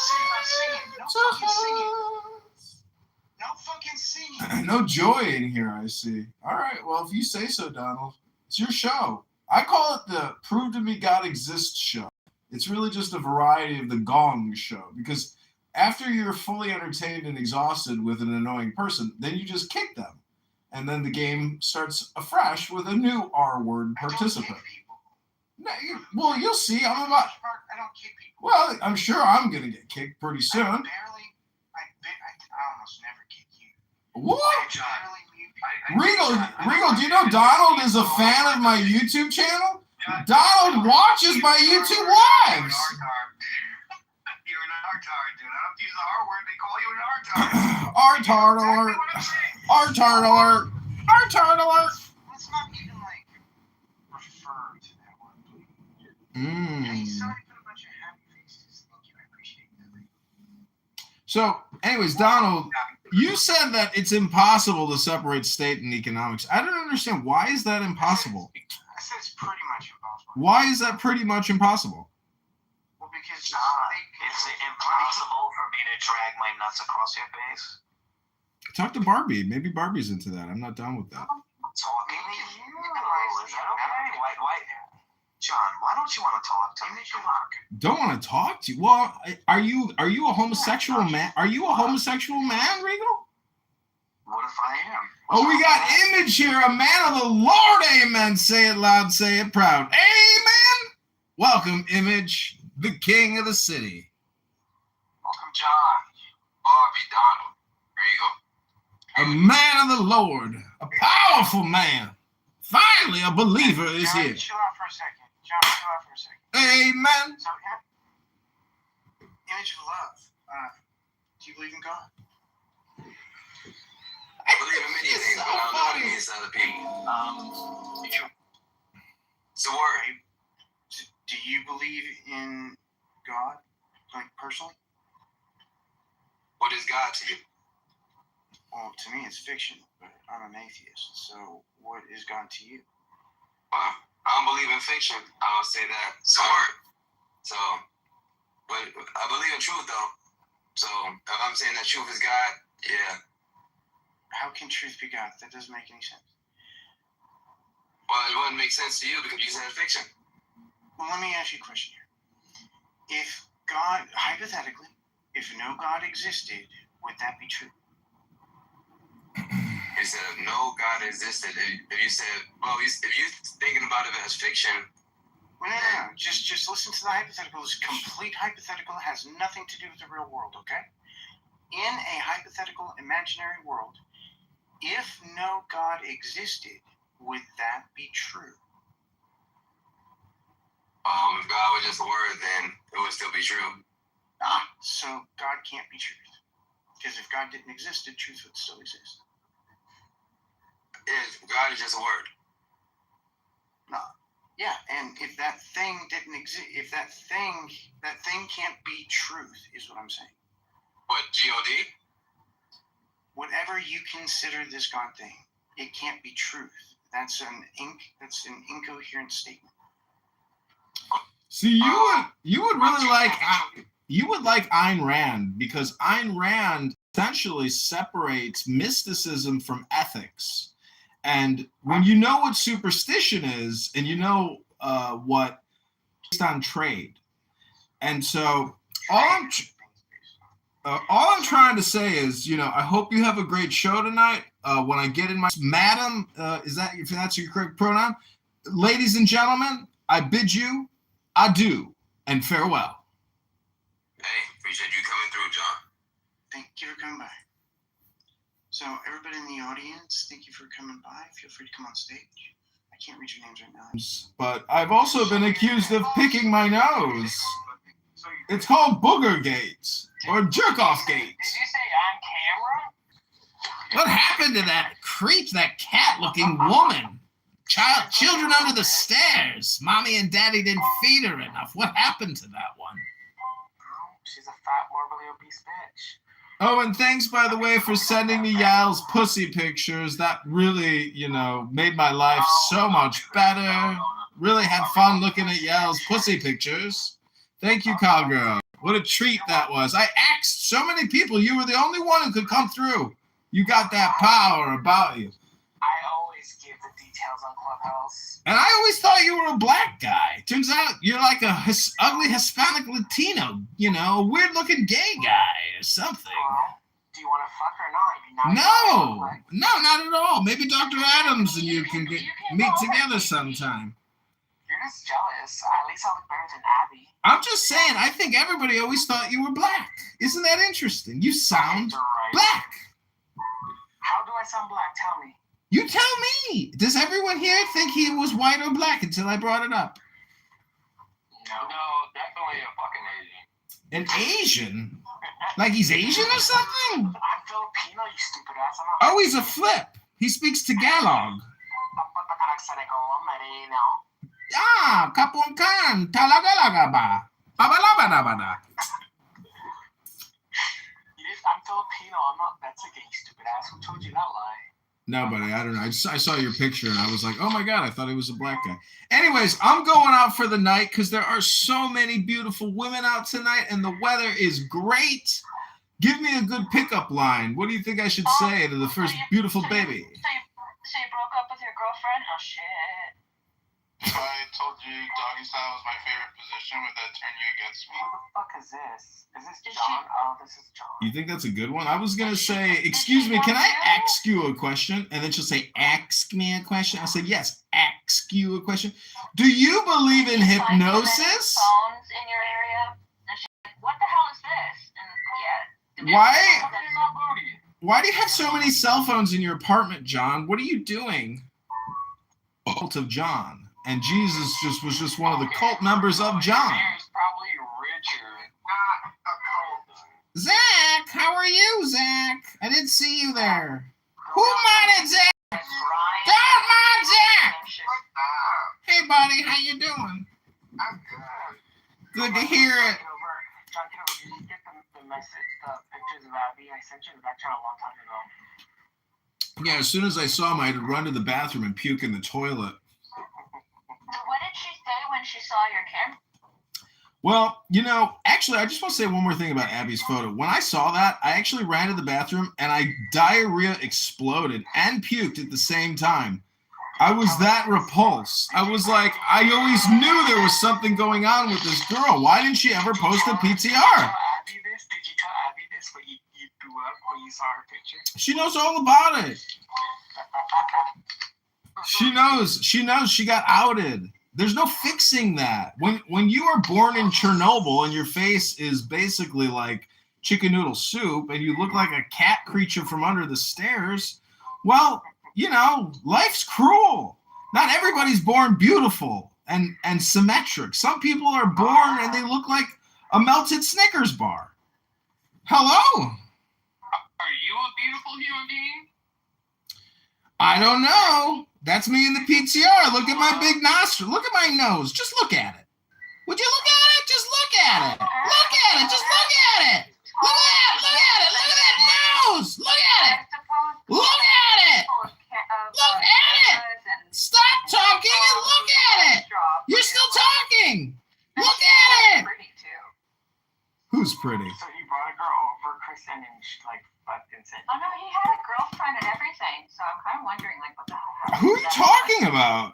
tuchus. No fucking singing. No joy in here, I see. All right, well, if you say so, Donald, it's your show. I call it the Prove to Me God Exists show. It's really just a variety of the Gong show because after you're fully entertained and exhausted with an annoying person, then you just kick them. And then the game starts afresh with a new R-word participant. No, well, you'll see. I don't kick people. Well, I'm sure I'm going to get kicked pretty soon. I almost never kick you. What? John, Regal, do you know Donald is a fan of my YouTube channel? Donald watches my YouTube lives. You're an artard, dude. I don't use the R word. They call you an artard. Artard alert. Artard alert. Artard alert. Let's not even, refer to that one, please. Hey, sorry for a bunch of happy faces. Thank you. I appreciate that. So, anyways, Donald, you said that it's impossible to separate state and economics. I don't understand. Why is that impossible? I said it's pretty much impossible. Why is that pretty much impossible? Well, because is it impossible for me to drag my nuts across your face? Talk to Barbie. Maybe Barbie's into that. I'm not down with that. Talking to you? Is that okay? Why, John, why don't you want to talk to me? Don't want to talk to you? Well, are you a homosexual man? Are you a homosexual man, Regal? What if I am? Oh, we got Image here, a man of the Lord. Amen. Say it loud, say it proud. Amen. Welcome, Image, the king of the city. Welcome, John, Barbie, Donald, Regal. A man of the Lord, a powerful man. Finally, a believer is John, here. Chill out for a second. John, chill out for a second. Amen. So, image of love. Do you believe in God? I believe in many things, but I don't know what it means to other people. It's a word. Do you believe in God, personally? What is God to you? Well, to me, it's fiction, but I'm an atheist. So, what is God to you? Well, I don't believe in fiction. I'll say that. It's a word. So, but I believe in truth, though. So, if I'm saying that truth is God, yeah. How can truth be God? That doesn't make any sense. Well, it wouldn't make sense to you because you said fiction. Well, let me ask you a question here. If God, hypothetically, if no God existed, would that be true? He said, if no God existed, if you said, well, if you're thinking about it as fiction. No. Just listen to the hypothetical. It's complete hypothetical. It has nothing to do with the real world, okay? In a hypothetical imaginary world, if no God existed, would that be true? If God was just a word, then it would still be true. So God can't be truth. Because if God didn't exist, then truth would still exist. If God is just a word. No. Yeah, and if that thing didn't exist, if that thing can't be truth, is what I'm saying. What, G-O-D? Whatever you consider this God thing, it can't be truth. That's an incoherent statement. See, you would really like Ayn Rand, because Ayn Rand essentially separates mysticism from ethics. And when you know what superstition is, and you know what based on trade, and so all I'm trying to say is, I hope you have a great show tonight. When I get in my madam, if that's your correct pronoun, ladies and gentlemen, I bid you adieu and farewell. Hey, appreciate you coming through, John. Thank you for coming by. So everybody in the audience, thank you for coming by. Feel free to come on stage. I can't read your names right now. But I've also been accused of picking my nose. It's called Booger Gate or Jerk Off Gate. Did you say on camera? What happened to that creep, that cat-looking woman? Children under the stairs. Mommy and Daddy didn't feed her enough. What happened to that one? She's a fat, morbidly obese bitch. Oh, and thanks, by the way, for sending me Yael's pussy pictures. That really, made my life so much better. Really had fun looking at Yael's pussy pictures. Thank you, cowgirl. What a treat that was. I asked so many people. You were the only one who could come through. You got that power about you. I always give the details on Clubhouse. And I always thought you were a black guy. Turns out you're like a ugly Hispanic Latino, a weird-looking gay guy or something. Do you want to fuck or not? No, not at all. Maybe Dr. Adams and you can meet together sometime. You're just jealous. At least I look better than Abby. I'm just saying, I think everybody always thought you were black. Isn't that interesting? You sound black. How do I sound black? Tell me. You tell me. Does everyone here think he was white or black until I brought it up? No, definitely a fucking Asian. An Asian? Like he's Asian or something? I'm Filipino, you stupid ass. Oh, he's a flip. He speaks Tagalog. Kapun kan, talagalaga ba? Babalabadabada. I'm Filipino, I'm not Mexican, you stupid ass. Who told you that lie? No, buddy, I don't know. I saw your picture and I was like, oh my God, I thought he was a black guy. Anyways, I'm going out for the night because there are so many beautiful women out tonight and the weather is great. Give me a good pickup line. What do you think I should say to the first beautiful baby? So you broke up with your girlfriend? Oh, shit. If I told you doggy style was my favorite position, would that turn you against me? Who the fuck is this? Is this John? Oh, this is John. You think that's a good one? I was going to say, excuse me, can I ask you a question? And then she'll say, ask me a question. I'll say, yes, ask you a question. Do you believe in hypnosis? Phones in your area? And she's like, what the hell is this? And yeah. Why do you have so many cell phones in your apartment, John? What are you doing? Cult of John. And Jesus was just one of the cult members of John. He's probably richer. Zach, how are you, Zach? I didn't see you there. Who modded Zach? Don't mod Zach! Hey, buddy, how you doing? I'm good. Good to hear it. John Kitover, did you get the message, the pictures of Abby? I sent you the back channel a long time ago. Yeah, as soon as I saw him, I had to run to the bathroom and puke in the toilet. What did she say when she saw your kid? Well, actually, I just want to say one more thing about Abby's photo. When I saw that, I actually ran to the bathroom and diarrhea exploded and puked at the same time. I was that repulsed. I was like, I always knew there was something going on with this girl. Why didn't she ever post a PTR? Did you tell Abby this when you threw up when you saw her picture? She knows all about it. She knows she got outed. There's no fixing that. When you are born in Chernobyl and your face is basically like chicken noodle soup and you look like a cat creature from under the stairs, well, you know, life's cruel. Not everybody's born beautiful and symmetric. Some people are born and they look like a melted Snickers bar. Hello? Are you a beautiful human being? I don't know. That's me in the PTR. Look at my big nostril. Look at my nose. Just look at it. Would you look at it? Just look at it. Look at it. Just look at it. Look at it. Look at it. Look at that nose. Look at it. Look at it. Look at it. Stop talking and look at it. You're still talking. Look at it. Who's pretty? So you brought a girl over, Kristen, and she like fucking said, Oh no, he had a girlfriend and everything. So I'm kind of wondering, like, what the hell happened? Who are you talking about?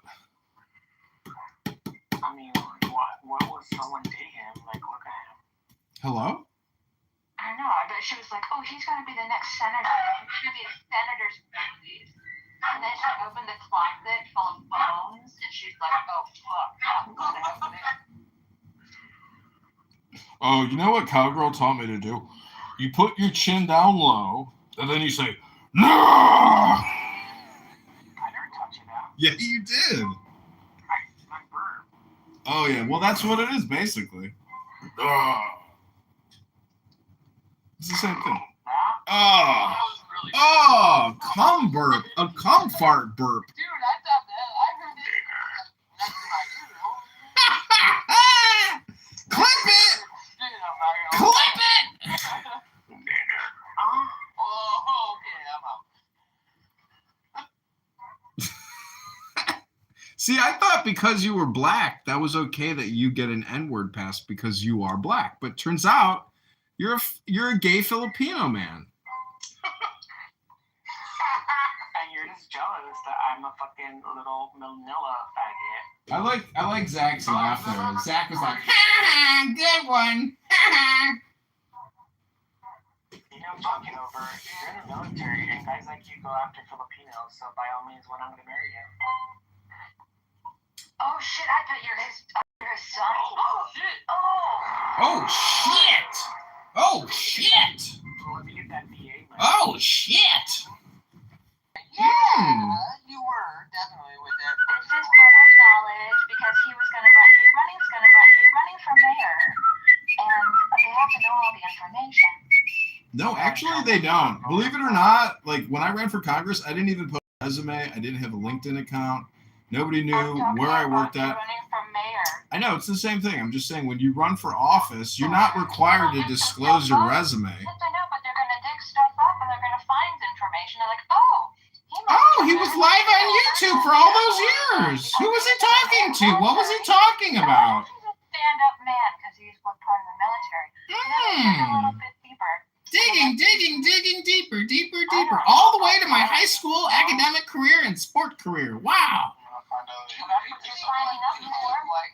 I mean, what was someone date him? Like, look at him. Hello? I don't know. I bet she was like, oh, he's going to be the next senator. He's going to be a senator's baby. And then she opened the closet full of phones, and she's like, oh, fuck. What the hell happened? Oh, you know what Cowgirl taught me to do? You put your chin down low, and then you say, no! I never taught you that. Yeah, you did. My burp. Oh, yeah. Well, that's what it is, basically. It's the same thing. Oh, cum burp. A cum fart burp. Dude, I thought that. I heard it. Clip it! Clip it! Oh, okay, I'm out. See, I thought because you were black, that was okay that you get an N-word pass because you are black. But turns out you're a gay Filipino man. And you're just jealous that I'm a fucking little Manila faggot. I like Zach's laugh there. Zach was like, ha ha, good one. Ha ha. You know, John Kitover, you're in the military, and guys like you go after Filipinos, so by all means, when I'm gonna marry you. Oh, shit, I bet you're his son. Oh, shit! Oh, shit! Oh, shit! Well, let me get that VA money. Oh, shit! Yeah, you were definitely with that. This is public knowledge because he was going to run. He's running for mayor, and they have to know all the information. No, actually, they don't. Believe it or not, like when I ran for Congress, I didn't even post a resume. I didn't have a LinkedIn account. Nobody knew where I worked at. Running for mayor. I know, it's the same thing. I'm just saying, when you run for office, you're not required to disclose your resume. Yes, I know, but they're going to dig stuff up and they're going to find information. They're like, oh, he was live on YouTube for all those years. Who was he talking to? What was he talking about? He's a stand-up man because he's part of the military. A little bit deeper. Digging deeper. All the way to my high school academic career and sport career. Wow. Like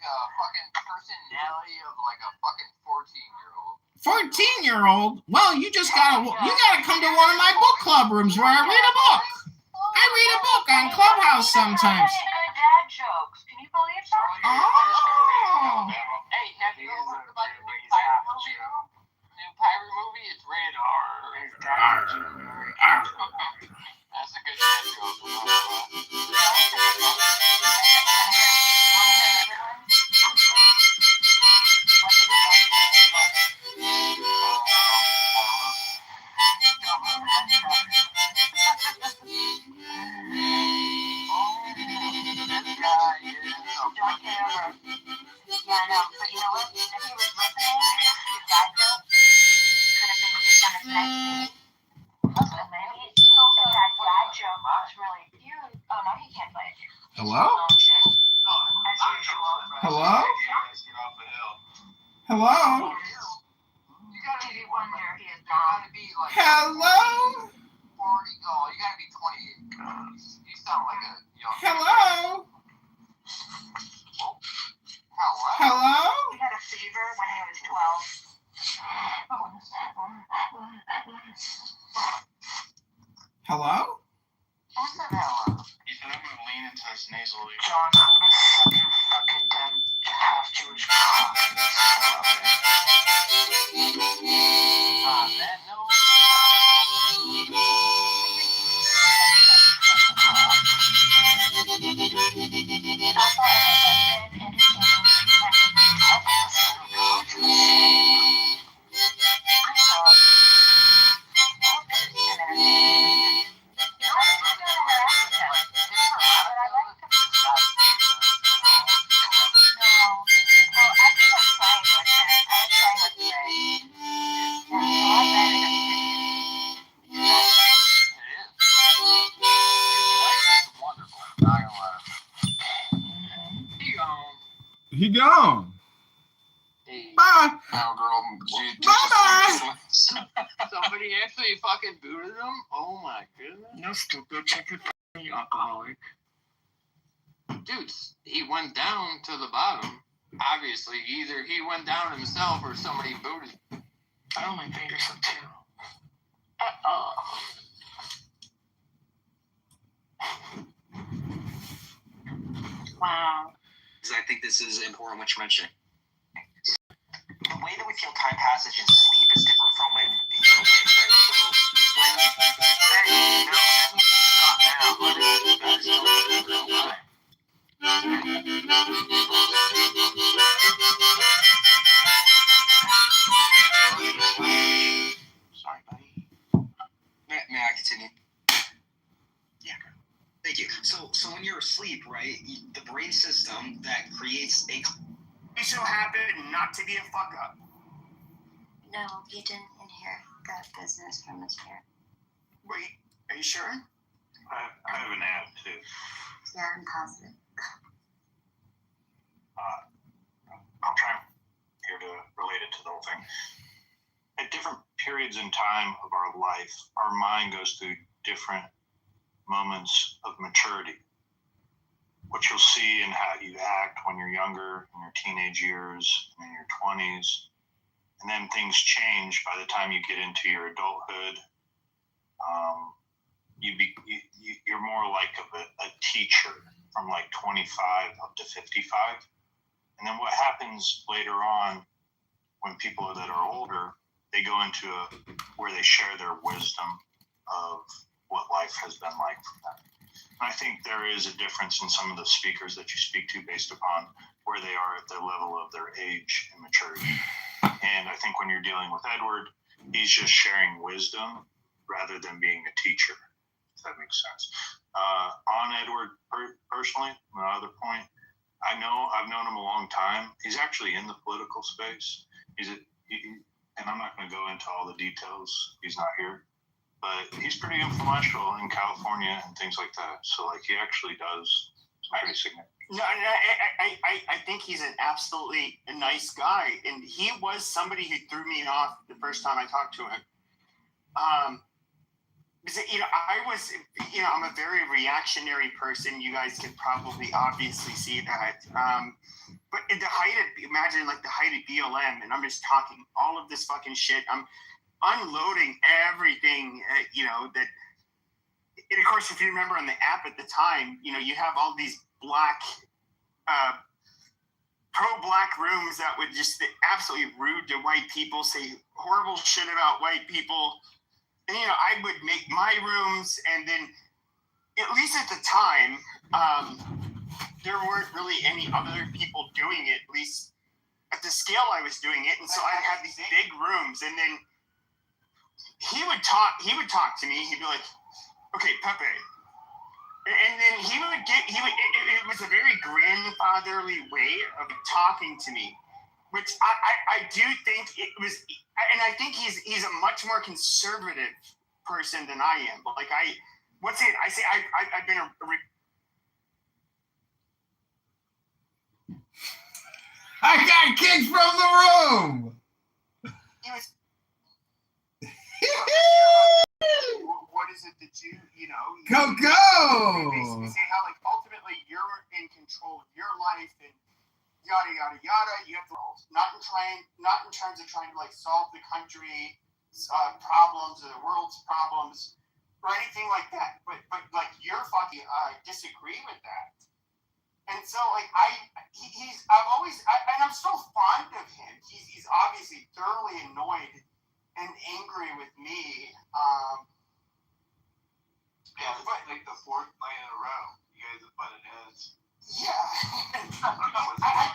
a fucking personality of like a fucking 14-year-old. 14-year-old? Well, you gotta come to one of my book club rooms where I read a book. I read a book on Clubhouse sometimes. Good dad jokes. Can you believe that? Oh. Hey, have you ever heard about the new pirate movie? New pirate movie? It's rated R. That's a good dad joke. Yeah, I know. But you know what? If he was listening, his dad joke could have been used on his next date. And maybe if that dad joke was really cute. Oh, no, he can't play it. Hello? Oh, shit. As usual. Hello? Hello? Did you wonder if he is not? Hello? 40. Oh, you gotta be 28. You sound like a young. Hello? lean into this nasally. John, I'm gonna suck your fucking dumb half-Jewish cock. On that note, He gone. Bye. Cowgirl. Bye-bye. somebody actually fucking booted him? Oh my goodness. No, stupid. Check your you alcoholic. Dude, he went down to the bottom. Obviously, either he went down himself or somebody booted him. I don't like fingers up too. Wow. Because I think this is important what you mentioned. The way that we feel time passage in sleep is different from when you're awake, right? So when you know that means stop now, but it's better still in real time. Sorry, buddy. May I continue? Yeah. Thank you. So when you're asleep, right, the brain system that creates a... You so happen not to be a fuck up. No, you didn't inherit that business from his parents. Wait, are you sure? I have an ad too. Yeah, I'm positive. I'll try here to relate it to the whole thing. At different periods in time of our life, our mind goes through different moments of maturity. What you'll see in how you act when you're younger, in your teenage years, and in your 20s, and then things change by the time you get into your adulthood. You're more like a teacher from like 25 up to 55. And then what happens later on when people that are older, they go into where they share their wisdom of what life has been like for them. And I think there is a difference in some of the speakers that you speak to based upon where they are at the level of their age and maturity. And I think when you're dealing with Edward, he's just sharing wisdom rather than being a teacher, if that makes sense. On Edward, personally, my other point, I've known him a long time. He's actually in the political space. And I'm not going to go into all the details. He's not here. But he's pretty influential in California and things like that. So, like, he actually does some pretty significant. No, I think he's an absolutely nice guy, and he was somebody who threw me off the first time I talked to him. Because I'm a very reactionary person. You guys can probably obviously see that. But at the height of, imagine like the height of BLM, and I'm just talking all of this fucking shit. I'm unloading everything, that. And of course, if you remember on the app at the time, you have all these black, pro-black rooms that would just be absolutely rude to white people, say horrible shit about white people. And, I would make my rooms, and then, at least at the time, there weren't really any other people doing it, at least at the scale I was doing it. And so I had these big rooms, and then he would talk to me. He'd be like, okay, Pepe. And then it was a very grandfatherly way of talking to me, which I do think it was, and I think he's a much more conservative person than I am. Like I've been I got kicked from the room. What is it that you Go! basically say how like ultimately you're in control of your life and yada yada yada. You have to not in terms of trying to like solve the country's problems or the world's problems or anything like that. But like your fucking fucking disagree with that. And so, like, and I'm still fond of him. He's obviously thoroughly annoyed and angry with me. Yeah, it's like the fourth night in a row. You guys have butted heads. Yeah. I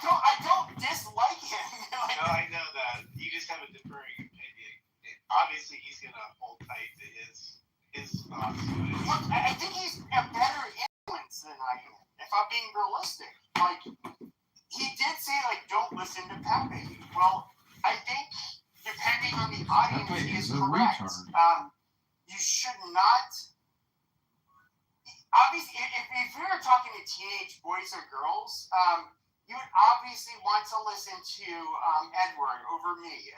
don't dislike him. Like, no, I know that. You just have a differing opinion. And obviously, he's gonna hold tight to his thoughts. Look, I think he's a better influence than I am. If I'm being realistic, like, he did say, like, don't listen to Pepe. Well, I think depending on the audience, he is correct. You should not. Obviously, if we were talking to teenage boys or girls, you would obviously want to listen to Edward over me.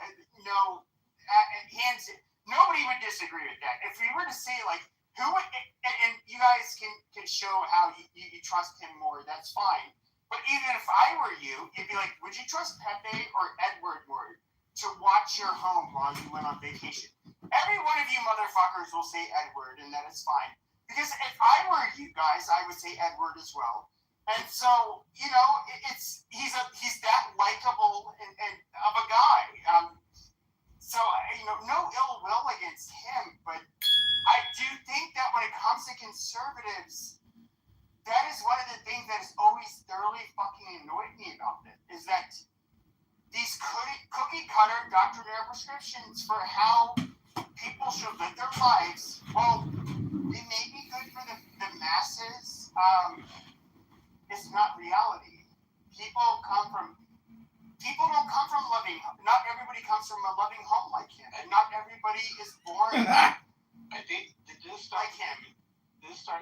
Nobody would disagree with that. If we were to say, like, who would, and you guys can show how you trust him more, that's fine. But even if I were you, you'd be like, would you trust Pepe or Edward more to watch your home while you went on vacation? Every one of you motherfuckers will say Edward, and that is fine. Because if I were you guys, I would say Edward as well. And so, he's that likable and of a guy. So, no ill will against him, but I do think that when it comes to conservatives, that is one of the things that has always thoroughly fucking annoyed me about it, is that these cookie cutter doctrinaire prescriptions for how people should live their lives, well, it may be good for the masses. It's not reality. People don't come from loving. Not everybody comes from a loving home like him, and not everybody is born. I think did this start in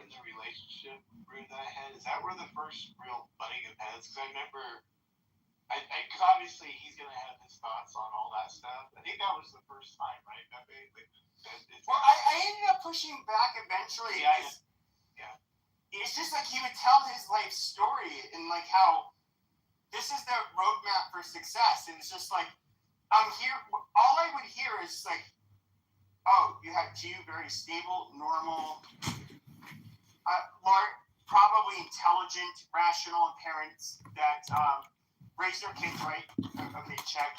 the relationship room that I had? Is that where the first real butting of heads? Because I remember, because obviously he's gonna have his thoughts on all that stuff. I think that was the first time, right, Pepe? Well, I ended up pushing back eventually. Yeah. It's just like he would tell his life story and like how this is the roadmap for success, and it's just like I'm here. All I would hear is like, oh, you have two very stable, normal, probably intelligent, rational parents that raise their kids right. Okay, check.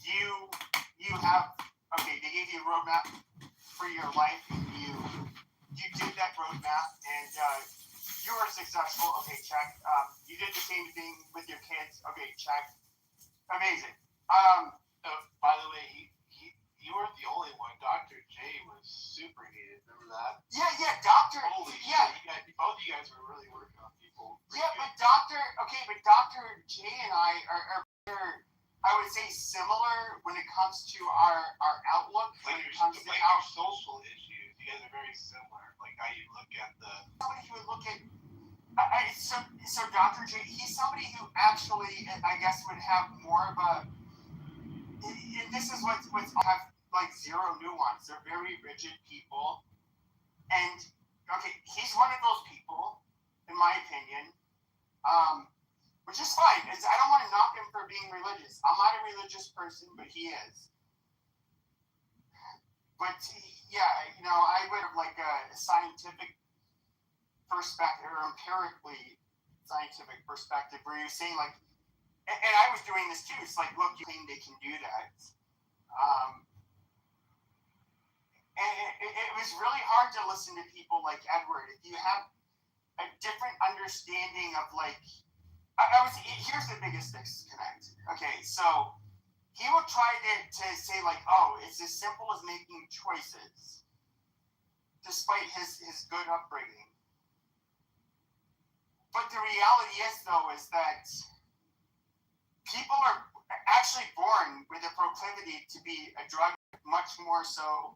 You have, okay, they gave you a roadmap for your life. You did that roadmap and you were successful. Okay, check. You did the same thing with your kids. Okay, check. Amazing. By the way, you weren't the only one. Dr. J was super heated. Remember that? Yeah, Doctor. Holy yeah. Shit, both of you guys were really working on people. Yeah, but Dr. J and I are I would say similar when it comes to our outlook. Like when it comes to our social issues, you guys are very similar. Like how you look at somebody who would look at. So Dr. J, he's somebody who actually, I guess, would have more of a. And this is what's have like zero nuance. They're very rigid people, and okay, he's one of those people, in my opinion, which is fine. I don't want to knock him for being religious. I'm not a religious person, but he is. But yeah, I would have like a scientific perspective or empirically scientific perspective where you're saying like, and I was doing this too. It's like, look, you think they can do that. And it was really hard to listen to people like Edward. If you have a different understanding of like, here's the biggest disconnect. Okay, so he will try to say like, oh, it's as simple as making choices, despite his good upbringing. But the reality is, though, is that people are actually born with a proclivity to be a drug much more so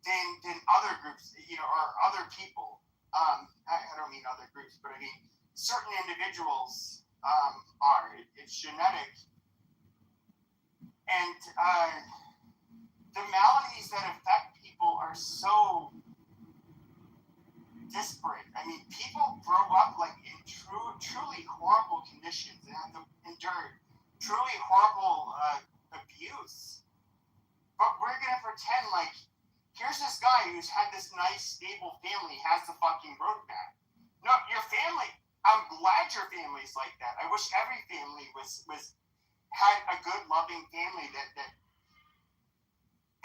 than other groups, or other people. I don't mean other groups, but I mean certain individuals are. It's genetic. And the maladies that affect people are so disparate. I mean, people grow up like in truly horrible conditions and have to endure truly horrible abuse. But we're going to pretend like, here's this guy who's had this nice, stable family, has the fucking roadmap. families like that. I wish every family was had a good, loving family that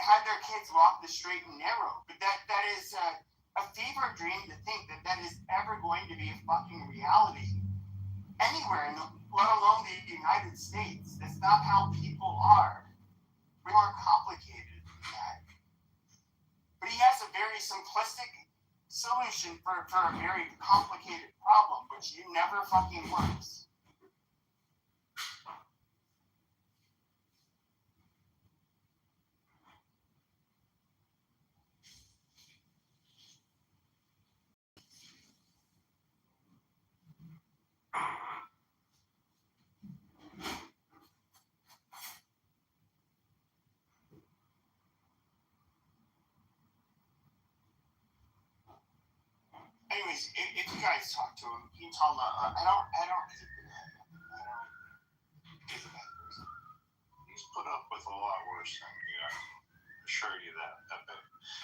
had their kids walk the straight and narrow. But that is a fever dream to think that is ever going to be a fucking reality anywhere, let alone the United States. That's not how people are. We're more complicated than that. But he has a very simplistic solution for a very complicated problem, which never fucking works. Anyways, if you guys talk to him, you can tell him I don't. He's a bad person. He's put up with a lot worse than you. I assure you that.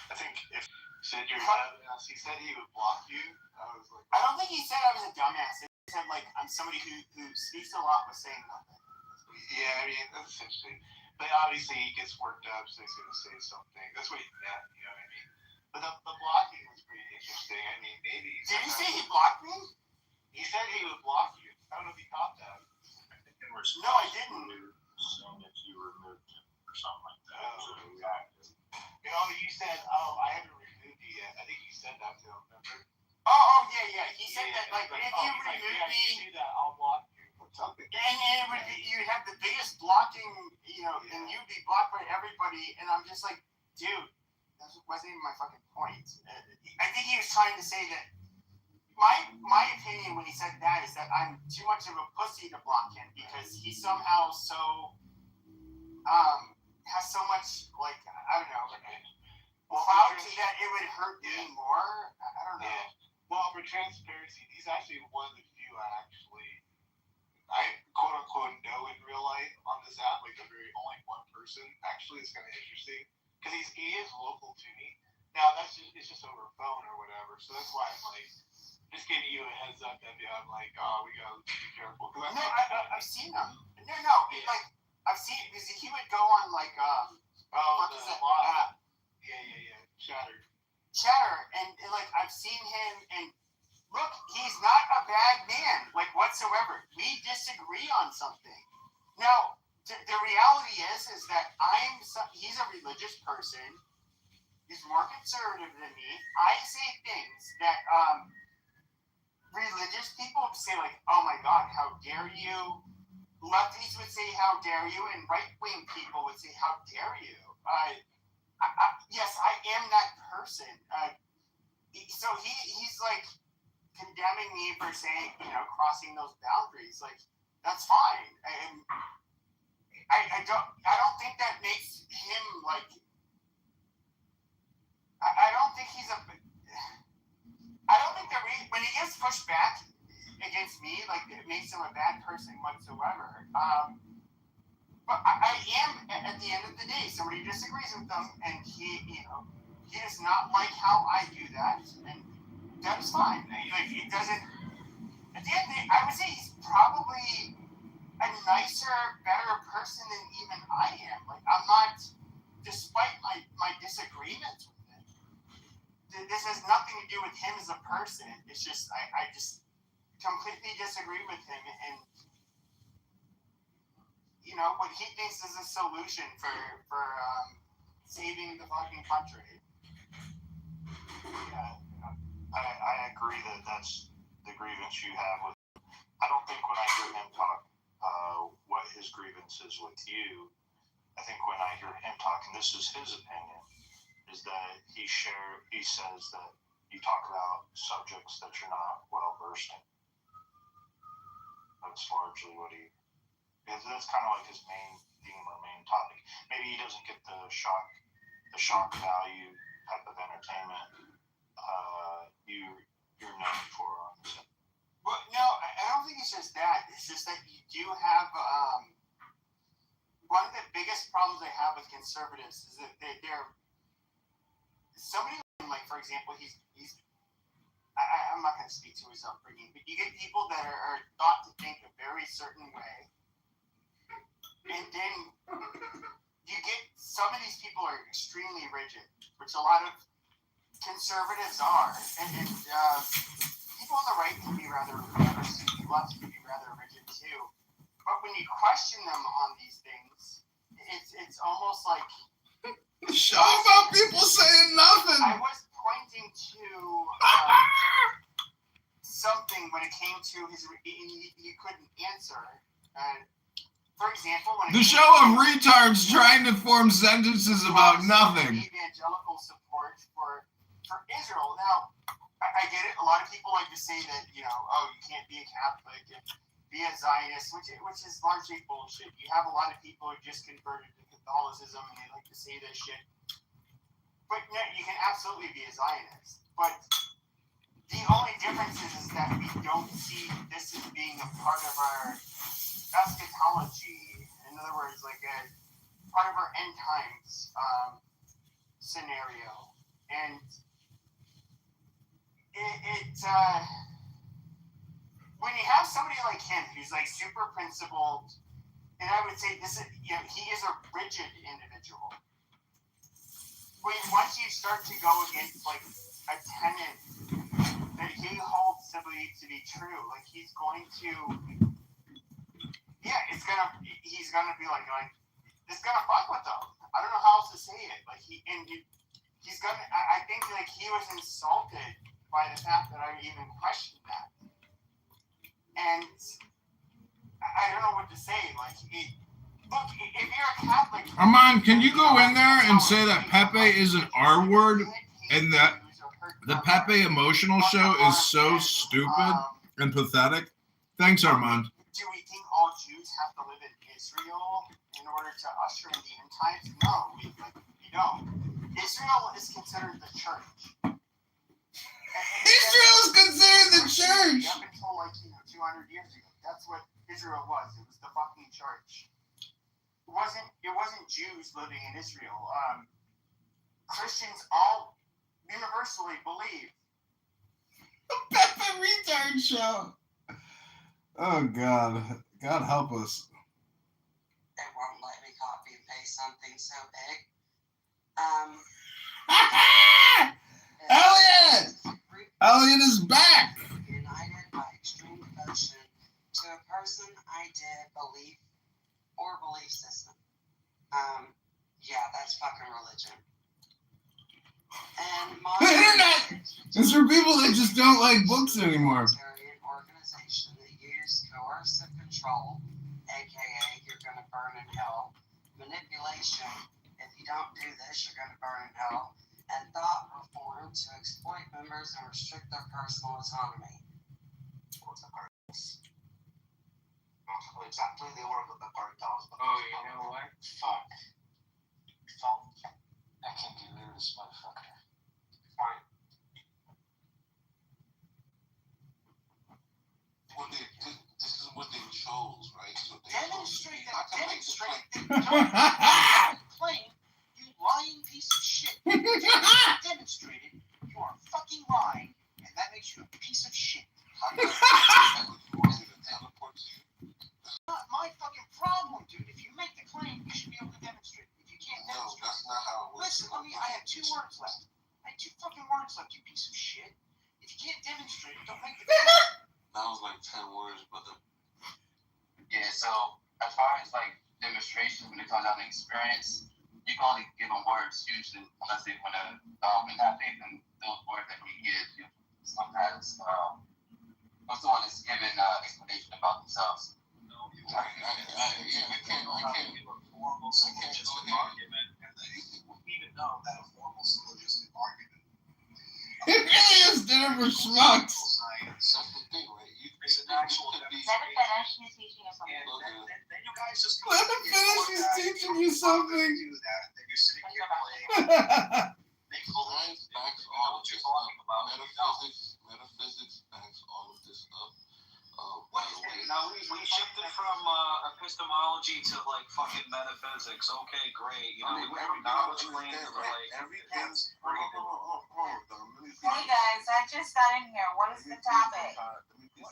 I think if he said you're a dumbass, he said he would block you. I was like, I don't think he said I was a dumbass. He said like I'm somebody who speaks a lot but saying nothing. yeah, I mean that's interesting. But obviously he gets worked up, so he's gonna say something. That's what he meant, you know what I mean? But the blocking was pretty interesting. I mean, maybe. Did you say he blocked me? He said he would block you. I don't know if he caught that. No, I didn't. Saying if you removed him or something like that. So you know, you said, "Oh, I haven't removed you yet." I think you said that to him. Remember? Oh yeah. He said that like if you remove yeah, me, you do that, I'll block you or something. and it would be, you'd have the biggest blocking, and you'd be blocked by everybody. And I'm just like, dude, that wasn't even my fucking point. I think he was trying to say that. My opinion when he said that is that I'm too much of a pussy to block him because he somehow has so much like I don't know clout that it would hurt me more. I don't know. Yeah. Well, for transparency, he's actually one of the few I quote unquote know in real life on this app. Like the very only one person. Actually, it's kind of interesting because he is local to me. Now it's just over phone or whatever. So that's why I'm like. Just giving you a heads up that I'm like, oh, we gotta be careful. No, I've seen him. No, like I've seen because he would go on like what is that? Yeah. Chatter, and like I've seen him, and look, he's not a bad man, like whatsoever. We disagree on something. Now, the reality is that he's a religious person. He's more conservative than me. I say things that religious people would say like, "Oh my God, how dare you!" Lefties would say, "How dare you!" and right-wing people would say, "How dare you!" Yes, I am that person. So he's like condemning me for saying, crossing those boundaries. Like that's fine, and I don't think that makes him like. I don't think he's a. I don't think that when he gets pushed back against me, like it makes him a bad person whatsoever. But I am at the end of the day somebody who disagrees with them, and he does not like how I do that, and that's fine. Like it doesn't. At the end of the day, I would say he's probably a nicer, better person than even I am. Like I'm not, despite my disagreements with him. This has nothing to do with him as a person. It's just I just completely disagree with him, and what he thinks is a solution for saving the fucking country. Yeah, I agree that that's the grievance you have with. I don't think when I hear him talk, what his grievance is with you. I think when I hear him talk, and this is his opinion, is that he says that you talk about subjects that you're not well versed in. That's largely what that's kind of like his main theme or main topic. Maybe he doesn't get the shock value type of entertainment you're known for on this. Well, no, I don't think it's just that. It's just that you do have one of the biggest problems I have with conservatives is that they're somebody like, for example, I'm I'm not going to speak to his upbringing, but you get people that are thought to think a very certain way, and then you get some of these people are extremely rigid, which a lot of conservatives are, and people on the right can be rather left can be rather rigid too. But when you question them on these things, it's almost like show about people saying nothing. I was pointing to something when it came to his, he couldn't answer. For example, when the show of retards trying to form sentences about nothing. Evangelical support for Israel. Now, I get it. A lot of people like to say that, you know, oh, you can't be a Catholic and be a Zionist, which is largely bullshit. You have a lot of people who just converted to Catholicism and they like to say this shit. But yeah, you can absolutely be a Zionist. But the only difference is that we don't see this as being a part of our eschatology. In other words, like a part of our end times scenario. And when you have somebody like him who's like super principled, and I would say this is, you know, he is a rigid individual. Once you start to go against like a tenet that he holds to be true, like he's going to, yeah, he's gonna be like it's gonna fuck with them. I don't know how else to say it. Like he's gonna. I think like he was insulted by the fact that I even questioned that, and I don't know what to say. Like, look, if you're a Catholic, Armand, can you go in there and say that Pepe is an R word and that the Pepe emotional show is so stupid and pathetic? Thanks, Armand. Do we think all Jews have to live in Israel in order to usher in the end times? No, we don't. Israel is considered the church. Israel is considered the church. Up until like 200 years ago, that's what Israel was. It was the fucking church. It wasn't Jews living in Israel. Christians all universally believe. That's a retard show. Oh God, God help us. It won't let me copy and paste something so big. Elliot! Elliot is back! United by extreme devotion to a person, idea, belief, or belief system. Yeah, that's fucking religion. And the internet is for people that just don't like books anymore. Organization that use coercive control, aka you're gonna burn in hell, manipulation, if you don't do this, you're gonna burn in hell, and thought reform to exploit members and restrict their personal autonomy. What's the cartels? Exactly, they work with the cartels. Oh, you know what? Fuck. I can't get rid of this motherfucker. Fine. This is what they chose, right? So they demonstrate that. Claim, you lying piece of shit. Demonstrate it. You are fucking lying, and that makes you a piece of shit. Not my fucking problem, dude. If you make the claim, you should be able to demonstrate it. If you can't demonstrate it, that's not how it works. listen, I have 2 words left. I have 2 fucking words left, you piece of shit. If you can't demonstrate it, don't make the claim. That was like 10 words, brother. Yeah, so as far as like demonstrations when it comes down to experience, you can only give them words usually unless they want to have faith in those words that we give. You sometimes most of the one is giving explanation about themselves. I can't give a formal syllogistic argument, and even know that a formal syllogistic argument. It really is dinner for schmucks. That's the thing, right? It's an actual demonstration. Let him finish. He's teaching you something. And then you guys just Let him finish. He's teaching you something. Do that, then you're sitting here playing. Make Science backs all of this up. Metaphysics backs all of this up. Now we shifted from epistemology to like fucking metaphysics. Okay, great. You know, we have knowledge claims for like everything's. Hold on. Let me Hey guys, I just got in here. What is the topic? You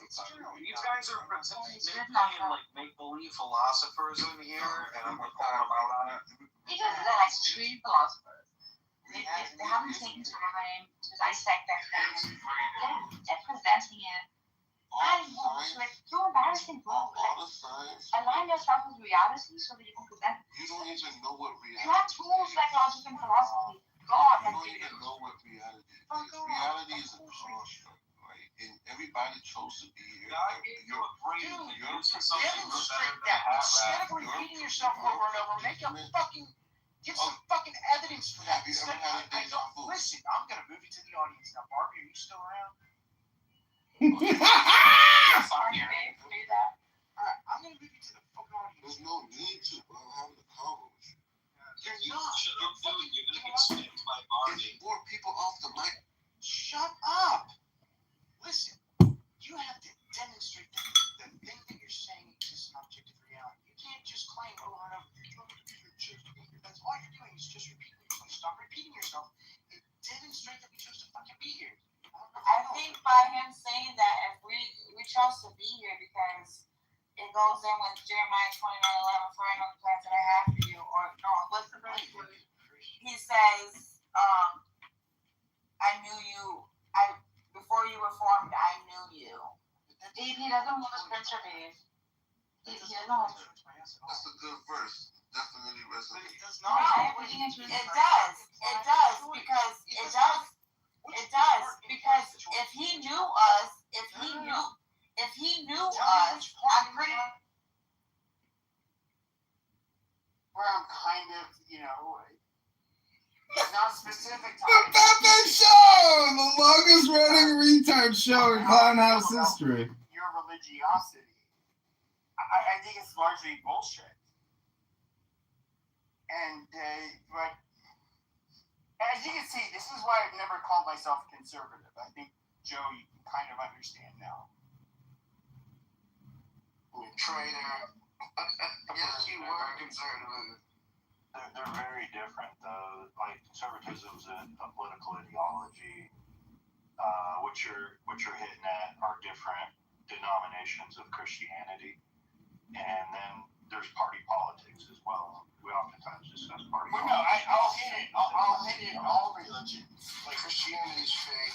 guys are playing like make-believe philosophers in here, and I'm calling them out on it. These are like street philosophers. They haven't taken time to dissect their things. They're presenting it. And with too embarrassing bullshit. Align yourself with reality so that you can present it. You don't even know what reality is. You have tools like logic and philosophy. God You has don't given even you. know what reality is. Reality is a construct, right? And everybody chose to be here. God gave you a brain to use for something Demonstrate better than that. Instead of hat repeating yourself over and over, make a fucking, give some fucking evidence for that. Have you ever had a deja vu? Listen, I'm gonna move you to the audience now. Barbie, are you still around? Alright, I'm gonna move you to the fucking audience. There's no need to, bro. I'm having a convo with you. You're not. Shut up, dude. You're gonna get spanked by Barbie. Get more people off the mic. Shut up. Listen, you have to demonstrate that the thing that you're saying exists in objective reality. You can't just claim over and over. That's all you're doing is just repeating yourself. Stop repeating yourself and demonstrate that we chose to fucking be here. I think by him saying that, if we chose to be here because it goes in with Jeremiah 29:11, for I know the plans that I have for you, or no, what's the verse? He says, I knew you, before you were formed, I knew you. He doesn't want to scripture base. He doesn't want to. That's a good verse. Definitely resonates. It does. It does because if he knew us, I'm pretty. Where I'm kind of, not specific. The Pepe Show, the longest running retard show in Clownhouse history. Your religiosity, I think it's largely bullshit. And but as you can see, this is why I've never called myself conservative. I think, Joe, you can kind of understand now. Traitor. Yes, you were conservative. They're very different, though. Like, conservatism is a political ideology. What you're hitting at are different denominations of Christianity, and then there's party politics as well. We oftentimes discuss party Well, politics. no, I'll hit it. I'll hit it in all religions. Like Christianity's fake.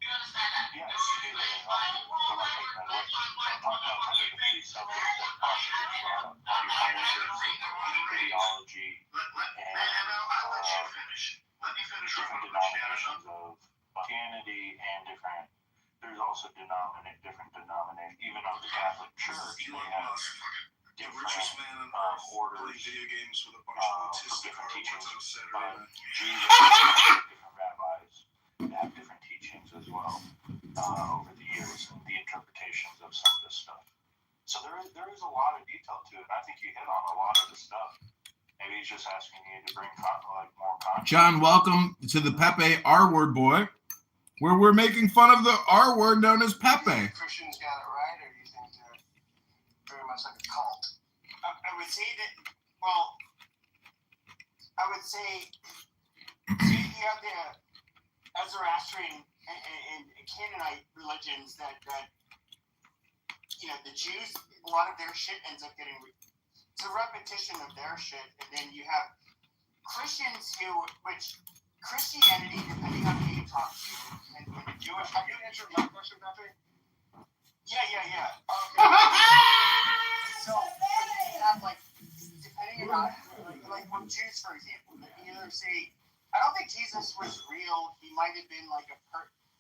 Yes, it is. I'm not taking that away. I'm talking about kind of the key subjects that constitute party politics, ideology, and different denominations of Christianity and different. There's also different denominations. Even of the Catholic Church, they have different orders of different teachings. Jesus, different rabbis have different teachings as well over the years and the interpretations of some of this stuff. So there is a lot of detail to it. And I think you hit on a lot of the stuff. Maybe he's just asking you to bring more content. John, welcome to the Pepe R Word Boy, where we're making fun of the R word known as Pepe. Christians got it right, or do you think they're very much like a cult? I would say that, well, I would say you have the Zoroastrian and Canaanite religions that the Jews, a lot of their shit ends up getting, it's a repetition of their shit, and then you have Christians which Christianity, depending on who you talk to, and Jewish. Have you answered my question, Pepe? Yeah. Okay. So you have depending on like with Jews, for example, they either say, I don't think Jesus was real. He might have been like a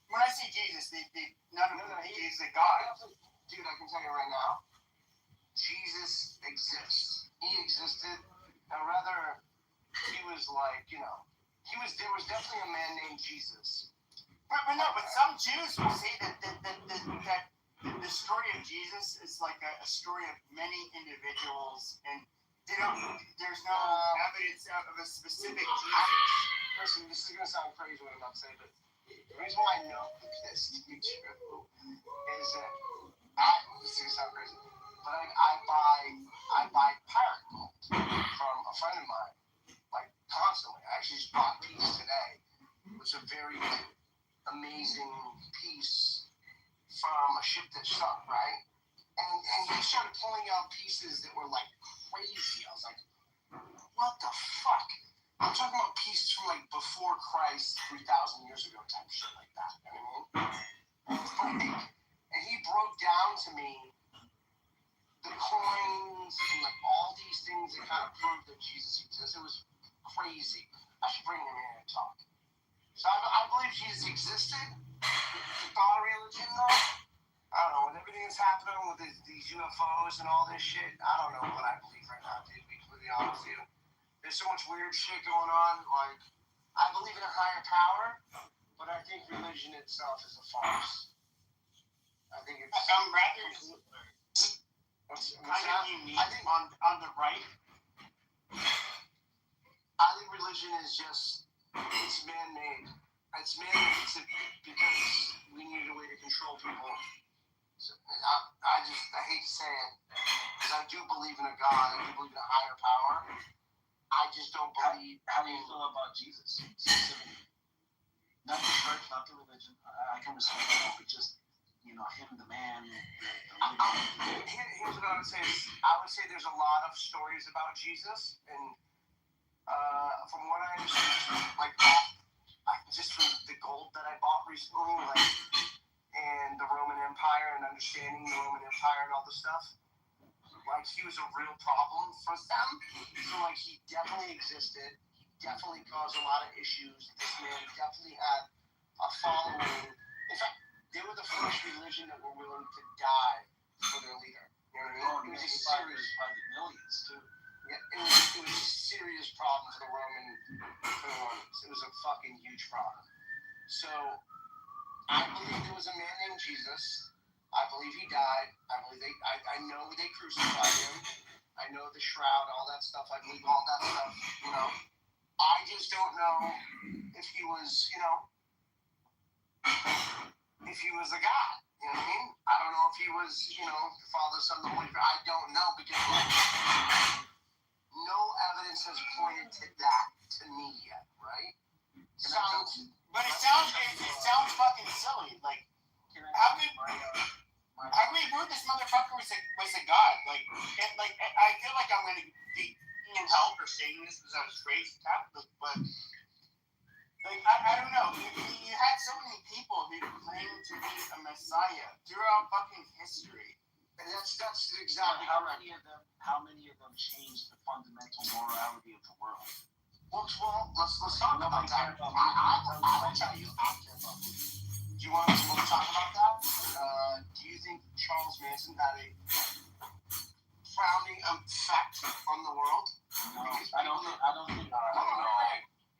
when I say Jesus, none of them is a God. Dude, I can tell you right now, Jesus exists. He existed, and rather, he was like, there was definitely a man named Jesus. But some Jews will say that the story of Jesus is like a story of many individuals, and there's no evidence of a specific Jesus. Listen, this is going to sound crazy what I'm about to say, but the reason why I know this to be true is that this is going to sound crazy, but I buy pirate gold from a friend of mine, like constantly. I actually just bought a piece today. was a very amazing piece from a ship that sunk, right? And he started pulling out pieces that were like crazy. I was like, what the fuck? I'm talking about pieces from like before Christ, 3,000 years ago type shit like that. You know what I mean? And he broke down to me the coins and like all these things that kind of proved that Jesus exists. It was crazy. I should bring him in and talk. So I believe Jesus existed. The God religion, though, I don't know. With everything that's happening with these UFOs and all this shit, I don't know what I believe right now, dude, to be completely honest with you. There's so much weird shit going on. Like, I believe in a higher power, but I think religion itself is a farce. I think it's... I'm rather kind of unique I think on the right. I think religion is just, it's man-made. It's man-made because we need a way to control people. So, I hate to say it, because I do believe in a God, I do believe in a higher power. I just don't believe... How do you feel about Jesus, specifically? Not the church, not the religion. I can respect that, but just, you know, him, the man, Here's what I would say. I would say there's a lot of stories about Jesus, and from what I understand, like just from the gold that I bought recently, like, and the Roman Empire and understanding the Roman Empire and all this stuff, like he was a real problem for them. So like he definitely existed. He definitely caused a lot of issues. This man definitely had a following. In fact, they were the first religion that were willing to die for their leader. You know what I mean? It was a serious, by the millions too. Yeah, it was a serious problem for the Romans. It was a fucking huge problem. So I believe there was a man named Jesus. I believe he died. I know they crucified him. I know the shroud, all that stuff. I believe all that stuff. You know, I just don't know if he was, you know, if he was a god. You know what I mean? I don't know if he was, you know, the Father, Son, the Holy Spirit. I don't know because no evidence has pointed to that to me yet, right? But it sounds fucking silly. Like, how could we prove this motherfucker was a god? Like, I feel like I'm gonna be in hell for saying this because I was raised Catholic, but like I don't know. You had so many people who claimed to be a messiah throughout fucking history. And that's exactly how many of them changed the fundamental morality of the world? Well, let's talk about that. I will tell you. Do you want to talk about that? Do you think Charles Manson had a founding effect on the world? No, I don't think.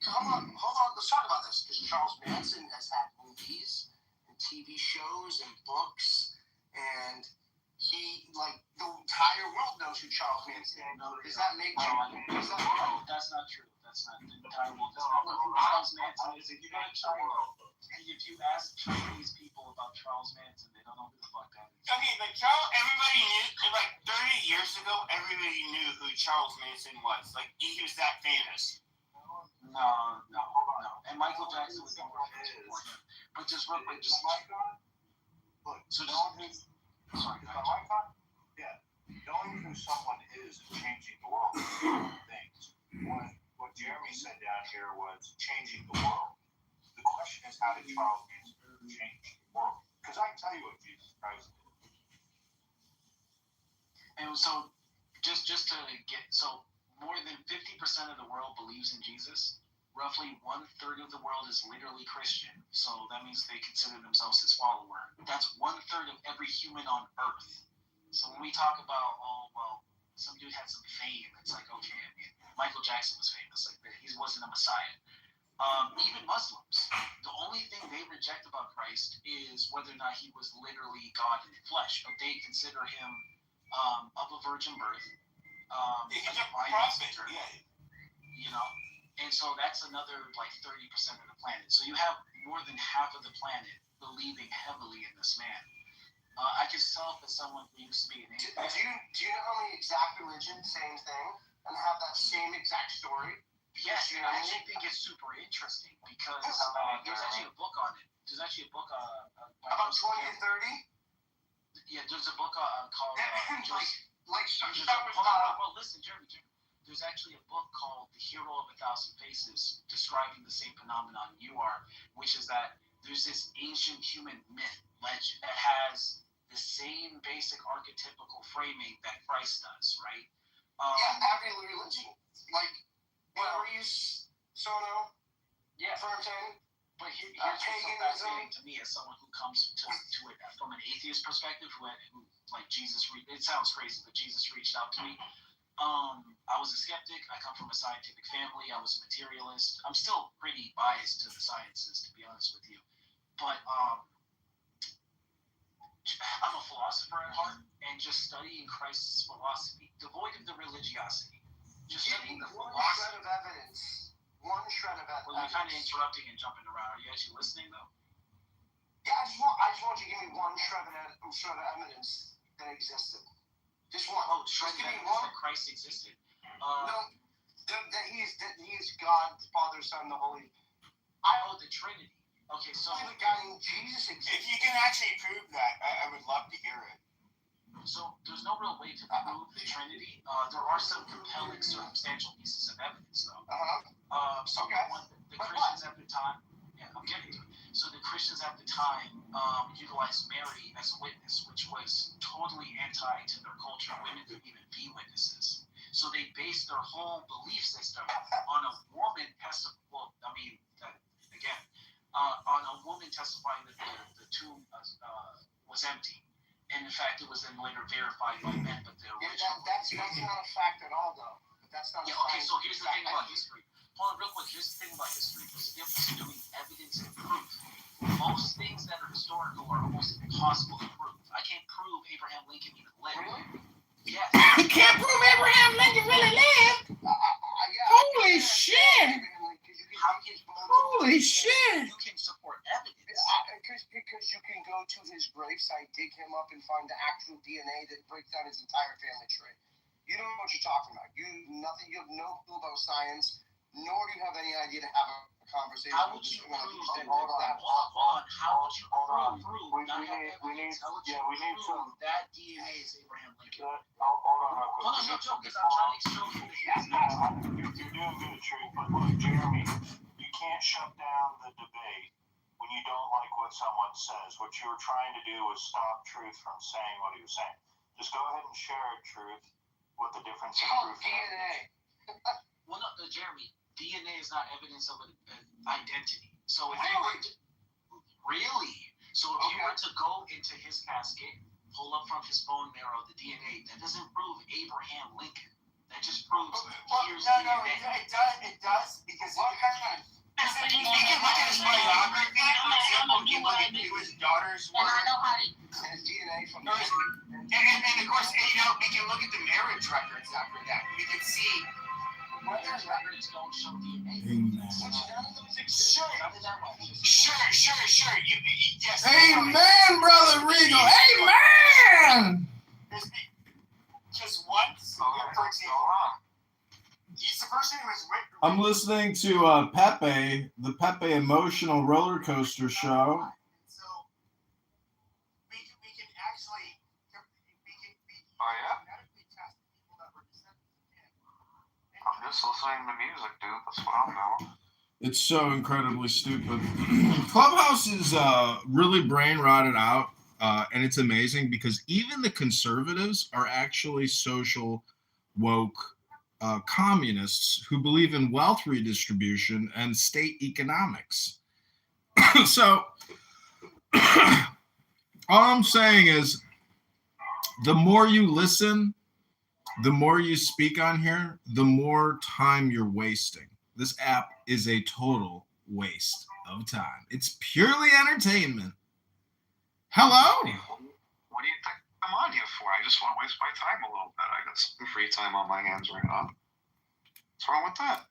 Hold on. Let's talk about this because Charles Manson has had movies and TV shows and books, and he, like, the entire world knows who Charles Manson is. Does that make you? No, that's not true. That's not the entire world. Does not know who Charles Manson is. If you go to China, and if you ask Chinese people about Charles Manson, they don't know who the fuck that is. Okay, like everybody knew, like 30 years ago, everybody knew who Charles Manson was. Like, he was that famous. No. And Michael Jackson was more famous. But just real quick, Look, so sorry, is my mic on? Yeah. Knowing who someone is changing the world is different things. What Jeremy said down here was changing the world. The question is, how did Charles Manson change the world? Because I can tell you what Jesus Christ did. And so, just to get, so more than 50% of the world believes in Jesus. Roughly 1/3 of the world is literally Christian. So that means they consider themselves his follower. That's 1/3 of every human on earth. So when we talk about, oh, well, some dude had some fame, it's like, okay, I mean, Michael Jackson was famous. Like, he wasn't a messiah. Even Muslims, the only thing they reject about Christ is whether or not he was literally God in the flesh. But they consider him of a virgin birth. He's a prophet, yeah. You know? And so that's another, like, 30% of the planet. So you have more than half of the planet believing heavily in this man. I can tell as someone who used to be an atheist. Do you know how many exact religions, same thing, and have that same exact story? Yes, and I actually think it's super interesting because there's actually a book on it. There's actually a book about 20 and 30. Yeah, there's a book called listen, Jeremy. There's actually a book called The Hero of a Thousand Faces describing the same phenomenon you are, which is that there's this ancient human myth legend that has the same basic archetypical framing that Christ does, right? Every religion, like Maurice, Sono, Fontaine. But here's what's so fascinating to me as someone who comes to it from an atheist perspective, who like Jesus, it sounds crazy, but Jesus reached out to me. I was a skeptic. I come from a scientific family. I was a materialist. I'm still pretty biased to the sciences, to be honest with you. But I'm a philosopher at heart, and just studying Christ's philosophy, devoid of the religiosity. Just studying the philosophy. One shred of evidence. Well, you're kind of interrupting and jumping around. Are you actually listening, though? Yeah, I just want you to give me one shred of evidence that existed. Just one. Oh, shred of evidence that Christ existed. No, that he is God, the Father, Son, the Holy. The Trinity. Okay, so the guy named Jesus existed. If you can actually prove that, I would love to hear it. So there's no real way to prove the Trinity. There are some compelling circumstantial pieces of evidence, though. The Christians at the time, I'm getting to it. So the Christians at the time utilized Mary as a witness, which was totally anti to their culture. Women couldn't even be witnesses. So they based their whole belief system on a woman testifying. On a woman testifying that the tomb was empty. And in fact, it was then later verified by men, but the original. That's not a fact at all, though. That's not. Okay. So here's the thing about history. Hold on, real quick. Here's the thing about history. There's a difference between evidence and proof. Most things that are historical are almost impossible to prove. I can't prove Abraham Lincoln even lived. Really? Yes. You can't prove Abraham Lincoln really lived. Holy shit! Holy shit! You can support evidence. Because you can go to his gravesite, dig him up, and find the actual DNA that breaks down his entire family tree. You don't know what you're talking about. You have no clue about science, nor do you have any idea to have a conversation. How would you prove that? Hold on. How would you prove? Not have evidence. How would you prove that DNA is Abraham Lincoln? Hold on, real quick. Hold on, no joke, because I'm trying to extract from the You're doing good, Tree, but look, Jeremy, you can't shut down the debate when you don't like what someone says. What you were trying to do was stop Truth from saying what he was saying. Just go ahead and share it, Truth, what the difference in proof and evidence. Well, no, Jeremy, DNA is not evidence of an identity. So if you were to, So if you were to go into his casket, pull up from his bone marrow the DNA, that doesn't prove Abraham Lincoln. That just proves here's DNA. It does because you can look at his biography. For example, you look at who his daughters were and his DNA from those. And of course, we can look at the marriage records after that. We can see whether records don't show DNA. Sure. Yes. Amen, Brother Regal. Amen. Just once, for example, he's the person who was. I'm listening to Pepe, the Pepe Emotional Roller Coaster Show. So we can actually. Oh yeah. I'm just listening to music, dude. That's what I'm doing. It's so incredibly stupid. Clubhouse is really brain rotted out, and it's amazing because even the conservatives are actually social woke communists who believe in wealth redistribution and state economics. So all I'm saying is the more you listen, the more you speak on here, the more time you're wasting. This app is a total waste of time. It's purely entertainment. Hello? What do you think I'm on here for? I just want to waste my time a little bit. I got some free time on my hands right now. What's wrong with that?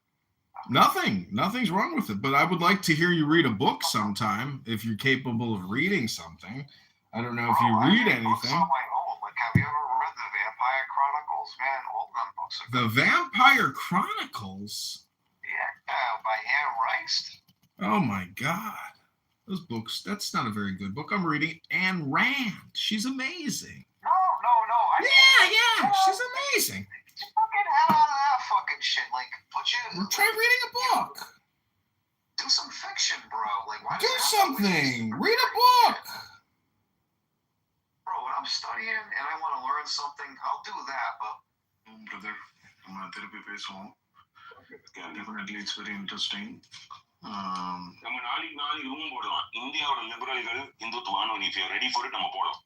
Nothing's wrong with it. But I would like to hear you read a book sometime if you're capable of reading something. I don't know if you read anything. Books on my own. Like, have you ever read the Vampire Chronicles? Man, all them books are The Vampire Chronicles? Yeah, By Anne Rice. Oh my God. Those books, that's not a very good book. I'm reading Ayn Rand. She's amazing. No. Yeah, she's amazing. Get your fucking head out of that fucking shit. Like, Try reading a book. Do some fiction, bro. Like, why Do something. Read a book. Bro, when I'm studying and I want to learn something, I'll do that, but... Brother, நம்ம திருப்பி பேசுவோம். Definitely it's very interesting. நம்ம நாளைக்கு room போடலாம். இந்தியாவோட லிபரல்கள் இந்துத்துவான்னு if you're ready for it நம்ம போடலாம்.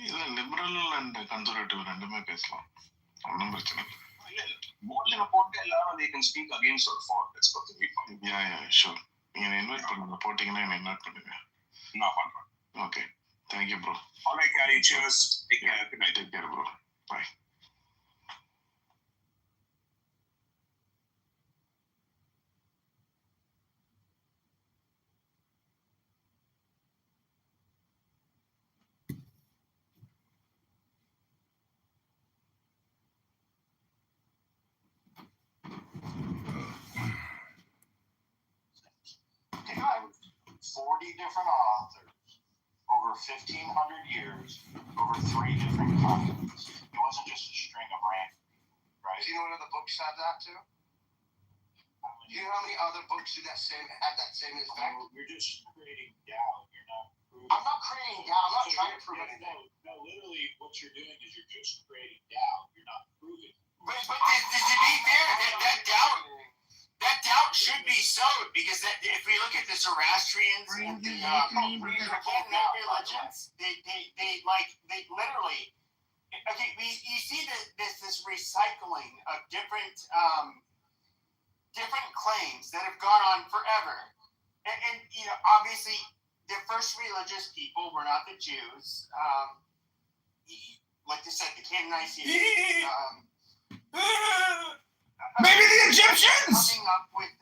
இல்ல லிபரல் அண்ட் கன்சர்வேட்டிவ் ரெண்டுமே பேசலாம். ஒன்றும் பிரச்சனை இல்லை. போர்ட்ல போட்டு எல்லாரும் they can speak against or for. That's perfectly fine. Yeah, sure. நீங்க இன்வைட் பண்ணுங்க. போட்டீங்கன்னா என்ன இன்வைட் பண்ணுங்க. நான் பண்றேன். Okay. Thank you, bro. All right, Gary. Cheers. Take care. Good night. Take care, bro. Bye. Okay, I have 40 different authors over 1,500 years, over 3 different continents. It wasn't just a string of random, right? Do you know what other books have that too? Do you know how many other books have that same effect? You're just creating doubt. You're not proving. I'm not creating doubt. I'm not trying to prove anything. No, literally, what you're doing is you're just creating doubt. You're not proving. But to be fair, that doubt should be sowed, because if we look at the Zoroastrians and the religions, they literally. Okay, you see this recycling of different claims that have gone on forever, and obviously the first religious people were not the Jews. Like they said, the Canaanites. Maybe the Egyptians. Coming up with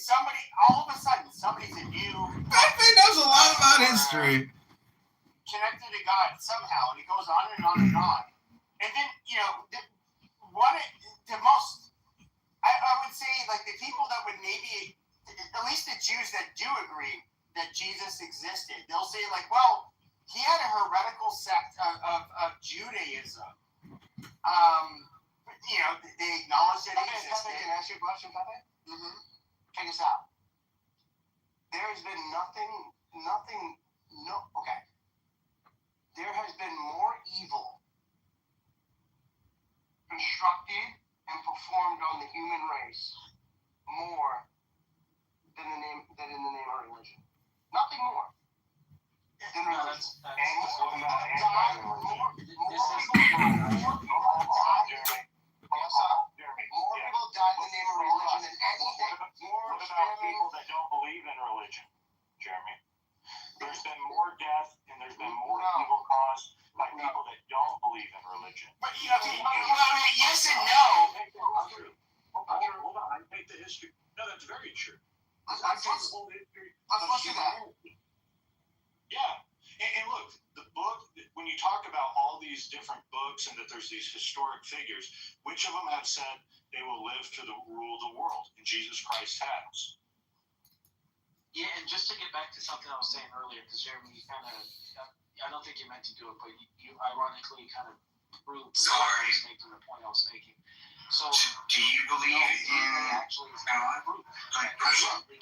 somebody. All of a sudden, somebody's a new. That thing knows a lot about history. Connected to God somehow, and it goes on and on and on. And then the most. I would say, like, the people that would maybe, at least the Jews that do agree that Jesus existed, they'll say, like, well, he had a heretical sect of Judaism. They acknowledge that he existed. Can I ask you a question, Pepe? Mm-hmm. Check this out. There has been There has been more evil constructed and performed on the human race more than in the name of religion. Nothing more. More people died in the name of religion than anything. What about people that don't believe in religion, Jeremy? There's been more death and there's been more evil caused by people that don't believe in religion. But yes and no. Hold on, I take the history. No, that's very true. Let's look at that. Yeah. And look, the book, when you talk about all these different books and that there's these historic figures, which of them have said they will live to rule the world? And Jesus Christ has. Yeah, and just to get back to something I was saying earlier, because Jeremy, you kind of, I don't think you meant to do it, but you ironically kind of proved the point I was making. So, do you believe in actually God? Like person? What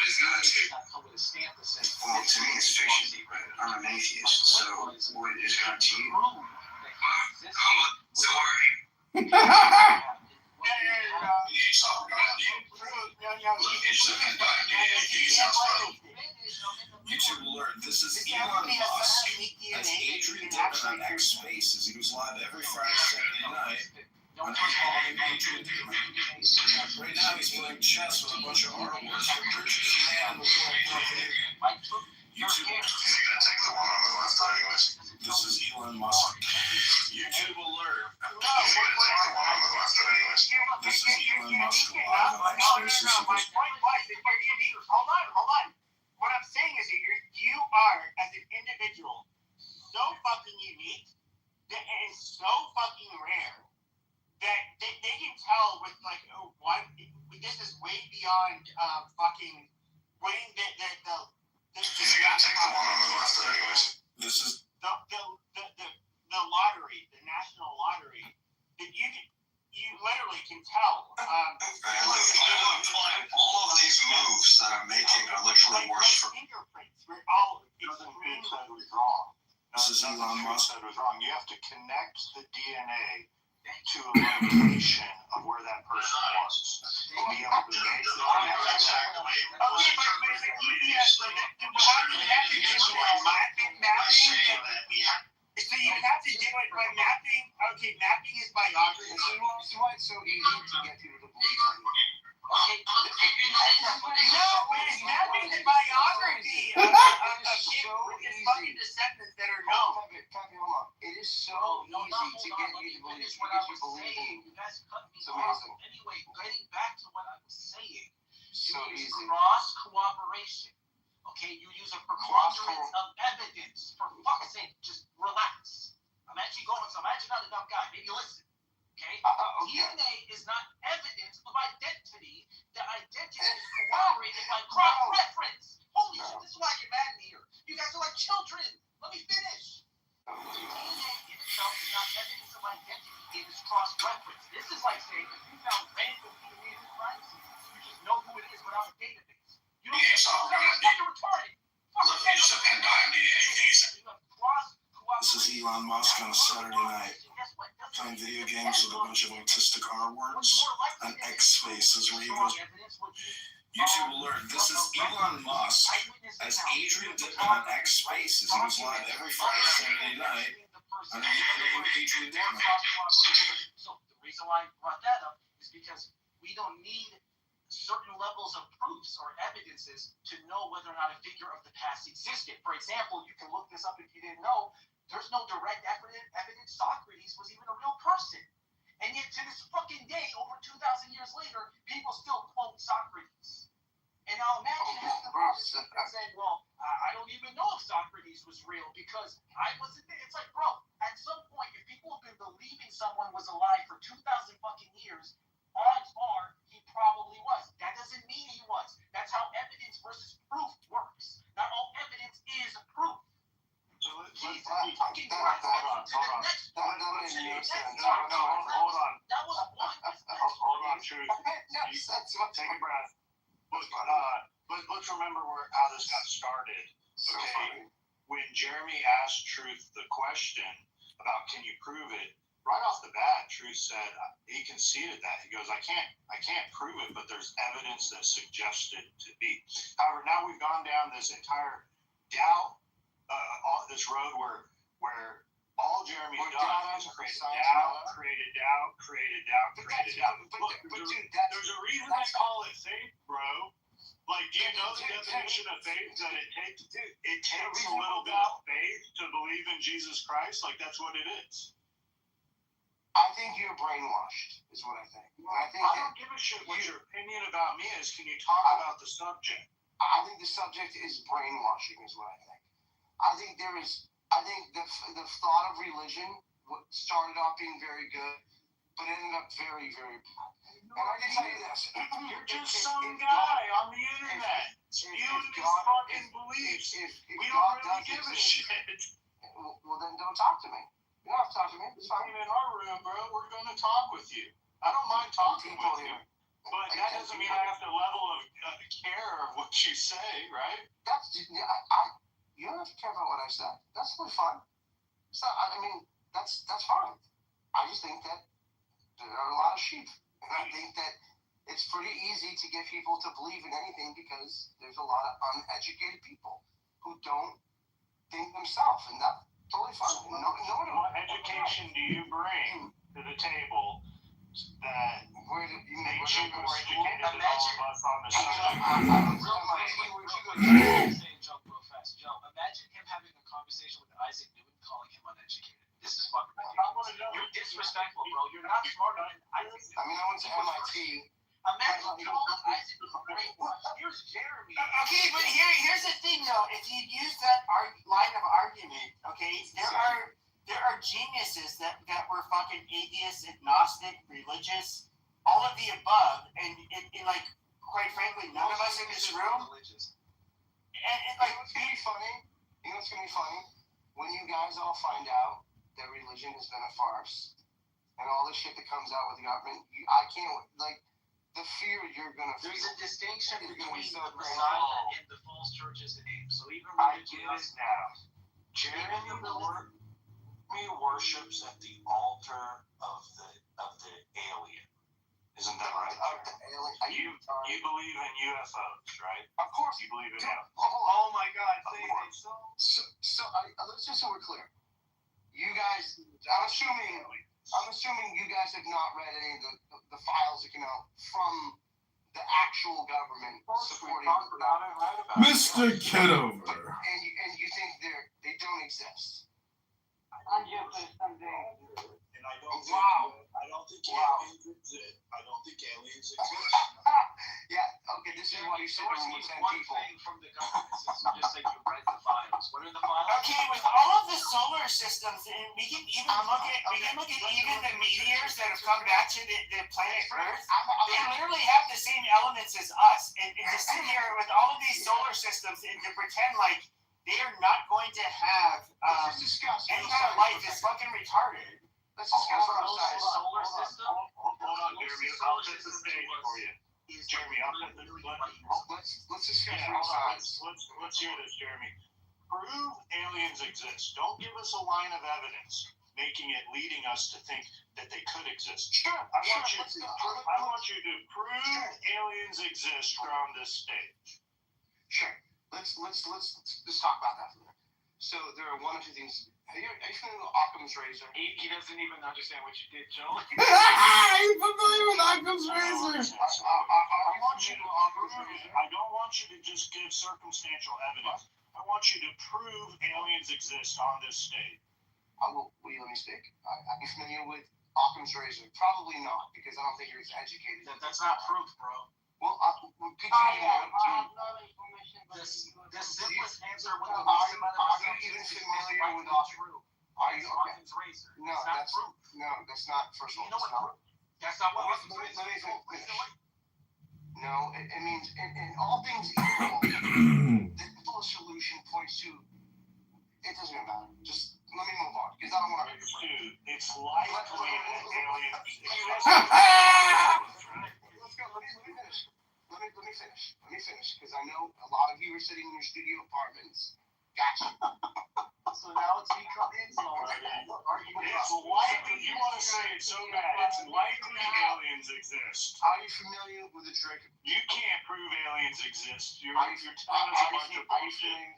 is God to you? Well, to me, it's fiction, but I'm an atheist, so what is God to you? YouTube will learn this is Elon Musk. That's Adrian Dickman on X Spaces. He goes live every Friday, Saturday night on Adrian Dickman. Right now he's playing chess with a bunch of artworks for richest man in the world. beyond fucking winning the He's gonna take the one on the left, anyways. This is the lottery, the national lottery. That you literally can tell. All of these moves that I'm making are literally worse for. Fingerprints. We're all Nothing said was wrong. This is Elon Musk. Said was wrong. You have to connect the DNA to a location of where that person was. To be able to make the connection. So you have to do it by mapping. Okay, mapping is biography. So why it's so easy to get people to believe in you? Okay, no, but it's mapping the biography of his fucking descendants that are known. Hold on. It is so easy to get you to believe in you. You guys cut me It's off. amazing. Anyway, getting back to what I was saying. So You use easy. cross cooperation. Okay, you use a preponderance of evidence. For fuck's sake, just relax. I'm actually not a dumb guy. Maybe listen. Okay? DNA is not evidence of identity. The identity is corroborated by cross-reference. Holy shit, this is why I get mad in here. You guys are like children. Let me finish. DNA in itself is not evidence of identity. It is cross-reference. This is like saying if you found random DNA in Christ, you just know who it is without a database. You don't get fucking retarded. This is Elon Musk on a Saturday night, playing video games with a bunch of autistic R words and X faces where he goes, YouTube alert, this is Elon Musk as Adrian Dickman on X Spaces. He goes live every Friday, Saturday night on the username Adrian Dickman. So the reason why I brought that up is because we don't need certain levels of proofs or evidences to know whether or not a figure of the past existed. For example, you can look this up if you didn't know. There's no direct evidence Socrates was even a real person. And yet to this fucking day, over 2,000 years later, people still quote Socrates. And now imagine having the person saying, well, I don't even know if Socrates was real because I wasn't there. It's like, bro, at some point, if people have been believing someone was alive for 2,000 fucking years, odds are he probably was. That doesn't mean he was. That's how evidence versus proof works. Not all evidence is proof. Jesus fucking Christ. Hold on. That was one. Hold on, Truth. Take a breath. Let's remember how this got started. Okay, when Jeremy asked Truth the question about can you prove it, right off the bat, Truth said he conceded that. He goes, I can't prove it, but there's evidence that suggests it to be. However, now we've gone down this entire doubt, this road where all Jeremy's done is created doubt. Look, there's a reason they call it faith, bro. Like, do you know the definition of faith? That it takes a little bit of faith to believe in Jesus Christ? Like, that's what it is. I think you're brainwashed, is what I think. I don't give a shit what your opinion about me is. Can you talk about the subject? I think the subject is brainwashing, is what I think. I think the thought of religion started off being very good, but ended up very, very bad. And I can tell you this. You're just some guy on the internet spewing these fucking beliefs. We don't really give a shit. Well, then don't talk to me. You don't have to talk to me. It's fine. In our room, bro, we're going to talk with you. I don't mind talking with you. But that doesn't mean I have to level of care of what you say, right? You don't have to care about what I said. That's totally fine. That's fine. I just think that there are a lot of sheep. And I think that it's pretty easy to get people to believe in anything because there's a lot of uneducated people who don't think themselves. And that's totally fine. What education do you bring to the table that makes you more educated than all of us on the subject? Imagine him having a conversation with Isaac Newton, calling him uneducated. This is fucking ridiculous. You're disrespectful, bro. You're not smarter than Isaac Newton. I mean, I went to MIT. Imagine calling Isaac Newton brainwashed. Here's Jeremy. Okay, but here's the thing, though. If you use that line of argument, okay, there are geniuses that were fucking atheists, agnostic, religious, all of the above, and like quite frankly, none of us in this room. And like, what's gonna be funny? You know what's gonna be funny? When you guys all find out that religion has been a farce and all the shit that comes out with the government, I can't, like, the fear you're gonna feel. There's a distinction You're between gonna be so the crazy. Messiah and the false churches and names. So even I religion get it now. Jeremy worships at the altar of the alien. Isn't that right? You believe in UFOs, right? Of course. You believe in aliens. Oh my God! Of course. So let's just so we're clear. You guys, I'm assuming you guys have not read any of the files that came out from the actual government supporting Mr. Kitover. And you think they don't exist. I'm just someday. And I don't think aliens exist. I don't think aliens exist. Yeah, okay, this is why you sit around with 10 people. From the government system, just like you read the files. What are the files? Okay, with all of the solar systems, and we can even look at even the meteors that have come back to the planet Earth. They literally have the same elements as us. And to sit here with all of these solar systems and to pretend like they are not going to have any kind of life is fucking retarded. Let's discuss solar system. Hold on, Jeremy. I'll set the stage for you. Jeremy, let's discuss let's hear this, Jeremy. Prove aliens exist. Don't give us a line of evidence leading us to think that they could exist. Sure. I want you to prove aliens exist on this stage. Sure. Let's talk about that for a minute. So there are one or two things. Are you familiar with Occam's razor? He doesn't even understand what you did, Joe. Are you familiar with Occam's razor? I don't want you to just give circumstantial evidence. I want you to prove aliens exist on this stage. Will you let me speak? Are you familiar with Occam's razor? Probably not, because I don't think you're as educated. That's not proof, bro. Well, could you the simplest answer would be are you even familiar with Occam's? Are you okay? Razor? No, that's not. First of all, that's not what. Let me finish. No, it means in all things equal, the full solution points to. It doesn't matter. Just let me move on because I don't want to. It's likely that aliens exist. Let's go. Let me finish because I know a lot of you are sitting in your studio apartments. Gotcha. So now it's becoming It's likely. You want to say it so bad. It's likely aliens exist. Are you familiar with the Drake? You can't prove aliens exist. You're telling us a bunch of bullshit.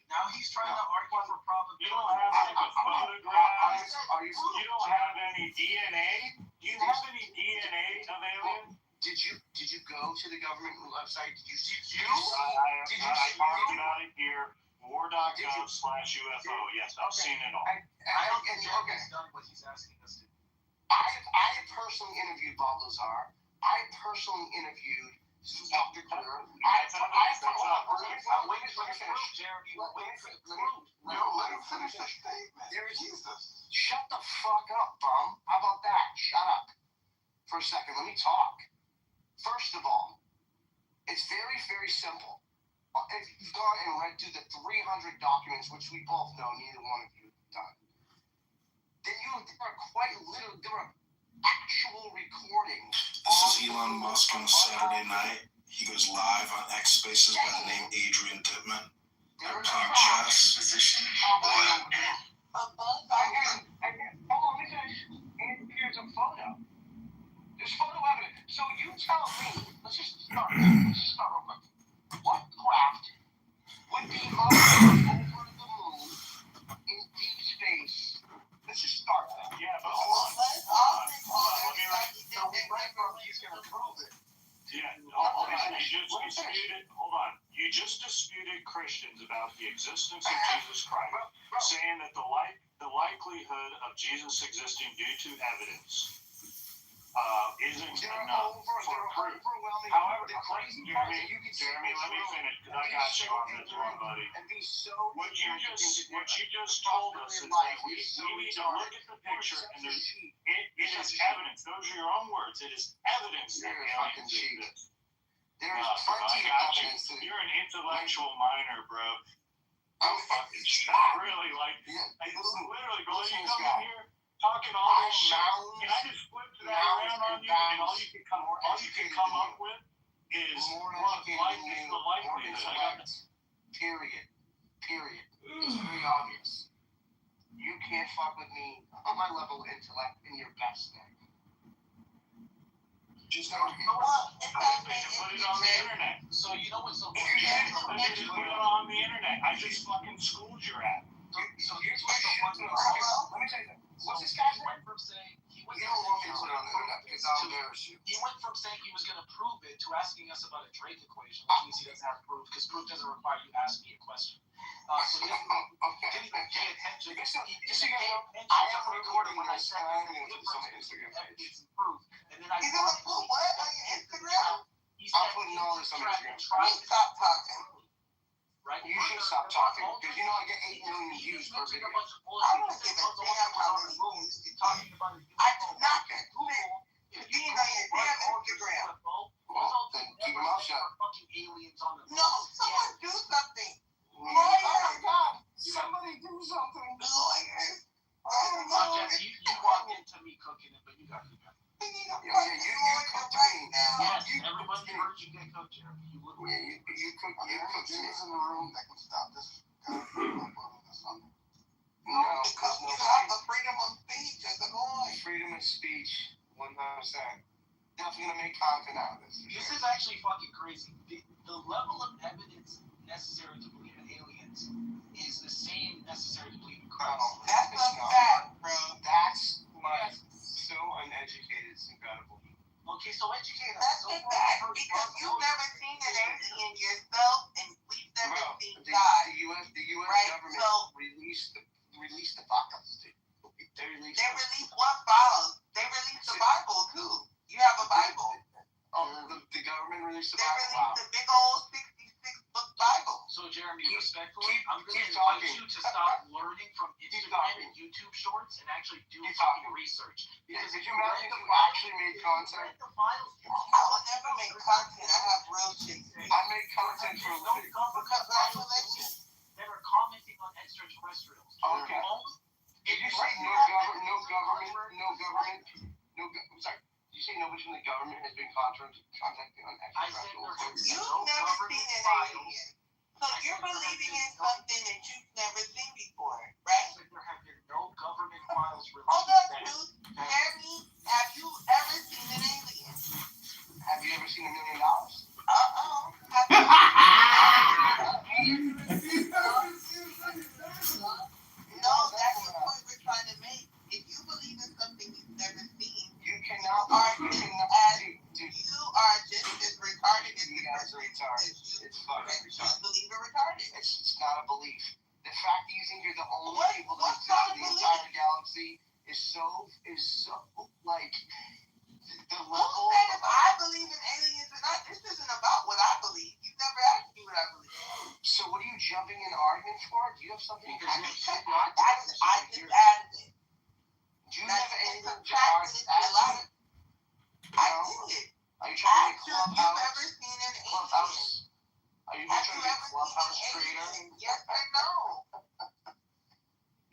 Now he's trying to argue for probability. You don't have like a photograph. You don't have any DNA. Do you have any DNA of aliens? Did you go to the government website? Did you see? I talked about it here. War.gov/UFO. Yes, I've seen it all. I don't think he's done what he's asking us to do. I personally interviewed Bob Lazar. I personally interviewed Dr. Clear. Let me finish the statement. Jesus. Shut the fuck up, bum. How about that? Shut up. For a second, let me talk. First of all, it's very, very simple. If you've gone and read through the 300 documents, which we both know neither one of you have done, then there are actual recordings. This is Elon Musk on a Saturday night. He goes live on X Spaces by the name Adrian Dittman. They're playing chess. Position. Hold on, here's a photo. There's photo evidence. So you tell me, let's just start real quick. What craft would be hovering over the moon in deep space? Let's just start that. Yeah, but hold on. Let me He's going to prove it. Yeah, hold on. You just disputed Christians about the existence of Jesus Christ, saying that the likelihood of Jesus existing due to evidence isn't enough for proof. However, Jeremy, let me finish because I got you on this one, buddy. What you just told us is that we need to look at the picture and it is evidence. Those are your own words. It is evidence that aliens exist. There's bro, plenty I of got you. evidence to You're an intellectual minor, bro. I'm fucking really like. I literally, bro. You come in here talking all this shit. Can I just flip that around on you, and all you can come up with is more what life educated is than the you, more likelihood. I got intellect. Period. It's very obvious. You can't fuck with me on my level of intellect in your best day. Just don't put it on the internet. So you know what's so If you just put it on the internet, I just fucking schooled your ass. So here's what's so funny. Let me tell you something. What's this guy's name? Went from saying You don't want me to put it on the internet because I'll embarrass you. He went from saying he was going to prove it to asking us about a Drake equation, which means he doesn't have proof because proof doesn't require you to ask me a question. So he didn't even pay attention. He didn't pay attention to recording when I said there's a difference between evidence and proof. And then I You're gonna put what on your Instagram? I'm putting all this on Instagram. Stop talking. Right? You should stop talking because you know I get 8 million views per video. I don't give a damn how many views you get. I do not get to being on your damn Instagram. Well, then keep your mouth shut. No, someone do something. Oh my God! Somebody do something. Lawyers. You walked into me cooking it, but you got it. We need a You fucking lawyer cooked right me. now. Yes, everybody heard you get cooked, Jeremy. You look you cooked me. in the room that can stop this. No, Because you have the freedom of speech as a lawyer. freedom of speech, 100%. Definitely gonna make content out of this. This is actually fucking crazy. The level of evidence necessary to believe in aliens is the same necessary to believe in Christ. That's a fact, bro. That's like so uneducated. It's incredible. Okay, so educate us. That's a fact because you've never seen an alien yourself and we've never seen The God. U.S. Right, government so- released the files. They released what files? They released the Bible too. You have a Bible. Oh, the government released the They Bible. released the big old 66-book Bible. So, Jeremy, respectfully, I'm going to keep invite talking. you to stop learning from Instagram and YouTube shorts and actually do Keep fucking talking. research. Because Because if you imagine if you actually made content, the files, I will never make content. I have real shit. I make content for a living. Because that's religion. that are commenting on extraterrestrials. Okay. Did you say sorry. Did you say nobody from the government has been contacting on extraterrestrials? You've never seen an alien. So you're believing in something that you've never seen before, right? There have been no government files released. Hold on, Truth. Jeremy, have you ever seen an alien? Have you ever seen $1 million? No, that's the point we're trying to make. If you believe in something you've never seen, you cannot. You are just as retarded as the person retarded. It's fucking retarded. Believe it retarded. It's not a belief. The fact that you think you're the only people that what's exist not in a the belief? entire galaxy is so like the Who level. said if I believe in aliens or not? This isn't about what I believe. You never asked me what I believe. So what are you jumping in arguments for? Do you have something? I just added it. Do you have anything to subtracted it to a lot. I did. Are you trying to Ask be her if you've Clubhouse? ever seen an alien. Clubhouse? Are you Have trying you to be ever Clubhouse seen an trader? alien? Yes or no?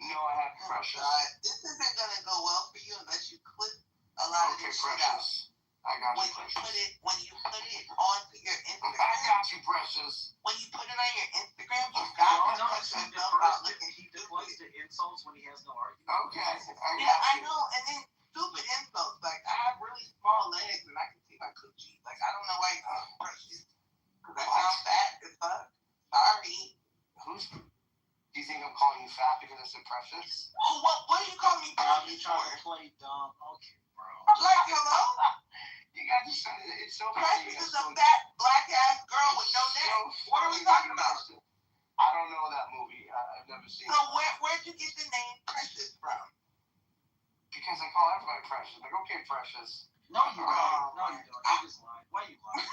No, I have Precious. This isn't gonna go well for you unless you clip a lot of Okay, this shit out. Precious. I got you, Precious. When you put it onto your Instagram. I got you, Precious. When you put it on your Instagram, you got to put yourself out looking stupid. To insults when he has no argument. Okay, I know, and then stupid insults. Like, I have really small legs and I can see my coochie. Like, I don't know why you call me Precious. Because I sound fat as fuck. Sorry. Do you think I'm calling you fat because I said Precious? Oh, what do you call me Precious for? Trying to play dumb. Okay, bro. Like, hello? You guys just said it's so Precious is a fat black ass girl with no neck. What are we talking about? I don't know that movie. I've never seen So it. where'd you get the name Precious from? Because I call everybody Precious. Like, okay, Precious. No, you don't. No, you don't. You just lied. Why you lying?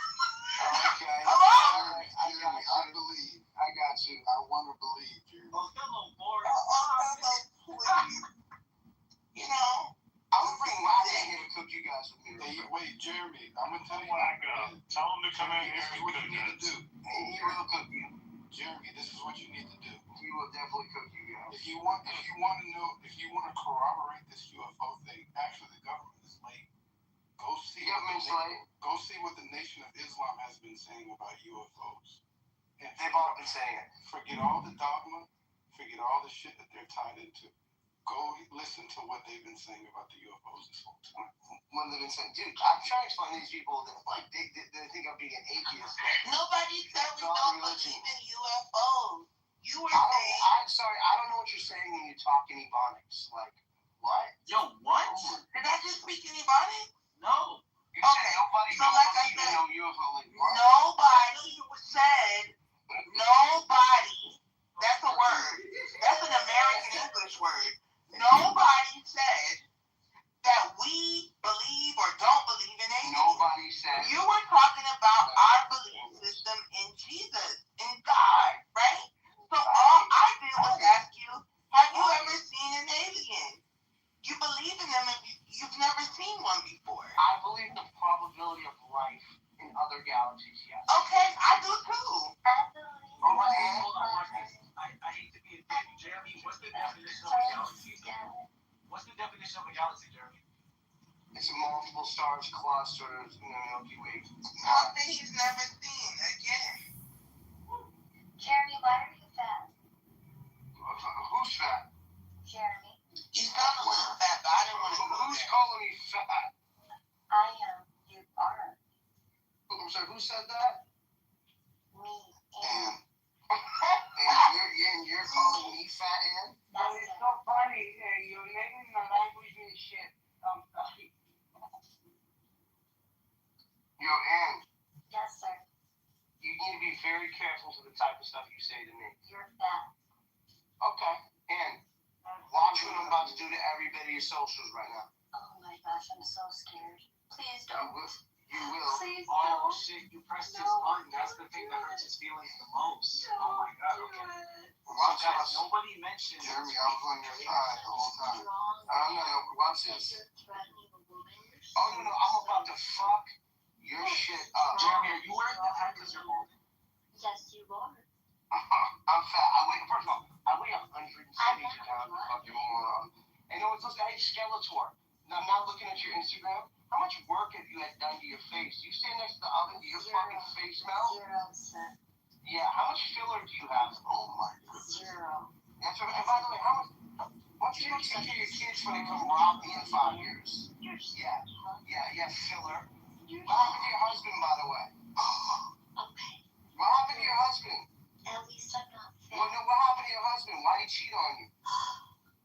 Okay. Hello? I believe. I got you. I want to believe you. Oh, fellow board. You know? I'm gonna bring Latte here to cook you guys with me. Hey, wait, Jeremy, I'm gonna tell you. Tell him to come in here This is and what cook you need to us. do. And he will cook you. Jeremy, this is what you need to do. He will definitely cook you guys. If you want to corroborate this UFO thing, actually the government is late. Go see what the Nation of Islam has been saying about UFOs. And They've all been saying it. Forget all the dogma, forget all the shit that they're tied into. Go listen to what they've been saying about the UFOs this whole time. When they've been saying, dude, I'm trying to explain to these people that like they think I'm being an atheist. Nobody said we don't believe in UFOs. You were saying. I'm sorry, I don't know what you're saying when you talk in Ebonics. Like, what? Yo, what? Did I just speak in Ebonics? No. You Okay, said nobody so like I said, no UFO. Like, what? nobody said, nobody, that's a word. That's an American English word. Nobody said that we believe or don't believe in aliens. Nobody said. You were talking about our belief system in Jesus, in God, right? So all I did was ask you, have you ever seen an alien? You believe in them and you've never seen one before. I believe the probability of life in other galaxies, yes. Okay, I do too. Hold on. I hate to be a dick. Jeremy, what's the definition of a galaxy? What's the definition of a galaxy, Jeremy? It's multiple stars clusters in the Milky Way. Something he's never seen again. Jeremy, why are you fat? Who's fat? Jeremy. You sound a little fat, but I didn't want to go Who's there. calling me fat? I am. You are. I'm sorry, who said that? Me. And you're calling me fat, Ann? That's so funny. You're making my language and shit. I'm sorry. Yo, Ann. Yes, sir. You need to be very careful to the type of stuff you say to me. You're fat. Okay. Ann, watch what I'm about to do to everybody in socials right now. Oh my gosh, I'm so scared. Please don't. You will. Please Oh don't. shit, you pressed his button. That's the thing that hurts his feelings the most. Oh my god, okay. Watch Guys, this. nobody mentioned Jeremy, I was on your side the whole time. No, watch this. Threatening a woman. Oh, no, I'm about to fuck your shit up. Jeremy, are you wearing that hat because you're bald? Yes, you are. I'm fat. First of all, I weigh 172 pounds, fucking moron. And it was just, hey, Skeletor. Now, I'm not looking at your Instagram. How much work have you had done to your face? You stand next to the oven, do your fucking face smell? 0, sir. Yeah, how much filler do you have? Oh my goodness. 0. That's right. And by the way, how much? Why don't you go take care of your kids when they come rob me in 5 years? Yeah, filler. What happened to your husband, by the way? Okay. What happened to your husband? At least I'm not fat. Well, no, what happened to your husband? Why did he cheat on you?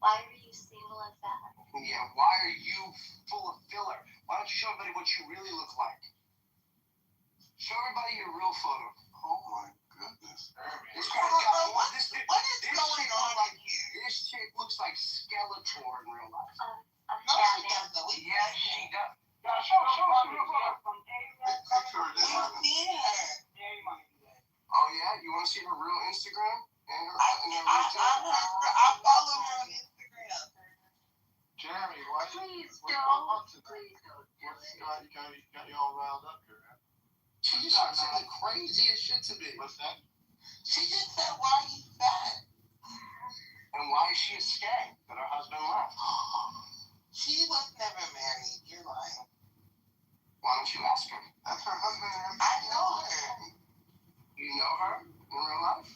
Why are you single and fat? Yeah, why are you full of filler? Why don't you show everybody what you really look like? Show everybody your real photo. Oh my goodness. This chick going on like this chick looks like Skeletor in real life. No, she doesn't. Yeah, she does. Yeah, show her. We've seen her. Oh yeah, you want to see her real Instagram? I follow her on Instagram. Jeremy, why? Please what's don't. going on tonight? Please don't. Got you all riled up here, huh? She just started saying the craziest shit to me. What's that? She just said, why are you fat? And why is she a skag that her husband left? She was never married. You're lying. Why don't you ask her? That's her husband. I know her. You know her in real life?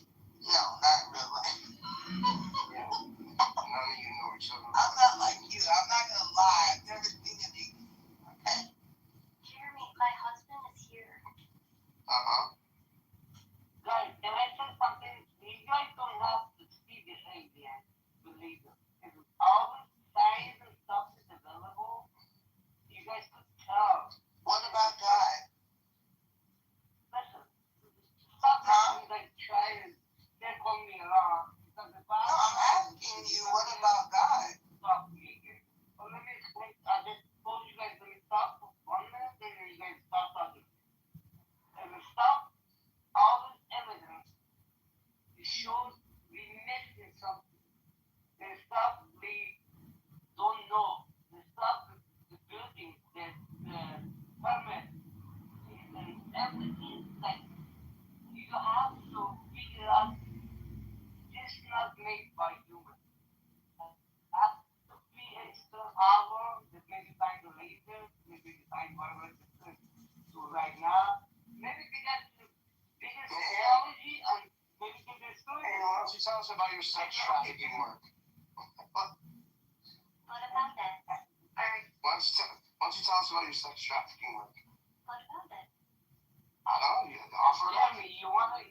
No, not in real life. Yeah. None of you know each other. I'm not like you. I'm not gonna lie. I've never seen a big. Okay. Jeremy, my husband is here. Guys, can I say something? You guys don't have to see the alien, believe it. If all the science and stuff is available, you guys could tell. What about God? Listen, stop like trying to get on me along. No, I'm asking you, what about God? Stop me here. Well, let me explain. I just told you guys, let me stop for 1 minute, then you guys stop talking. If we stop all this evidence, it shows we missing something. The stuff we don't know. The stuff the building that everything, like, you have to figure out this is not made by humans. Have to be extra power that maybe designed later, maybe designed whatever to right now. Maybe they got the biggest technology and maybe they destroy Hey, it. why don't you tell us about your sex trafficking work? What about that? Why don't you tell us about your sex trafficking work? What about that? I don't know. You offer it up. Jeremy, you wanna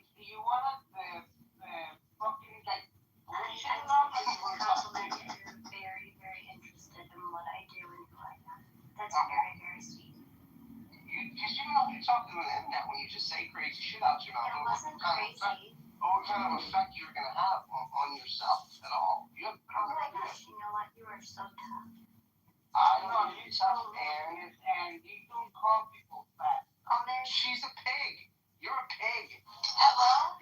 fucking like bullshit I around? told you a compliment and you're very, very interested in what I do and who I am. That's very, very sweet. Because you talk to the internet when you just say crazy shit out your mouth. It wasn't crazy. Or what kind of effect you're going to have on yourself at all. You have Oh my gosh, you know what? You are so tough. I know you're tough, and you don't call people fat. Oh, there. She's a pig. You're a pig. Hello?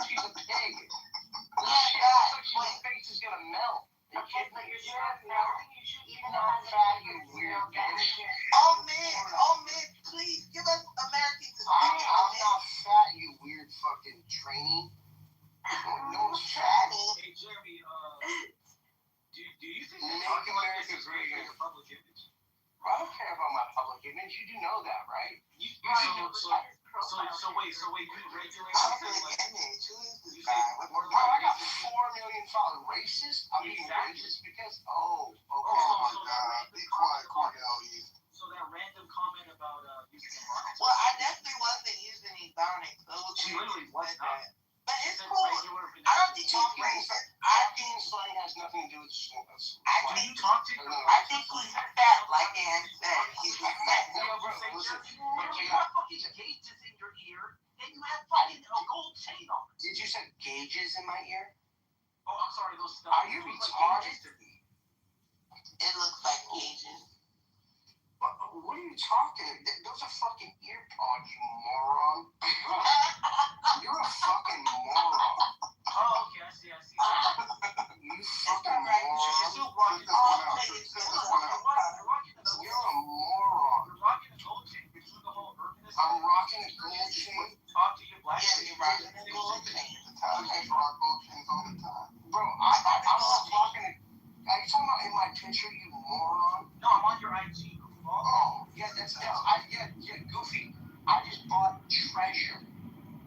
She's a pig. Yeah, Her face is going to melt. Okay, but you're still Jeremy, I think you should even You're though not fat, you weird bitch. Oh man, please give us Americans to I'm speak not fat, you weird fucking trainee. No one's fat. Hey, Jeremy, do you think Make that talking like America this is great for great. your public image? I don't care about my public image. You do know that, right? So wait, you regulate Public like image. Who is this you guy? say What we're Bro, I got like 4 million followers. Racist? I'm being Exactly. racist because, okay. Oh my God. Be quiet, Cordell. So that random comment about using Ebonics. Well, I definitely wasn't using Ebonics. She literally was not. But it's Said cool. regular I don't think he's racist. Talking and slang has nothing to do with slang. Do you talk to your I think he's fat, like Ann said. He's fat. No, bro, listen. You have fucking gauges in your ear, and you have fucking a gold chain on. Did you say gauges in my ear? Oh, I'm sorry, those. Are you retarded? It looks like Cajun. What are you talking about? Those are fucking ear pods, you moron. You're a fucking moron. Oh, okay, I see. You It's fucking alright. moron. You're still rocking the All gold players chain. get You're a moron. You're rocking the gold chain. You're doing the whole urbanist. I'm rocking a gold chain. Talk to your black. Yeah, you're rocking a gold chain. Okay, rock gold chains all the time. Bro, I'm not talking to. Are you talking about in my picture, you moron? No, I'm on your IG. Oh, yeah, Goofy. I just bought treasure.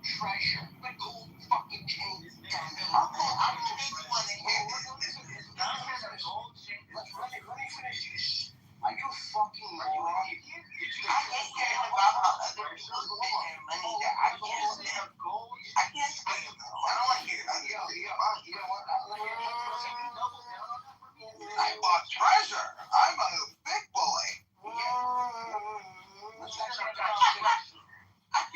The gold fucking chain. Okay, I'm the next one to hear this. Let me finish this. Are you a fucking moron? I hate hearing about how other people spend their money that I can't spend. I can't spend it. I don't want to hear it. You know what? I bought treasure. I'm a big boy. I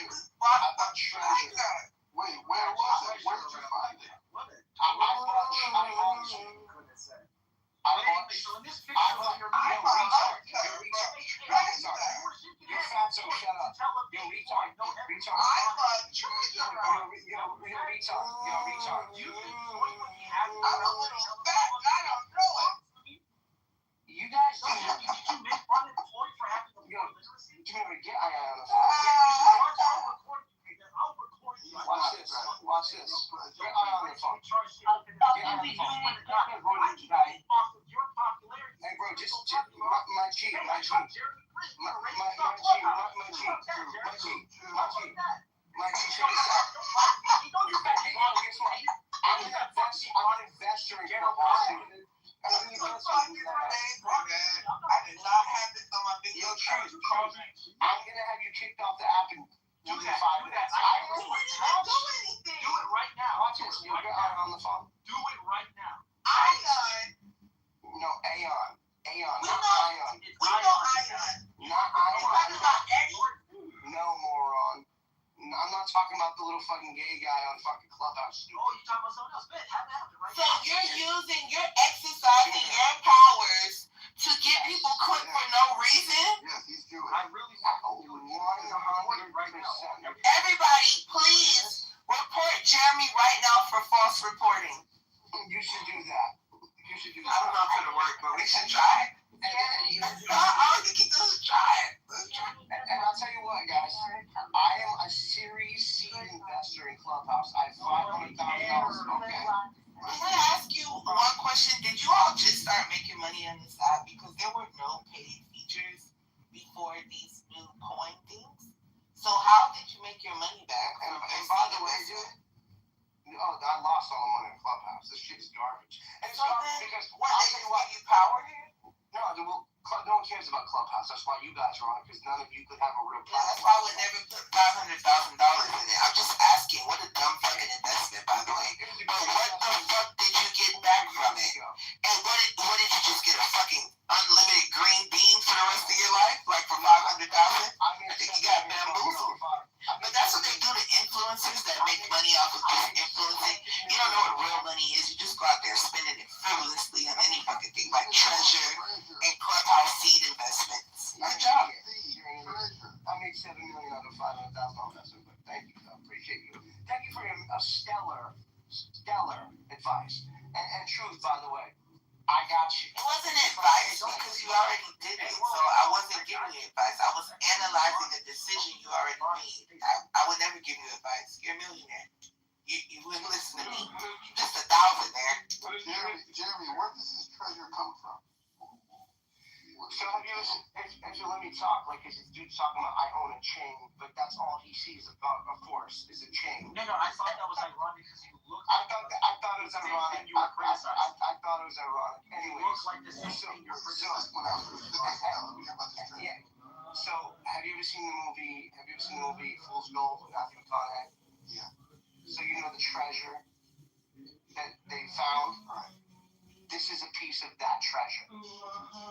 just bought treasure. Wait, where was it? Where did you find it? So in this picture, you're You're fat, so shut up. You're retard. I bought treasure. You're retard. I'm a little fat. I don't know it. You guys do. Did you make fun of Floyd for having the Yo, literacy? give me a get I on the phone. I'll record you. Watch this. Get I on the phone. Your popularity. Hey, bro, just my G, my G, check this out. Guess what? I'm an investor in Boston. I did not have this on my video. I'm gonna have you kicked off the app in 5 minutes. I didn't do anything. Do it right now. Watch this. You'll get on the phone. Do it right now. Ion. No, Aeon. We Not know Ion. Ion. Not We're talking about Ion. Eddie. No, moron. I'm not talking about the little fucking gay guy on fucking Clubhouse. Oh, you talking about something else? Man, have it happen right So now. you're exercising your powers to get people clicked for no reason? Yes, he's doing I really want to do it. 100% right now. Everybody, please report Jeremy right now for false reporting. You should do that. I don't know if it'll work, but we should try. And I'll tell you what, guys. I am a Series C investor in Clubhouse. I have $500,000. Okay. I want to ask you one question. Did you all just start making money on this app? Because there were no paid features before these new coin things. So how did you make your money back? And by the way, I lost all the money in Clubhouse. This shit is garbage. And it's garbage because I'll tell you what, you power here? No one cares about Clubhouse. That's why you guys are on it, because none of you could have a real platform. That's why I would never put $500,000 in it. I'm just asking, what a dumb fucking investment, by the way. But what the fuck did you get back from it? And what did you just get, a fucking unlimited green bean for the rest of your life? Like for $500,000? I think you got bamboozled. But that's what they do to influencers that make money off of just influencing. You don't know what real money is. You just go out there spending it frivolously on any fucking thing like treasure and Clubhouse seed investments. Good job. I made $7 million out of $500,000 investment, but thank you. I appreciate you. Thank you for your stellar advice. And truth, by the way, I got you. It wasn't advice because you already did it. So I wasn't giving you advice. I was analyzing a decision you already made. I would never give you advice. You're a millionaire. You wouldn't listen to me. Just 1,000 there. Jeremy, where does this treasure come from? So if you let me talk, like this dude's talking about I own a chain, but that's all he sees, of course, is a chain. No, I thought that was ironic because you look. I thought it was ironic. You were criticized. I thought it was ironic. Anyway, you look like the same thing you're criticized. Yeah. So have you ever seen the movie Fool's Gold with Matthew McConaughey? Yeah. So you know the treasure that they found. Right. This is a piece of that treasure.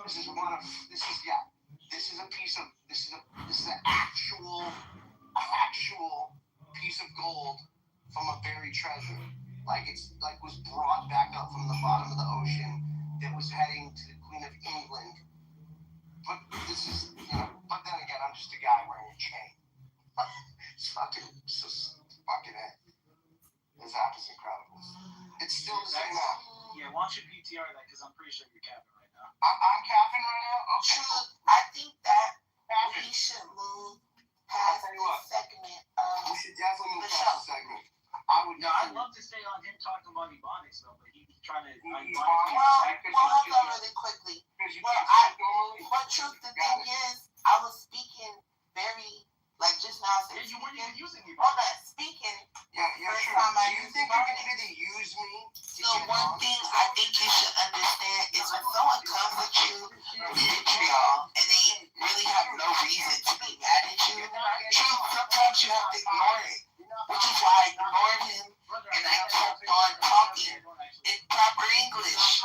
This is an actual piece of gold from a buried treasure. Like was brought back up from the bottom of the ocean that was heading to the Queen of England. But this is, but then again, I'm just a guy wearing a chain. It's fucking it. This app is incredible. It's still the same app. Yeah, why don't you PTR that, because I'm pretty sure you're capping right now. I'm capping right now? Okay. True. I think that we should move past the segment of we should definitely move the past show. the segment. I'd love to stay on him talking about Ebonics, though, but he's trying to... Well, hold on really quickly. But truth, the thing is, I was speaking very... Like just now, yeah, you weren't even using me. Hold on, speaking. Yeah, first sure. time I Do you think you're going to use me? So one thing I think you should understand is when someone comes at you vitriol and they really have no reason to be mad at you, sometimes you have to ignore it. Which is why I ignored him and I kept on talking in proper English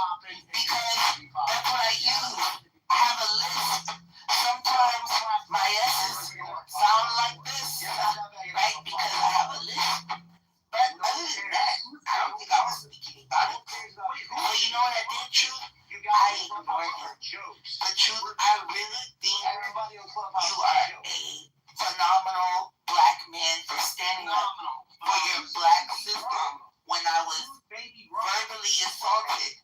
because that's what I use. I have a list. Sometimes my S's sound like this, right? Because I have a list. But other than that, I don't think I was speaking about it. So you know what I did, Truth? I ignored him. But Truth, I really think you are a phenomenal black man for standing up for your black sister when I was verbally assaulted.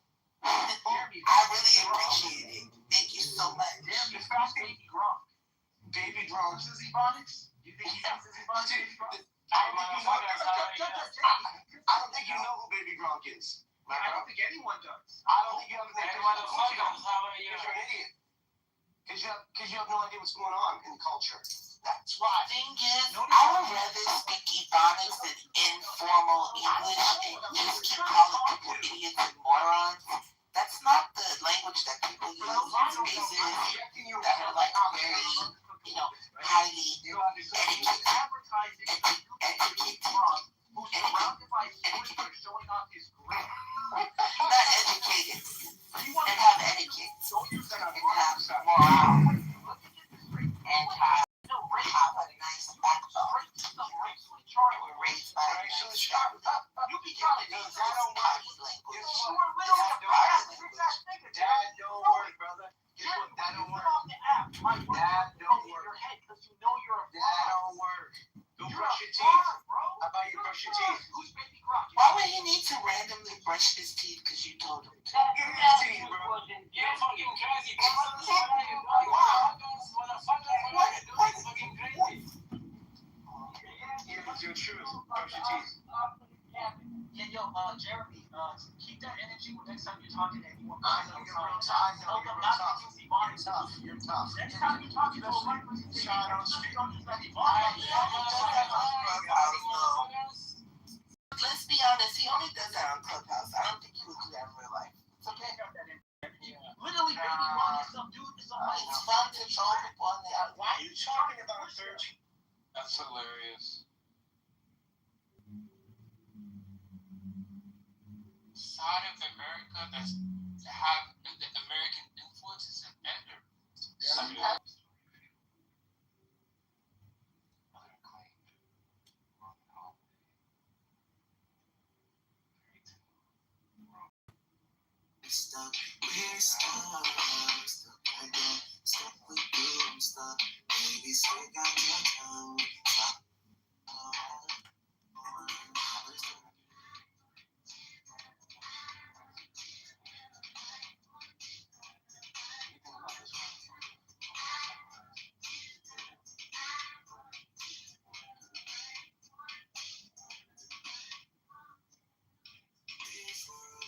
I really appreciate it. Thank you so much. Baby Gronk. Baby Gronk. Is he Ebonics? You think he uses Ebonics? I don't think you know who Baby Gronk is. I don't think anyone does. I don't think you have an idea. Anyone else knows. Because you're an idiot. Because you have no idea what's going on in culture. That's why. The thing is, I would rather speak Ebonics than informal English and just keep calling people idiots and morons. That's not the language that people use in spaces that are like very, highly educated. Who's surrounded by swingers showing off his grip. Not educated. And have etiquette. And have morale. And have a nice backbone. We were raised by a nice family. You be trying to do This is potty language. You were little Dad, don't worry, brother. Guess what? That don't work. Dad, don't work. Dad, don't work. Go brush your teeth. How about you brush your teeth? Who's Baby Gronk? Why would he need need to randomly brush his teeth because you told him to. Get his teeth, bro. You're fucking crazy, bro. What? Fucking crazy. Here's your truth. Brush your teeth. Yeah, yo, Jeremy, keep that energy next time you're talking to anyone. I know you're real tough. You're tough. Next time you're talking to a white person, Shine on the street. don't use that Let's be honest, he only does that on Clubhouse. I don't think he would do that in real life. It's okay. Literally, baby, mom is some dude, some white. It's fun to troll people on the outside. Why are you talking about searching? That's hilarious. Side of America that's have the American influences and ender. Yeah.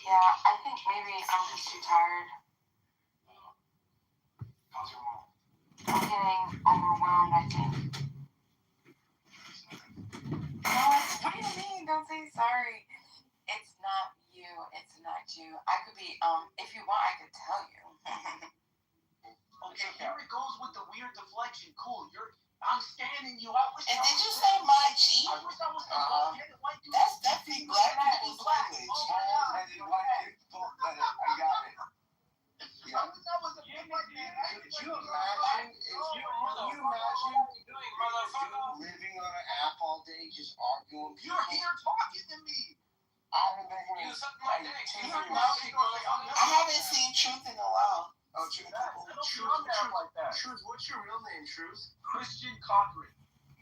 Yeah, I think maybe I'm just too tired. How's your mom? I'm getting overwhelmed, I think. No, what do you mean? Don't say sorry. It's not you. It's not you. I could be, if you want, I could tell you. Okay, here it goes with the weird deflection. Cool, I'm standing you. I wish. And did you say my G? I wish I was the bald-headed white dude. That's definitely black people's language. Bald-headed white people. I got it. I wish I was a big white man. Could you imagine living on an app all day just arguing with people? You're here talking to me. I remember You suck my dick. I haven't seen Truth in a while. Oh, Truth, what's your real name, Truth? Christian Cochran.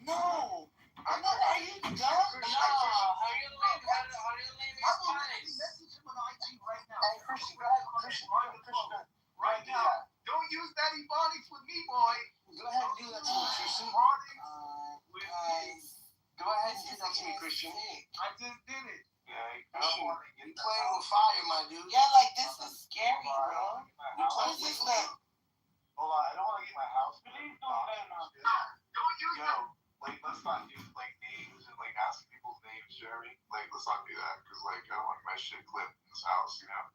No. I know. Are you dumb? How do you name I will message him on IG right now. Hey, Christian, go ahead. Christian, right now. Don't use that Ebonics with me, boy. Go ahead and do that to me, Christian. Go ahead and do that to me, Christian. I just did it. Christian, you're playing with fire, my dude. Yeah, like this is scary, bro. What is this like? Hold on, I don't want to get my house. Please don't Don't use Yo, like, let's not use, like, names and, like, asking people's names, Jeremy. Like, let's not do that, because, like, I don't want my shit clipped in this house, you know?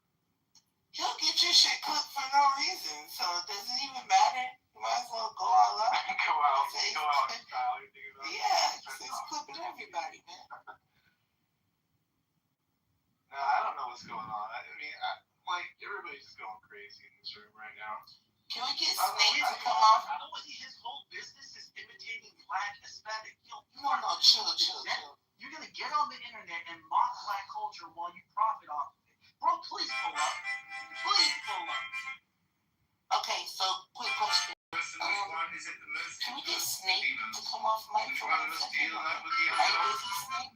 You'll get your shit clipped for no reason, so does it even matter? You might as well go all out. Go out in style, you think about it? Yeah, it's clipping everybody, man. Nah, I don't know what's going on. I mean, like, everybody's just going crazy in this room right now. Can we get Snake to come off? I know what his whole business is imitating black aesthetic. Yo, No, chill. You're gonna get on the internet and mock black culture while you profit off of it. Bro, please pull up. Please pull up. Okay, so quick question. Can we get Snake to come off mic for 1 second? Are you busy, Snake?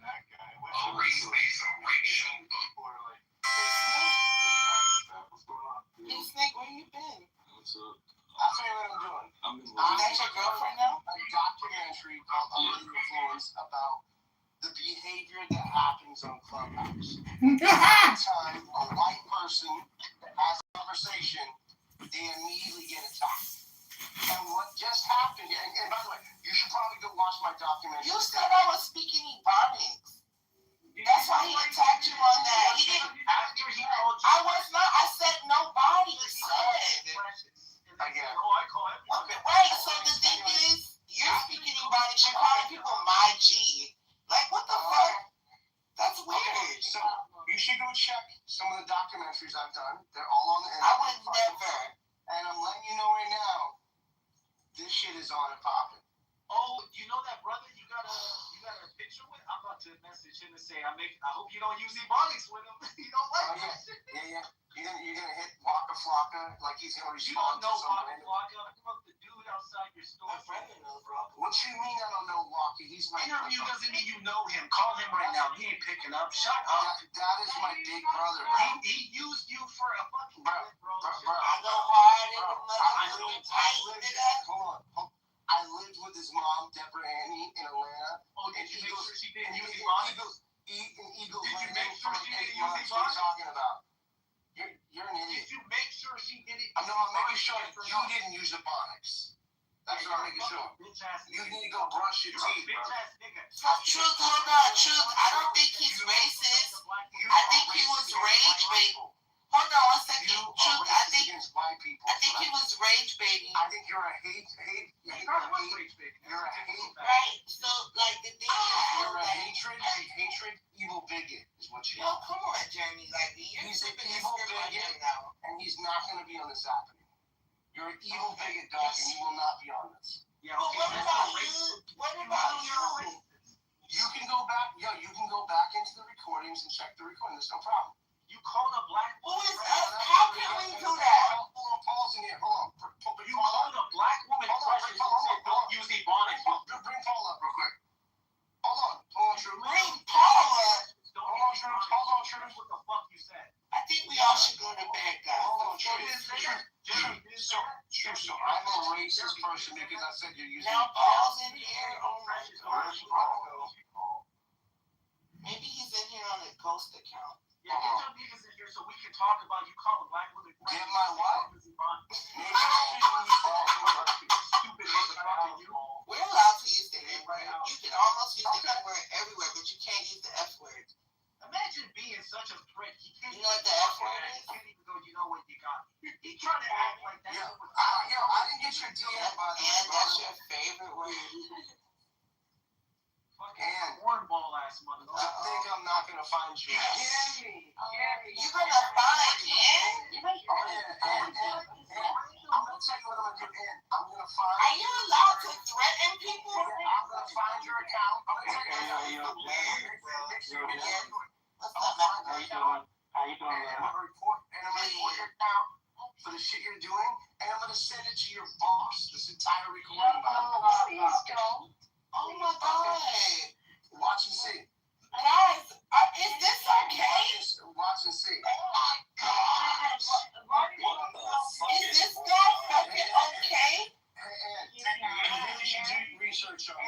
Hey, Snake, where you been? I'll tell you what I'm doing. That's your girlfriend now? A documentary called Under the Influence about the behavior that happens on Clubhouse. Every time a white person has a conversation, they immediately get attacked. And what just happened, and by the way, you should probably go watch my documentary. You said I was speaking Ebonics. That's why he attacked you on that. He didn't. After he called you. I was not. I said nobody said. Again. Oh, I call it. Okay, right. So the thing is, you're speaking Ebonics. You're calling people my G. Like, what the fuck? That's weird. So you should go check some of the documentaries I've done. They're all on the internet. I would never. And I'm letting you know right now, this shit is on and popping. Oh, you know that brother you got a picture with? I'm about to message him and say I hope you don't use Ebonics with him. You don't like that shit. Yeah. You're gonna hit Waka Flocka like he's gonna You respond don't know to some Waka random. Flocka. I'm about the dude outside your store. What you mean I don't know Waka? He's my interview doesn't mean you know him. Call him right now. He ain't picking up. Shut up. That is my big brother, bro. He used you for a fucking bro. I go hard in the Hold on. I lived with his mom, Deborah Annie, in Atlanta. Oh, did you make sure she didn't use Eagles landing for like 8 months. What are you talking about? You're an idiot. Did you make sure she didn't? I'm making sure you didn't use the Ebonics. That's what I'm making sure. You need to go brush your teeth, bro. So, Truth, hold on, Truth. I don't think he's racist. I think he was rage baiting. Hold on one second. Truth, I think he was rage baiting. I think you're a hate. You're a hate. Right. So, like, the thing is, you're a hatred, evil bigot is what you are. Yo, come on, Jeremy. Like, he's an evil bigot, and he's not going to be on this happening. You're an evil bigot, dog, and you will not be on this. Yeah, okay. What about you? What about you? You can go back. You can go back into the recordings and check the recording. There's no problem. You called a black woman. Who is us? How can we do that? Hold on, pause in here. Hold on. You called a black woman. Don't use Ebonics. Bring Paul up real quick. Hold on, True. Bring Paul up. Hold on, True. What the fuck you said? I think we all should go to bed, guys. Hold on, True. So I'm a racist person because I said you're using. Now Paul's in here. Oh my God. Maybe he's in here on a ghost account. Yeah, get your niggas in here so we can talk about you calling black women. Get my what? Stupid motherfucker, you. We're allowed to use the N-word. You can almost use the N-word everywhere, but you can't use the F-word. Imagine being such a threat. You know what the F-word is? He can't even go, you know what you got. He trying to act like that. Yo, I didn't get your DM, by the way. And that's your favorite word. Fucking cornball ass motherfucker. I think I'm not gonna find you. You gonna find him? I'm gonna tell you what I'm gonna do. I'm gonna find. Are you allowed to threaten people? I'm gonna find your account. I'm gonna tell you. What's up, man? How you doing? And I'm gonna report your account for the shit you're doing, and I'm gonna send it to your boss. This entire recording. Please don't. Oh my God. Watch and see. Guys, is this okay? Watch and see. Oh my gosh. Is this guy fucking okay? You really should do research on me.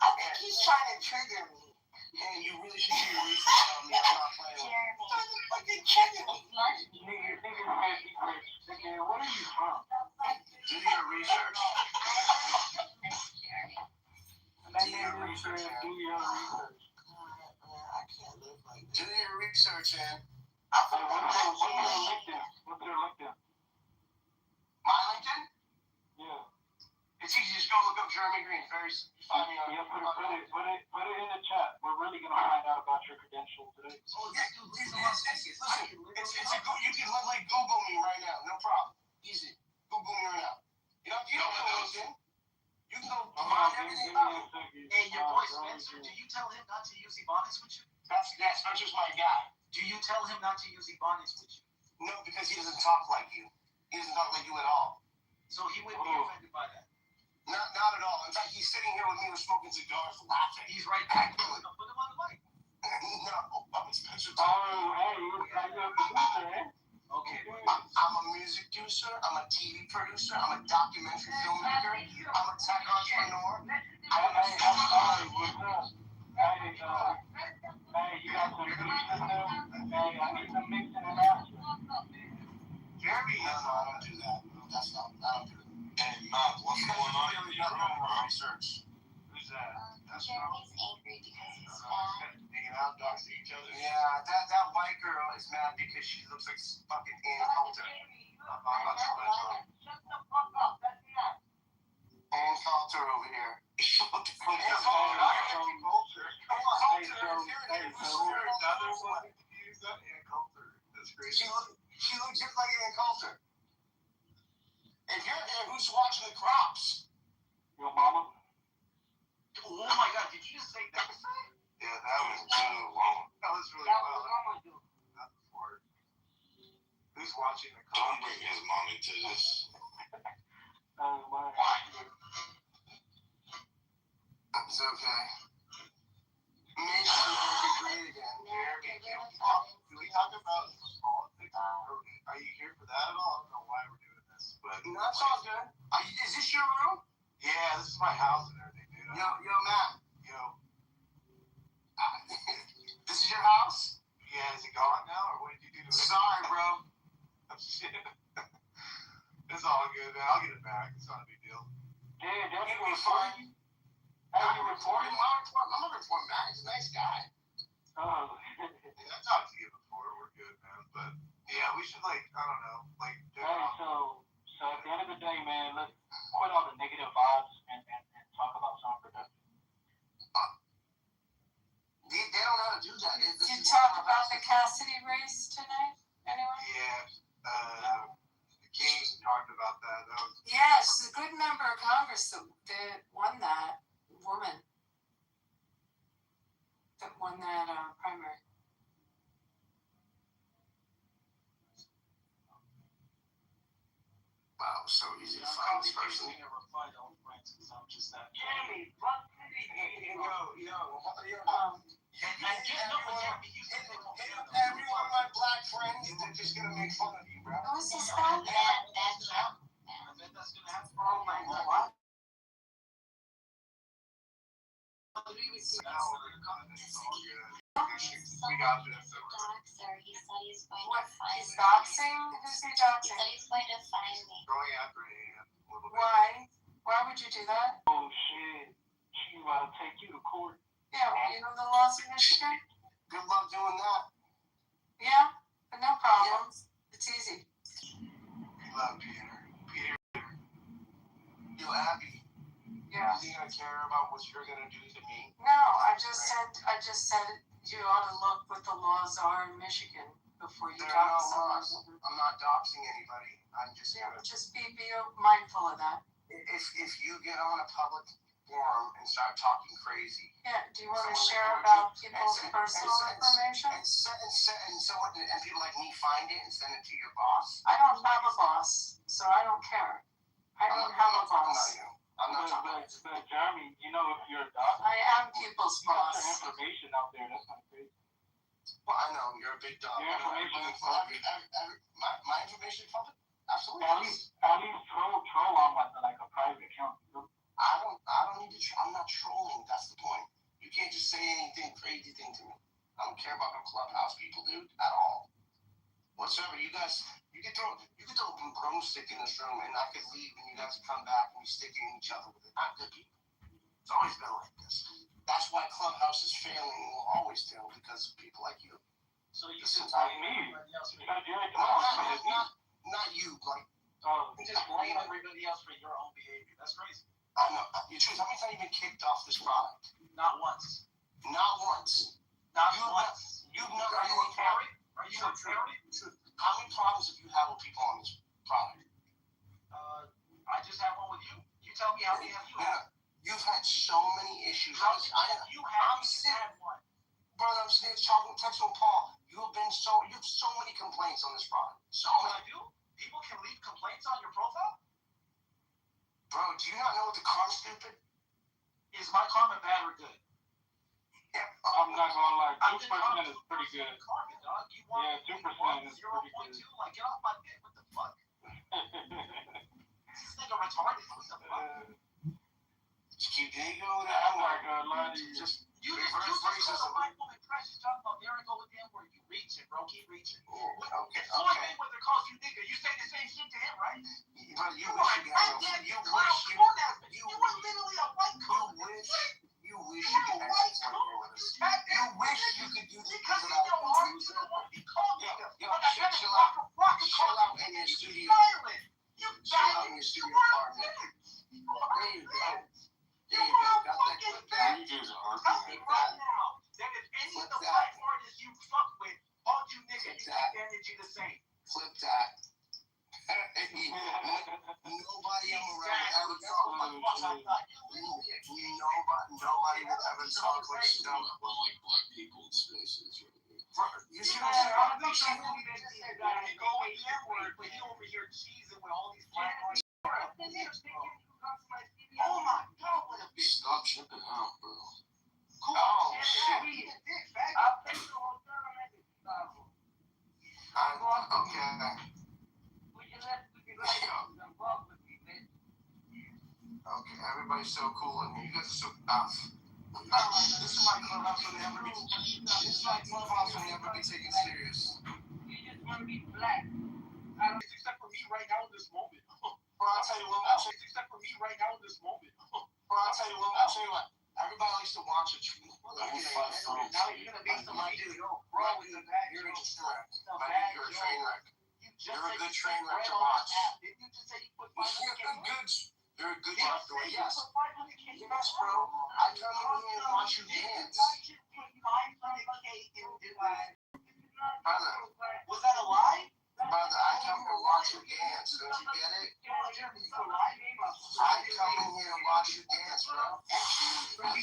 I think he's trying to trigger me. And you really should do your research on me. I'm not playing. He's trying to fucking trigger me. Nigga, where are you from? Do your research. I can't live like this. Do your research, man. I'm from the What's your LinkedIn? My LinkedIn? Yeah. It's easy. Just go look up Jeremy Green. Find me on. Yeah, put it in the chat. We're really gonna find out about your credentials today. Oh yeah, dude. Listen. You can literally Google me right now. No problem. Easy. Google me right now. You don't know LinkedIn. You can go find everything about me. Hey, your boy Spencer, do you tell him not to use Ebonics with you? Spencer's my guy. Do you tell him not to use Ebonics with you? No, because he doesn't talk like you. He doesn't talk like you at all. So he wouldn't be offended by that? Not at all. In fact, he's sitting here with me, we're smoking cigars, laughing. He's right back. Put him on the mic. No, I'm Spencer. Okay. I'm a music producer. I'm a TV producer. I'm a documentary filmmaker. I'm a tech entrepreneur. Hey, you got some beats in there? Hey, I need some mixing and mastering. Jeremy, no, I don't do that. That's not. I don't do it. Hey, Matt, what's going on in your room, bro? Research. Who's that? That's Jeremy's angry because he's fat. hanging out, doxing each other. Yeah, that white girl is mad because she looks like fucking Ann Coulter. Ann Coulter over here. What the fuck is Ann Coulter? That's crazy. She looks just like Ann Coulter. If you're there, who's watching the crops? Your mama? Oh my god, did you just say that? Yeah, that was too long. That was really well. Not before. Who's watching the call? Don't bring his mom into this. It's okay. Make America great again. Can we talk about politics? Are you here for that at all? I don't know why we're doing this, but That's all good. Is this your room? yeah, this is my house and everything, dude. Yo, Matt. Yo. This is your house? Yeah, is it gone now, or what did you do to it? Sorry, bro. Shit. It's all good, man. I'll get it back. It's not a big deal. Yeah, don't you report? How you reporting? I'm gonna report Matt. He's a nice guy. Oh. Yeah, I talked to you before. We're good, man. But yeah, we should I don't know, Hey, so at the end of the day, man, let's quit all the negative vibes and talk about something productive. They don't know how to do that. Did you talk about the Cassidy race tonight? Anyone? Yeah. The King talked about that. That was Yeah, she's a good member of Congress that won that woman. That won that primary. Wow, so easy to find this person. Reply to all friends because I'm just that. Jeremy, And every one of my black friends, they're just gonna make fun of you, bro. Who's this guy? I bet that's gonna happen. Oh my God. we got this. What? He's doxing? Who's he doxing? He's going to find me. Going after Ann a little bit. Why? Why would you do that? Oh shit. She about to take you to court. Yeah, you know the laws of Michigan? Good luck doing that. Yeah, but no problems. It's easy. We love Peter. You Abby? Yeah. Is he gonna care about what you're gonna do to me? No, I just said you ought to look what the laws are in Michigan before you There dox are no someone. laws. I'm not doxing anybody. I'm just Just be mindful of that. If you get on a public forum and start talking crazy. Yeah, do you want to share about people's personal information? And people like me find it and send it to your boss. I don't have a boss, so I don't care. I don't have a boss. I'm not talking. But Jeremy, you know if you're a doctor, I am people's you got boss. some information out there. That's not crazy. Well, I know you're a big dog. Your information is public. My information is public. Absolutely. At least troll on like a private account. I don't need to. I'm not trolling. That's the point. You can't just say anything crazy thing to me. I don't care about no clubhouse people, dude, at all. Whatsoever. You guys, you could throw a broomstick in this room, and I could leave, and you guys would come back and be sticking each other with it. Not good people. It's always been like this. That's why Clubhouse is failing and will always fail because of people like you. So you just like me. Not you, like. You just blame everybody else for your own behavior. That's crazy. I know. You truth, how many times have you been kicked off this product? Not once. Not once. Not once. You've never. Are you a parent? Are you a parent? How many problems have you had with people on this product? I just had one with you. You tell me how many have you had? You've had so many issues. How many have you had? You had one. Brother, I'm sitting talking, texting Paul. You have so many complaints on this product. So I do? People can leave complaints on your profile? Bro, do you not know what the car's stupid? Is my karma bad or good? Yeah. I'm not gonna lie, 2% is pretty good. Karma, dog. You Yeah, 2% is pretty good. 0.2? Like, get off my dick. What the fuck? This nigga retarded. What the fuck? Just keep there you go. I'm not gonna lie to you. You just called a white woman precious talking about there I go again where you reaching, bro. Keep reaching. Okay. Floyd Mayweather calls you nigga. You say the same shit to him, right? But you are wish you a could you were literally a white coat. You wish you could have You wish you could do this because in your heart you don't want to be called nigga. Chill out in your studio. Chill out in your studio apartment. There you go. There you go. Got that clip that. Tell me right now that if any of the black artists you fuck with, all you niggas, you keep the energy the same. Clip that. nobody I'm around ever talk like nobody will ever talk like Stone. Like black people in spaces. You see what I'm Go with your word, but he over here cheesing with all these black artists. Oh my God, what a bitch. Stop tripping out, bro. Oh, shit. Okay, everybody's so cool in here. You guys are so tough. This is my clubhouse when they ever be. This is my clubhouse when they ever be taken serious. You just want to be black. Except for me right now in this moment. Bro, I'll tell you what. Except for me right now in this moment. Bro, I'll tell you what. Everybody likes to watch a tree. Now you're gonna make somebody do bro, you're a train wreck. You're a train wreck. You're a good train wreck to watch. Didn't you just say you put 500K? You're a good doctor. Yes. Yes, bro. I come in here and watch you dance. Brother. Was that a lie? Brother, I come here and watch you dance. Don't you get it? I come in here and watch you dance, bro. I come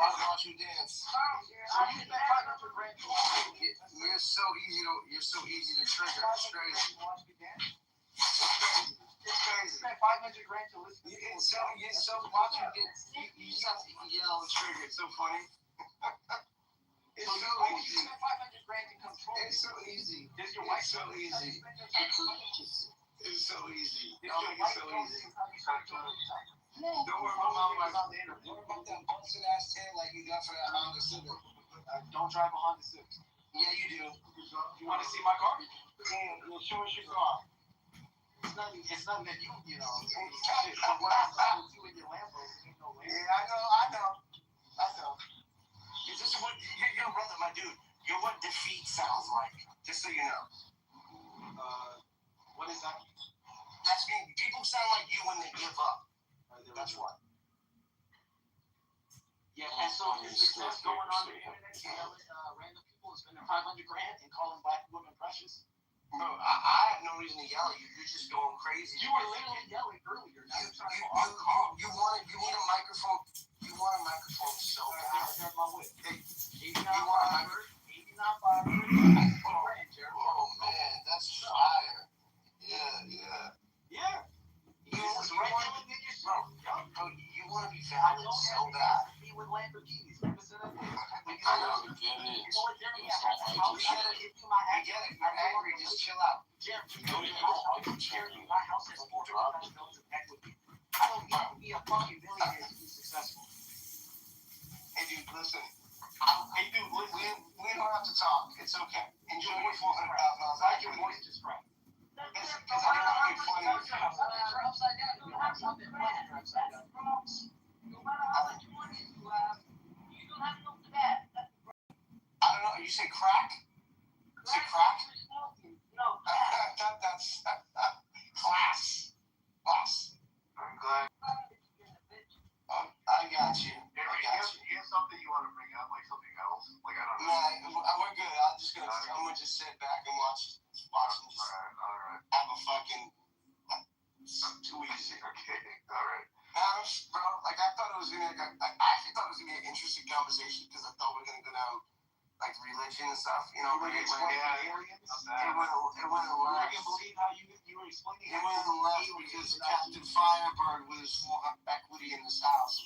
and watch you dance. You're so easy to trigger. It's crazy. It's crazy. $500,000 to listen to You're so watch you dance. You just have to yell and trigger. It's so funny. It's so easy. It's so easy. Is your wife so easy? It's so easy. It's so easy. Don't worry about my wife. Don't worry about that busted ass tail like you got for that Honda Civic. Don't drive a Honda Civic. Yeah, you do. You want to see my car? Yeah, show us your car. It's nothing that you know. What I saw with you in your Lambo. Yeah, I know. This is what your brother, my dude. You're what defeat sounds like. Just so you know. What is that? That's me. People sound like you when they give up. That's what. Yeah, and so is success going on the internet, random people spending $500,000 and calling black women precious? Bro, I have no reason to yell at you. You're just going crazy. You were literally yelling earlier. Now you need a microphone. You want a microphone so bad. There's my whip. You want a microphone? Oh, man, that's fire. Yeah. You want to be valid so bad. With Lamborghinis. Remember said that? I know. You get it. I get it. You're angry. Just chill out. My house has $400,000 of equity. I don't need to be a fucking billionaire to be successful. Hey, dude, listen. We don't have to talk. It's okay. Enjoy your $400,000. I your voice just cracked. Because I don't want to make fun of you. You're upside down. You have something upside down. No matter how much money you have, you don't have no bad. I don't know. You say crack? You say crack? No. That's class. I'm glad. I got you. You have something you want to bring up, like something else? Like, I don't know. Nah, we're good. I'm gonna just sit back and watch and just Alright. have a fucking. Too easy. Okay. Alright. Bro, like I thought it was gonna. I actually thought it was gonna be an interesting conversation because I thought we were gonna go down like religion and stuff. You know, You were explaining aliens. It went left. I can believe how you were explaining. It went left because Captain Firebird was for equity in this house.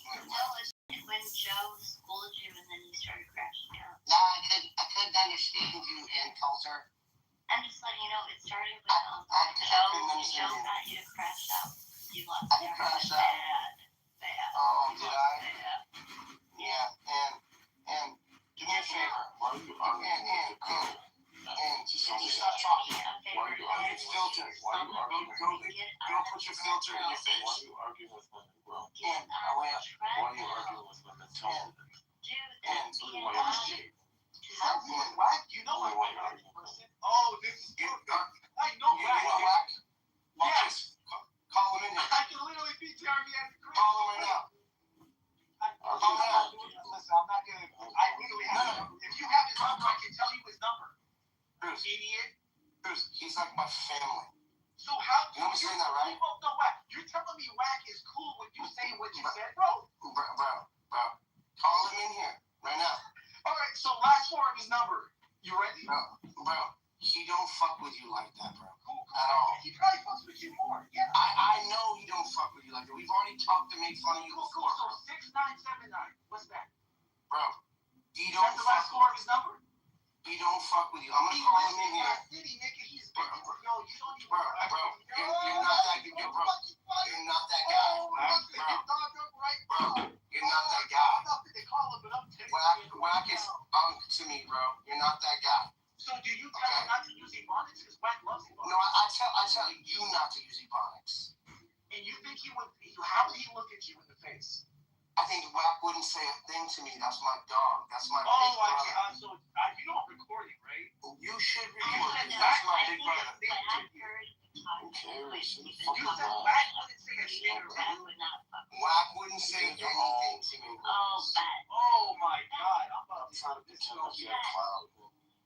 When Joe scolded you and then you started crashing out. Nah, I couldn't understand you, Ann Coulter. I'm just letting you know it started with Joe got you to crash out. You lost I didn't crash out. Bad. Oh, did I? Bad. Yeah, and do me a favor. Why are you arguing with the And just stop talking. Why are you arguing with filter? Why are you arguing with Go put your filter in your Why face. are you arguing with women, bro? And Why are you arguing with women? Tell me. Whack? You know I'm a whack person. Oh, this is good. I know whack. Yes. Call him in here. I can literally PTR me at the crib. Call him right now. Listen, I'm not gonna. I literally have his number. If you have his number, I can tell you his number. Bruce. Idiot. Bruce, he's like my family. So how You understand that, right? No, Wack. You're telling me Wack is cool when you say what you said, bro? Bro. Call him in here right now. All right, so last four of his number. You ready? Bro, he don't fuck with you like that, bro. At all. He probably fucks with you more. Yeah. I know he don't fuck with you like that. We've already talked to make fun of you before. So 6979. What's that? Bro, he Is don't that the last four of his number? He don't fuck with you. I'm gonna call him in here. City, nigga. He's bro, you don't even. Bro, you're not that good, bro. You're not that guy, bro. You're not that guy. Wack is to me, bro. You're not that guy. So do you tell him not to use Ebonics? Because Wack loves Ebonics. No, I tell you not to use Ebonics. And you think he would? How would he look at you in the face? I think Wack wouldn't say a thing to me. That's my dog. That's my big So brother. you don't record it, right? You should record it. That's my big brother. Who cares? Who the fuck You is said Wack? Wack wouldn't say a thing to you. Wack wouldn't say anything to me. Oh my God! I'm about to try to piss you off.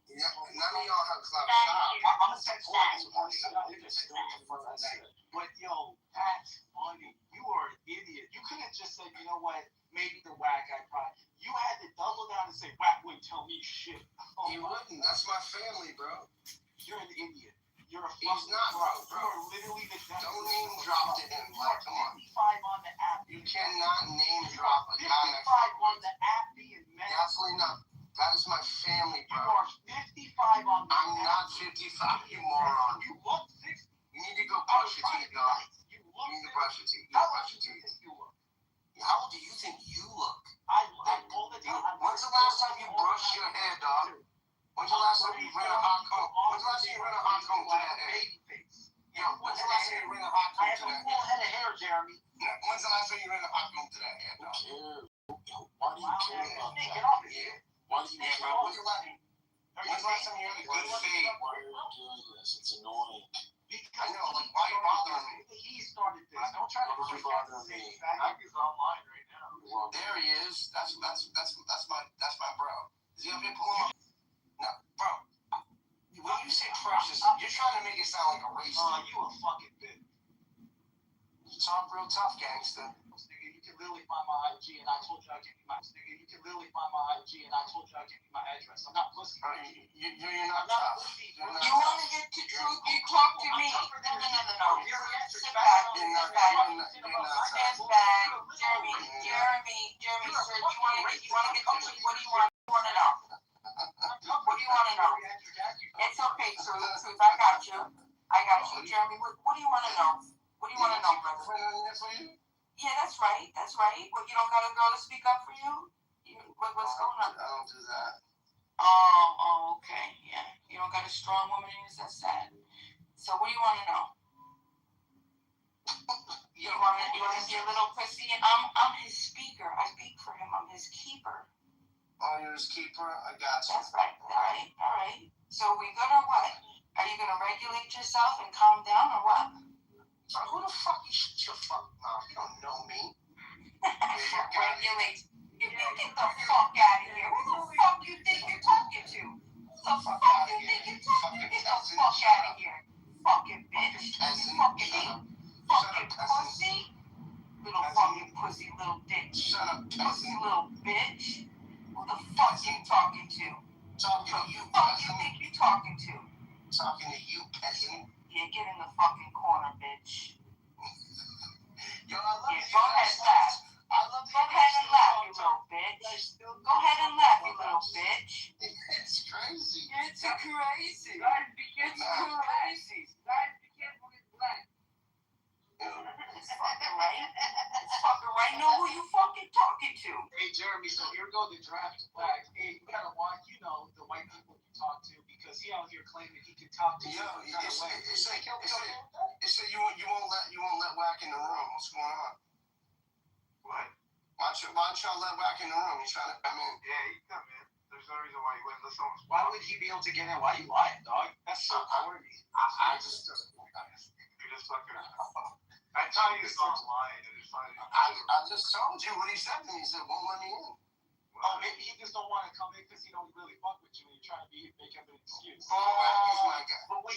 Yeah, none of y'all have clout. I'm gonna say but yo, that's funny. You are an idiot. You could have just said, you know what? Maybe the Wack guy probably. You had to double down and say Wack wouldn't tell me shit. He wouldn't. That's my family, bro. You're an idiot. You're a He's not, bro. You are literally the devil. Don't name drop to him. Like, come on. 55 on the app. You cannot name drop a guy. 55 on the app being mad. Definitely not. That is my family, bro. You are 55 on the I'm not 55, you moron. You look 60. You need to go brush your teeth, dog. You need to brush your teeth. You need to brush your teeth. How old do you think you look? I look all the time. When's the last time you brushed your hair, dog? When's the last time you ran a hot comb? When's the last time you ran a hot comb to that hair? Yo, when's the last time you ran a hot comb to that hair? I have a full head of hair, Jeremy. When's the last time you ran a hot comb to that hair, dog? Why do you care about that? Get off of here. Why do you care about that? When's the last time you had a good fade? Why are you doing this? It's annoying. I know, like, why are you bothering me? He started this. Don't try to Why are you bothering me? He's online right now. There he is. That's my bro. Is he up here pulling up? No, bro. When you say precious, you're trying to make it sound like a racist. Oh, you a fucking bitch. You talk real tough, gangster. Nigga, you can literally find my IG and I told you I'd give you my nigga. You can literally find my IG and I told you I'd give you my address. I'm not pussy. You're not tough. You want to get to truth? You talk to me. No. Sit back. You're not tough. Stand back. Jeremy, sir, you want to get to truth? What do you want to know? What do you want to know? It's okay, truth. I got you. Jeremy, what do you want to know? What do you want to know, brother? Yeah, that's right. What, you don't got a girl to speak up for you? What's going on? I don't do that. Oh, okay. Yeah. You don't got a strong woman in you? That's sad. So what do you want to know? You want to see a little pussy? I'm his speaker. I speak for him. I'm his keeper. Oh, you're his keeper? I got you. That's right. All right. So we good or what? Are you going to regulate yourself and calm down or what? So who the fuck you shut your fuck mouth? You don't know me. Regulate. You get the fuck out of here. Who the fuck you think you're talking to? Who the fuck you think you're talking to? Get the fuck out of here. Fucking bitch. Fucking pussy. Little fucking pussy, little bitch. Shut up, pussy, little bitch. Who the fuck you talking to? Talking to you, fuck you think you're talking to? Talking to you, peasant. Yeah, get in the fucking corner, bitch. Yo, I love you. Go ahead, laugh. Go ahead and laugh, you little bitch. Go ahead and laugh, you little bitch. It's crazy. It's crazy. It's fucking right. It's fucking right. Know who you fucking talking to. Hey, Jeremy, so here go the draft flag. Hey, you gotta watch, the white people you talk to because he out here claiming he can talk to you. It's like you won't let Wack in the room. What's going on? What? Why don't y'all let Wack in the room? He's trying to come in. Yeah, he can come in. There's no reason why he wouldn't listen. Why would he be able to get in? Why you lying, dog? That's so corny. I just You're just fucking I tell you, stop lying. I just told you what he said to me. He said, won't let me in. Oh, maybe he just don't want to come in because he don't really fuck with you and you're trying to make up an excuse. Wack is my guy. But wait,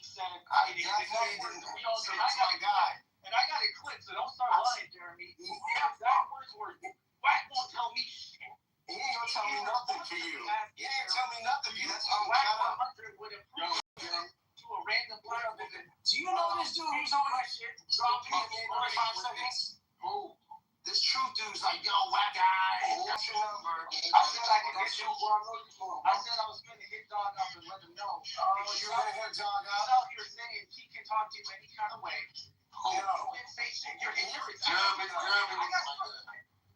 he said, I it is definitely exact words didn't that we all say know. it to my guy. And I got it clipped, so don't start lying, Jeremy. The exact words were, Wack won't tell me shit. He ain't gonna tell me nothing for you. He ain't tell me nothing for you. That's all Wack shut up. 100 would approve to a random black woman. Do you know this dude who's on that shit? Drop him in 5 seconds. Who? This truth dude's like, yo, Wack guy, that's your number. I said I could get you where I know you from. I said I was gonna hit Dog up and let him know. Oh, you're gonna hit Dog He's up? out here saying he can talk to you any kind of way. Yo. You didn't say shit. You're ignorant. Jeremy.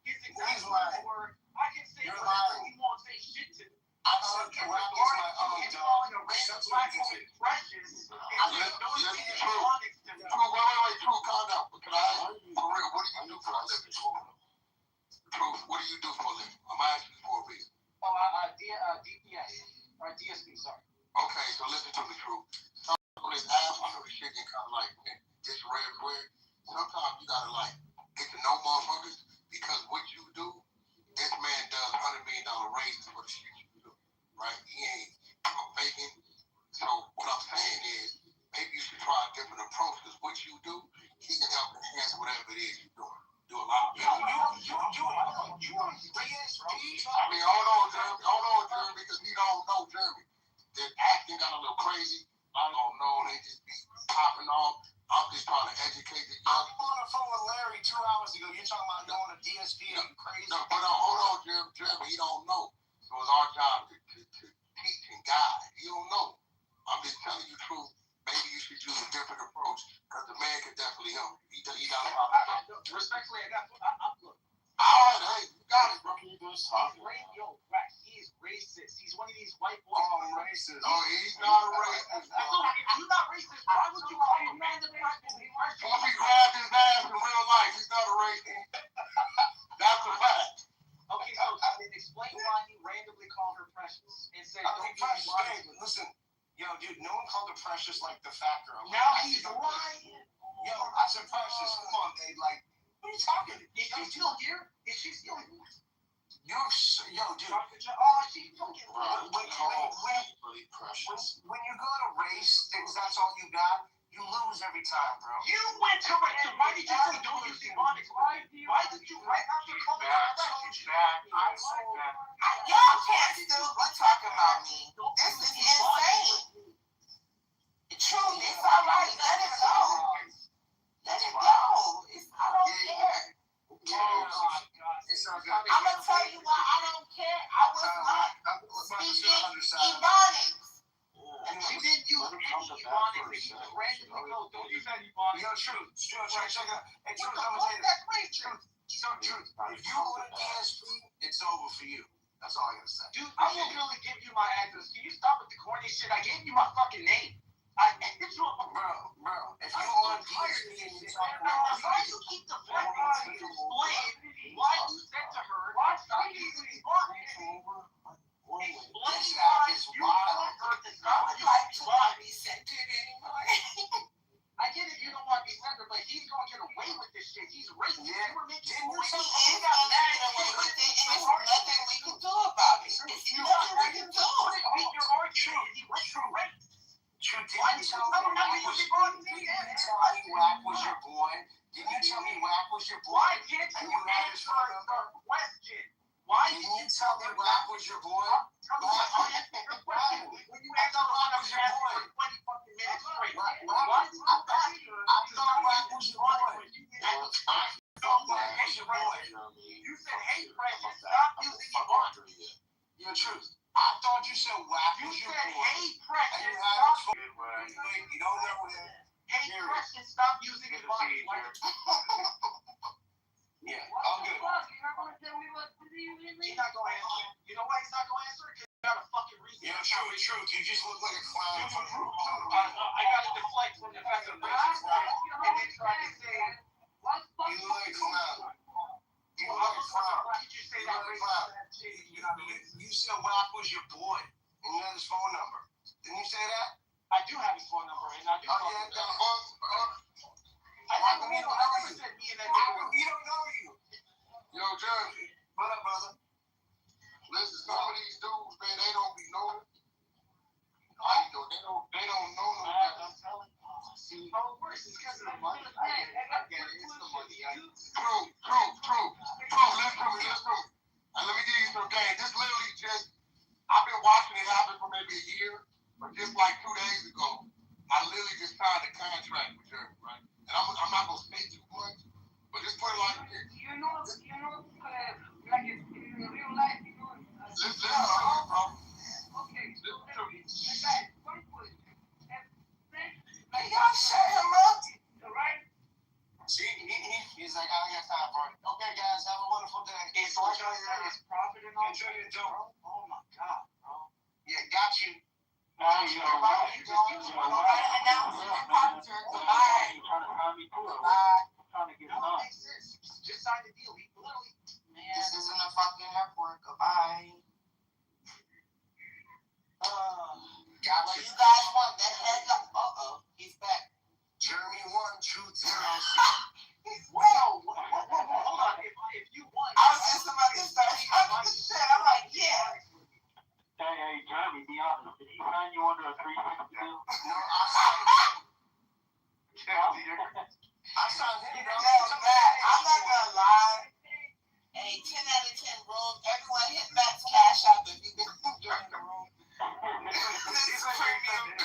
His exact words were, I can say You're whatever, lying. he won't say shit to me. I said Wack is my own dog. Calling a random black woman precious. True, wait, True, calm down. Can I ask you, for real, what do you do for a living? True, what do you do for a living? I'm asking for a reason. Oh, DPS, or DSP, sorry. Okay, so listen to me, True. On this app, I know the shit get kind of like, it's red. Sometimes you gotta like, get to know motherfuckers, because what you do, this man does $100 million raises for the shit you do, right? He ain't faking. So what I'm saying is, maybe you should try a different approach, because what you do, he can help enhance whatever it is you're doing. Do a lot of You on DSP? I mean, hold on, Jeremy, because he don't know Jeremy. The acting got a little crazy. I don't know, they just be popping off. I'm just trying to educate the young. I'm on the phone with Larry 2 hours ago. You're talking about going to DSP and you crazy? No, but hold on, Jeremy, he don't know. So it's our job to teach and guide. He don't know. I'm just telling you the truth. Maybe you should use a different approach, because the man can definitely help you. He got a lot of Respectfully, I'm good. All right, hey, you got it, bro. He is racist. He's one of these white boys. Oh, racist. Oh, he's not a racist. Look, if you're not racist, why would you call him random black woman? If he grabbed his ass in real life, he's not a racist. That's a fact. Okay, so then explain why he randomly called her precious and said, I mean, Precious, hey, listen. Yo, dude, no one called her Precious like the fat girl. Now he's lying. Yo, I said Precious, come on, babe. Like, what are you talking? Is she still here? Is she still here? Yo, dude. Oh, she fucking Really precious. When you go to race, things that's all you got, you lose every time, bro. You went to race. Why did you say don't use demonics? Why did you right after calling her precious? Y'all can't still be talking about me. This is insane. Truth, it's all right. Let it go. Let it go. I don't care. I'm gonna tell you why I don't care. I was not speaking Ebonics. She didn't use any Ebonics. Randomly go. Don't use any Ebonics. Yo, Truth. Check it out. Hey, Truth, I'm gonna tell you. Truth. If you go to DSP, it's over for you. That's all I gotta say. Dude, I will really give you my address. Can you stop with the corny shit? I gave you my fucking name. Bro, if you on DSP and you talk about why you keep the black guy explain why you said to her, stop using these Ebonics. Explain why you told her to stop using Ebonics. I get it, you don't want to be centered, but he's going to get away with this shit. He's racist. Yeah. You were making He is going to get away with it, and there's nothing we can do about it. There's nothing we can do. You're arguing. He went to race. True, didn't you tell me Wack was your boy? Didn't you tell me Wack was your boy? Why can't you answer the question? Why didn't you tell me Wack was your boy? When you answer the one of your boy for 20 fucking minutes straight. Why did you I thought Wack was your boy. You said, hey, Precious, stop using Ebonics. Your truth. I thought you said Wack was your boy. You said, hey, Precious, stop. You don't know him. Hey, Precious, stop using Ebonics. Yeah, I'm good. You're not going to tell me what to do. He's not going to answer. You know why he's not going to answer? Because you got a fucking reason. Yeah, truth. You just look like a clown. I got to deflect from the fact that racist and then try to say, you look like a clown. You look like a clown. Why did you say that racist? You said Wack was your boy, and you had his phone number. Didn't you say that? I do have his phone number, and I do. I never said me and that nigga. He don't know you. Yo, Jeremy. What up, brother? Listen, some of these dudes, man, they don't be knowing. They don't know no better. money. I get it. It's the money. True. Let's prove. And let me give you some game. This literally just, I've been watching it happen for maybe a year, but just like 2 days ago, I literally just signed a contract with her, right? And I'm not going to say too much, but just put it like this. You know, like in real life, you know. Listen, Okay. Can y'all shut him up? Right? He's like, I got time for it. Okay, guys, have a wonderful day. It's like I said, it's profit and all. Enjoy your dough. Oh my God, bro. Yeah, got you. Now you know what? You just You're announcing the contract. Bye. You're trying to tie me to it. Bye. I'm trying to get No, done. it makes sense. Just sign the deal. He literally. This isn't a fucking airport. Goodbye. Got Well, you. you guys want that headlock? He's back. Jeremy 1, Truth 0. Whoa, hold on. If you want, I was just about to start talking this shit. I'm like, yeah. Hey, Jeremy, be honest. Did he sign you under a 360 deal? No, I signed him. I'm not gonna lie. Hey, 10 out of 10 rules. Everyone hit Matt's cash out if you've been during the room. This is premium.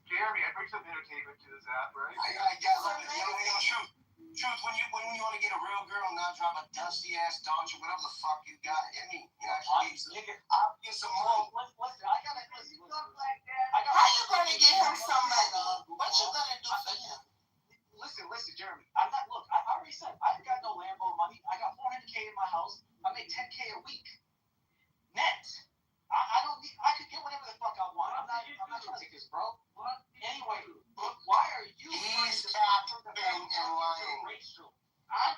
Jeremy, I bring some entertainment to this app, right? I got Truth. Truth, when you want to get a real girl and not drive a dusty ass Dodge or whatever the fuck you got, I mean, I'll get some money. Listen, I gotta listen. How you gonna get him some money? What you gonna do for him? Listen, Jeremy. I'm not. Look, I already said I got no Lambo money. I got $400K in my house. I make $10K a week net. I don't need. I could get whatever the fuck I want. I'm not trying to take this, bro. Anyway, why are you? He's capping and lying.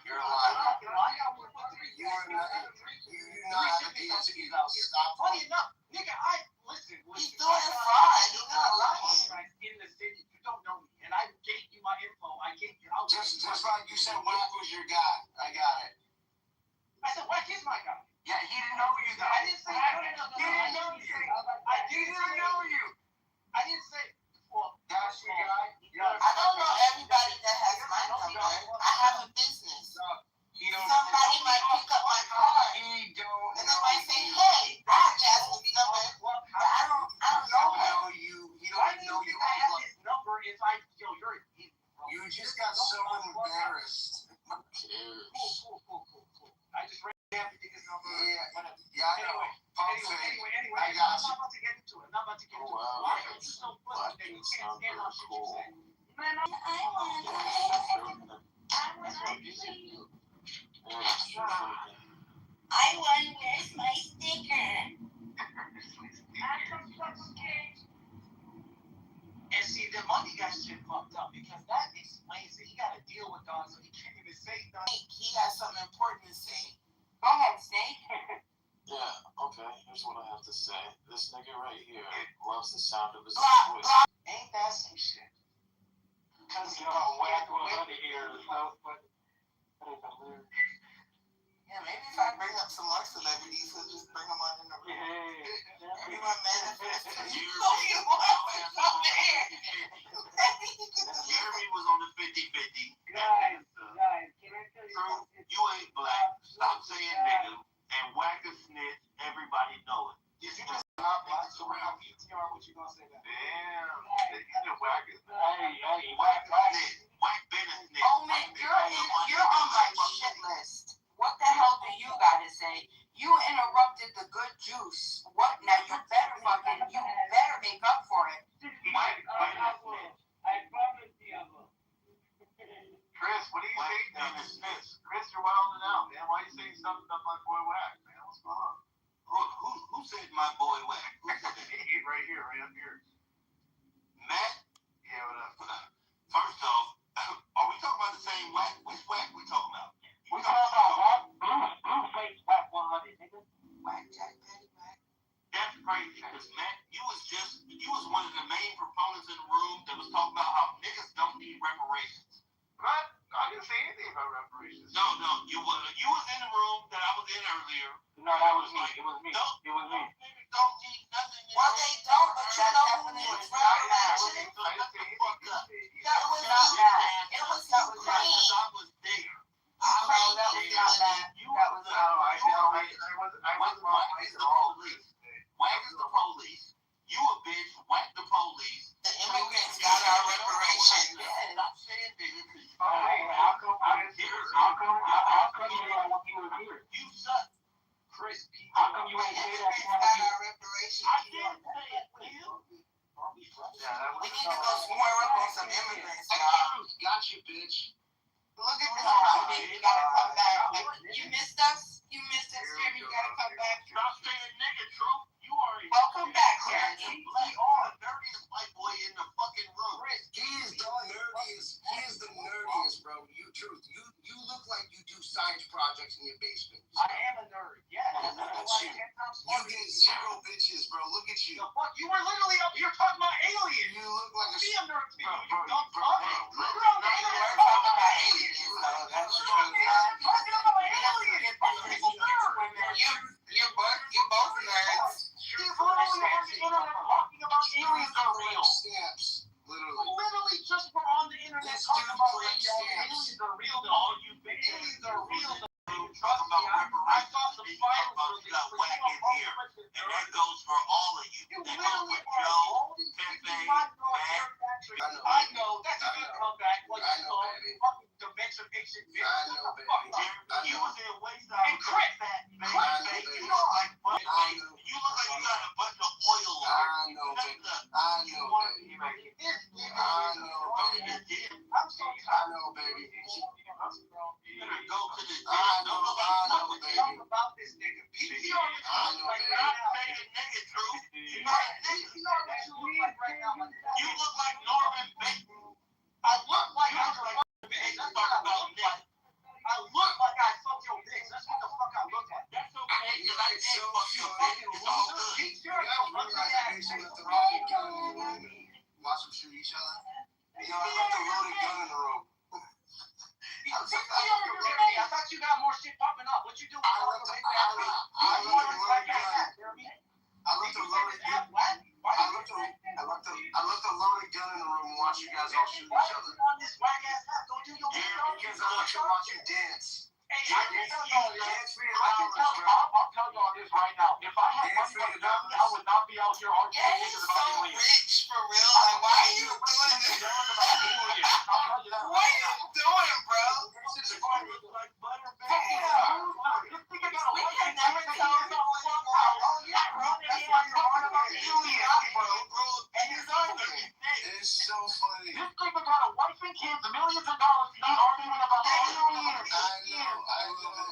You're lying. I got 1.3 You do not have a DSP out here. Stop. Funny enough, nigga, listen. He's doing fine. He's not lying. In the city, you don't know me, and I gave you my info. I gave you. Just like you said, Wack was your guy. I got it. I said, Wack is my guy. Yeah, he didn't know you though. I didn't say. He didn't know you. I didn't say. Well, that's your guy. I don't know everybody that has my number. I have a business. Somebody might pick up my car. And they might say, hey, I have Jasmine's number. But I don't know you. He Why don't do know you you. think I have his number if I, you're You just got so embarrassed. Who cares? Cool. I just ran his number. Yeah, I know. Anyway, I got I'm not about to get into it. Why are you so pussy that you can't stand on shit you say? Man, I won. Where's my sticker? And see, the money got shit fucked up because that explains it. He got to deal with Don, so he can't even say nothing. He has something important to say. Go ahead, Snake. Yeah, okay, here's what I have to say. This nigga right here loves the sound of his voice. Ain't that some shit? Because you know, whack over here, Yeah, maybe if I bring up some more celebrities, we'll just bring them on in the room. Everyone manifest. Jeremy was on the 50-50. Guys, can I tell you something? You ain't black. Stop saying nigga. And Whack a snitch. Everybody know it. If you just not black, so around PTR, what you gonna say that? Damn. You Whack is. Hey, Whack a snitch. Whack been a snitch. Oh man, you're on my shit list. What the hell do you gotta say? You interrupted the good juice. What now? You better make up for it. Whack been a snitch. I promise you, I will. Chris, what do you think? Chris, you're wilding out, man. Why are you saying something about my boy Whack, man? What's going on? Who said my boy Whack? Who said it? Right here, right up here. Matt? Yeah, what up? First off, are we talking about the same Whack? Which Whack we talking about? We talking about Blueface Whack 100, nigga. Whack Jack Petty Whack. That's crazy, because Matt, you was one of the main proponents in the room that was talking about how niggas don't need reparations. What? I didn't say anything about reparations. No, you was in the room that I was in earlier. No, that was me. It was me. Don't It was me. niggas don't need nothing. Well, they don't, but you know who We need to go square up on some immigrants, y'all. Gotcha, bitch. Look at this one. You gotta come back. You missed us? You missed us, Jeremy. You gotta come back. Stop saying nigga, True. You are Welcome back, Jeremy. Black are the dirtiest white boy in the fucking room. He is the nerdiest. He is the nerdiest, bro. You look like you do science projects in your basement. I am a nerd. Yeah. You get 0 bitches, bro. Look at you. The fuck? You were literally up here talking about aliens. You look like a Be a nerd, bro. you dumb fuck. We're talking about aliens, though. That's true. Talking about aliens. You're both nerds. He's literally on the internet talking about aliens are real. Stamps. Literally just were on the internet talking about aliens are real. All you aliens are real. Trust me, I saw some files released got whack in here, and that goes for all of you. That goes for Joe, Pepe, Matt. I know, that's a good comeback. What you saw, fucking the Mexican bitch. I know, baby. You was in Wayside. And Chris, You look like you got a bunch of oil on. I know, baby. I know, baby. I'm so I know, baby. Go to the I know, baby. about this nigga. I know, baby. nigga, True. You look like Norman Bates. I look like I look like I fuck your bitch. That's what the fuck I look like. That's okay. Because I did fuck your bitch. It's all good. Keep your Watch them shoot each other. Yo, I left a loaded gun in the room. I thought you got more shit popping up. What you do? I left a loaded gun in the room and watch you guys all shoot each other. Because I want to watch you dance. Hey, I can tell y'all this right now. If I had money like that, I would not be out here arguing He's about so aliens. rich, for real. Like, why are you doing this? I'll tell you that. What are you doing, bro? We can never tell people anymore. Oh, yeah, bro. That's why you're on about aliens, bro. And he's arguing. It's so funny. This nigga got a wife and kids, millions of dollars, not arguing about aliens. I love it.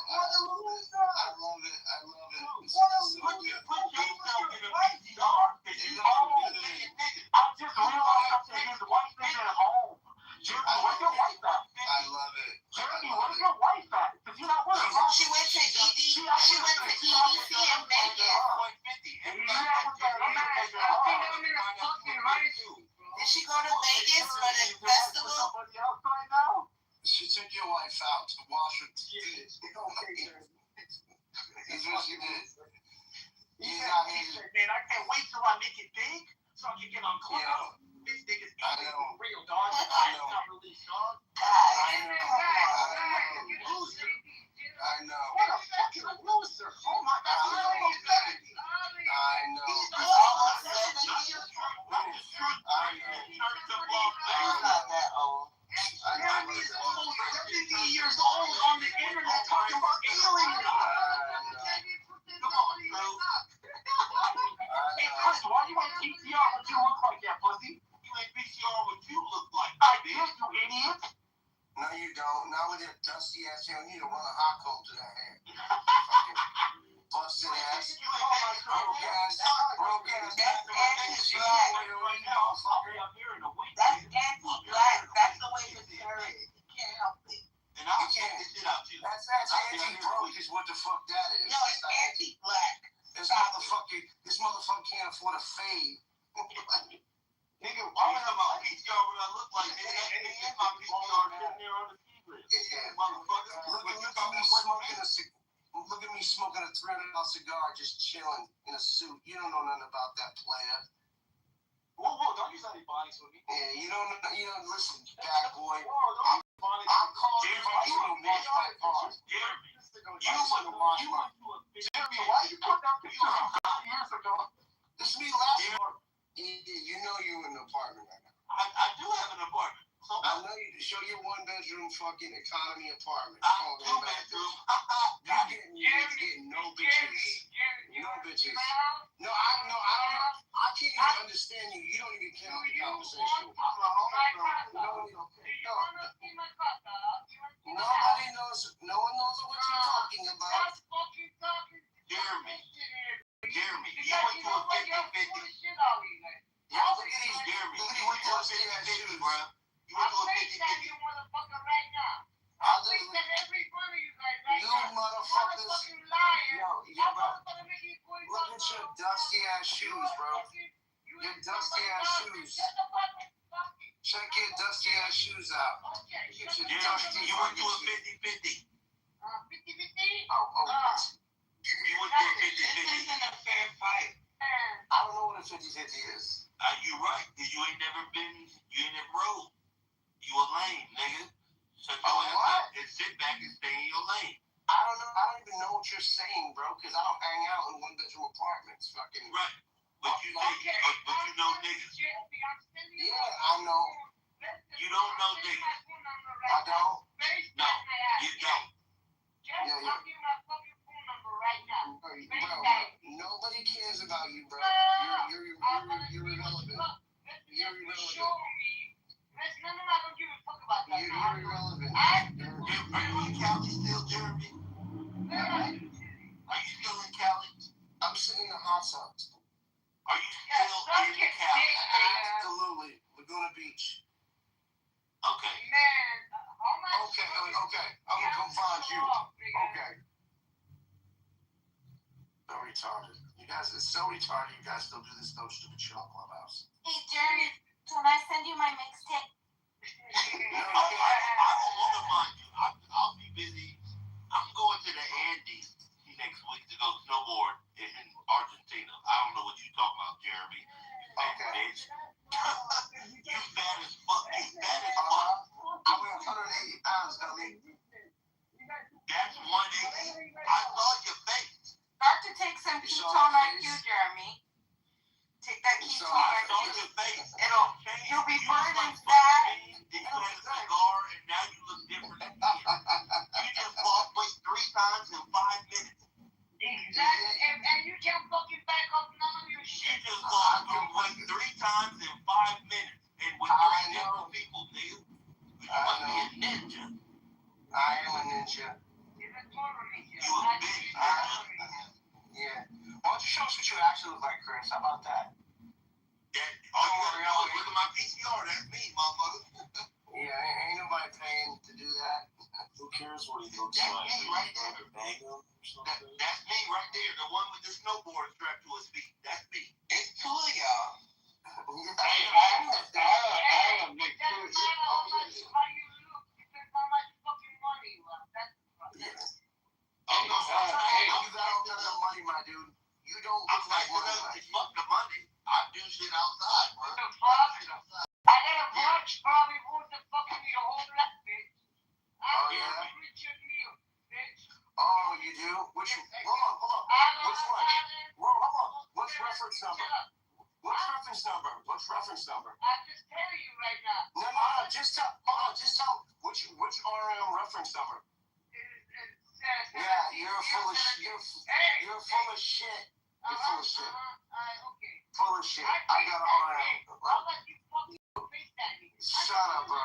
I just realized something. His wife is at home. Jeremy, where's your wife at? I love it. Jeremy, where's your wife at? Because you're not with her. She went to EDC in Vegas. Did she go to Vegas for the festival? She took your wife out to wash her teeth. That's what she did. Man, I can't wait till I make it big so I can get on Clubhouse. This nigga's real, dog. I know. Not released, dog. I know. What a fucking loser. Oh my God. He's almost 70. I know. He's almost 70. He's not that old. Jeremy is almost 70 years old on the internet talking about aliens. Come on, bro. Hey, Chris, why you ain't PTR what you look like that, pussy? You ain't PTR what you look like. I did, you idiot. No, you don't. Not with your dusty ass hair. You need to run a hot coat to that hair. Busted ass. Broke ass. That's anti-black. That's anti-black. That's the way his hair is. You can't help it. And I'll check this shit out too. That's anti-broke is what the fuck that is. No, it's anti-black. This motherfucker can't afford a fade. Nigga, why would I my PTR what I look like? Nigga, that me and my PTR sitting there on the keyboard. Motherfucker. Look at me smoking a $300 cigar, just chilling in a suit. You don't know nothing about that player. Whoa, don't use any bodies with me. Yeah, you don't listen, bad boy. Whoa, I'm calling you to wash my car. Jeremy, Jeremy, why you put that picture up 5 years ago? This is me last year. You know you're in an apartment right now. I do have an apartment. I know you. Show your 1-bedroom fucking economy apartment. Two bedroom. You're getting no bitches. No bitches. No, I don't know. I I can't even understand you. You don't even care about the conversation. Nobody knows. No one knows what you're talking about. Jeremy, you went to a 50-50. Yeah, look at these. Jeremy, Look at you these went to a dusty ass 50-50, shoes. bro. You went to a 50-50. I'll just, you motherfuckers. Yo, bro. Look at your dusty ass shoes, bro. Your dusty ass shoes. Check your dusty ass shoes out. Get your dusty. You went to a 50-50. Oh, You went to a 50-50. This isn't a fair fight. I don't know what a 50-50 is. You right, because you ain't never rode. You a lame, nigga. Shut your ass up and sit back and stay in your lane. I don't know. I don't even know what you're saying, bro, because I don't hang out in one-bedroom apartments. Fucking. Right. But you know niggas. Yeah, I know. You don't know niggas. I don't. No, you don't. Yeah. Bro, nobody cares about you, bro. You're irrelevant. You're irrelevant. You're irrelevant. Are you in Cali still, Jeremy? Are you still in Cali? I'm sitting in the hot tub. Are you still in Cali? Absolutely. Laguna Beach. Okay. Okay. I'm gonna come find you. Okay. So retarded. You guys, it's so retarded. You guys still do this no stupid shit on Clubhouse. Hey, Jeremy, can I send you my mixtape? I don't want to find you. I'll be busy. I'm going to the Andes next week to go snowboard in Argentina. I don't know what you're talking about, Jeremy. Okay. Bitch. You fat as fuck. I weigh 180 pounds, dummy. That's 180. I saw your face. Start to take some ketone IQ, Jeremy. Take that ketone IQ. Your face. You'll be burning fat. You had a cigar and now you look different again. You just lost weight 3 times in 5 minutes. Exactly. And you can't fucking back up none of your shit. You just lost weight 3 times in 5 minutes. And with 3 different people, nigga. You must be a ninja. I am a ninja. You a big ninja. Yeah. Why don't you show us what you actually look like, Chris? How about that? All you gotta do is look at my PCR. That's me, motherfucker. Yeah, ain't nobody paying to do that. Who cares what he looks like? That's me right there. That's me right there. The one with the snowboard strapped to his feet. That's me. It's two of y'all. I am big push. You got all the money, my dude. You don't look like one of them. Fuck the money. I do shit outside, bro. I gotta watch Bobby Wood the fucking your whole life, bitch. Oh, yeah? Richard Neal, bitch. Oh, you do? Which? Hold on. Which one? Whoa, hold on. What's reference number? What's reference number? I'm just telling you right now. No. Just tell. Hold on. Just tell. Which RM reference number? Yeah, you're full of shit. You're full of shit. You're full of shit. Okay. Full of shit. I got an RM. Shut up, bro.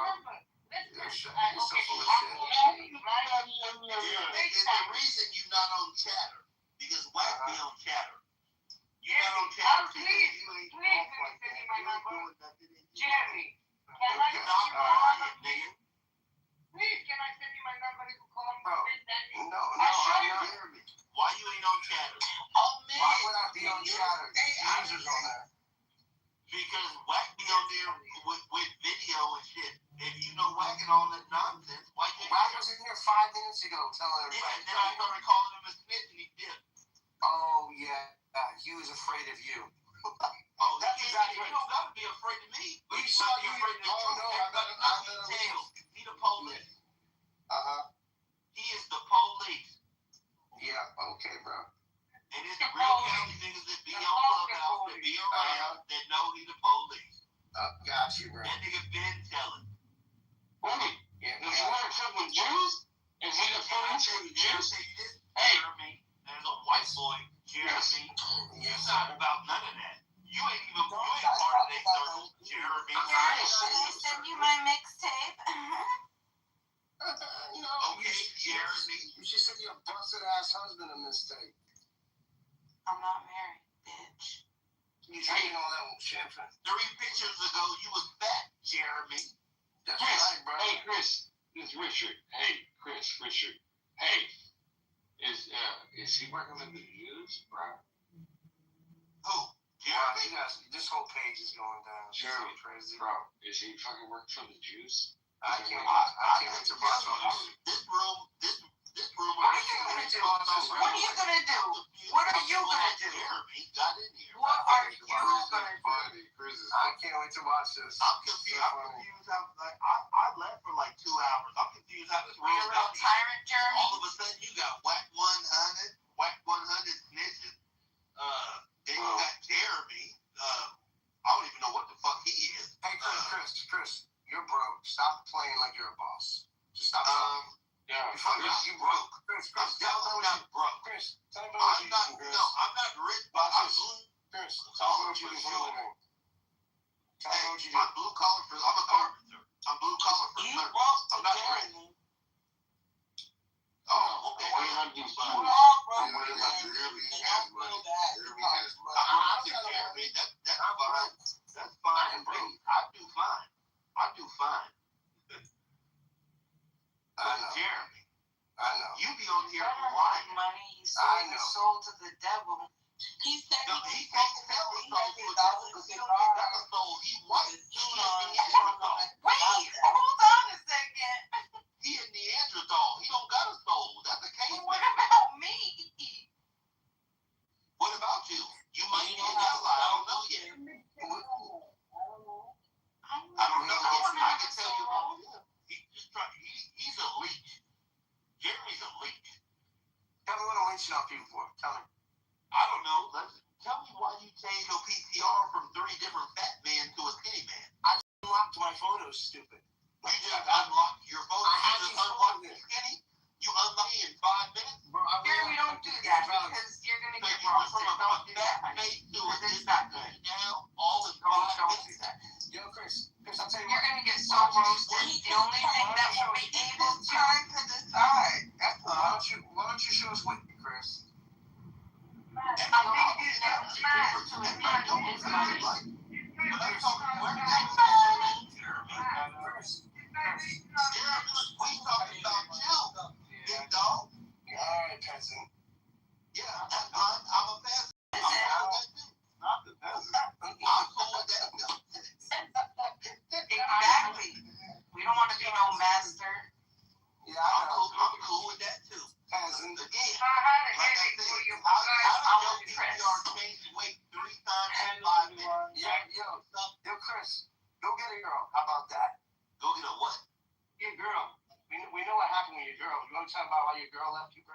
You're so full of shit. It's the reason you're not on Chatter. Because Wack be on Chatter. You're not on Chatter because you ain't off like that. You ain't doing nothing. Jeremy, you're not quiet, nigga. Please, can I send you my number? You can call me. Bro, no, I'm not. Jeremy, why you ain't on Chatter? Oh, man. Why would I be on Chatter? Users on there. Because Wack be on there with video and shit. If you know Wack and all that nonsense, why you Wack was in here 5 minutes ago telling everybody. Yeah, and then I started calling him a snitch and he did. Oh, yeah. He was afraid of you. Oh, that's exactly right. You don't gotta be afraid of me. We saw you. Afraid of the truth. No, He the police. He is the police. Yeah, okay, bro. And it's the real county niggas that be on Clubhouse, that be around, that know he the police. Got you, bro. That nigga been telling. Yeah, Is he not killing Jews? Is he the police for the Jews? Hey, Jeremy, there's a white boy, Jeremy. You're not about none of that. You ain't part of their circle, Jeremy. Should I send you my mixtape? Okay, Jeremy. You should send your busted ass husband a mistake. I'm not married, bitch. You drinking all that champagne? 3 pictures ago, you was fat, Jeremy. That's Chris, right, bro. hey, Chris. This is Richard. Hey, Chris, Richard. Hey, is he working with the Jews, bro? Who? Jeremy? This whole page is going down. Jeremy, so crazy. Bro, is he fucking working for the Jews? I can't wait to watch this room. What are you gonna do? What are you gonna do? What are you gonna do? Jeremy got in here. What are you gonna do? I can't wait to watch this. I'm confused. I left for like 2 hours. I'm confused how this Were you a real tyrant, Jeremy? All of a sudden, you got whack 100 snitches. Then you got Jeremy. I don't even know what the fuck he is. Hey, Chris, you're broke. Stop playing like you're a boss. Just stop playing. Yeah, you broke. Chris, I'm definitely not broke. Chris, tell me what you do, Chris. No, I'm not rich, but I'm blue. Chris, tell me what you do for a living. Tell me what you do. I'm blue collar for. I'm a carpenter. I'm blue collar for. You broke I'm not rich. Oh, okay. We're all broke. Jeremy has money. Jeremy, that's fine. That's fine. I do fine. Jeremy, I know. you be on here lying. Money you sold your soul to the devil. He said he can't sell his soul to the devil because he don't got a soul. He white. Wait, hold on a second. He a Neanderthal. He don't got a soul. That's a caveman. What about me? What about you? You might be an ally. I don't know yet. I don't know yet. I can tell you about him. He's a leak. Jeremy's a leak. Tell me what I'm leeching off you for. Tell me. I don't know. Tell me why you changed your PCR from 3 different fat men to a skinny man. I unlocked my photos, stupid. You just unlocked your photos. I had you just these unlocked photos. the skinny? You unlocked me in 5 minutes? Bro, Jeremy, don't do that because you're gonna get roasted. Don't do that. Face to Because it. it's not good. Now, all in Don't 5 do minutes. that. Yo, Chris, I'll tell you You're what. gonna get so roasted. The only thing that will be able to Time to decide. Why don't you show us what, Chris? We talking about you, big dog. Alright, peasant. Yeah, that's fine. I'm a peasant. I'm cool with that too. Not the peasant. I'm cool with that too. Exactly. We don't want to be no master. Yeah, I know. I'm cool with that too. Peasant. Again, I had a like I headache said, for you. how I your was depressed. PCR changed weight 3 times in 5 minutes? Yo, Chris, go get a girl. How about that? Go get a what? Your girl. We know what happened with your girl. You want to talk about why your girl left you, bro?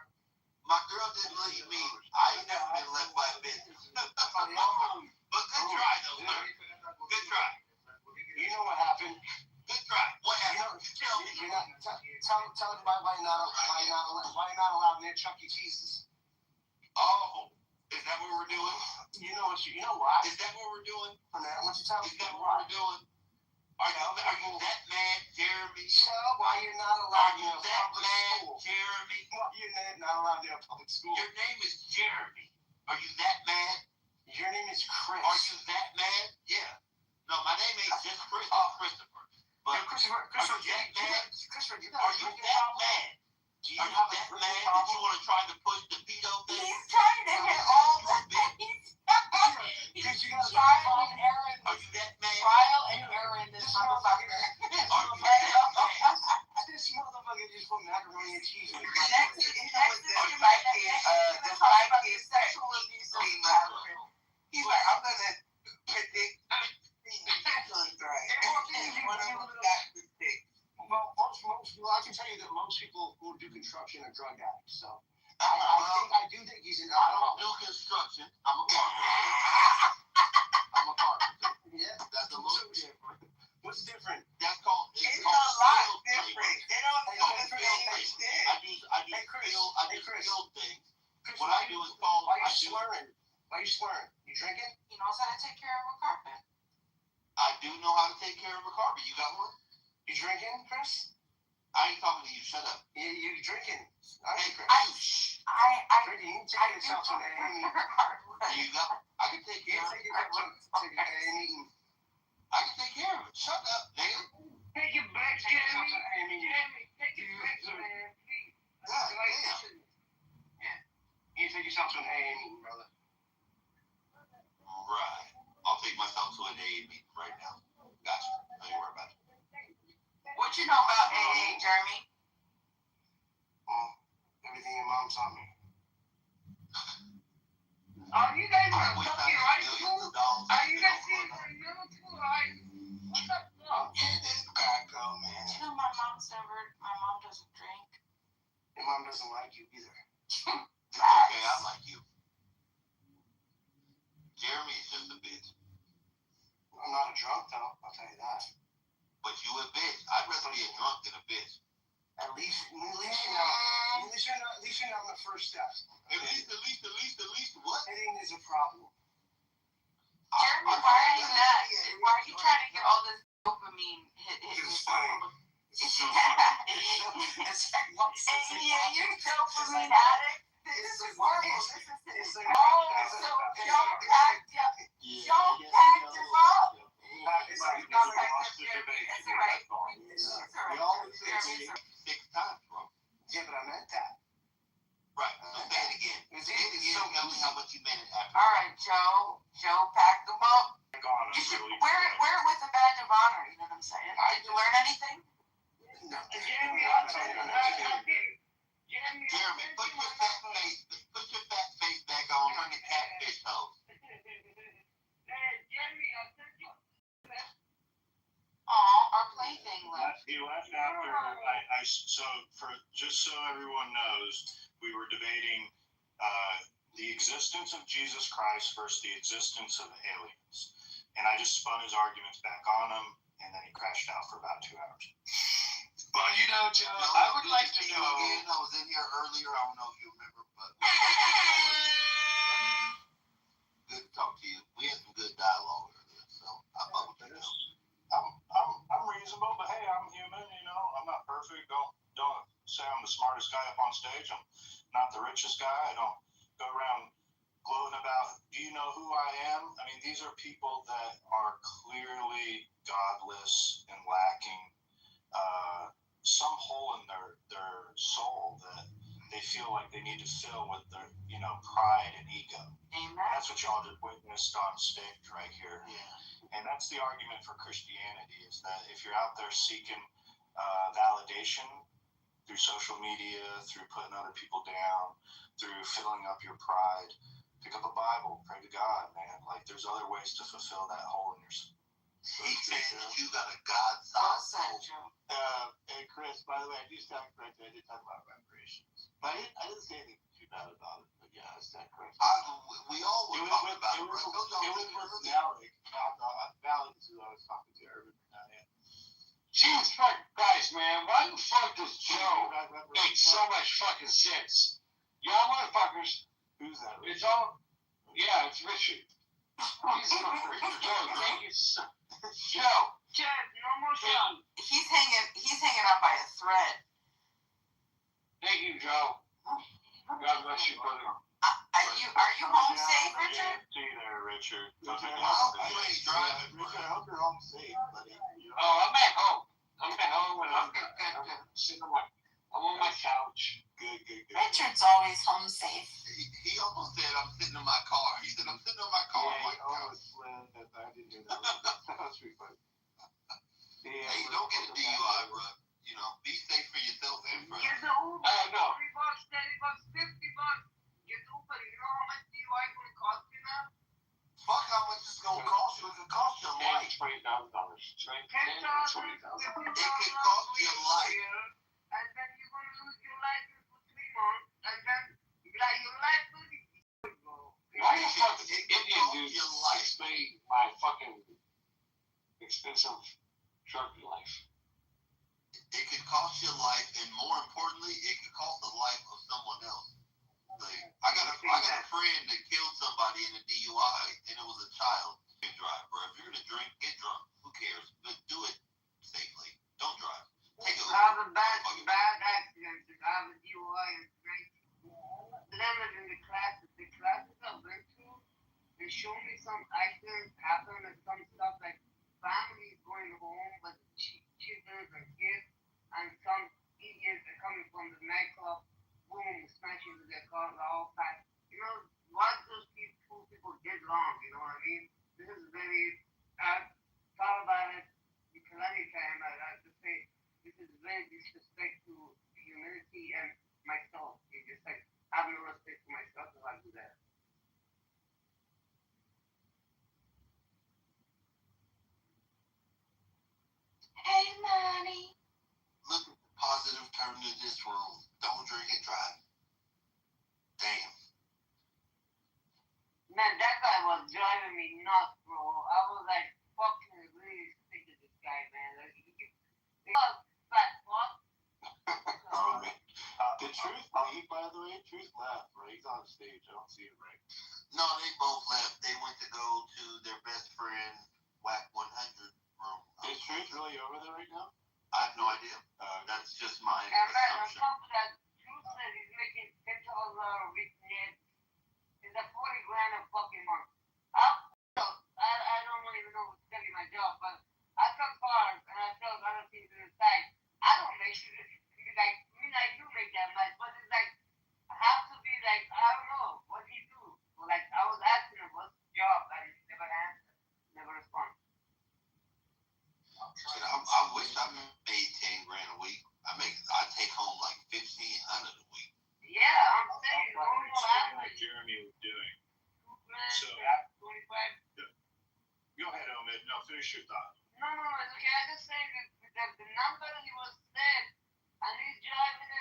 My girl didn't leave me. I ain't never been left by a bitch. But good try though, sir. Good try. You know what happened. Good try. What happened? You tell me. You're not, tell them why you're not allowed near Chuck E. Cheese's. Oh, is that what we're doing? You know why? Is that what we're doing? For now, why don't you tell me Is that what we're doing? Are you that mad, Jeremy? Tell why you're not allowed Are you near that public mad, school. Jeremy? You're not allowed near public school. Your name is Jeremy. Are you that mad? Your name is Chris. Are you that mad? Yeah. No, my name ain't just Chris. It's Christopher. But Christopher, are you that mad? Christopher, Are you that mad? Do you Are you have that a mad drinking that problem? you want to try to push the pedo thing? He's trying to hit all the things. He's trial and error in Are you that mad? trial and error in this motherfucker. Are you that mad? This motherfucker just put macaroni and cheese in his Next is microwave. sexual abuse of children. He's like, I'm gonna predict Well, I can tell you that most people who do construction are drug addicts. So I do think he's an I don't do construction. I'm a carpenter. Yeah, That's a little different. What's different? That's called. It's a lot different. They don't do the same thing. I do field things. Chris, What I do is called. Why are you slurring? Why are you slurring? You drinking? He knows how to take care of wouldn't know how to take care of a car, but you got one? You drinking, Chris? I ain't talking to you. Shut up. You drinking? Hey, Chris. Drinking. You take yourself to an AA meeting. You got. I can take care of it. Take an AA meeting. I can take care of it. Shut up, nigga. Take it back, Jeremy. Take it back, man. Please. Yeah. You take yourself to an AA meeting, brother. Right. I'll take myself to an AA meeting right now. Gotcha. Don't you worry about it. What you know about AA, Jeremy? Everything your mom taught me. Are you guys fucking high school? Are you guys in middle school? What's up, bro? Yeah, this cracker, man. You know my mom doesn't drink. Your mom doesn't like you either. It's okay, I like you. Jeremy is just a bitch. I'm not a drunk, though. I'll tell you that. But you a bitch. I'd rather be a drunk than a bitch. At least you're not on the first step. At least what? Hitting is a problem. Jeremy, why are you that? Why are you trying to get all this dopamine hit? It's funny. It's so funny. It's yeah, you're a dopamine addict. This is horrible. This is y'all packed him up. It's right. We always say 6 times, bro. Yeah, but I meant that. Right. So say it again. Say it again. Tell me how much you meant it after. All right, Joe packed them up. You should wear it with a badge of honor. You know what I'm saying? Did you learn anything? No. Jeremy, I'll tell you how Jeremy, put your fat face back on. Turn the catfish toes. Jeremy, I'll tell you. Our plaything left. He left after just so everyone knows, we were debating the existence of Jesus Christ versus the existence of aliens. And I just spun his arguments back on him, and then he crashed out for about 2 hours. Well, Joe, I would like to know. Again, I was in here earlier. I don't know if you remember, but good to talk to you. We had some good dialogue earlier, so I fuck with you. I'm reasonable, but hey, I'm human. I'm not perfect. Don't say I'm the smartest guy up on stage. I'm not the richest guy. I don't go around gloating about, do you know who I am? I mean, these are people that are clearly godless and lacking some hole in their soul that they feel like they need to fill with their, pride and ego. Amen. That's what y'all just witnessed on stage right here. Yeah. And that's the argument for Christianity, is that if you're out there seeking validation through social media, through putting other people down, through filling up your pride, pick up a Bible, pray to God, man. Like, there's other ways to fulfill that hole in your soul. He said that you got a God-sized soul. Hey, Chris, by the way, I do stand corrected. I did talk about vibrations. But I didn't say anything too bad about it. But yeah, I stand corrected. We all were talking about it. It was personality. Valid is who I was talking to. Urban, Jesus fucking Christ, man. Why the fuck does Joe make so much fucking sense? Y'all motherfuckers. Who's that? It's all. Yeah, it's Richard. Joe, thank you so. Joe. He's hanging on by a thread. Thank you, Joe. God bless you, brother. Are you home safe, Richard? See you there, Richard. You ain't driving. Richard, I hope you're home safe, buddy. Oh, I'm at home. I'm at home and I'm sitting on I'm on my couch. Good. Richard's always home safe. He almost said, I'm sitting in my car. He said, I'm sitting on my car. Yeah, he almost slammed that. I didn't do that. That was pretty funny. Hey, don't get a DUI, bro. Be safe for yourself and for Get the Uber. Oh, no. $30, $30, $50. Get the Uber. You know how much DUI is going to cost you now? fuck how much it's going to cost you. It could cost your life. $20,000. $10,000. It could cost your life. And then you're going to lose your license for 3 months. And then your life will be. Why the fuck Indian dudes explain my fucking expensive drug life? It could cost your life, and more importantly, it could cost the life of someone else. Like, I got a friend that killed somebody in a DUI, and it was a child. Drive, bro. If you're gonna drink, get drunk. Who cares? some accidents happen and some stuff like families going home with children and kids, and some idiots are coming from the nightclub, boom, smashing into their cars all fast. You know, what those people did wrong, you know what I mean? This is very, I've thought about it plenty of time. I have to say, this is very disrespect to humanity and myself. It's just like, I have no respect for myself if I do that. Hey, Money. Look at the positive turn in this room. Don't drink and drive. Damn. Man, that guy was driving me nuts, bro. I was like, fucking really sick of this guy, man. Like, fat fuck. Oh, man. Did Truth leave, by the way? Truth left, right? He's on stage. I don't see it right. No, they both left. They went to go to their best friend, Whack 100 room. Is Truth really over there right now? I have no idea. That's just my And man, on assumption. top of that, Truth said he's making $10,000 a week net. It's a 40 grand a fucking month. I don't even know who's getting my job, but I sell cars and I sell other things in the side. I don't make it. Like, I mean, I do make that much, but it's like, I have to be like, I don't know, what do you do? So like, I was asking him, what's the job? And he never answered, never responded. I wish I made 10 grand a week. I take home like 1,500 a week. Yeah, I'm saying, normal average. Jeremy was doing. 2 grand, So, 25. Go ahead, Omid. No, finish your thought. No, it's okay. I just saying that the number he was said, and he's driving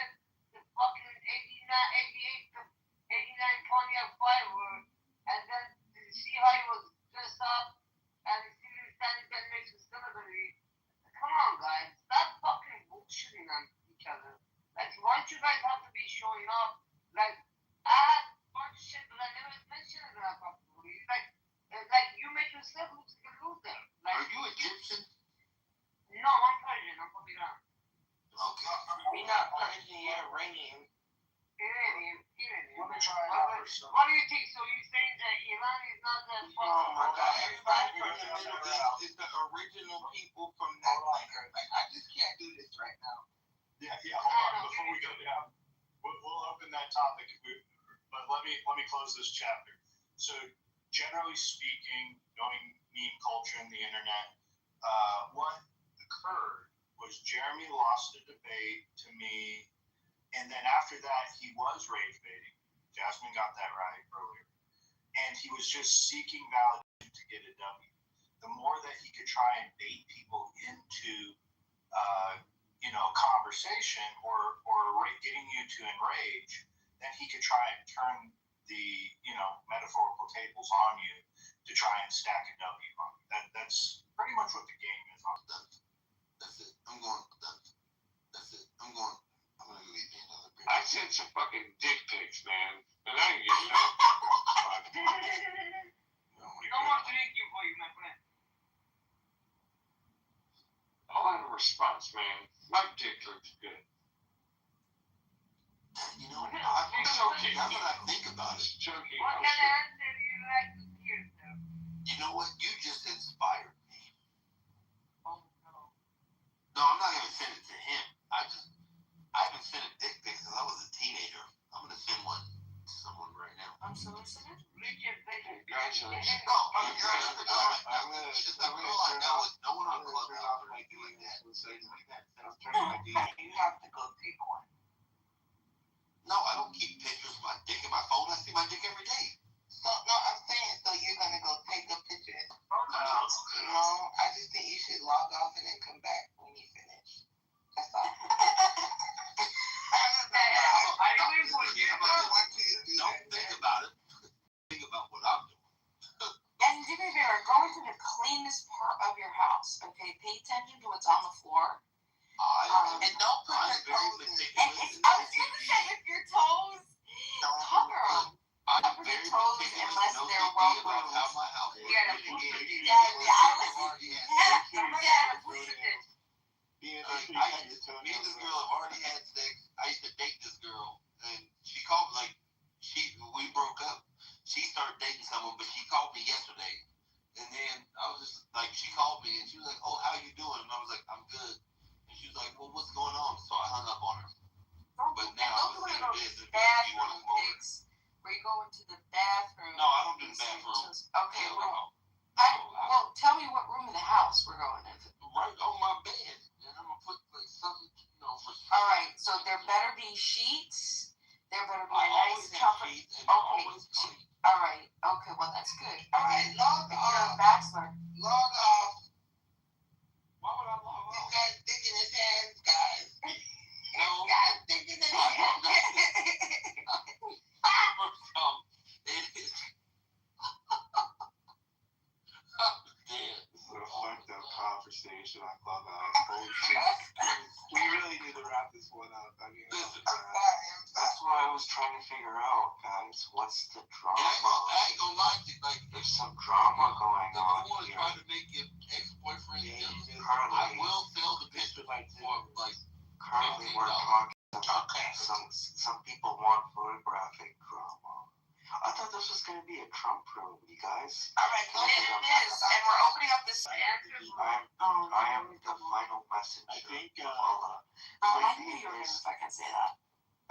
the fucking 88 to 89 Pontiac Firebird, and then you see how he was dressed up, and you see him standing there next to celebrity. Come on, guys, stop fucking bullshitting on each other. Like, why don't you guys have to be showing off? Like, I had a bunch of shit, but I never mentioned it in our company. Like you make yourself look like a loser. Like, are you Egyptian? No, I'm Persian. I'm from Iran. Okay. We're not Persian, you're Iranian. Iranian. Let me try it out for some. What do you think? So you saying that Iran is not that fucking... Oh my God! Everybody from the Middle East is the original people from that land. Like, I just can't do this right now. Yeah. Hold on. Before we go down, we'll open that topic. But let me close this chapter. So, generally speaking, knowing meme culture and the internet, what occurred was Jeremy lost a debate to me, and then after that, he was rage baiting. Jasmine got that right earlier. And he was just seeking value to get a W. The more that he could try and bait people into, conversation or getting you to enrage, then he could try and turn the, metaphorical tables on you to try and stack a W on you. That's pretty much what the game is on. That's it. I'm going. That's it. I'm going to leave me another beer. I sent some fucking dick pics, man. But I ain't getting no No more drinking for you, my friend. I'll have a response, man. My dick looks good. You know, it's okay. Now that I think about it, Joking. What kind of answer do you like to hear, sir? you know what? You just inspired me. Oh, no. No, I'm not gonna send it to him. I haven't sent a dick pic since I was a teenager. I'm gonna send one to someone right now. I'm solicited. Richard, Congratulations. No, you're the girl. It's the girl I know. No one on Clubhouse or anything like that. You have to go take one. No, I don't keep pictures of my dick in my phone. I see my dick every day. So, no, I'm saying, so you're gonna go take a picture. No, I just think you should log off and then come back when you finish. That's all. Don't think about it. Think about what I'm doing. And do me a favor, go into the cleanest part of your house, okay? Pay attention to what's on the floor. And don't put your toes in it. And I was gonna say, if your toes, cover them. Cover your toes unless they're well groomed. How my house works. Yeah, please what's going on, so I hung up on her. But now Don't do it's one in of the those business. You want to bathroom come over? pics where you go into the bathroom. No, I don't do the bathroom. Okay, well, tell me what room of the house we're going into. Right on my bed, and I'm gonna put like something, you know, for. All right, so there better be sheets. There better be I a always nice have comfort. sheets, and Okay. always clean. All right. Okay. Well, that's good. All right, log If you're a off. bachelor. Log off. Why would I log This off? guy's digging his hands, guys. No. This guy's digging his hands. It is. This is a fucked up conversation on Clubhouse. Holy shit. We really need to wrap this one up. I mean, That's what I was trying to figure out, guys. What's the drama? I ain't gonna lie to you, like, There's some drama going if on you want to here. try to make your ex-boyfriend jealous, I Currently, will sell the picture for like currently we're $15. talking. Some people want photographic drama. I thought this was going to be a Trump room, you guys. All right. It is, and we're opening up this. I am the final messenger. I think, I knew you were going to fucking say that.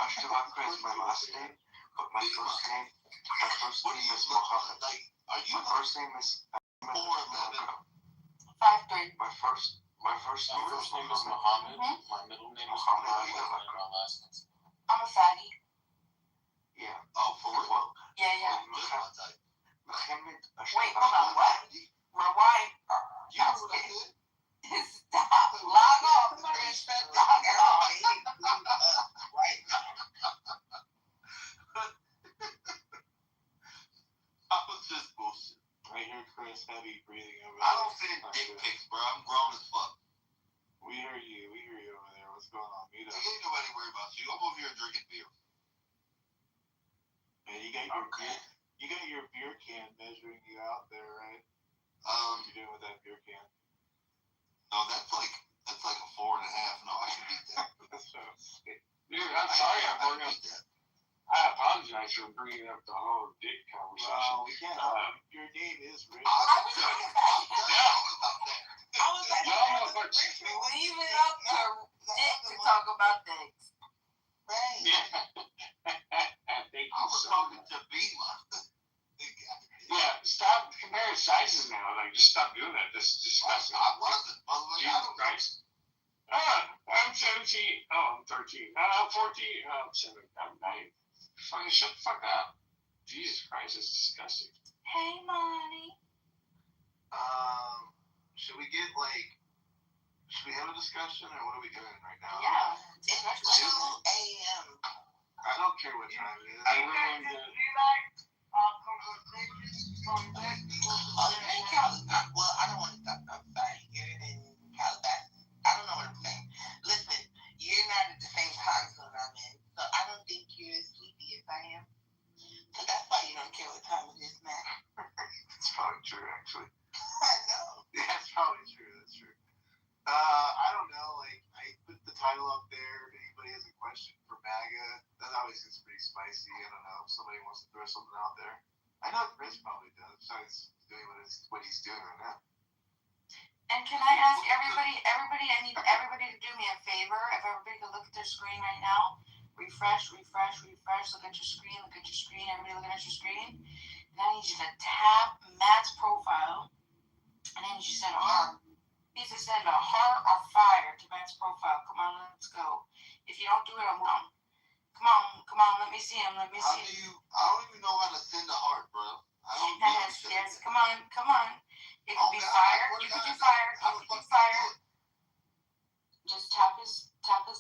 Ashtabakra is my last name, but my first name is Mohammed. Like, are you My first name is 4'11"? 5'3". My first name is Muhammad. Mhm. My middle name is Muhammad Muhammad. Ali. My last name is I'm a fatty. Yeah. Oh, for real? Yeah. Just my type. Mohammed Wait, hold on. What? Rewind. You know what I said? Stop. Log off. Log off. Right. I was just bullshit. I hear Chris heavy breathing over I there. don't send dick pics, bro. I'm grown as fuck. We hear you over there. What's going on? Meet us. Ain't nobody worry about you. I'm over here drinking beer. Man, you got your beer can measuring you out there, right? What you doing with that beer can? No, that's like a 4.5. No, I can beat that. Dude, I'm sorry I brought up that. I apologize for bringing up the whole dick conversation. Well, we can't. Your name is Rich. I was thinking about that. I was like, leave it up to Dick to talk about dicks. Right. Thank I you was so talking much. to Bima. Yeah, stop comparing sizes now. Like, just stop doing that. This is disgusting. I wasn't. I was like, I Jesus don't know. Christ. I'm 17. Oh, I'm 13. No, I'm 14. Oh, I'm 7. I'm 9. Fucking shut the fuck up. Jesus Christ, it's disgusting. Hey, money. Should we have a discussion, or what are we doing right now? Yeah. It's 2 a.m. I don't care what time it is. I ruined it. Oh, you're in Calabasas. Well, I don't want to talk. I'm sorry. You're in Calabasas. I don't know what I'm saying. Listen, you're not at the same time zone I'm in, so I don't think you're as sleepy as I am. So that's why you don't care what time it is, man. It's probably true, actually. I know. Yeah, it's probably true. That's true. I don't know. Like, I put the title up there. If anybody has a question for MAGA, that always gets pretty spicy. I don't know if somebody wants to throw something out there. I know Chris probably does. Besides doing what he's doing right now. And can I ask everybody, I need everybody to do me a favor. If everybody could look at their screen right now, refresh, look at your screen, everybody looking at your screen. And I need you to tap Matt's profile, and then you send a heart. You need to send a heart or fire to Matt's profile. Come on, let's go. If you don't do it, I'm wrong. Come on, let me see him, I don't even know how to send a heart, bro. I don't Yes, come on. It could be fire. You could do fire. Just tap his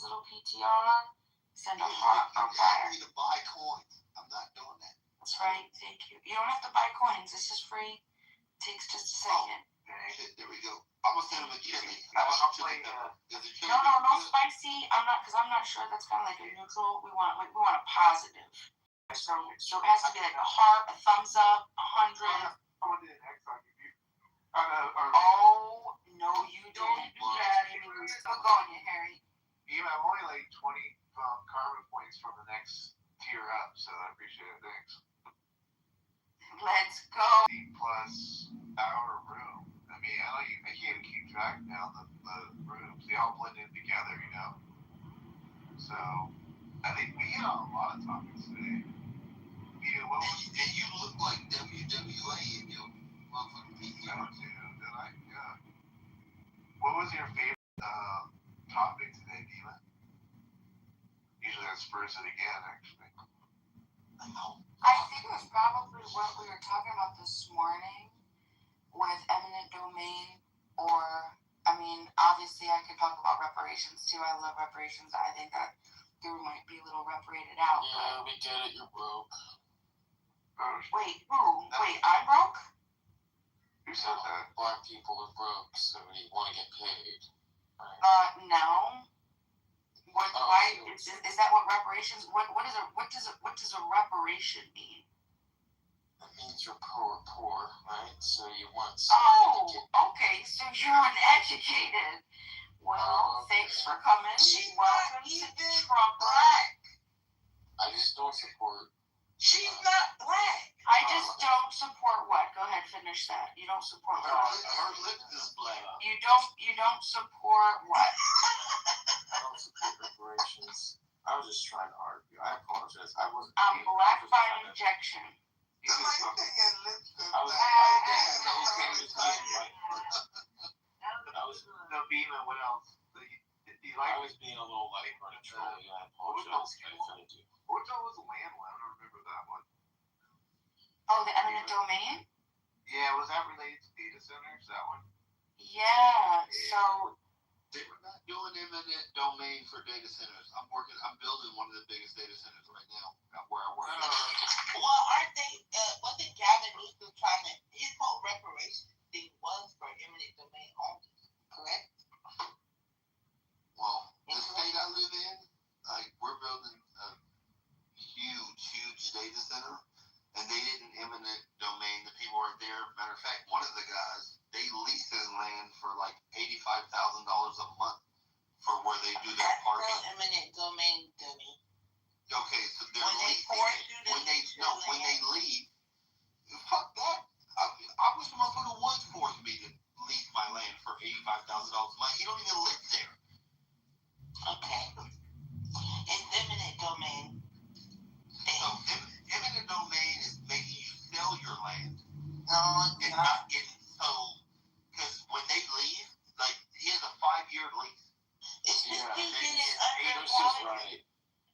little PTR. Send a heart or fire. You need to buy coins. I'm not doing that. That's right. Thank you. You don't have to buy coins. This is free. It takes just a second. Shit, there we go. I'm gonna send him a chili. I'll play. No spicy. I'm not sure. That's kind of like a neutral. We want a positive. So it has to be like a heart, a thumbs up, 100. Someone did an X on you. Oh no, you didn't. You're still going, you Harry. Even I'm only like 20 karma points from the next tier up, so I appreciate it. Thanks. Let's go. Plus our room. I mean, I can't even keep track knock down the rooms. They all blend in together, you know. So I think we hit on a lot of topics today. And you look like WWA in your motherfucking PTR too. Yeah. What was your favorite topic today, Dima? Usually that spurs it again, actually. I think it was probably what we were talking about this morning with eminent domain, or, I mean, obviously I could talk about reparations too. I love reparations. I think that there might be a little reparated out. Yeah, we get it. You're broke. Wait, who? Wait, I'm broke? Who said that? Black people are broke, so we want to get paid. No. Why is that what reparations? What does a reparation mean? That means you're poor, right? So you want. Okay. So you're uneducated. Well, thanks for coming. Welcome to Trump Black. I just don't support. She's not black. I just don't support what? Go ahead, finish that. You don't support what? Her lips is black. You don't support what? I don't support reparations. I was just trying to argue. I apologize. I wasn't. I'm black by injection. No, Beeman, what else? I was being a little light on a troll. Yeah, I apologize. I offended you. What was the land one? I don't remember that one. Oh, the eminent domain? Yeah, was that related to data centers, that one? Yeah, so... They were not doing eminent domain for data centers. I'm building one of the biggest data centers right now where I work. Well, aren't they, wasn't Gavin Newsom trying to, his whole reparation thing was for eminent domain only, correct? Well, the state I live in, like, we're building a huge data center, and they didn't eminent domain the people right there. Matter of fact, one of the guys, they lease his land for like $85,000 a month for where they do their parking. That's still eminent domain, dummy. Okay, so they're leasing it. When they leave, fuck that. I wish the motherfucker would force me to lease my land for $85,000 a month. He don't even live there. Okay. It's eminent domain. So eminent domain is making you sell your land. No, it's not getting sold. Because when they leave, like, he has a 5-year lease. It's just you getting Chris is right.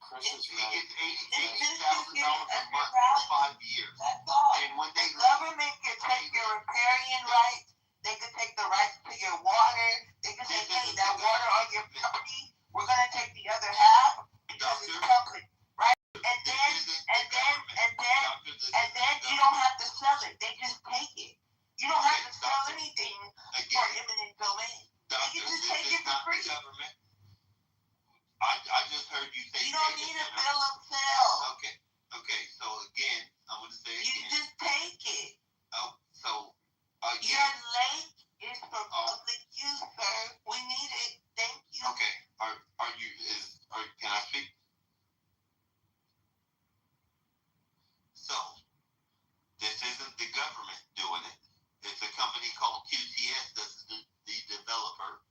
Chris is right. It's $80,000 a month for 5 years. That's all. And when they the government can take your riparian rights, they can take the rights to your water, they can say, hey, that water on your property, we're going to take the other half because it's public, right? And then you don't have to sell it. They just take it. You don't have to sell anything for eminent domain. You can just take it for free. I just heard you say you don't need a bill of sale. Okay. So again, I'm going to say it again. You just take it. Oh, so again. Your lake is for public use, sir. We need it. Thank you. Okay. Can I speak? So, this isn't the government doing it. It's a company called QTS that's the developer.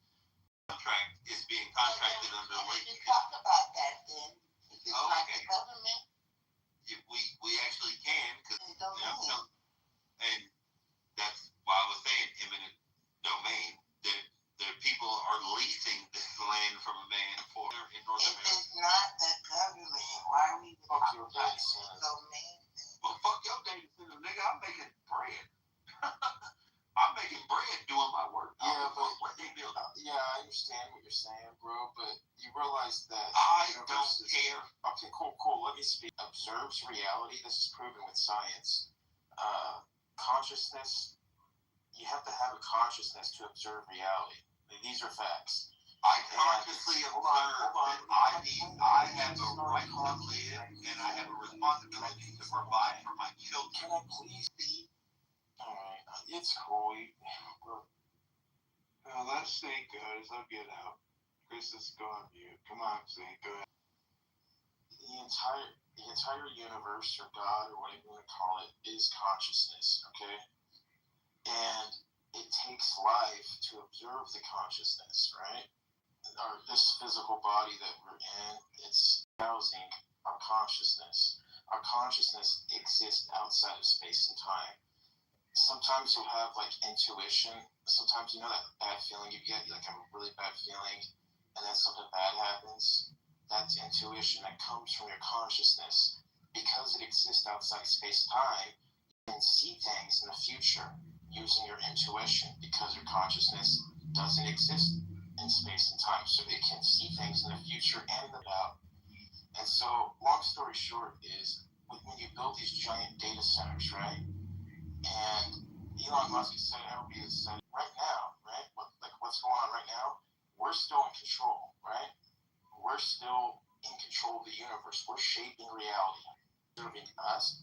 Contract is being contracted under Lake. Let's talk about that then. It's not the government. We actually can, because and that's why I was saying eminent domain. That people are leasing this land from a man for in North America. It's not the government. Why are we talking about domain? Well, fuck your data center, nigga. I'm making bread. I'm making bread doing my work. Yeah, but what they build. Yeah, I understand what you're saying, bro. But you realize that I don't care. Okay, cool. Let me speak. Observes reality. This is proven with science. Consciousness. You have to have a consciousness to observe reality. These are facts. I consciously observe that I have a right to live, and I have a responsibility to provide for my children. Can I please be? Alright, it's cool. Let Snake go. Let get out. Chris, let's go on mute. Come on, Snake, go ahead. The entire universe, or God, or whatever you want to call it, is consciousness, okay? And it takes life to observe the consciousness, right? This physical body that we're in, it's housing our consciousness. Our consciousness exists outside of space and time. Sometimes you'll have like intuition. Sometimes you know that bad feeling you get, you like have a really bad feeling, and then something bad happens. That's intuition that comes from your consciousness. Because it exists outside space-time, you can see things in the future using your intuition because your consciousness doesn't exist in space and time. So it can see things in the future and the now. And so, long story short is, when you build these giant data centers, right? And Elon Musk has said, everybody has said, right now, right? What's going on right now? We're still in control, right? We're still in control of the universe. We're shaping reality. Serving us.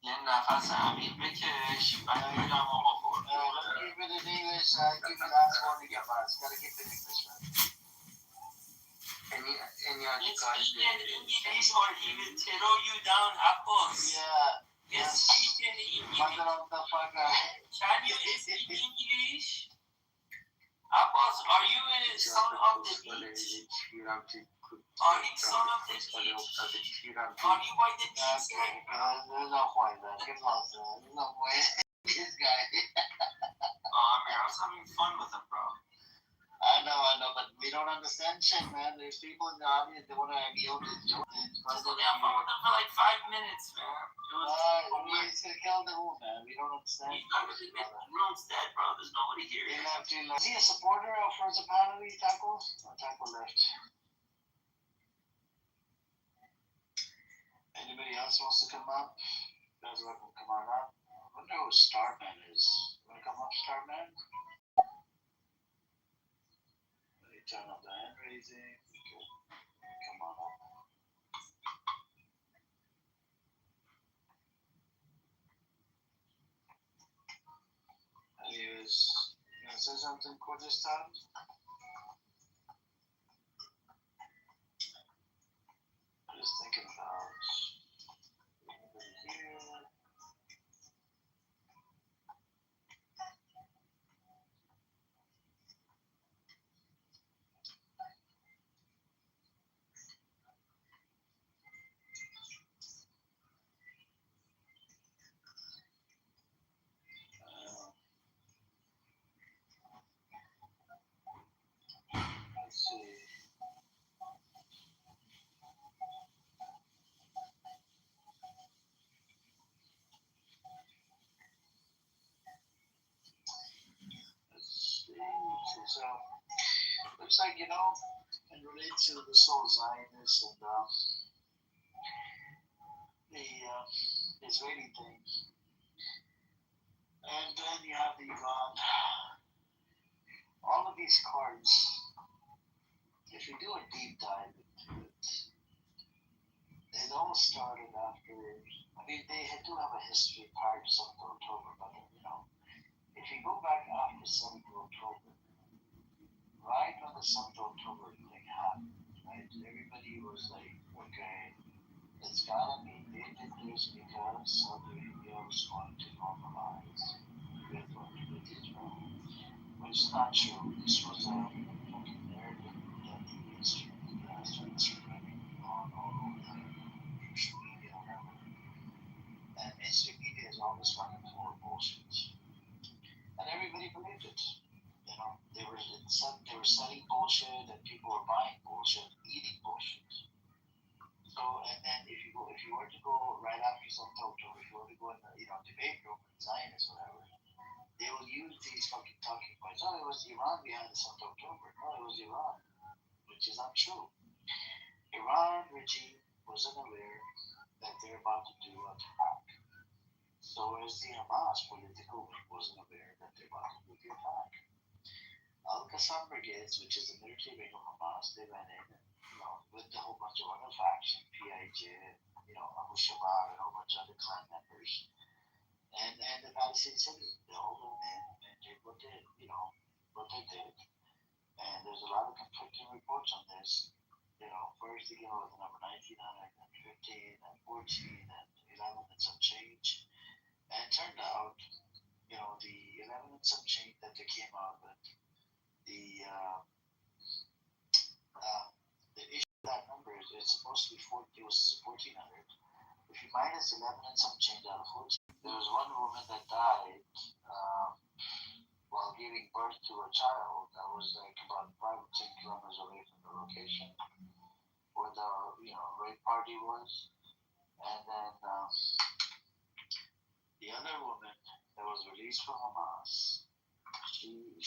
یه نفس عمیق بکش بعد بگم آقا خورد. Keep it in English. Keep it last one to get last. Gotta keep it in English, man. Any other speak in English or he will throw you down, Abbas. Yeah. Speak in English. Motherfucker. Can you speak English? Abbas, are you a son of the beach? Are you son of the beach? Are you by the beach? Get lost, man. No way. This guy. Oh, man, I was having fun with him, bro. I know, but we don't understand shit, man. There's people in the audience that want to be able to enjoy it. I was only on phone with him for like 5 minutes, man. It's gonna kill the room, man. We don't understand. The room's dead, bro. There's nobody here. Is he a supporter of First Apparently, Taco? Or Taco left? Anybody else wants to come up? You guys want to come on up? I wonder who Starman is. You want to come up, Starman? Let me turn up the hand raising. Come on up. Anyways, you want to say something cool this time? Just thinking about anybody here. Let's see. So, looks like, you know, can relate to this whole Zionist and the Israeli thing. And then you have the Iran. All of these cards, if you do a deep dive into it, it all started after, I mean, they do have a history prior to 7th of October, but, you know, if you go back after 7th of October, right when the 7th of October thing happened, right, everybody was like, okay, it's gotta be, they did this because Saudi Arabia was going to normalize with Israel, which is not true. This was a fucking narrative that the mainstream media started spreading on all over social media, whatever. And mainstream media is always fucking full of bullshit. And everybody believed it. You know, they were selling bullshit, and people were buying bullshit, eating bullshit. some October, if you want to go in the debate room with Zionists or whatever, they will use these fucking talking points. Oh, it was Iran behind the 7th of October. No, it was Iran, which is not true. Iran regime wasn't aware that they're about to do an attack. So is the Hamas political wing wasn't aware that they're about to do the attack. Al-Qassam Brigades, which is the military wing of Hamas, they went in and, with a whole bunch of other factions, PIJ, Abu Shabaab, and a whole bunch of other clan members. And the Palestinian citizens, they all went in and did what they did. And there's a lot of conflicting reports on this. First they came out with the number 1915 and 14 and 11 and some change. And it turned out, the 11 and some change that they came out with, the issue of that number is it's supposed to be 1400. If you minus 11 and some change out of 14, there was one woman that died while giving birth to a child that was like about 5 or 10 kilometers away from the location where the rape party was. And then the other woman that was released from Hamas, she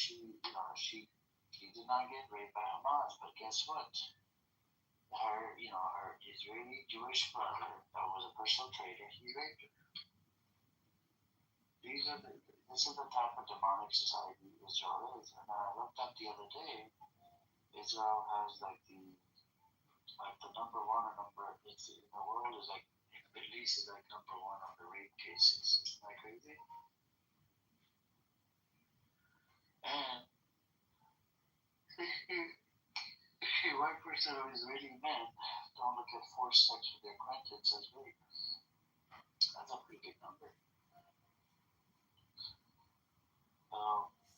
did not get raped by Hamas, but guess what? Her Israeli Jewish brother that was a personal traitor, he raped her. This is the type of demonic society Israel is. And I looked up the other day, Israel has the number one or it's in the world is like, in the Middle East is like number one on the rape cases. Isn't that crazy? And 61% of Israeli men don't look at forced sex with their acquaintance as rape. That's a pretty big number.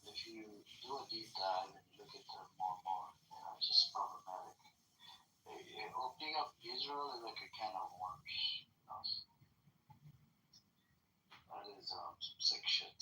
If you do a deep dive and you look at them more and more, it's just problematic. Opening up Israel is like a can of worms. That is some sick shit.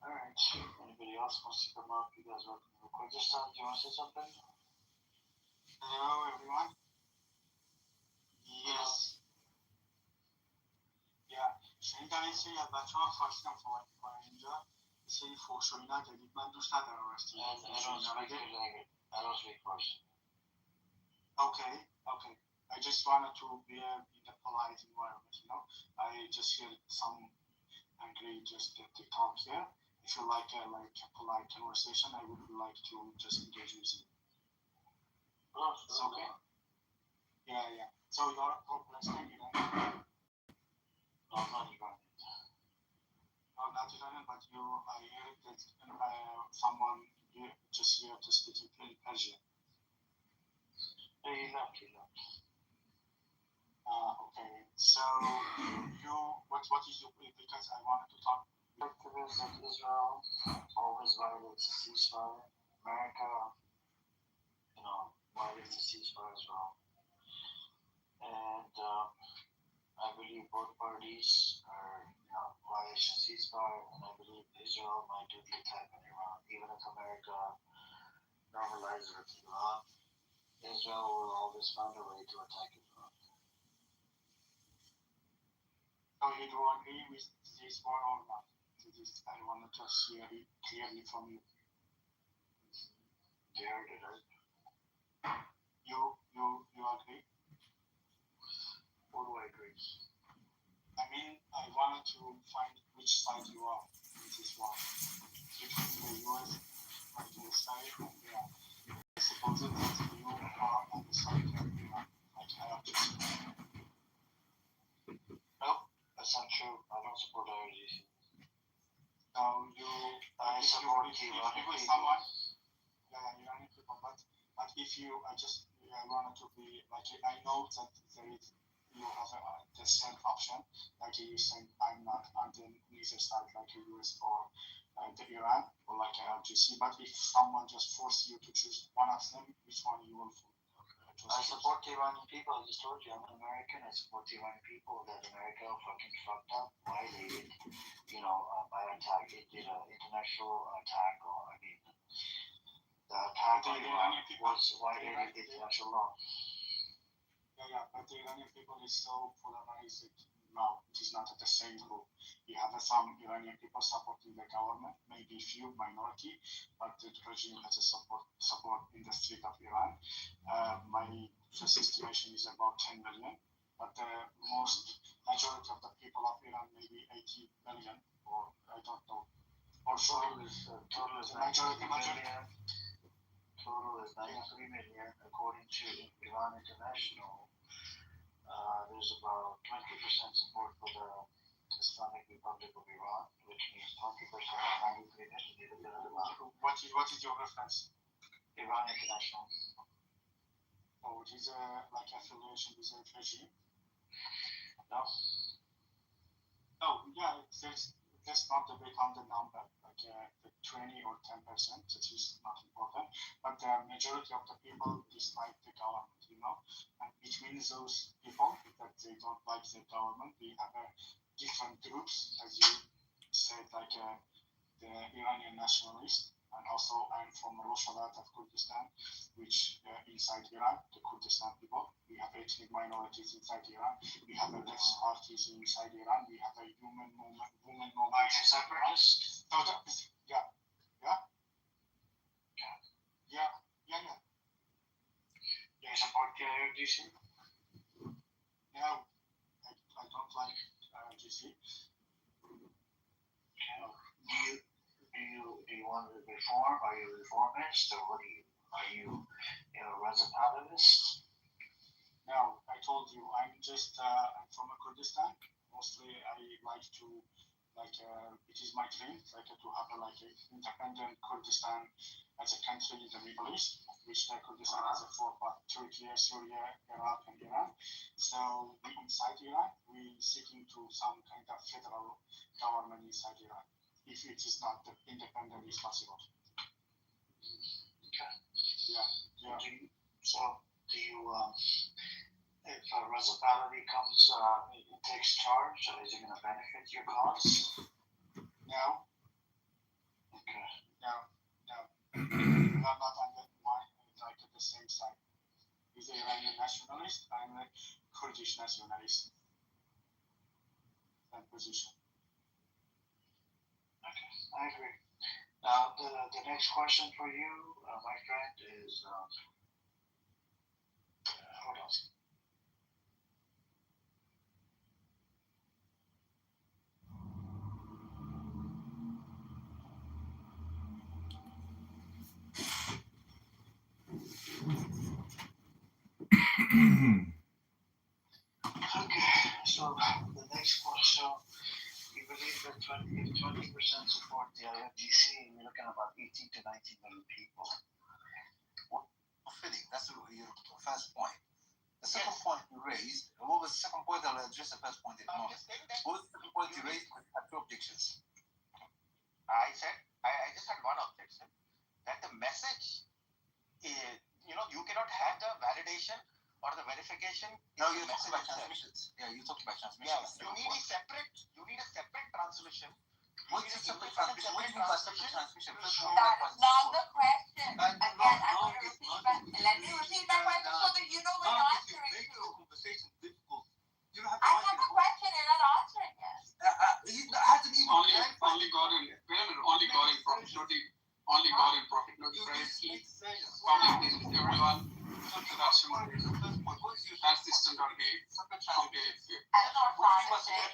Alright, anybody else wants to come up? You guys welcome to record. Just do you want to say something? Hello, everyone. Yes. Yeah. شنیدم این سری از بچه ها خواستم صحبت کنم اینجا یه سری فحش و اینا دارید من دوست ندارم راستی I don't speak first. Okay. I just wanted to be in a polite environment, I just hear some angry just the talk here. If you like a polite conversation, I would like to just engage with you. It's okay? Yeah. So you're a pro-Palestinian, No, I'm not Iranian. Not Iranian, but I heard that someone just here to speak in Persian. He left. Okay. So what is your, because I wanted to talk. Activists of Israel always violates the ceasefire. America, violates the ceasefire as well. And I believe both parties are, violation of ceasefire, and I believe Israel might do the attack on Iran. Even if America normalizes with Iran, Israel will always find a way to attack Iran. So you do agree with this one or not? I wanted to hear it clearly from you. You heard it, right? You agree? What do I agree? I mean, I wanted to find which side you are in this one. Between the US and the side, and I suppose that you are on the side of Iran. Like I have to say. No, that's not true. I don't support IRGC. So you support if Iranian with people. someone, Iranian people, but if you, I wanted to be like, I know that there is, you have the same option, like you saying I'm not on the neither side, like the US or the Iran or like RGC, but if someone just force you to choose one of them, which one you will choose? I support the Iranian people. I just told you I'm an American. I support the Iranian people. That America fucking fucked up, violated, by attack. It did an international attack, the attack on Iran was violated international law. But the Iranian people is so polarized now. It is not the same group. You have some Iranian people supporting the government, maybe few minority, but the regime has a support in the street of Iran. My first estimation is about 10 million, but the majority of the people of Iran, maybe 80 million, or I don't know. Or total is 93 million. Total is 93 million, according to Iran International. There's about 20% support for the Islamic Republic of Iran, which means 20% of 93 million. What is your reference? Iran International. Oh, it is like affiliation with the regime? No. Oh, yeah, there's not a big on the number, like the 20 or 10%, that is not important, but the majority of the people dislike the government, and between those people that they don't like the government, we have different groups, as you said, like the Iranian nationalists, and also I'm from Roshalat of Kurdistan, which inside Iran, the Kurdistan people, we have ethnic minorities inside Iran, we have a left parties inside Iran, we have a women movement. Are you separatists? So yeah. Do you support the IRGC? No, I don't like IRGC. Do you want to reform? Are you a reformist, or what are you? Are you a Razapatovist? No, I told you I'm from Kurdistan. Mostly I like to it is my dream to have an independent Kurdistan as a country in the Middle East, which Kurdistan has a four part: Turkey, Syria, Iraq, and Iran. So inside Iran, we seeking to some kind of federal government inside Iran. If it is not independent, is possible. Okay. Yeah. So do you? If Reza Pahlavi comes, it takes charge, is it going to benefit your cause? No. Okay. No. I'm not on the same side. He's an Iranian nationalist. I'm a Kurdish nationalist. That position. Okay, I agree. Now, the next question for you, my friend, is hold on. Okay, so the next question, you believe that 20% support the IFGC, you're looking at about 18 to 19 million people. Fitting, that's your first point. The second point you raised, what was the second point? I'll address the first point in a moment. What was the second point you raised? I had two objections. I said, I just had one objection, that the message is, you cannot have the validation or the verification. No, you're talking about transmissions. Yeah, you're talking about transmissions. Yeah, you need a separate transmission. What's a separate transmission? What do you mean by separate transmission? That is not the question. Again, I'm going to repeat that. Let me repeat that question so that you know what you're answering to. I have a question and not answering it. Only God in profit notified. Public is everyone. That's the standard. Okay. I'm not answering.